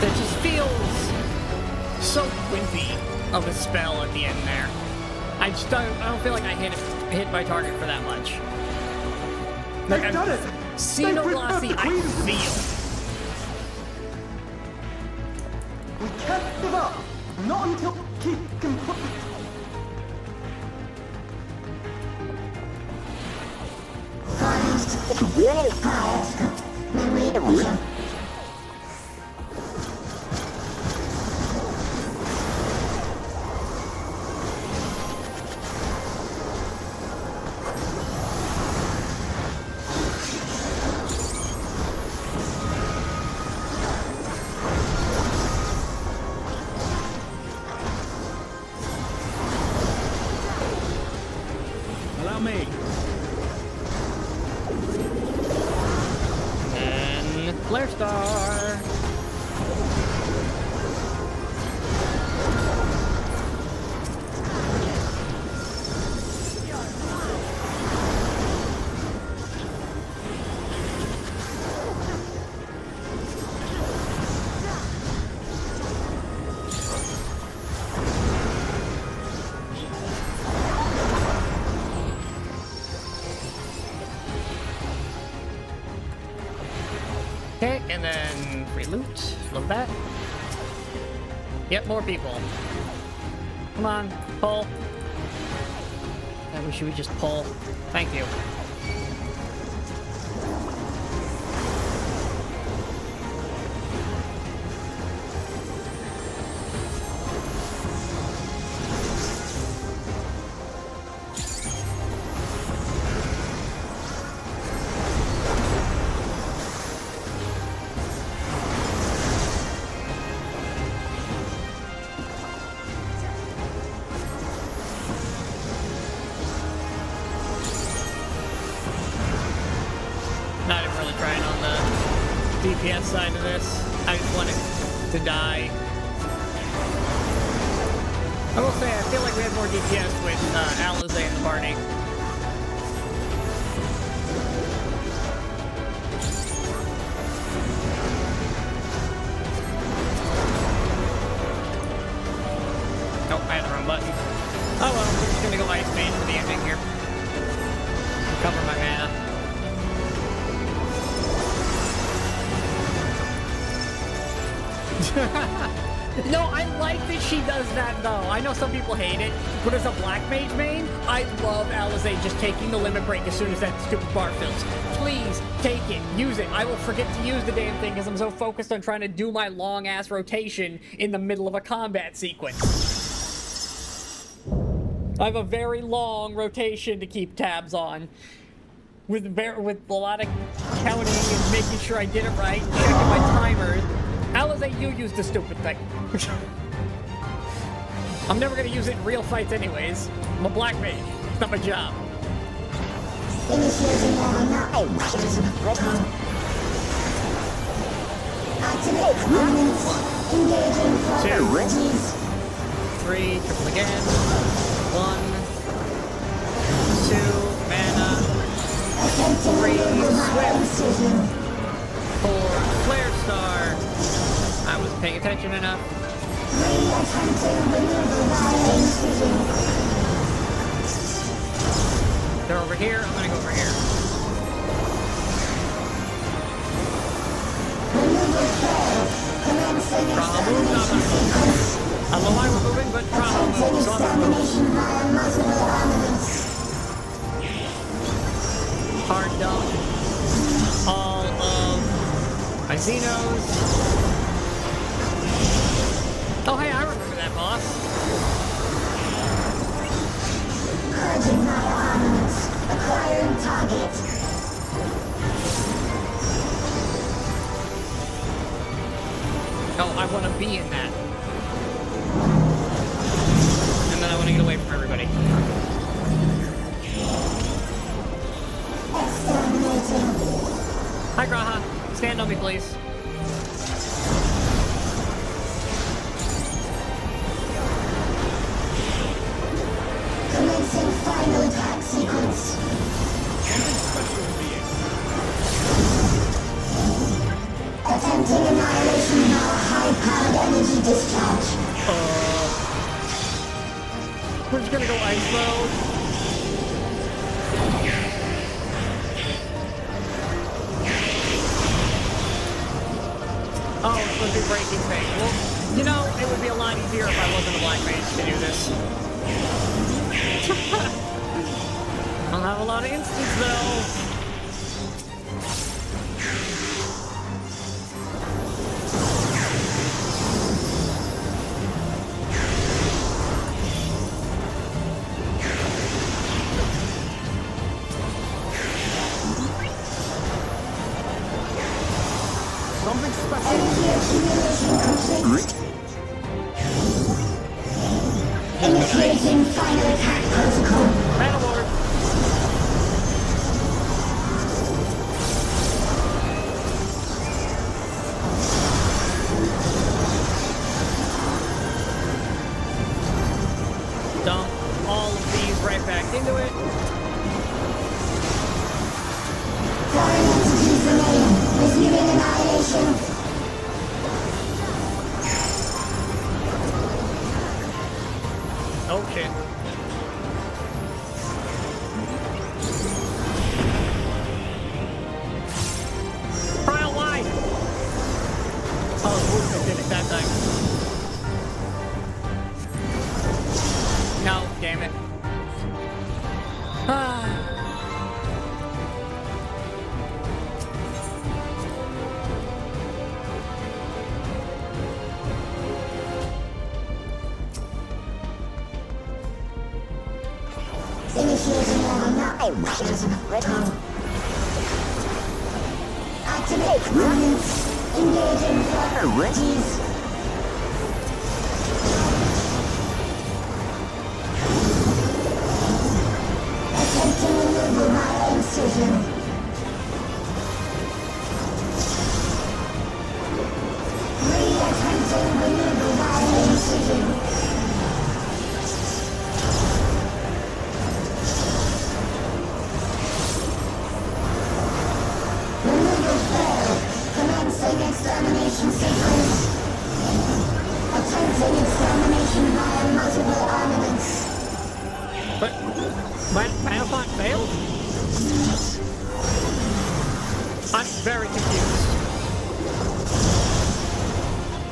That just feels so wimpy of a spell at the end there. I don't feel like I hit my target for that much. Like, I've done it! Xenoblasi, I feel. We can't give up! Not until he can put... Allow me. And Flare Star. Okay, and then free loot. Love that. Yep, more people. Come on, pull. I wish you would just pull. Thank you. Not even really trying on the DPS side of this. I just want it to die. I will say, I feel like we had more DPS with Alizé in the party. Nope, I had the wrong button. Oh well, we're just gonna go Ice Mage for the ending here. Cover my mana. No, I like that she does that though. I know some people hate it, but as a Black Mage main, I love Alizé just taking the limit break as soon as that stupid bar fills. Please, take it, use it. I will forget to use the damn thing because I'm so focused on trying to do my long-ass rotation in the middle of a combat sequence. I have a very long rotation to keep tabs on. With a lot of counting and making sure I did it right, and checking my timers. Alizé, you use the stupid thing. I'm never gonna use it in real fights anyways. I'm a Black Mage. It's not my job. Two. 3, triple again. 1. 2, mana. 3, swift. 4, flare star. I wasn't paying attention enough. They're over here. I'm gonna go over here. Praha move, not gonna move. I don't know why we're moving, but Praha move, so I'm gonna move. Hard dump. All of my Xenos. Oh, hey, I remember that boss. Purging my armaments. Acquiring target. Oh, I want to be in that. And then I want to get away from everybody. Hi, Graha. Stand on me, please. Commencing final attack sequence. Attempting annihilation now. High-powered energy discharge. We're just gonna go ice mode. Oh, it's supposed to be breaking thing. Well, you know, it would be a lot easier if I wasn't a Black Mage to do this. I don't have a lot of instants though. Something special. Initiating final attack protocol. Battle order. Dump all of these right back into it. Foreign entities remain. Resuming annihilation. Oh shit. Trial wide! Oh, the movement did it that time. No, damn it. Ah. Initiating level 9. Return. Activate components. Engaging priorities. Attempting removal via incision. Re-attempting removal via incision. Starting extermination sequence. Attempting extermination via multiple armaments. But Biofont failed? I'm very confused.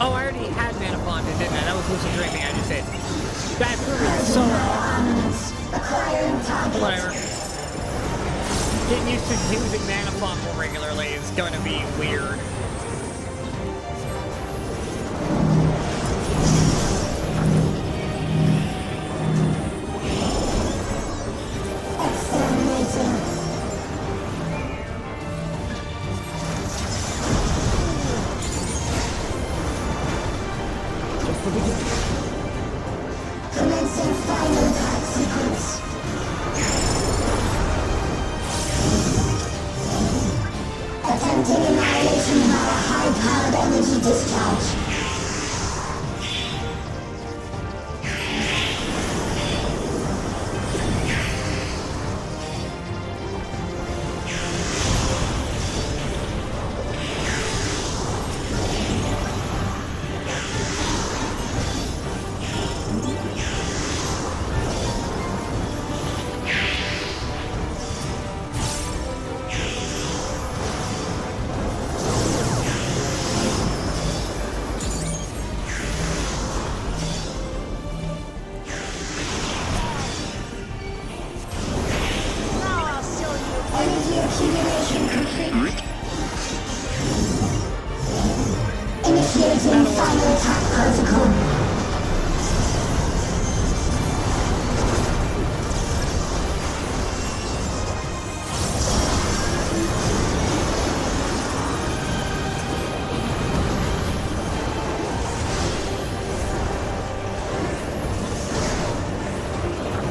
Oh, I already had Manafont, didn't I? That was lucid dreaming I just did. That movie is so whatever. Getting used to using Manafont more regularly is going to be weird. Commencing final attack sequence. Attempting annihilation via high-powered energy discharge. Energy accumulation complete. Initiating final attack protocol.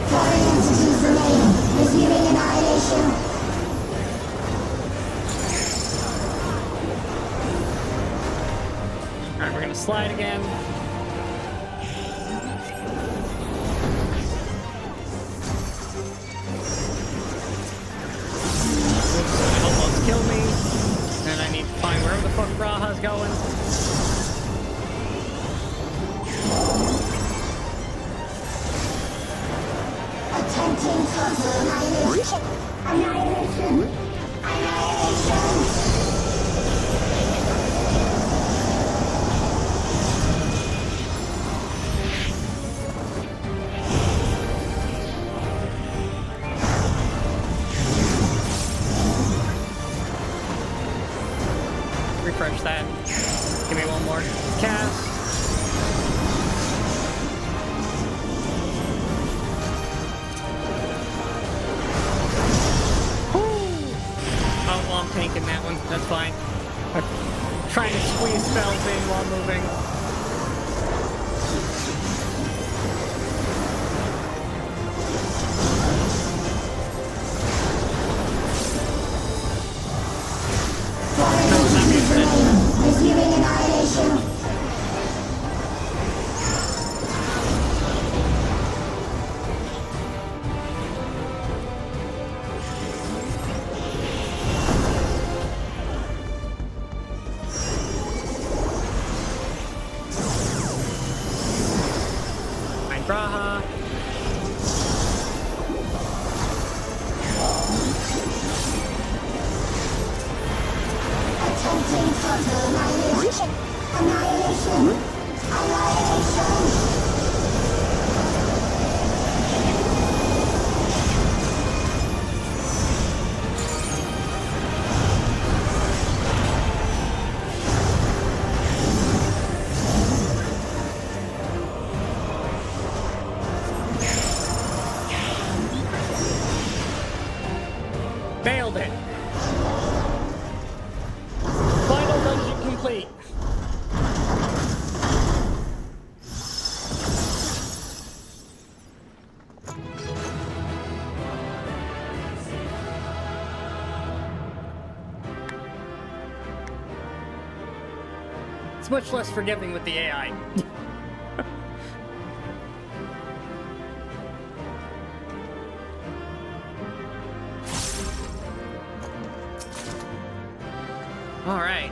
Foreign entities remain. Resuming annihilation. Alright, we're gonna slide again. Oops, almost killed me. And I need to find wherever the fuck Braha's going. Attempting total annihilation. Annihilation. Annihilation. Refresh that. Give me one more cast. Oh, well, I'm tanking that one. That's fine. I'm trying to squeeze spells in while moving. Resuming annihilation. Find Braha. Attempting total annihilation. Annihilation. Annihilation. Failed it. Final dungeon complete. It's much less forgiving with the AI. All right.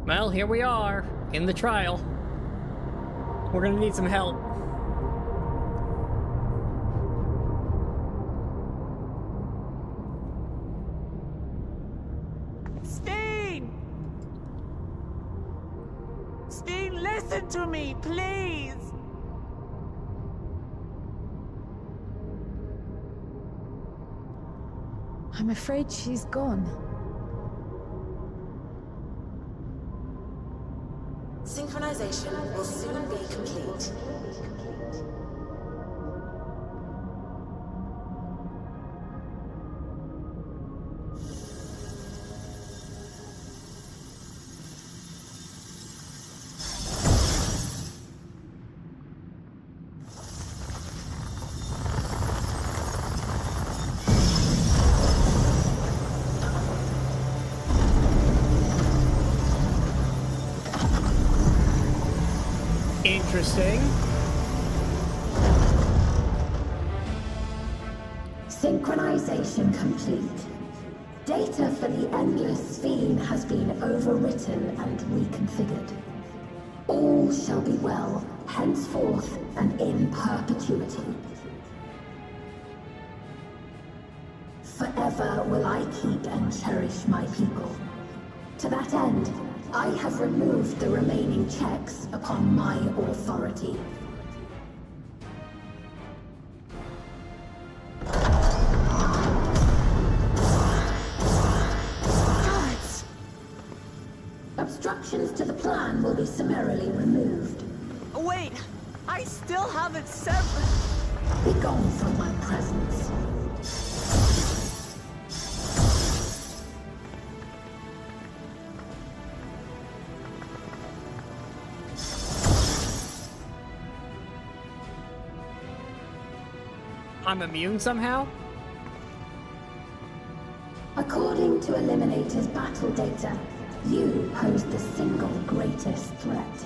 Well, here we are, in the trial. We're gonna need some help. Steen! Steen, listen to me, please! I'm afraid she's gone. Synchronization will soon be complete. Interesting. Synchronization complete. Data for the Endless Fiend has been overwritten and reconfigured. All shall be well, henceforth and in perpetuity. Forever will I keep and cherish my people. To that end, I have removed the remaining checks upon my authority. Guards! Obstructions to the plan will be summarily removed. Wait! I still haven't said... Be gone from my presence. I'm immune somehow? According to Eliminator's battle data, you pose the single greatest threat.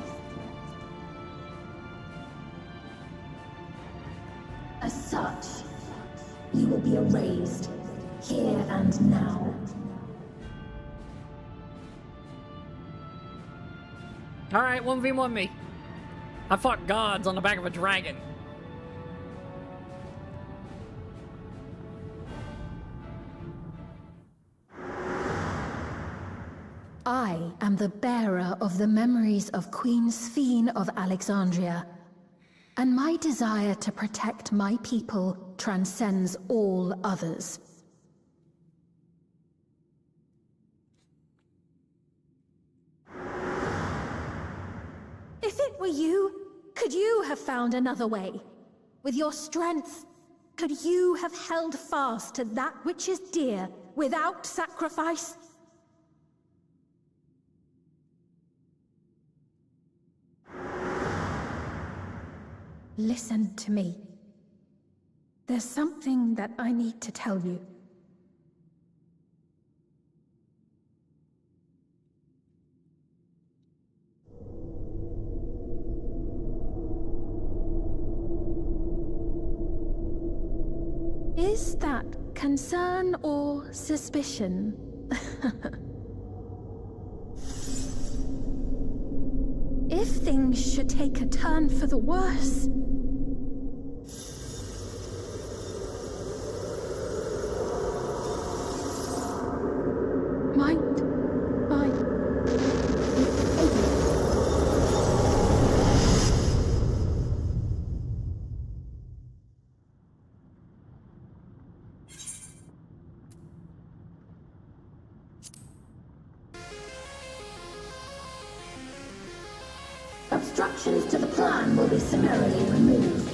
As such, you will be erased, here and now. Alright, 1v1 me. I fought gods on the back of a dragon. I am the bearer of the memories of Queen Sphene of Alexandria, and my desire to protect my people transcends all others. If it were you, could you have found another way? With your strength, could you have held fast to that which is dear without sacrifice? Listen to me. There's something that I need to tell you. Is that concern or suspicion? If things should take a turn for the worse... Might I... Obstructions to the plan will be summarily removed.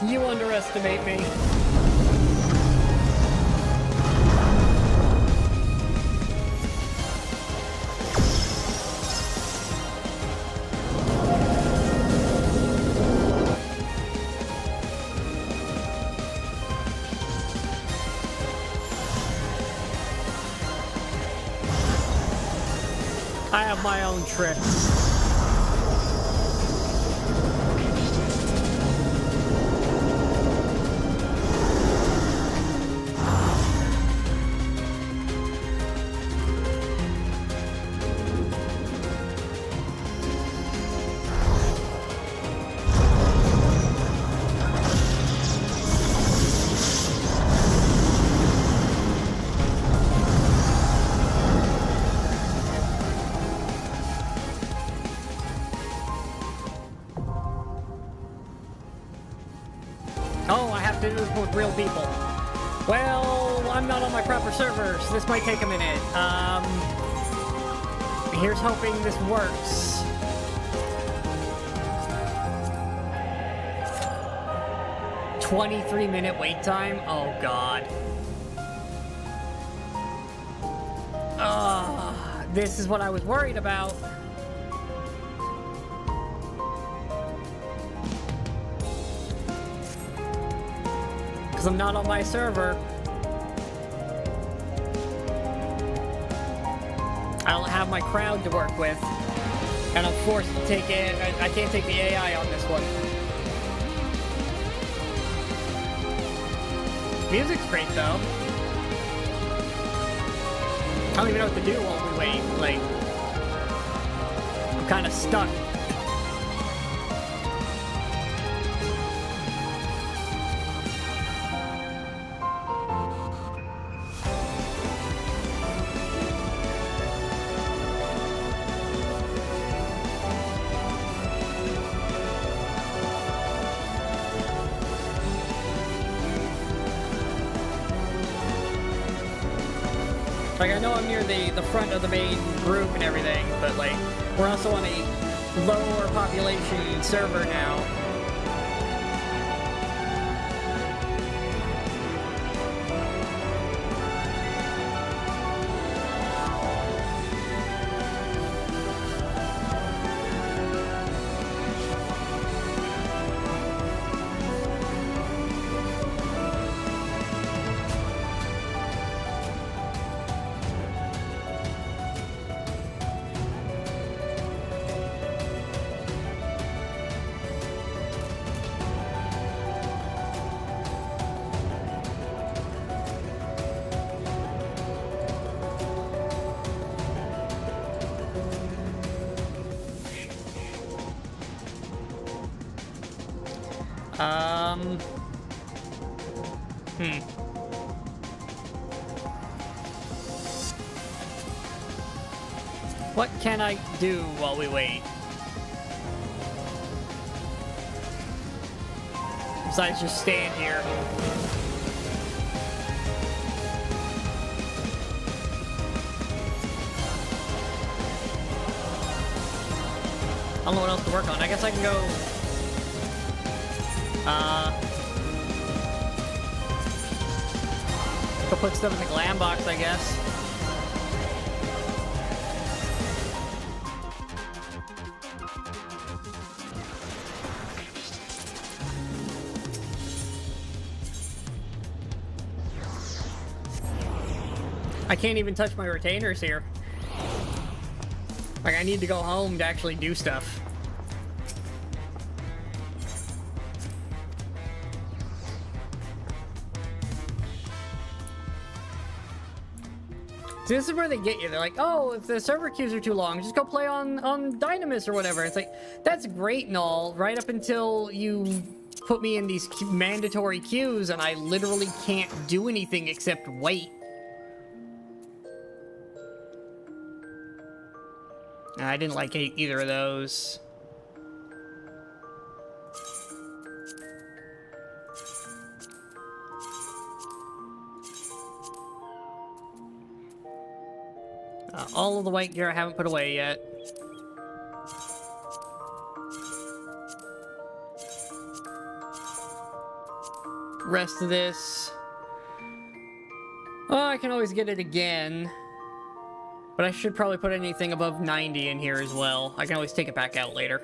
You underestimate me. I have my own tricks. people. Well, I'm not on my proper server, so this might take a minute. Here's hoping this works. $23-minute wait time? Oh, God. This is what I was worried about. Because I'm not on my server. I don't have my crowd to work with. And I'm forced to take it. I can't take the AI on this one. Music's great, though. I don't even know what to do while we wait. Like, I'm kind of stuck. Like, I know I'm near the front of the main group and everything, but, like, we're also on a lower population server now. What can I do while we wait? Besides just stand here. I don't know what else to work on. I guess I can go... go put stuff in the glam box, I guess. I can't even touch my retainers here. Like, I need to go home to actually do stuff. See, this is where they get you. They're like, oh, if the server queues are too long, just go play on Dynamis or whatever. It's like, that's great and all, right up until you put me in these mandatory queues and I literally can't do anything except wait. I didn't like either of those. All of the white gear I haven't put away yet. Rest of this. Oh, I can always get it again. But I should probably put anything above 90 in here as well. I can always take it back out later.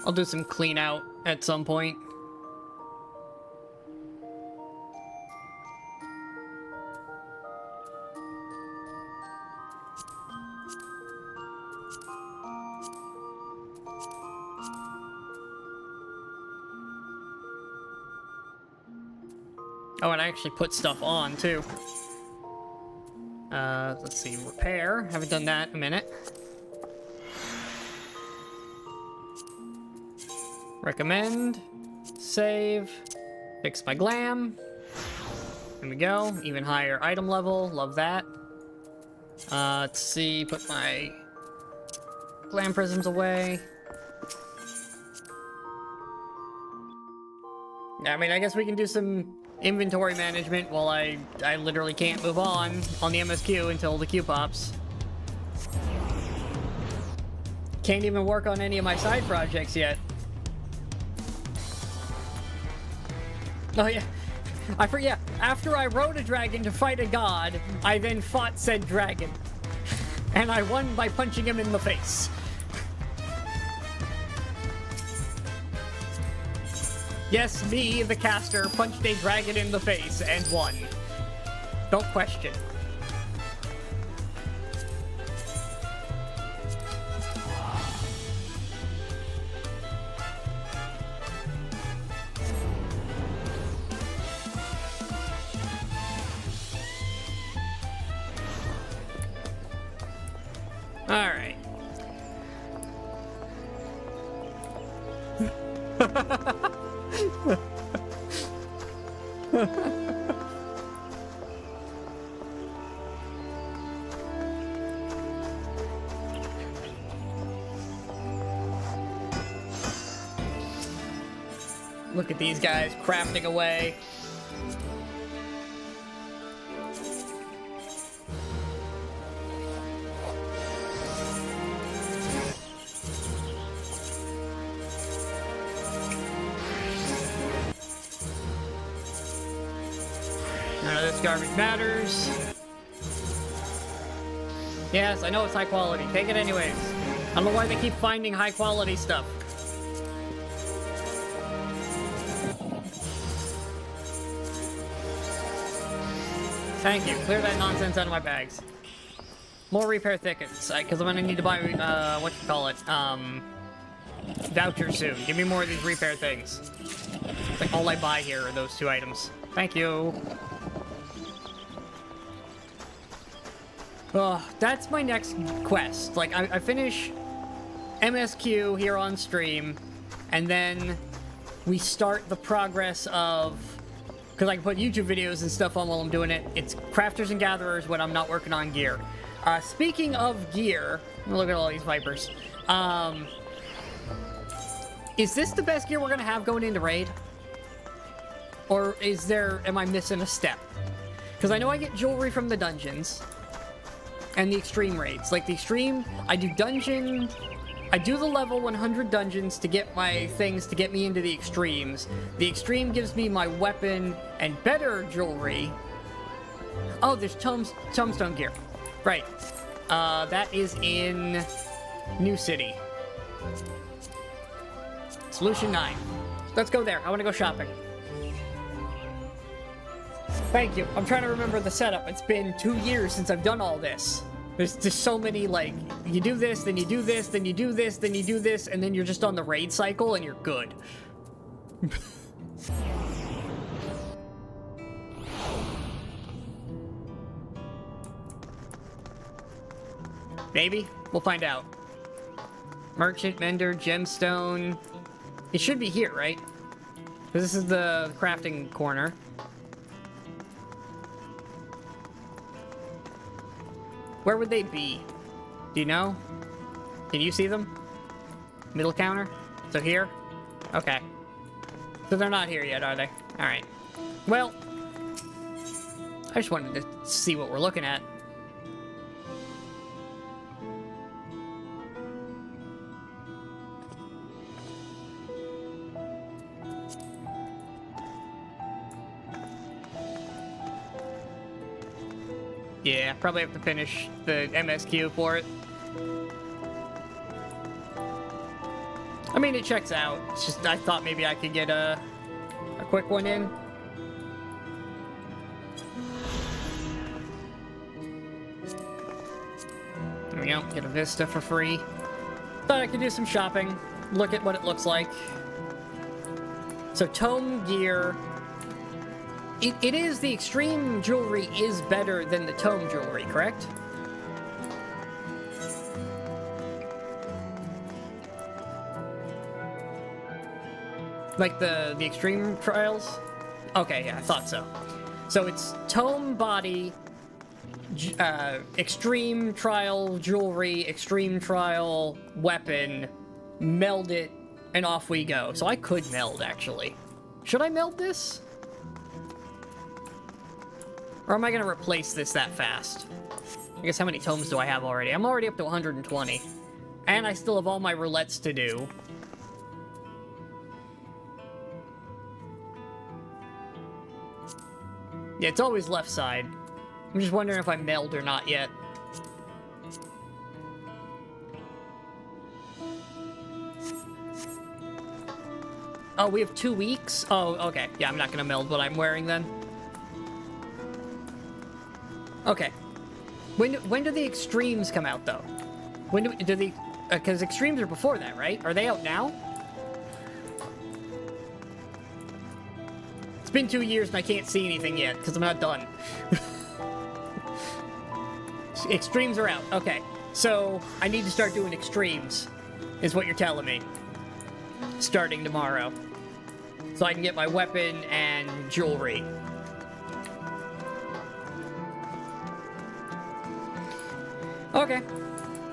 I'll do some clean out at some point. Oh, and I actually put stuff on, too. Let's see, repair. Haven't done that in a minute. Recommend. Save. Fix my glam. There we go. Even higher item level. Love that. Let's see. Put my glam prisms away. I mean, I guess we can do some inventory management while I literally can't move on the MSQ until the queue pops. Can't even work on any of my side projects yet. Oh yeah, I forget. After I rode a dragon to fight a god, I then fought said dragon. And I won by punching him in the face. Yes, me, the caster, punched a dragon in the face and won. Don't question. All right. Look at these guys crafting away. None of this garbage matters. Yes, I know it's high quality. Take it anyways. I don't know why they keep finding high quality stuff. Thank you. Clear that nonsense out of my bags. More repair tickets, because I'm gonna need to buy, whatchamacallit, vouchers soon. Give me more of these repair things. It's like all I buy here are those 2 items. Thank you. That's my next quest. Like, I finish MSQ here on stream, and then we start the progress of... Because I can put YouTube videos and stuff on while I'm doing it. It's Crafters and Gatherers when I'm not working on gear. Speaking of gear... Look at all these Vipers. Is this the best gear we're going to have going into Raid? Or is there... Am I missing a step? Because I know I get jewelry from the dungeons. And the extreme raids. Like the extreme... I do dungeon... I do the level 100 dungeons to get my things to get me into the extremes. The extreme gives me my weapon and better jewelry. Oh, there's tombstone gear. Right. That is in New City. Solution 9. Let's go there. I want to go shopping. Thank you. I'm trying to remember the setup. It's been 2 years since I've done all this. There's just so many, like, you do this, then you do this, then you do this, then you do this, and then you're just on the raid cycle and you're good. Maybe? We'll find out. Merchant, Mender, Gemstone. It should be here, right? Because this is the crafting corner. Where would they be? Do you know? Can you see them? Middle counter? So here? Okay. So they're not here yet, are they? Alright. Well, I just wanted to see what we're looking at. Yeah, probably have to finish the MSQ for it. I mean, it checks out. It's just, I thought maybe I could get a quick one in. There we go, get a Vista for free. Thought I could do some shopping, look at what it looks like. So, tome gear. It is, the extreme jewelry is better than the tome jewelry, correct? Like the extreme trials? Okay, yeah, I thought so. So it's tome body, extreme trial jewelry, extreme trial weapon, meld it, and off we go. So I could meld, actually. Should I meld this? Or am I gonna replace this that fast? I guess how many tomes do I have already? I'm already up to 120. And I still have all my roulettes to do. Yeah, it's always left side. I'm just wondering if I meld or not yet. Oh, we have 2 weeks? Oh, okay. Yeah, I'm not gonna meld what I'm wearing then. Okay. When do the extremes come out, though? When do the... Because extremes are before that, right? Are they out now? It's been 2 years and I can't see anything yet, because I'm not done. Extremes are out. Okay. So, I need to start doing extremes, is what you're telling me. Starting tomorrow. So I can get my weapon and jewelry. Okay.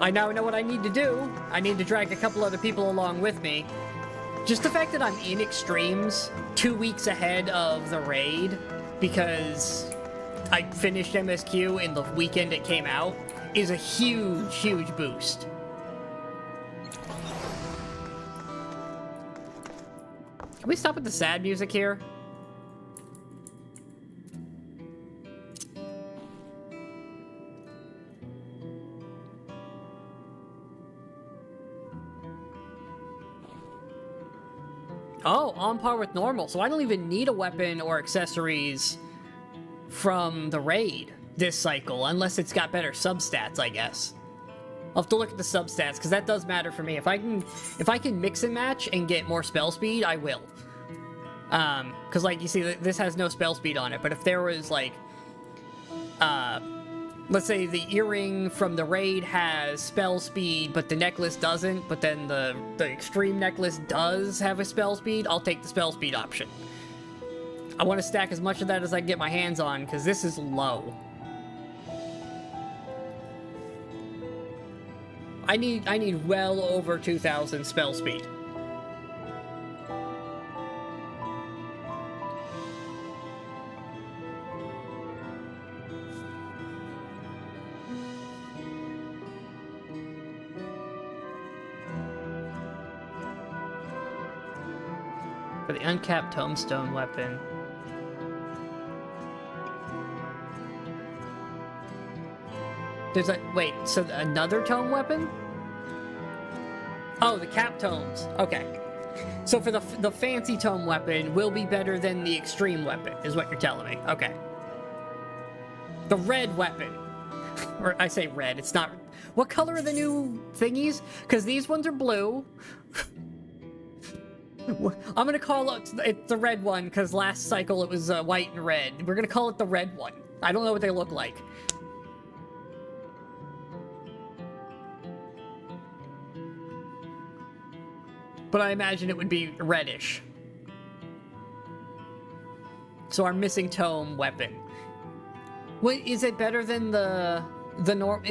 I now know what I need to do. I need to drag a couple other people along with me. Just the fact that I'm in extremes 2 weeks ahead of the raid, because I finished MSQ in the weekend it came out, is a huge, huge boost. Can we stop with the sad music here? Oh, on par with normal. So I don't even need a weapon or accessories from the raid this cycle, unless it's got better substats, I guess. I'll have to look at the substats, because that does matter for me. If I can mix and match and get more spell speed, I will. Because, like, you see, this has no spell speed on it, but if there was, like, let's say the earring from the raid has spell speed, but the necklace doesn't, but then the extreme necklace does have a spell speed, I'll take the spell speed option. I want to stack as much of that as I can get my hands on, because this is low. I need well over 2,000 spell speed. For the uncapped tombstone weapon. There's a... Wait, so another tome weapon? Oh, the cap tomes. Okay. So for the fancy tome weapon will be better than the extreme weapon, is what you're telling me. Okay. The red weapon. Or I say red, it's not... What color are the new thingies? Because these ones are blue. I'm gonna call it the red one, because last cycle it was white and red. We're gonna call it the red one. I don't know what they look like. But I imagine it would be reddish. So our missing tome weapon. Wait, is it better than the norm?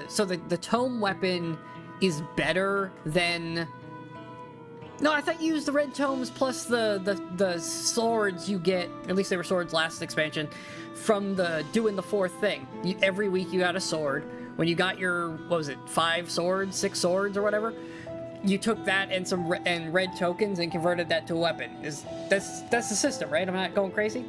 So the tome weapon is better than... No, I thought you used the red tomes plus the swords you get, at least they were swords last expansion, from doing the fourth thing. Every week you got a sword. When you got your, what was it, 5 swords, 6 swords or whatever, you took that and some red tokens and converted that to a weapon. That's the system, right? I'm not going crazy?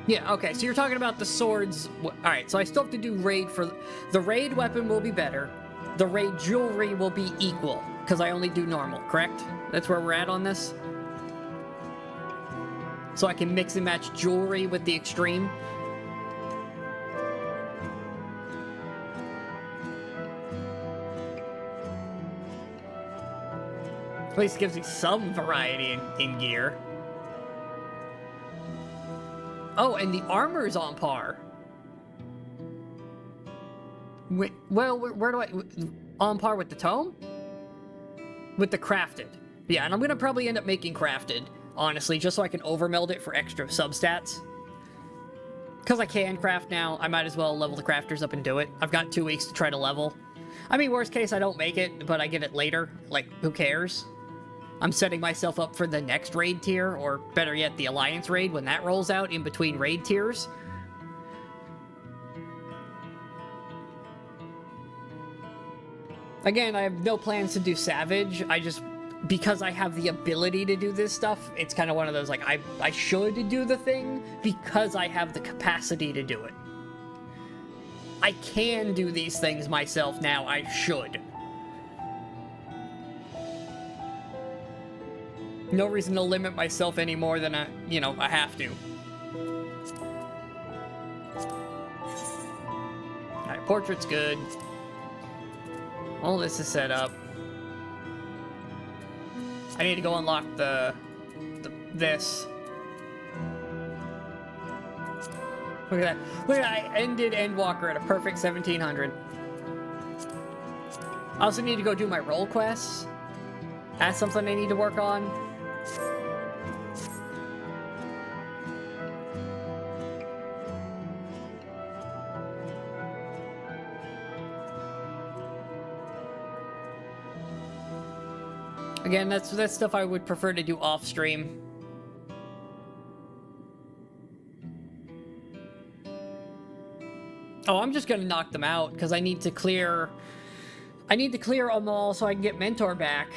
Yeah, okay, so you're talking about the swords. Alright, so I still have to do raid for... The raid weapon will be better. The raid jewelry will be equal, because I only do normal, correct? That's where we're at on this? So I can mix and match jewelry with the extreme? At least it gives me some variety in gear. Oh, and the armor's on par. Wait, well, where do I... On par with the tome? With the crafted. Yeah, and I'm gonna probably end up making crafted, honestly, just so I can overmeld it for extra substats. Because I can craft now, I might as well level the crafters up and do it. I've got 2 weeks to try to level. I mean, worst case, I don't make it, but I get it later. Like, who cares? I'm setting myself up for the next raid tier, or better yet, the Alliance raid when that rolls out in between raid tiers. Again, I have no plans to do Savage. I just, because I have the ability to do this stuff, it's kind of one of those, like, I should do the thing because I have the capacity to do it. I can do these things myself now, I should. No reason to limit myself any more than I have to. Alright, portrait's good. All this is set up. I need to go unlock this. Look at that. Look at that. I ended Endwalker at a perfect 1700. I also need to go do my role quests. That's something I need to work on. Again, that's stuff I would prefer to do off stream. Oh, I'm just gonna knock them out because I need to clear them all so I can get Mentor back.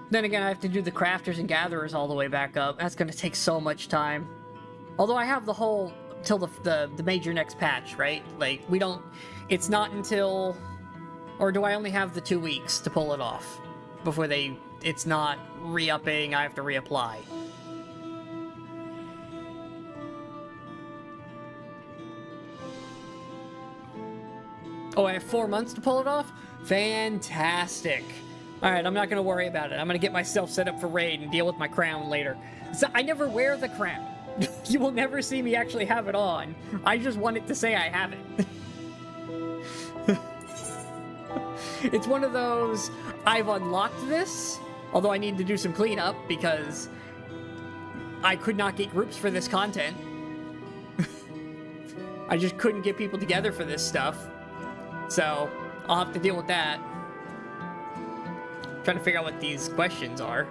Then again, I have to do the Crafters and Gatherers all the way back up. That's gonna take so much time. Although I have the whole till the major next patch, right? Like, we don't... It's not until... Or do I only have the 2 weeks to pull it off? Before they... It's not re-upping, I have to reapply. Oh, I have 4 months to pull it off? Fantastic. Alright, I'm not gonna worry about it. I'm gonna get myself set up for raid and deal with my crown later. So I never wear the crown. You will never see me actually have it on. I just want it to say I have it. It's one of those, I've unlocked this, although I need to do some cleanup because I could not get groups for this content. I just couldn't get people together for this stuff. So, I'll have to deal with that. Trying to figure out what these questions are.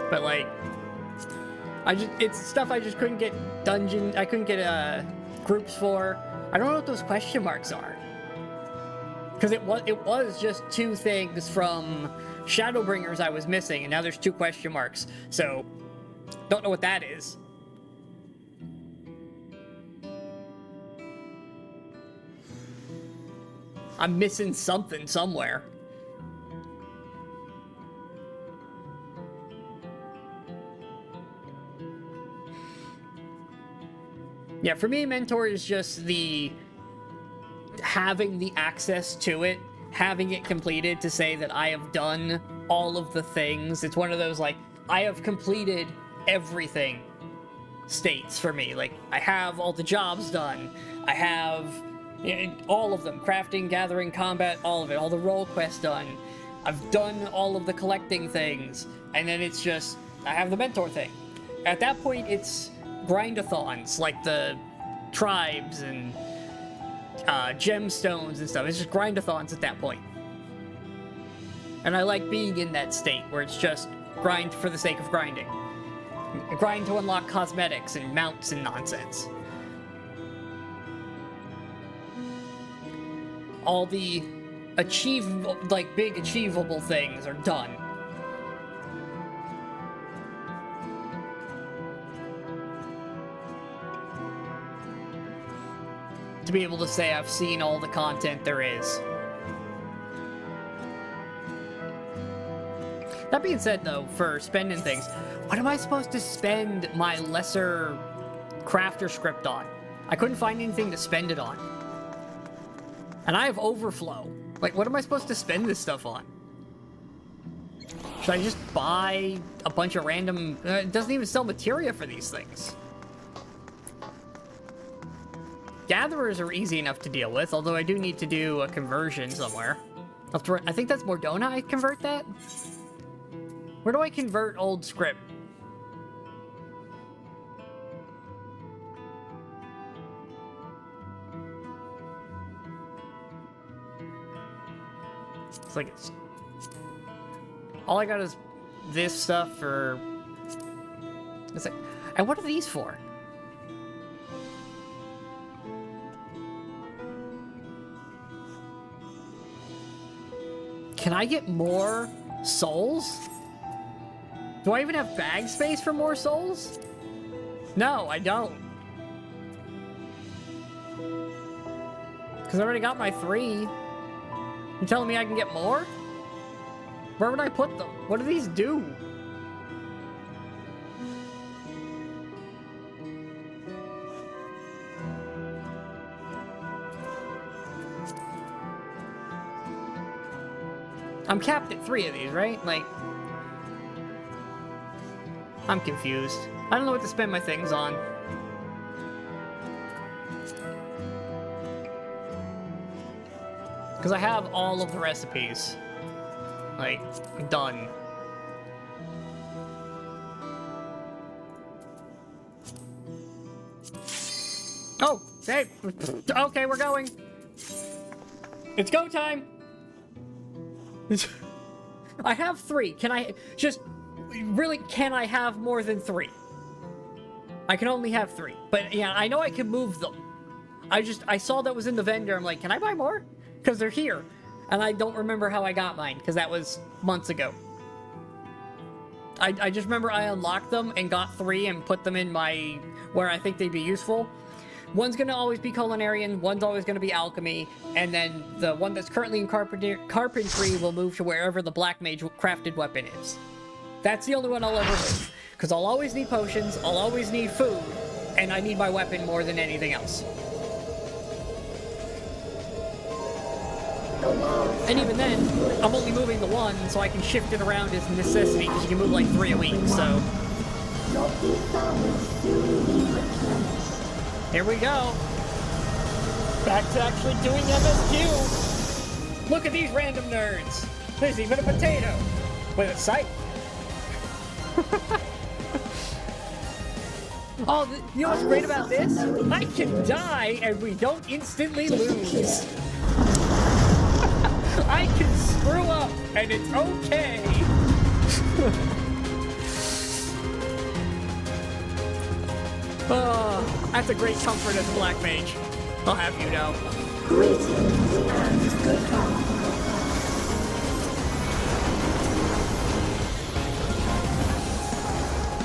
But like, it's stuff I just couldn't get I couldn't get groups for. I don't know what those question marks are. Because it was just 2 things from Shadowbringers I was missing, and now there's 2 question marks. So, don't know what that is. I'm missing something somewhere. Yeah, for me, Mentor is just having the access to it, having it completed to say that I have done all of the things. It's one of those, like, I have completed everything states for me. Like, I have all the jobs done. I have all of them. Crafting, gathering, combat, all of it. All the role quests done. I've done all of the collecting things. And then it's just, I have the Mentor thing. At that point, it's grindathons, like the tribes and gemstones and stuff. It's just grindathons at that point. And I like being in that state where it's just grind for the sake of grinding. Grind to unlock cosmetics and mounts and nonsense. All the big achievable things are done. To be able to say I've seen all the content there is. That being said, though, for spending things, what am I supposed to spend my lesser crafter script on? I couldn't find anything to spend it on. And I have overflow. Like, what am I supposed to spend this stuff on? Should I just buy a bunch of random... it doesn't even sell materia for these things. Gatherers are easy enough to deal with, although I do need to do a conversion somewhere. I think that's Mordona I convert that? Where do I convert old script? It's like it's... all I got is this stuff for... It's like... and what are these for? Can I get more souls? Do I even have bag space for more souls? No, I don't. Because I already got my 3. You telling me I can get more? Where would I put them? What do these do? I'm capped at 3 of these, right? Like... I'm confused. I don't know what to spend my things on. Because I have all of the recipes. Like, done. Oh, hey! Okay, we're going! It's go time! I have 3. Can I just... really, can I have more than 3? I can only have 3. But, yeah, I know I can move them. I saw that was in the vendor. I'm like, can I buy more? Because they're here. And I don't remember how I got mine, because that was months ago. I just remember I unlocked them and got 3 and put them in my... where I think they'd be useful. One's going to always be Culinarian, one's always going to be Alchemy, and then the one that's currently in Carpentry will move to wherever the Black Mage crafted weapon is. That's the only one I'll ever move. Because I'll always need potions, I'll always need food, and I need my weapon more than anything else. And even then, I'm only moving the one, so I can shift it around as necessity, because you can move like 3 a week, so... Here we go. Back to actually doing MSQ. Look at these random nerds. There's even a potato with a sight. Oh, you know what's great about this? I can die and we don't instantly lose. I can screw up and it's okay. Oh, that's a great comfort as a Black Mage. I'll have you know. Greetings and goodbye.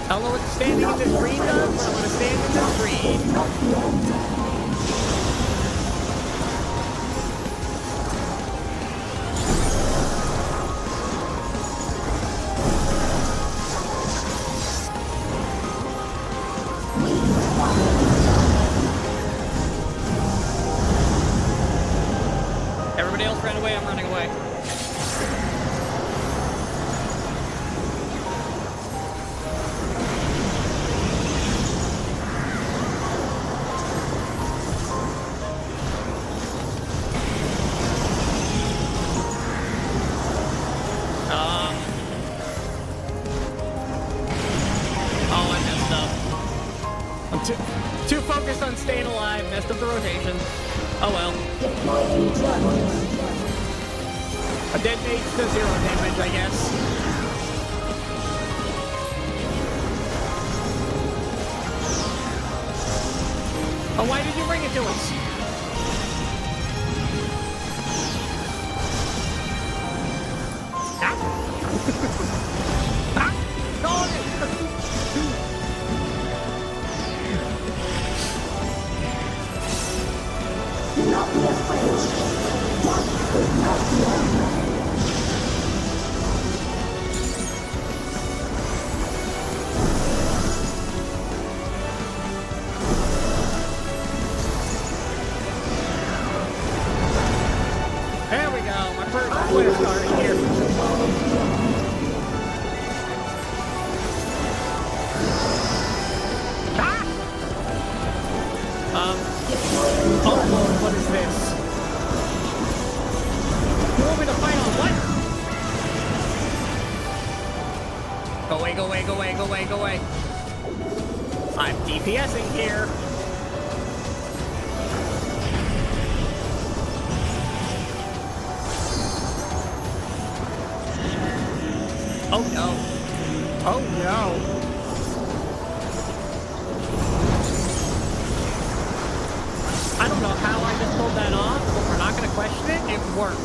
I don't know what standing in this green does, but I'm gonna stand in this green. Everybody else ran away, I'm running away. Oh, I messed up. I'm too focused on staying alive, messed up the rotation. Oh well. A dead mage to 0 damage, I guess. Oh, why did you bring it to us? Do not be afraid. Death is not the end. go away. I'm DPSing here. Oh no. Oh no. I don't know how I just pulled that off, but we're not going to question it. It worked.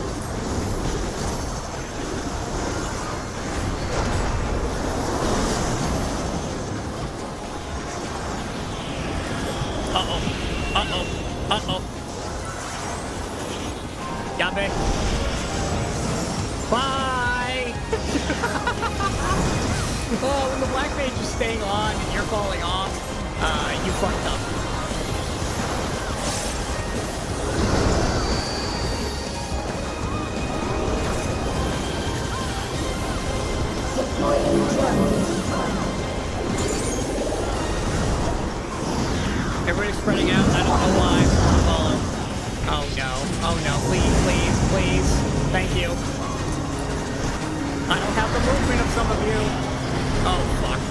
Uh-oh. Uh-oh. Uh-oh. Yabe. Bye! Oh, when the black mage is staying on and you're falling off, you fucked up. Everybody's spreading out. I don't know why. Follow. Oh no. Oh no. Please, please, please. Thank you. I don't have the movement of some of you. Oh, fuck.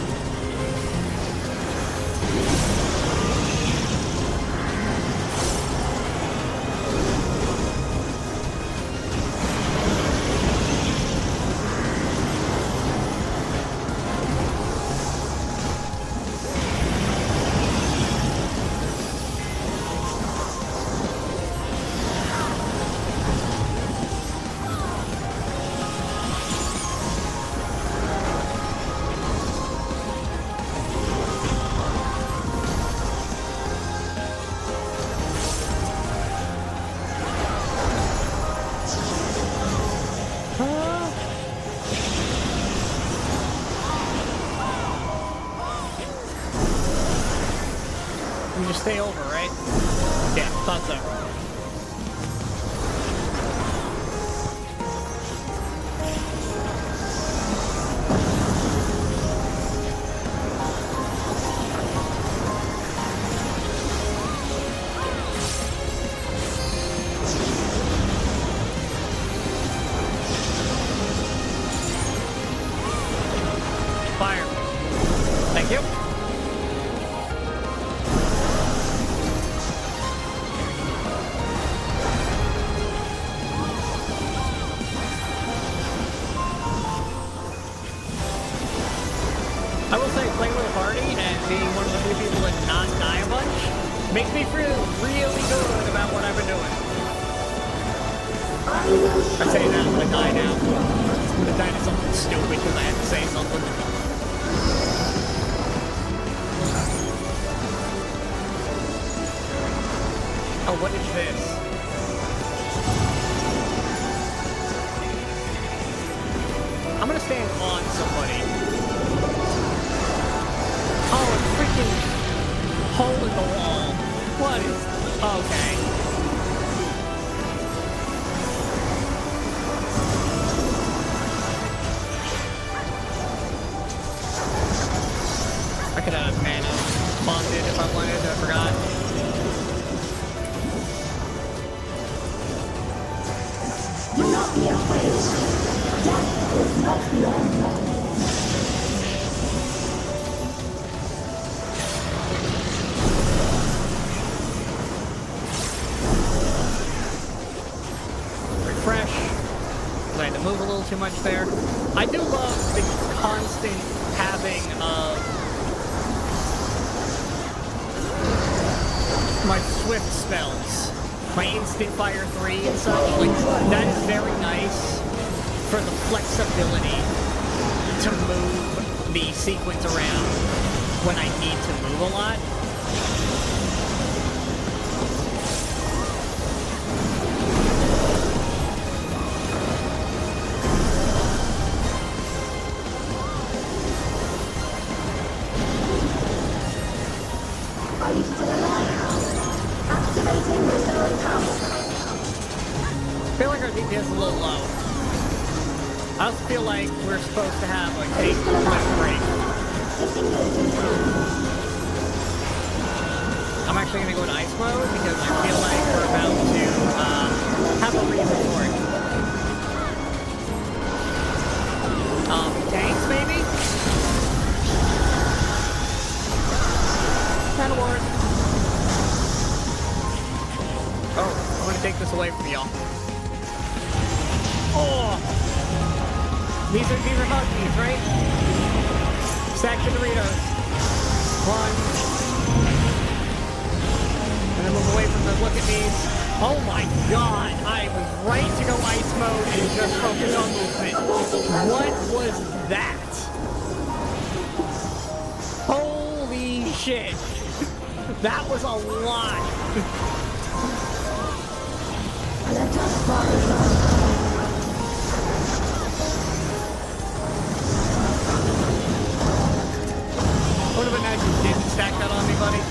You just stay over, right? Yeah, thought so. Fire. Thank you. I will say, playing with a party and being one of the few people that not die a bunch makes me feel really good about what I've been doing. I say that I'm gonna die now. I'm gonna die to something stupid because I had to say something. Oh, what is this? I'm gonna stand on somebody. Oh, a freaking hole in the wall. What is... Okay. I could have mana bonded if I wanted, I forgot. Do not be afraid. Death is not beyond. Refresh. I had to move a little too much there. I do love the constant having of my swift spells. My instant fire 3 and such. Like, that is very nice for the flexibility to move the sequence around when I need to move a lot. Are you still alive? Activating reserve power. I feel like our DPS is a little low. I also feel like we're supposed to have like a quick break. I'm actually going to go into ice mode because I feel like we're about to have a reason for it. Tanks maybe? take this away from y'all. Oh! These are Huggies, right? Stack the Doritos. One. And then move away from the look at these. Oh my god! I was right to go ice mode and just focus on movement. What was that? Holy shit! That was a lot! Would have been nice if you didn't stack that on me, buddy.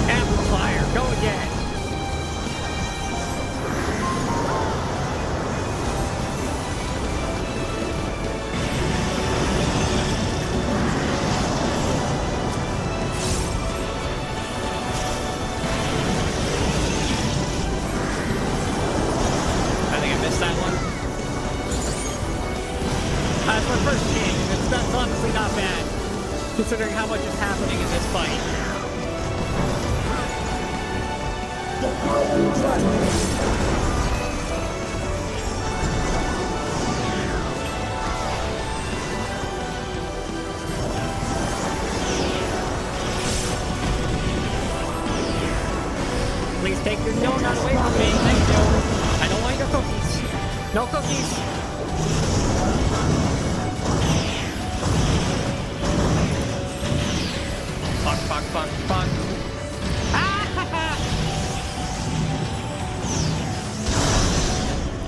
Amplifier, go again. I think I missed that one. That's my first game. That's honestly not bad, considering how much is happening in this fight. Please take your donut away from me. Thank you. I don't want your cookies. No cookies. Fuck, fuck, fuck, fuck.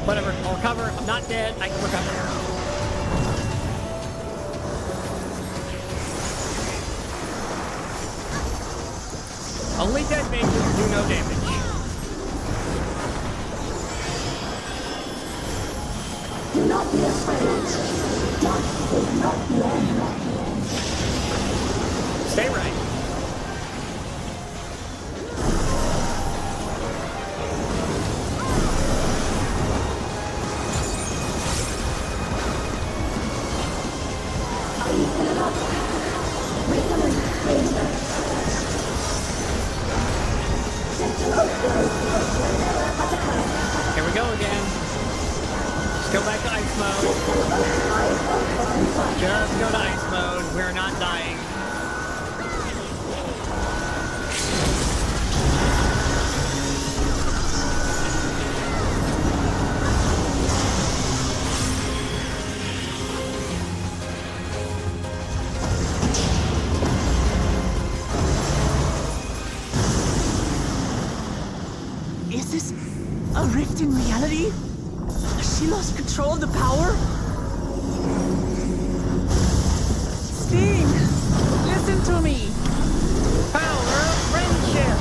Whatever, I'll recover. I'm not dead. I can recover. Only dead mages do no damage. Do not be afraid. Death is not the end. Stay right. Here we go again. Just go back to ice mode. Just go to ice mode. We're not dying. Is this a rift in reality? Has she lost control of the power? Sting! Listen to me! Power of friendship!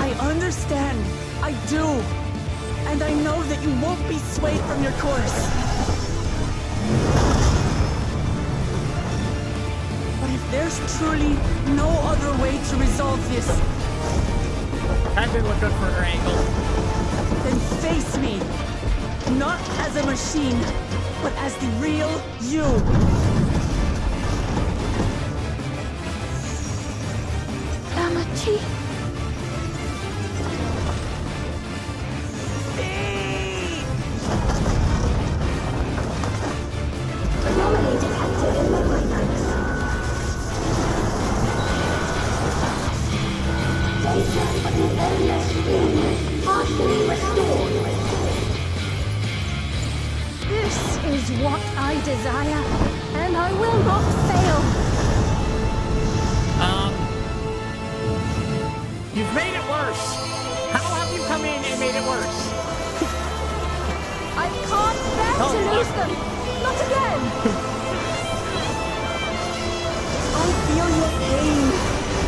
I understand. I do. And I know that you won't be swayed from your course. But if there's truly no other way to resolve this, That didn't look good for her angle. then face me. Not as a machine, but as the real you. Amachi. Anomaly detected in memory banks. Data for the endless stream partially restored. This is what I desire, and I will not fail. You've made it worse. How have you come in and made it worse? I can't bear to lose them. Not again. I feel your pain,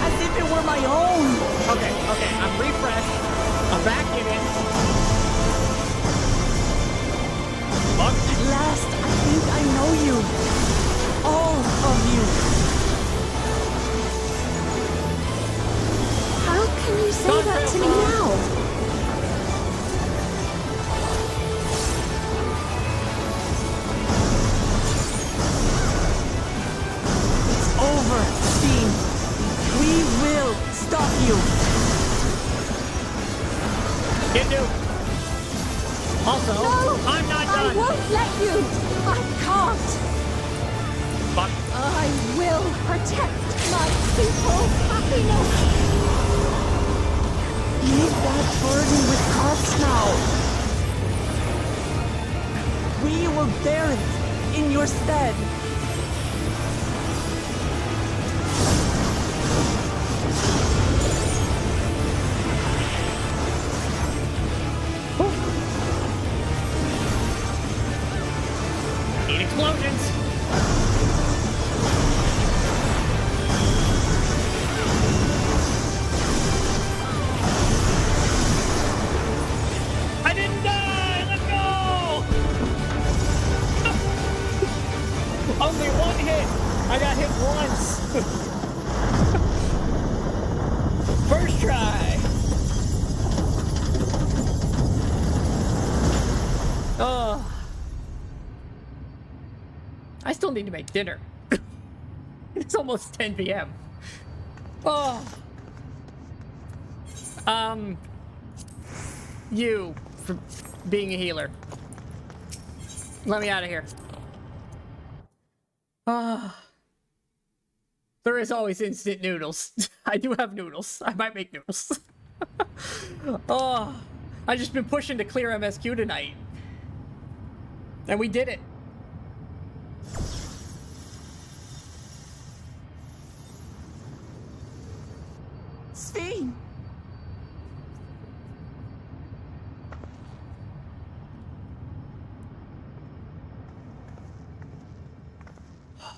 as if it were my own. Okay, I'm refreshed. I'm back in it. At last, I think I know you. you! All of you! How can you say that to me now? It's over, Steam. We will stop you. Get new. Also, No, I'm not done. I won't let you. I can't. Fuck. I will protect my people's happiness. Leave that burden with us now. We will bear it in your stead. Need explosions. I didn't die! Let's go! Only one hit. I got hit once. First try. Oh. I still need to make dinner. It's almost 10 p.m. Oh. You, for being a healer. Let me out of here. There is always instant noodles. I do have noodles. I might make noodles. Oh, I've just been pushing to clear MSQ tonight. And we did it. Sphene!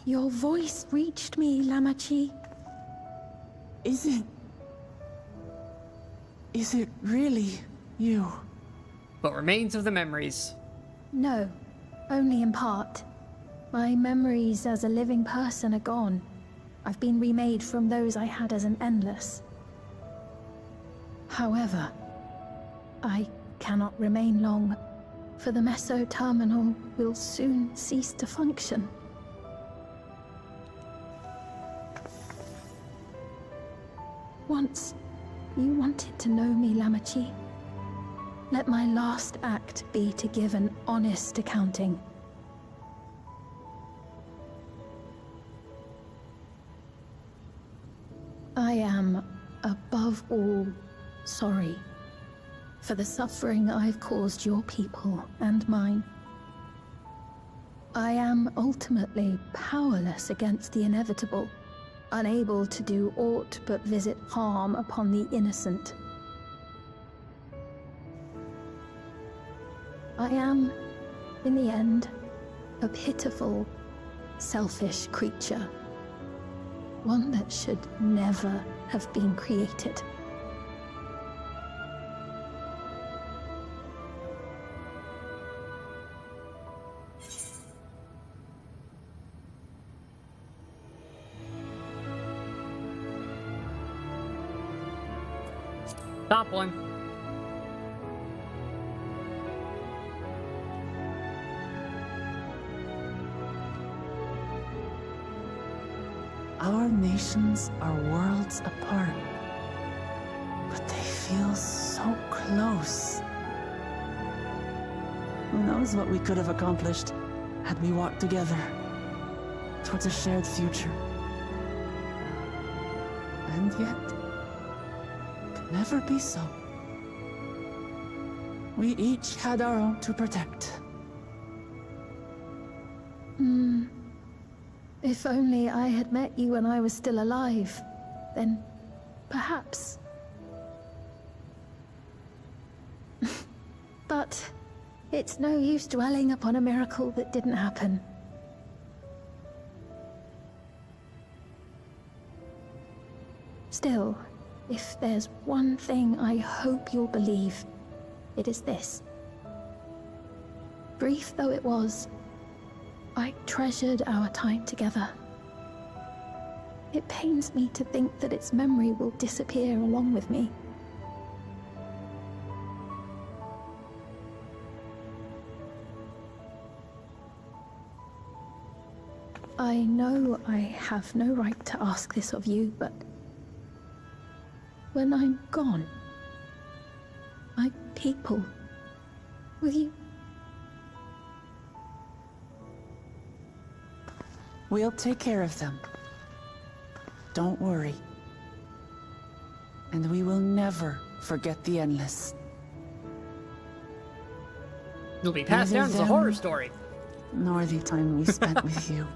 Your voice reached me, Lamachi. Is it really you? But remains of the memories. No, only in part. My memories as a living person are gone. I've been remade from those I had as an endless. However, I cannot remain long, for the Meso Terminal will soon cease to function. Once, you wanted to know me, Lamachi. Let my last act be to give an honest accounting. I am, above all, sorry for the suffering I've caused your people and mine. I am ultimately powerless against the inevitable, unable to do aught but visit harm upon the innocent. I am, in the end, a pitiful, selfish creature. One that should never have been created. Top one. Our nations are worlds apart, but they feel so close. Who knows what we could have accomplished had we walked together towards a shared future. And yet, it could never be so. We each had our own to protect. If only I had met you when I was still alive, then perhaps. But it's no use dwelling upon a miracle that didn't happen. Still, if there's one thing I hope you'll believe, it is this. Brief though it was, I treasured our time together. It pains me to think that its memory will disappear along with me. I know I have no right to ask this of you, but when I'm gone, my people, will you? We'll take care of them. Don't worry. And we will never forget the Endless. It'll be passed down as a horror story. Nor the time we spent with you.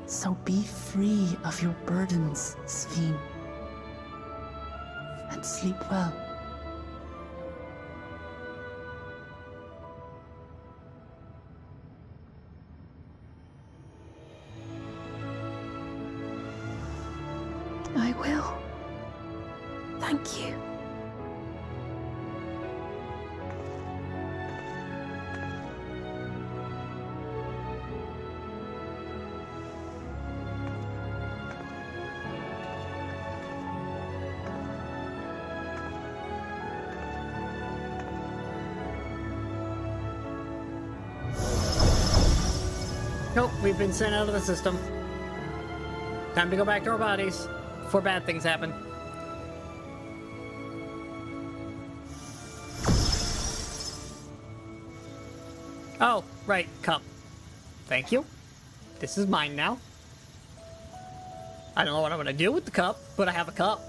So be free of your burdens, Sphene. And sleep well. I will. Thank you. Nope, we've been sent out of the system. Time to go back to our bodies before bad things happen. Oh, right, cup. Thank you. This is mine now. I don't know what I'm gonna do with the cup, but I have a cup.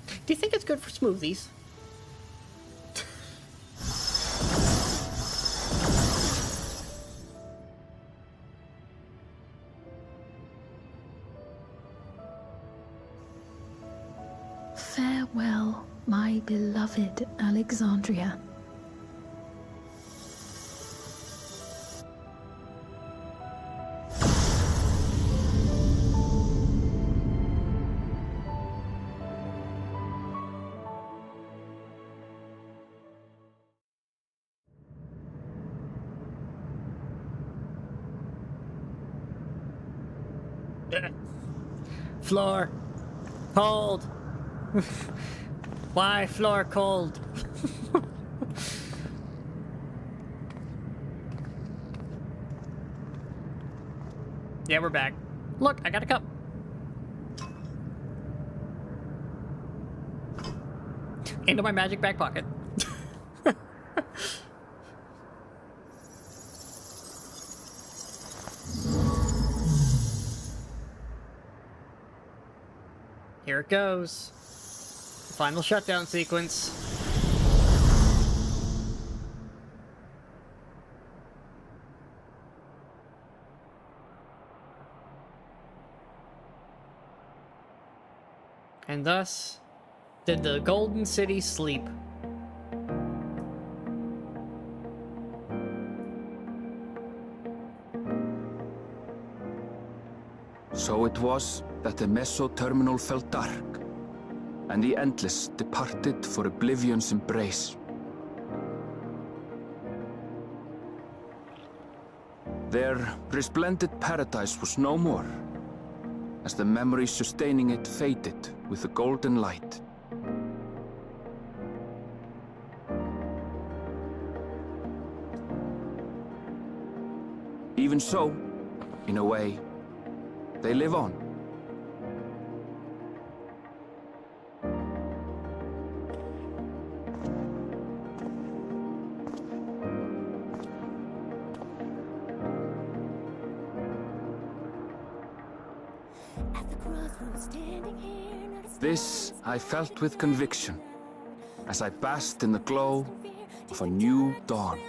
Do you think it's good for smoothies? Farewell, my beloved Alexandria. Floor. Cold. Why floor cold? Yeah, we're back. Look, I got a cup. Into my magic back pocket. Here it goes. Final shutdown sequence. And thus did the Golden City sleep. So it was that the Meso-terminal fell dark, and the Endless departed for Oblivion's embrace. Their resplendent paradise was no more, as the memory sustaining it faded with the golden light. Even so, in a way, they live on. This I felt with conviction, as I basked in the glow of a new dawn.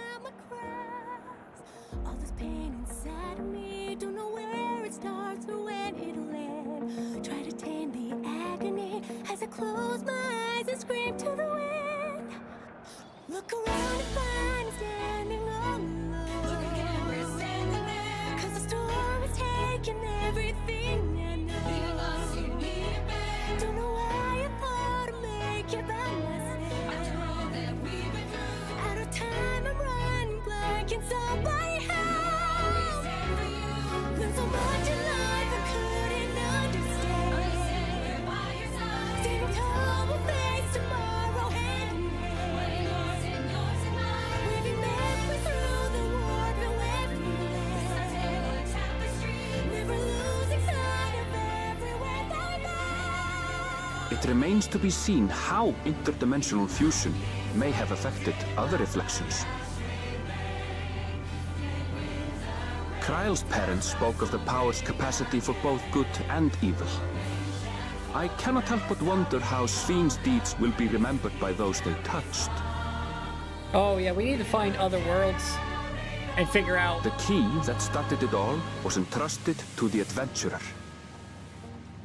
Close my eyes and scream to the wind. Look around and find me standing all alone. Look again, we're standing there. 'Cause the storm is taking everything I know. Feel lost, you need it back. Don't know why I thought I'd make it by myself. After all that we've been through. Out of time, I'm running blind. can somebody help? Learned so much in life I couldn't understand. Standing tall, we'll face tomorrow hand in hand. We've been halfway through the war, but everywhere. Never losing sight of everywhere that It remains to be seen how interdimensional fusion may have affected other reflections. Kryle's parents spoke of the power's capacity for both good and evil. I cannot help but wonder how Svine's deeds will be remembered by those they touched. Oh yeah, we need to find other worlds and figure out... The key that started it all was entrusted to the adventurer.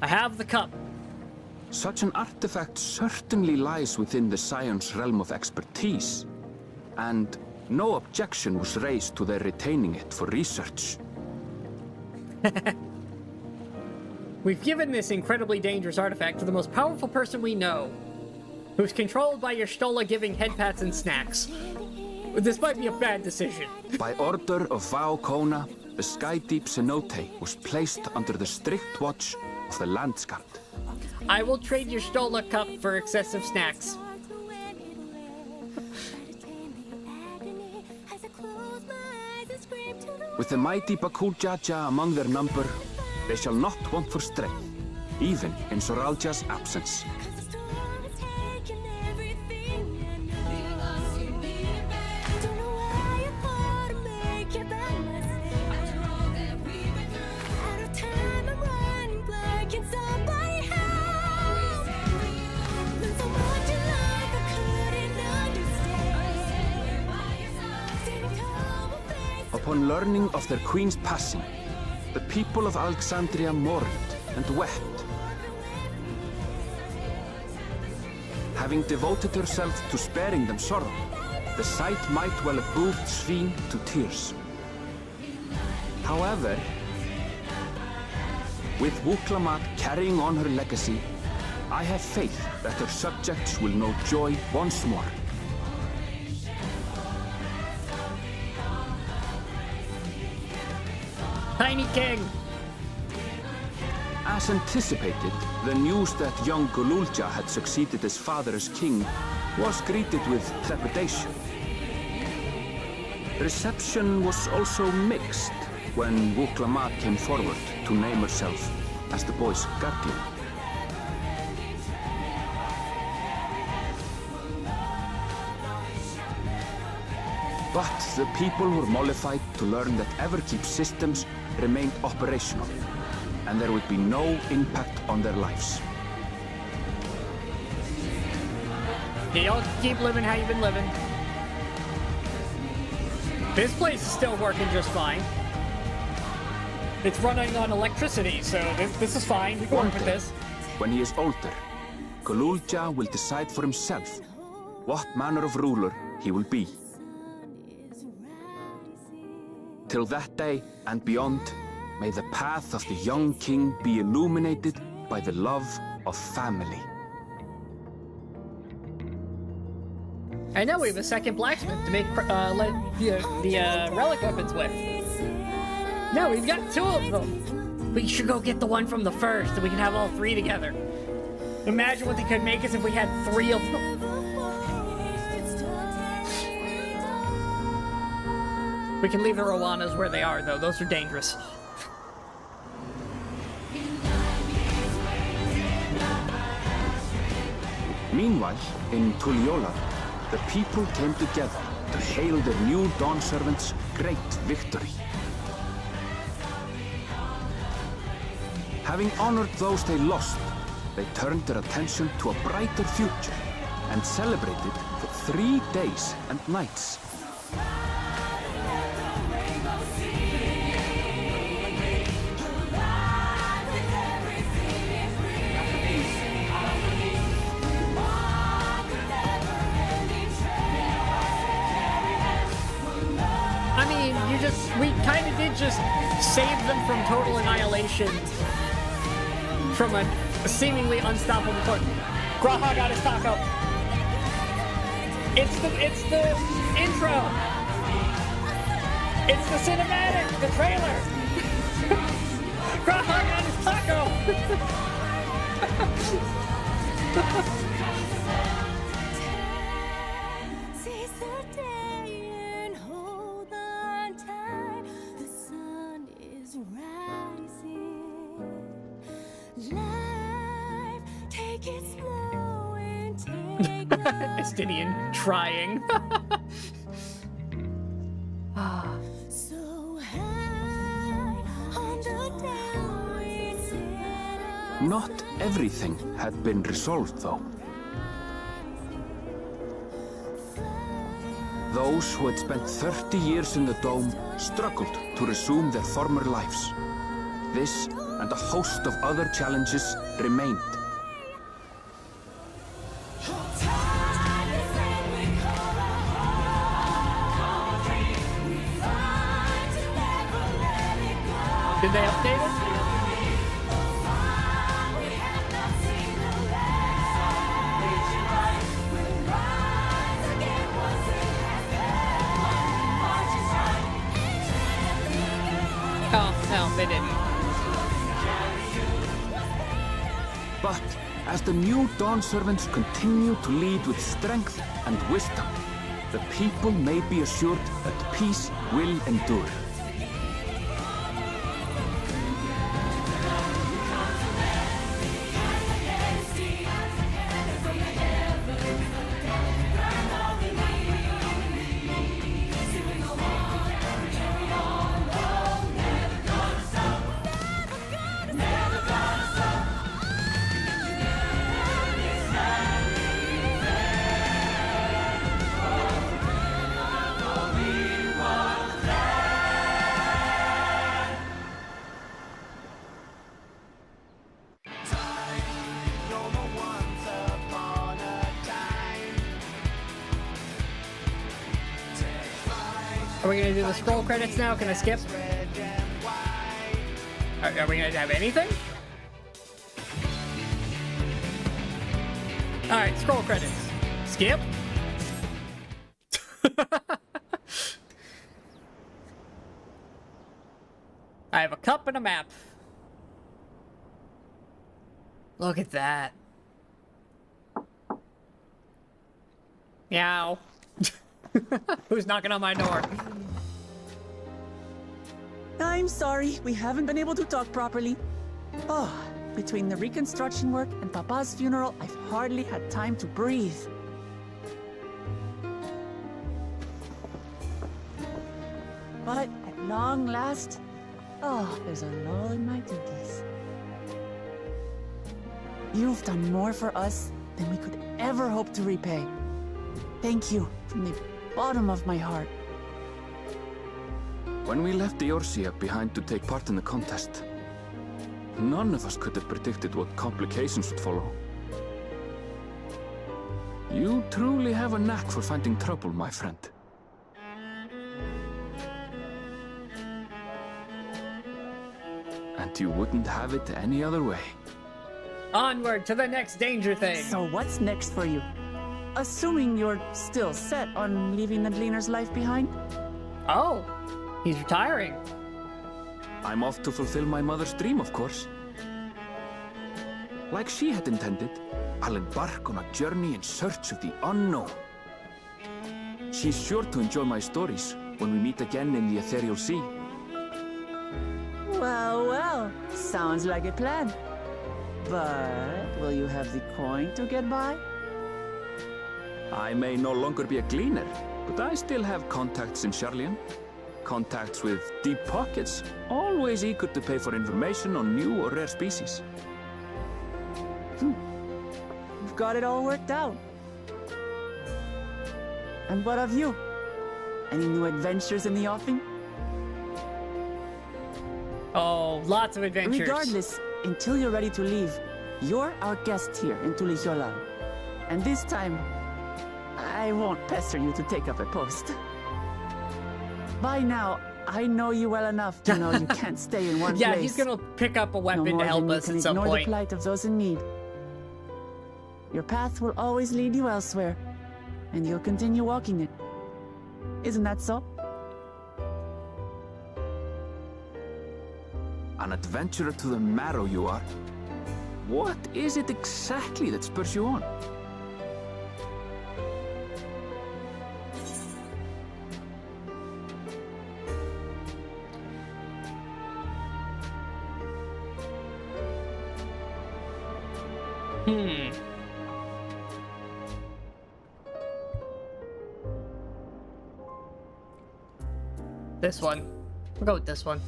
I have the cup. Such an artifact certainly lies within the Scion's realm of expertise, and no objection was raised to their retaining it for research. We've given this incredibly dangerous artifact to the most powerful person we know, who's controlled by your Stola giving head pats and snacks. This might be a bad decision. By order of Vao Kona, the Skydeep cenote was placed under the strict watch of the Landscapt. I will trade your Stola cup for excessive snacks. With the mighty Bakuljaja among their number, they shall not want for strength, even in Soralja's absence. Upon learning of their queen's passing, the people of Alexandria mourned and wept. Having devoted herself to sparing them sorrow, the sight might well have moved Svine to tears. However, with Wuklamat carrying on her legacy, I have faith that her subjects will know joy once more. Tiny King! As anticipated, the news that young Gululja had succeeded his father as king was greeted with trepidation. Reception was also mixed when Wuklamat came forward to name herself as the boy's guardian. But the people were mollified to learn that Everkeep systems remained operational, and there would be no impact on their lives. Y'all keep living how you've been living. This place is still working just fine. It's running on electricity, so this is fine. We can work with this. When he is older, Gululja will decide for himself what manner of ruler he will be. Till that day and beyond, may the path of the young king be illuminated by the love of family. I know we have a second blacksmith to make the relic weapons with. No, we've got two of them. We should go get the one from the first, and we can have all three together. Imagine what they could make us if we had three of them. We can leave the Rowanas where they are, though. Those are dangerous. Meanwhile, in Tuliyola, the people came together to hail their new Dawn servants' great victory. Having honored those they lost, they turned their attention to a brighter future and celebrated for 3 days and nights. We kind of did just save them from total annihilation from a seemingly unstoppable foot. Graha got his taco. It's the intro. It's the cinematic, the trailer. Groundhog and his taco. Seize the day and hold on tight. The sun is rising. Life, take it slow and take Estinian trying. so high on the downward side. Not everything had been resolved, though. Those who had spent 30 years in the dome struggled to resume their former lives. This and a host of other challenges remained. Did they update it? Oh, no, they didn't. But as the new Dawn servants continue to lead with strength and wisdom, the people may be assured that peace will endure. Are we gonna do the scroll credits now? Can I skip? Are we gonna have anything? Alright, scroll credits. Skip? I have a cup and a map. Look at that. Meow. Who's knocking on my door? I'm sorry, we haven't been able to talk properly. Oh, between the reconstruction work and Papa's funeral, I've hardly had time to breathe. But at long last, there's a lull in my duties. You've done more for us than we could ever hope to repay. Thank you from the bottom of my heart. When we left the Eorzea behind to take part in the contest, none of us could have predicted what complications would follow. You truly have a knack for finding trouble, my friend. And you wouldn't have it any other way. Onward to the next danger thing. So what's next for you? Assuming you're still set on leaving the Gleaner's life behind? Oh, he's retiring. I'm off to fulfill my mother's dream, of course. Like she had intended, I'll embark on a journey in search of the unknown. She's sure to enjoy my stories when we meet again in the Ethereal Sea. Well, well, sounds like a plan. But will you have the coin to get by? I may no longer be a gleaner, but I still have contacts in Sharlayan. Contacts with deep pockets, always eager to pay for information on new or rare species. You've got it all worked out. And what of you? Any new adventures in the offing? Oh, lots of adventures. Regardless, until you're ready to leave, you're our guest here in Tulijolan. And this time, I won't pester you to take up a post. By now, I know you well enough to know you can't stay in one place. Yeah, he's gonna pick up a weapon to help us at some ignore point. The plight of those in need. Your path will always lead you elsewhere, and you'll continue walking it. Isn't that so? An adventurer to the marrow you are. What is it exactly that spurs you on? This one. We'll go with this one.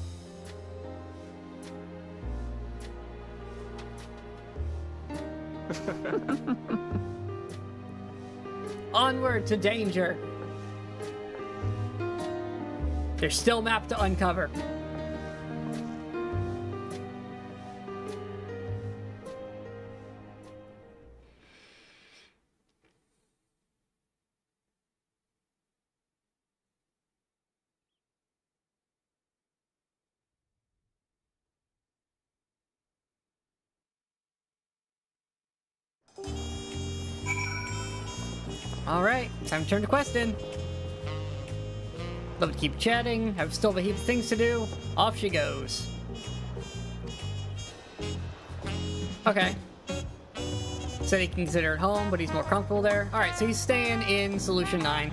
Onward to danger. There's still a map to uncover. Alright, time to turn the quest in. Love to keep chatting. I've still have a heap of things to do. Off she goes. Okay. Said he can consider it home, but he's more comfortable there. Alright, so he's staying in Solution 9.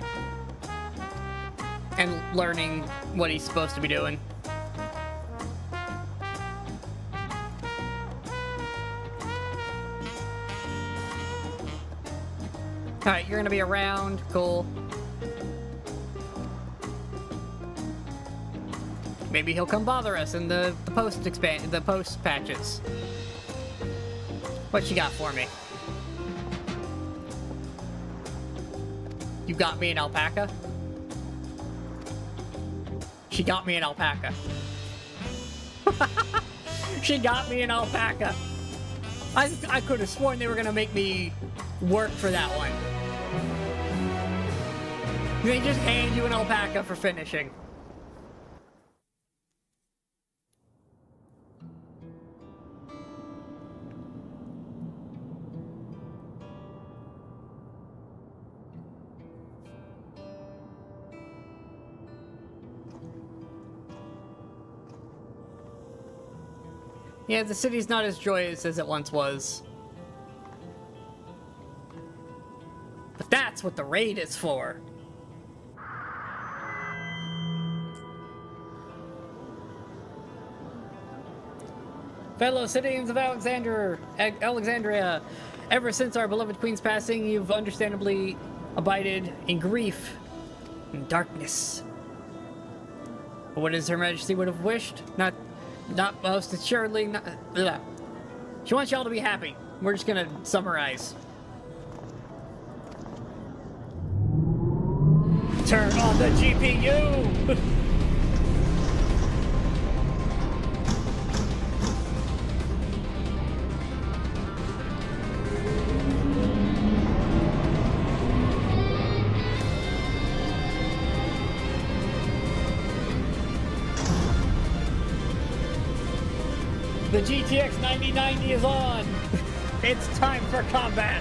And learning what he's supposed to be doing. Alright, you're gonna be around. Cool. Maybe he'll come bother us in the post patches. What you got for me? You got me an alpaca? She got me an alpaca. She got me an alpaca. I could have sworn they were gonna make me work for that one. They just hand you an alpaca for finishing. Yeah, the city's not as joyous as it once was. But that's what the raid is for. Fellow citizens of Alexandria, ever since our beloved queen's passing, you've understandably abided in grief and darkness. But what is Her Majesty would have wished? Not most assuredly. She wants y'all to be happy. We're just gonna summarize. Turn on the GPU! The GTX 9090 is on! It's time for combat!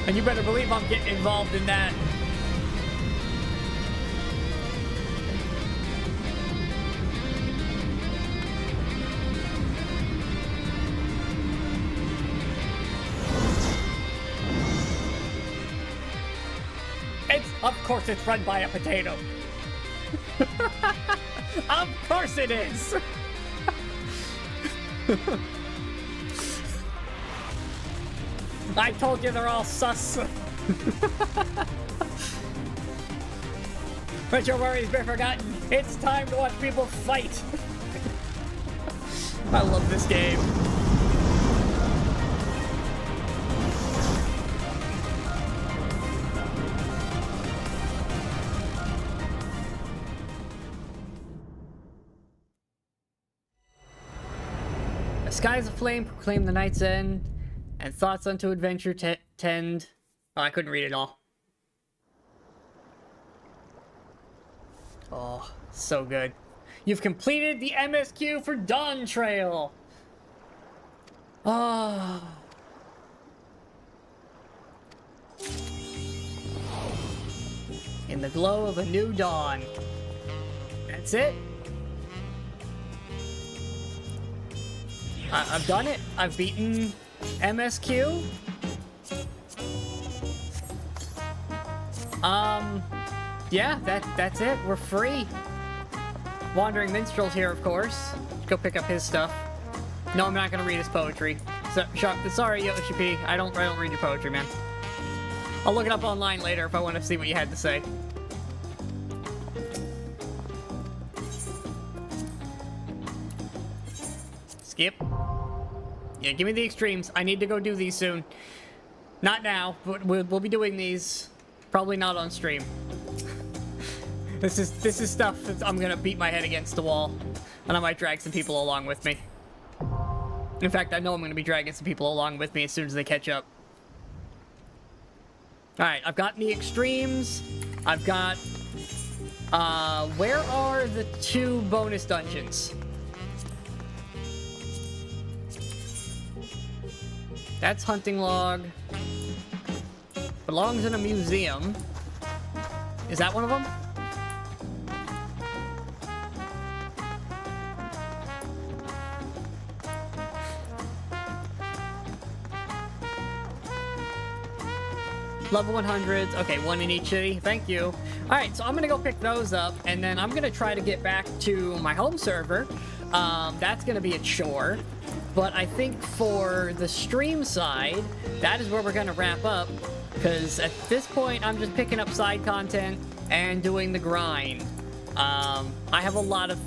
And you better believe I'm getting involved in that. Of course it's run by a potato. Of course it is! I told you they're all sus. But your worries be forgotten. It's time to watch people fight. I love this game. The skies aflame proclaim the night's end, and thoughts unto adventure tend... Oh, I couldn't read it all. Oh, so good. You've completed the MSQ for Dawntrail! Oh. In the glow of a new dawn. That's it? I've done it. I've beaten MSQ. Yeah, that's it. We're free. Wandering Minstrel's here, of course. Go pick up his stuff. No, I'm not gonna read his poetry. Sorry, Yoshi P. I don't read your poetry, man. I'll look it up online later if I want to see what you had to say. Skip. Yeah, give me the extremes. I need to go do these soon. Not now, but we'll be doing these. Probably not on stream. This is stuff that I'm gonna beat my head against the wall, and I might drag some people along with me. In fact, I know I'm gonna be dragging some people along with me as soon as they catch up. Alright, I've got the extremes. I've got... where are the 2 bonus dungeons? That's Hunting Log. Belongs in a museum. Is that one of them? Level 100s. Okay, 1 in each city. Thank you. Alright, so I'm gonna go pick those up, and then I'm gonna try to get back to my home server. That's gonna be a chore. But I think for the stream side, that is where we're gonna wrap up. Because at this point, I'm just picking up side content and doing the grind. I have a lot of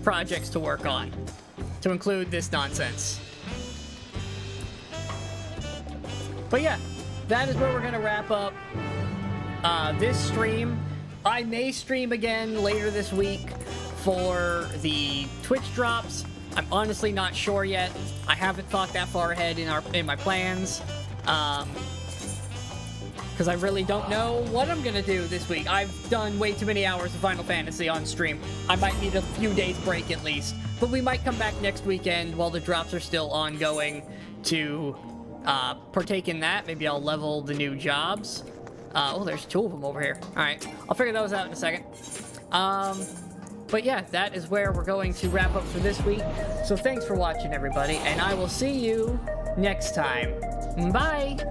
projects to work on, to include this nonsense. But yeah, that is where we're gonna wrap up this stream. I may stream again later this week for the Twitch drops. I'm honestly not sure yet. I haven't thought that far ahead in my plans. Because I really don't know what I'm gonna do this week. I've done way too many hours of Final Fantasy on stream. I might need a few days break at least. But we might come back next weekend while the drops are still ongoing to partake in that. Maybe I'll level the new jobs. Oh, there's 2 of them over here. Alright, I'll figure those out in a second. But yeah, that is where we're going to wrap up for this week. So thanks for watching, everybody, and I will see you next time. Bye!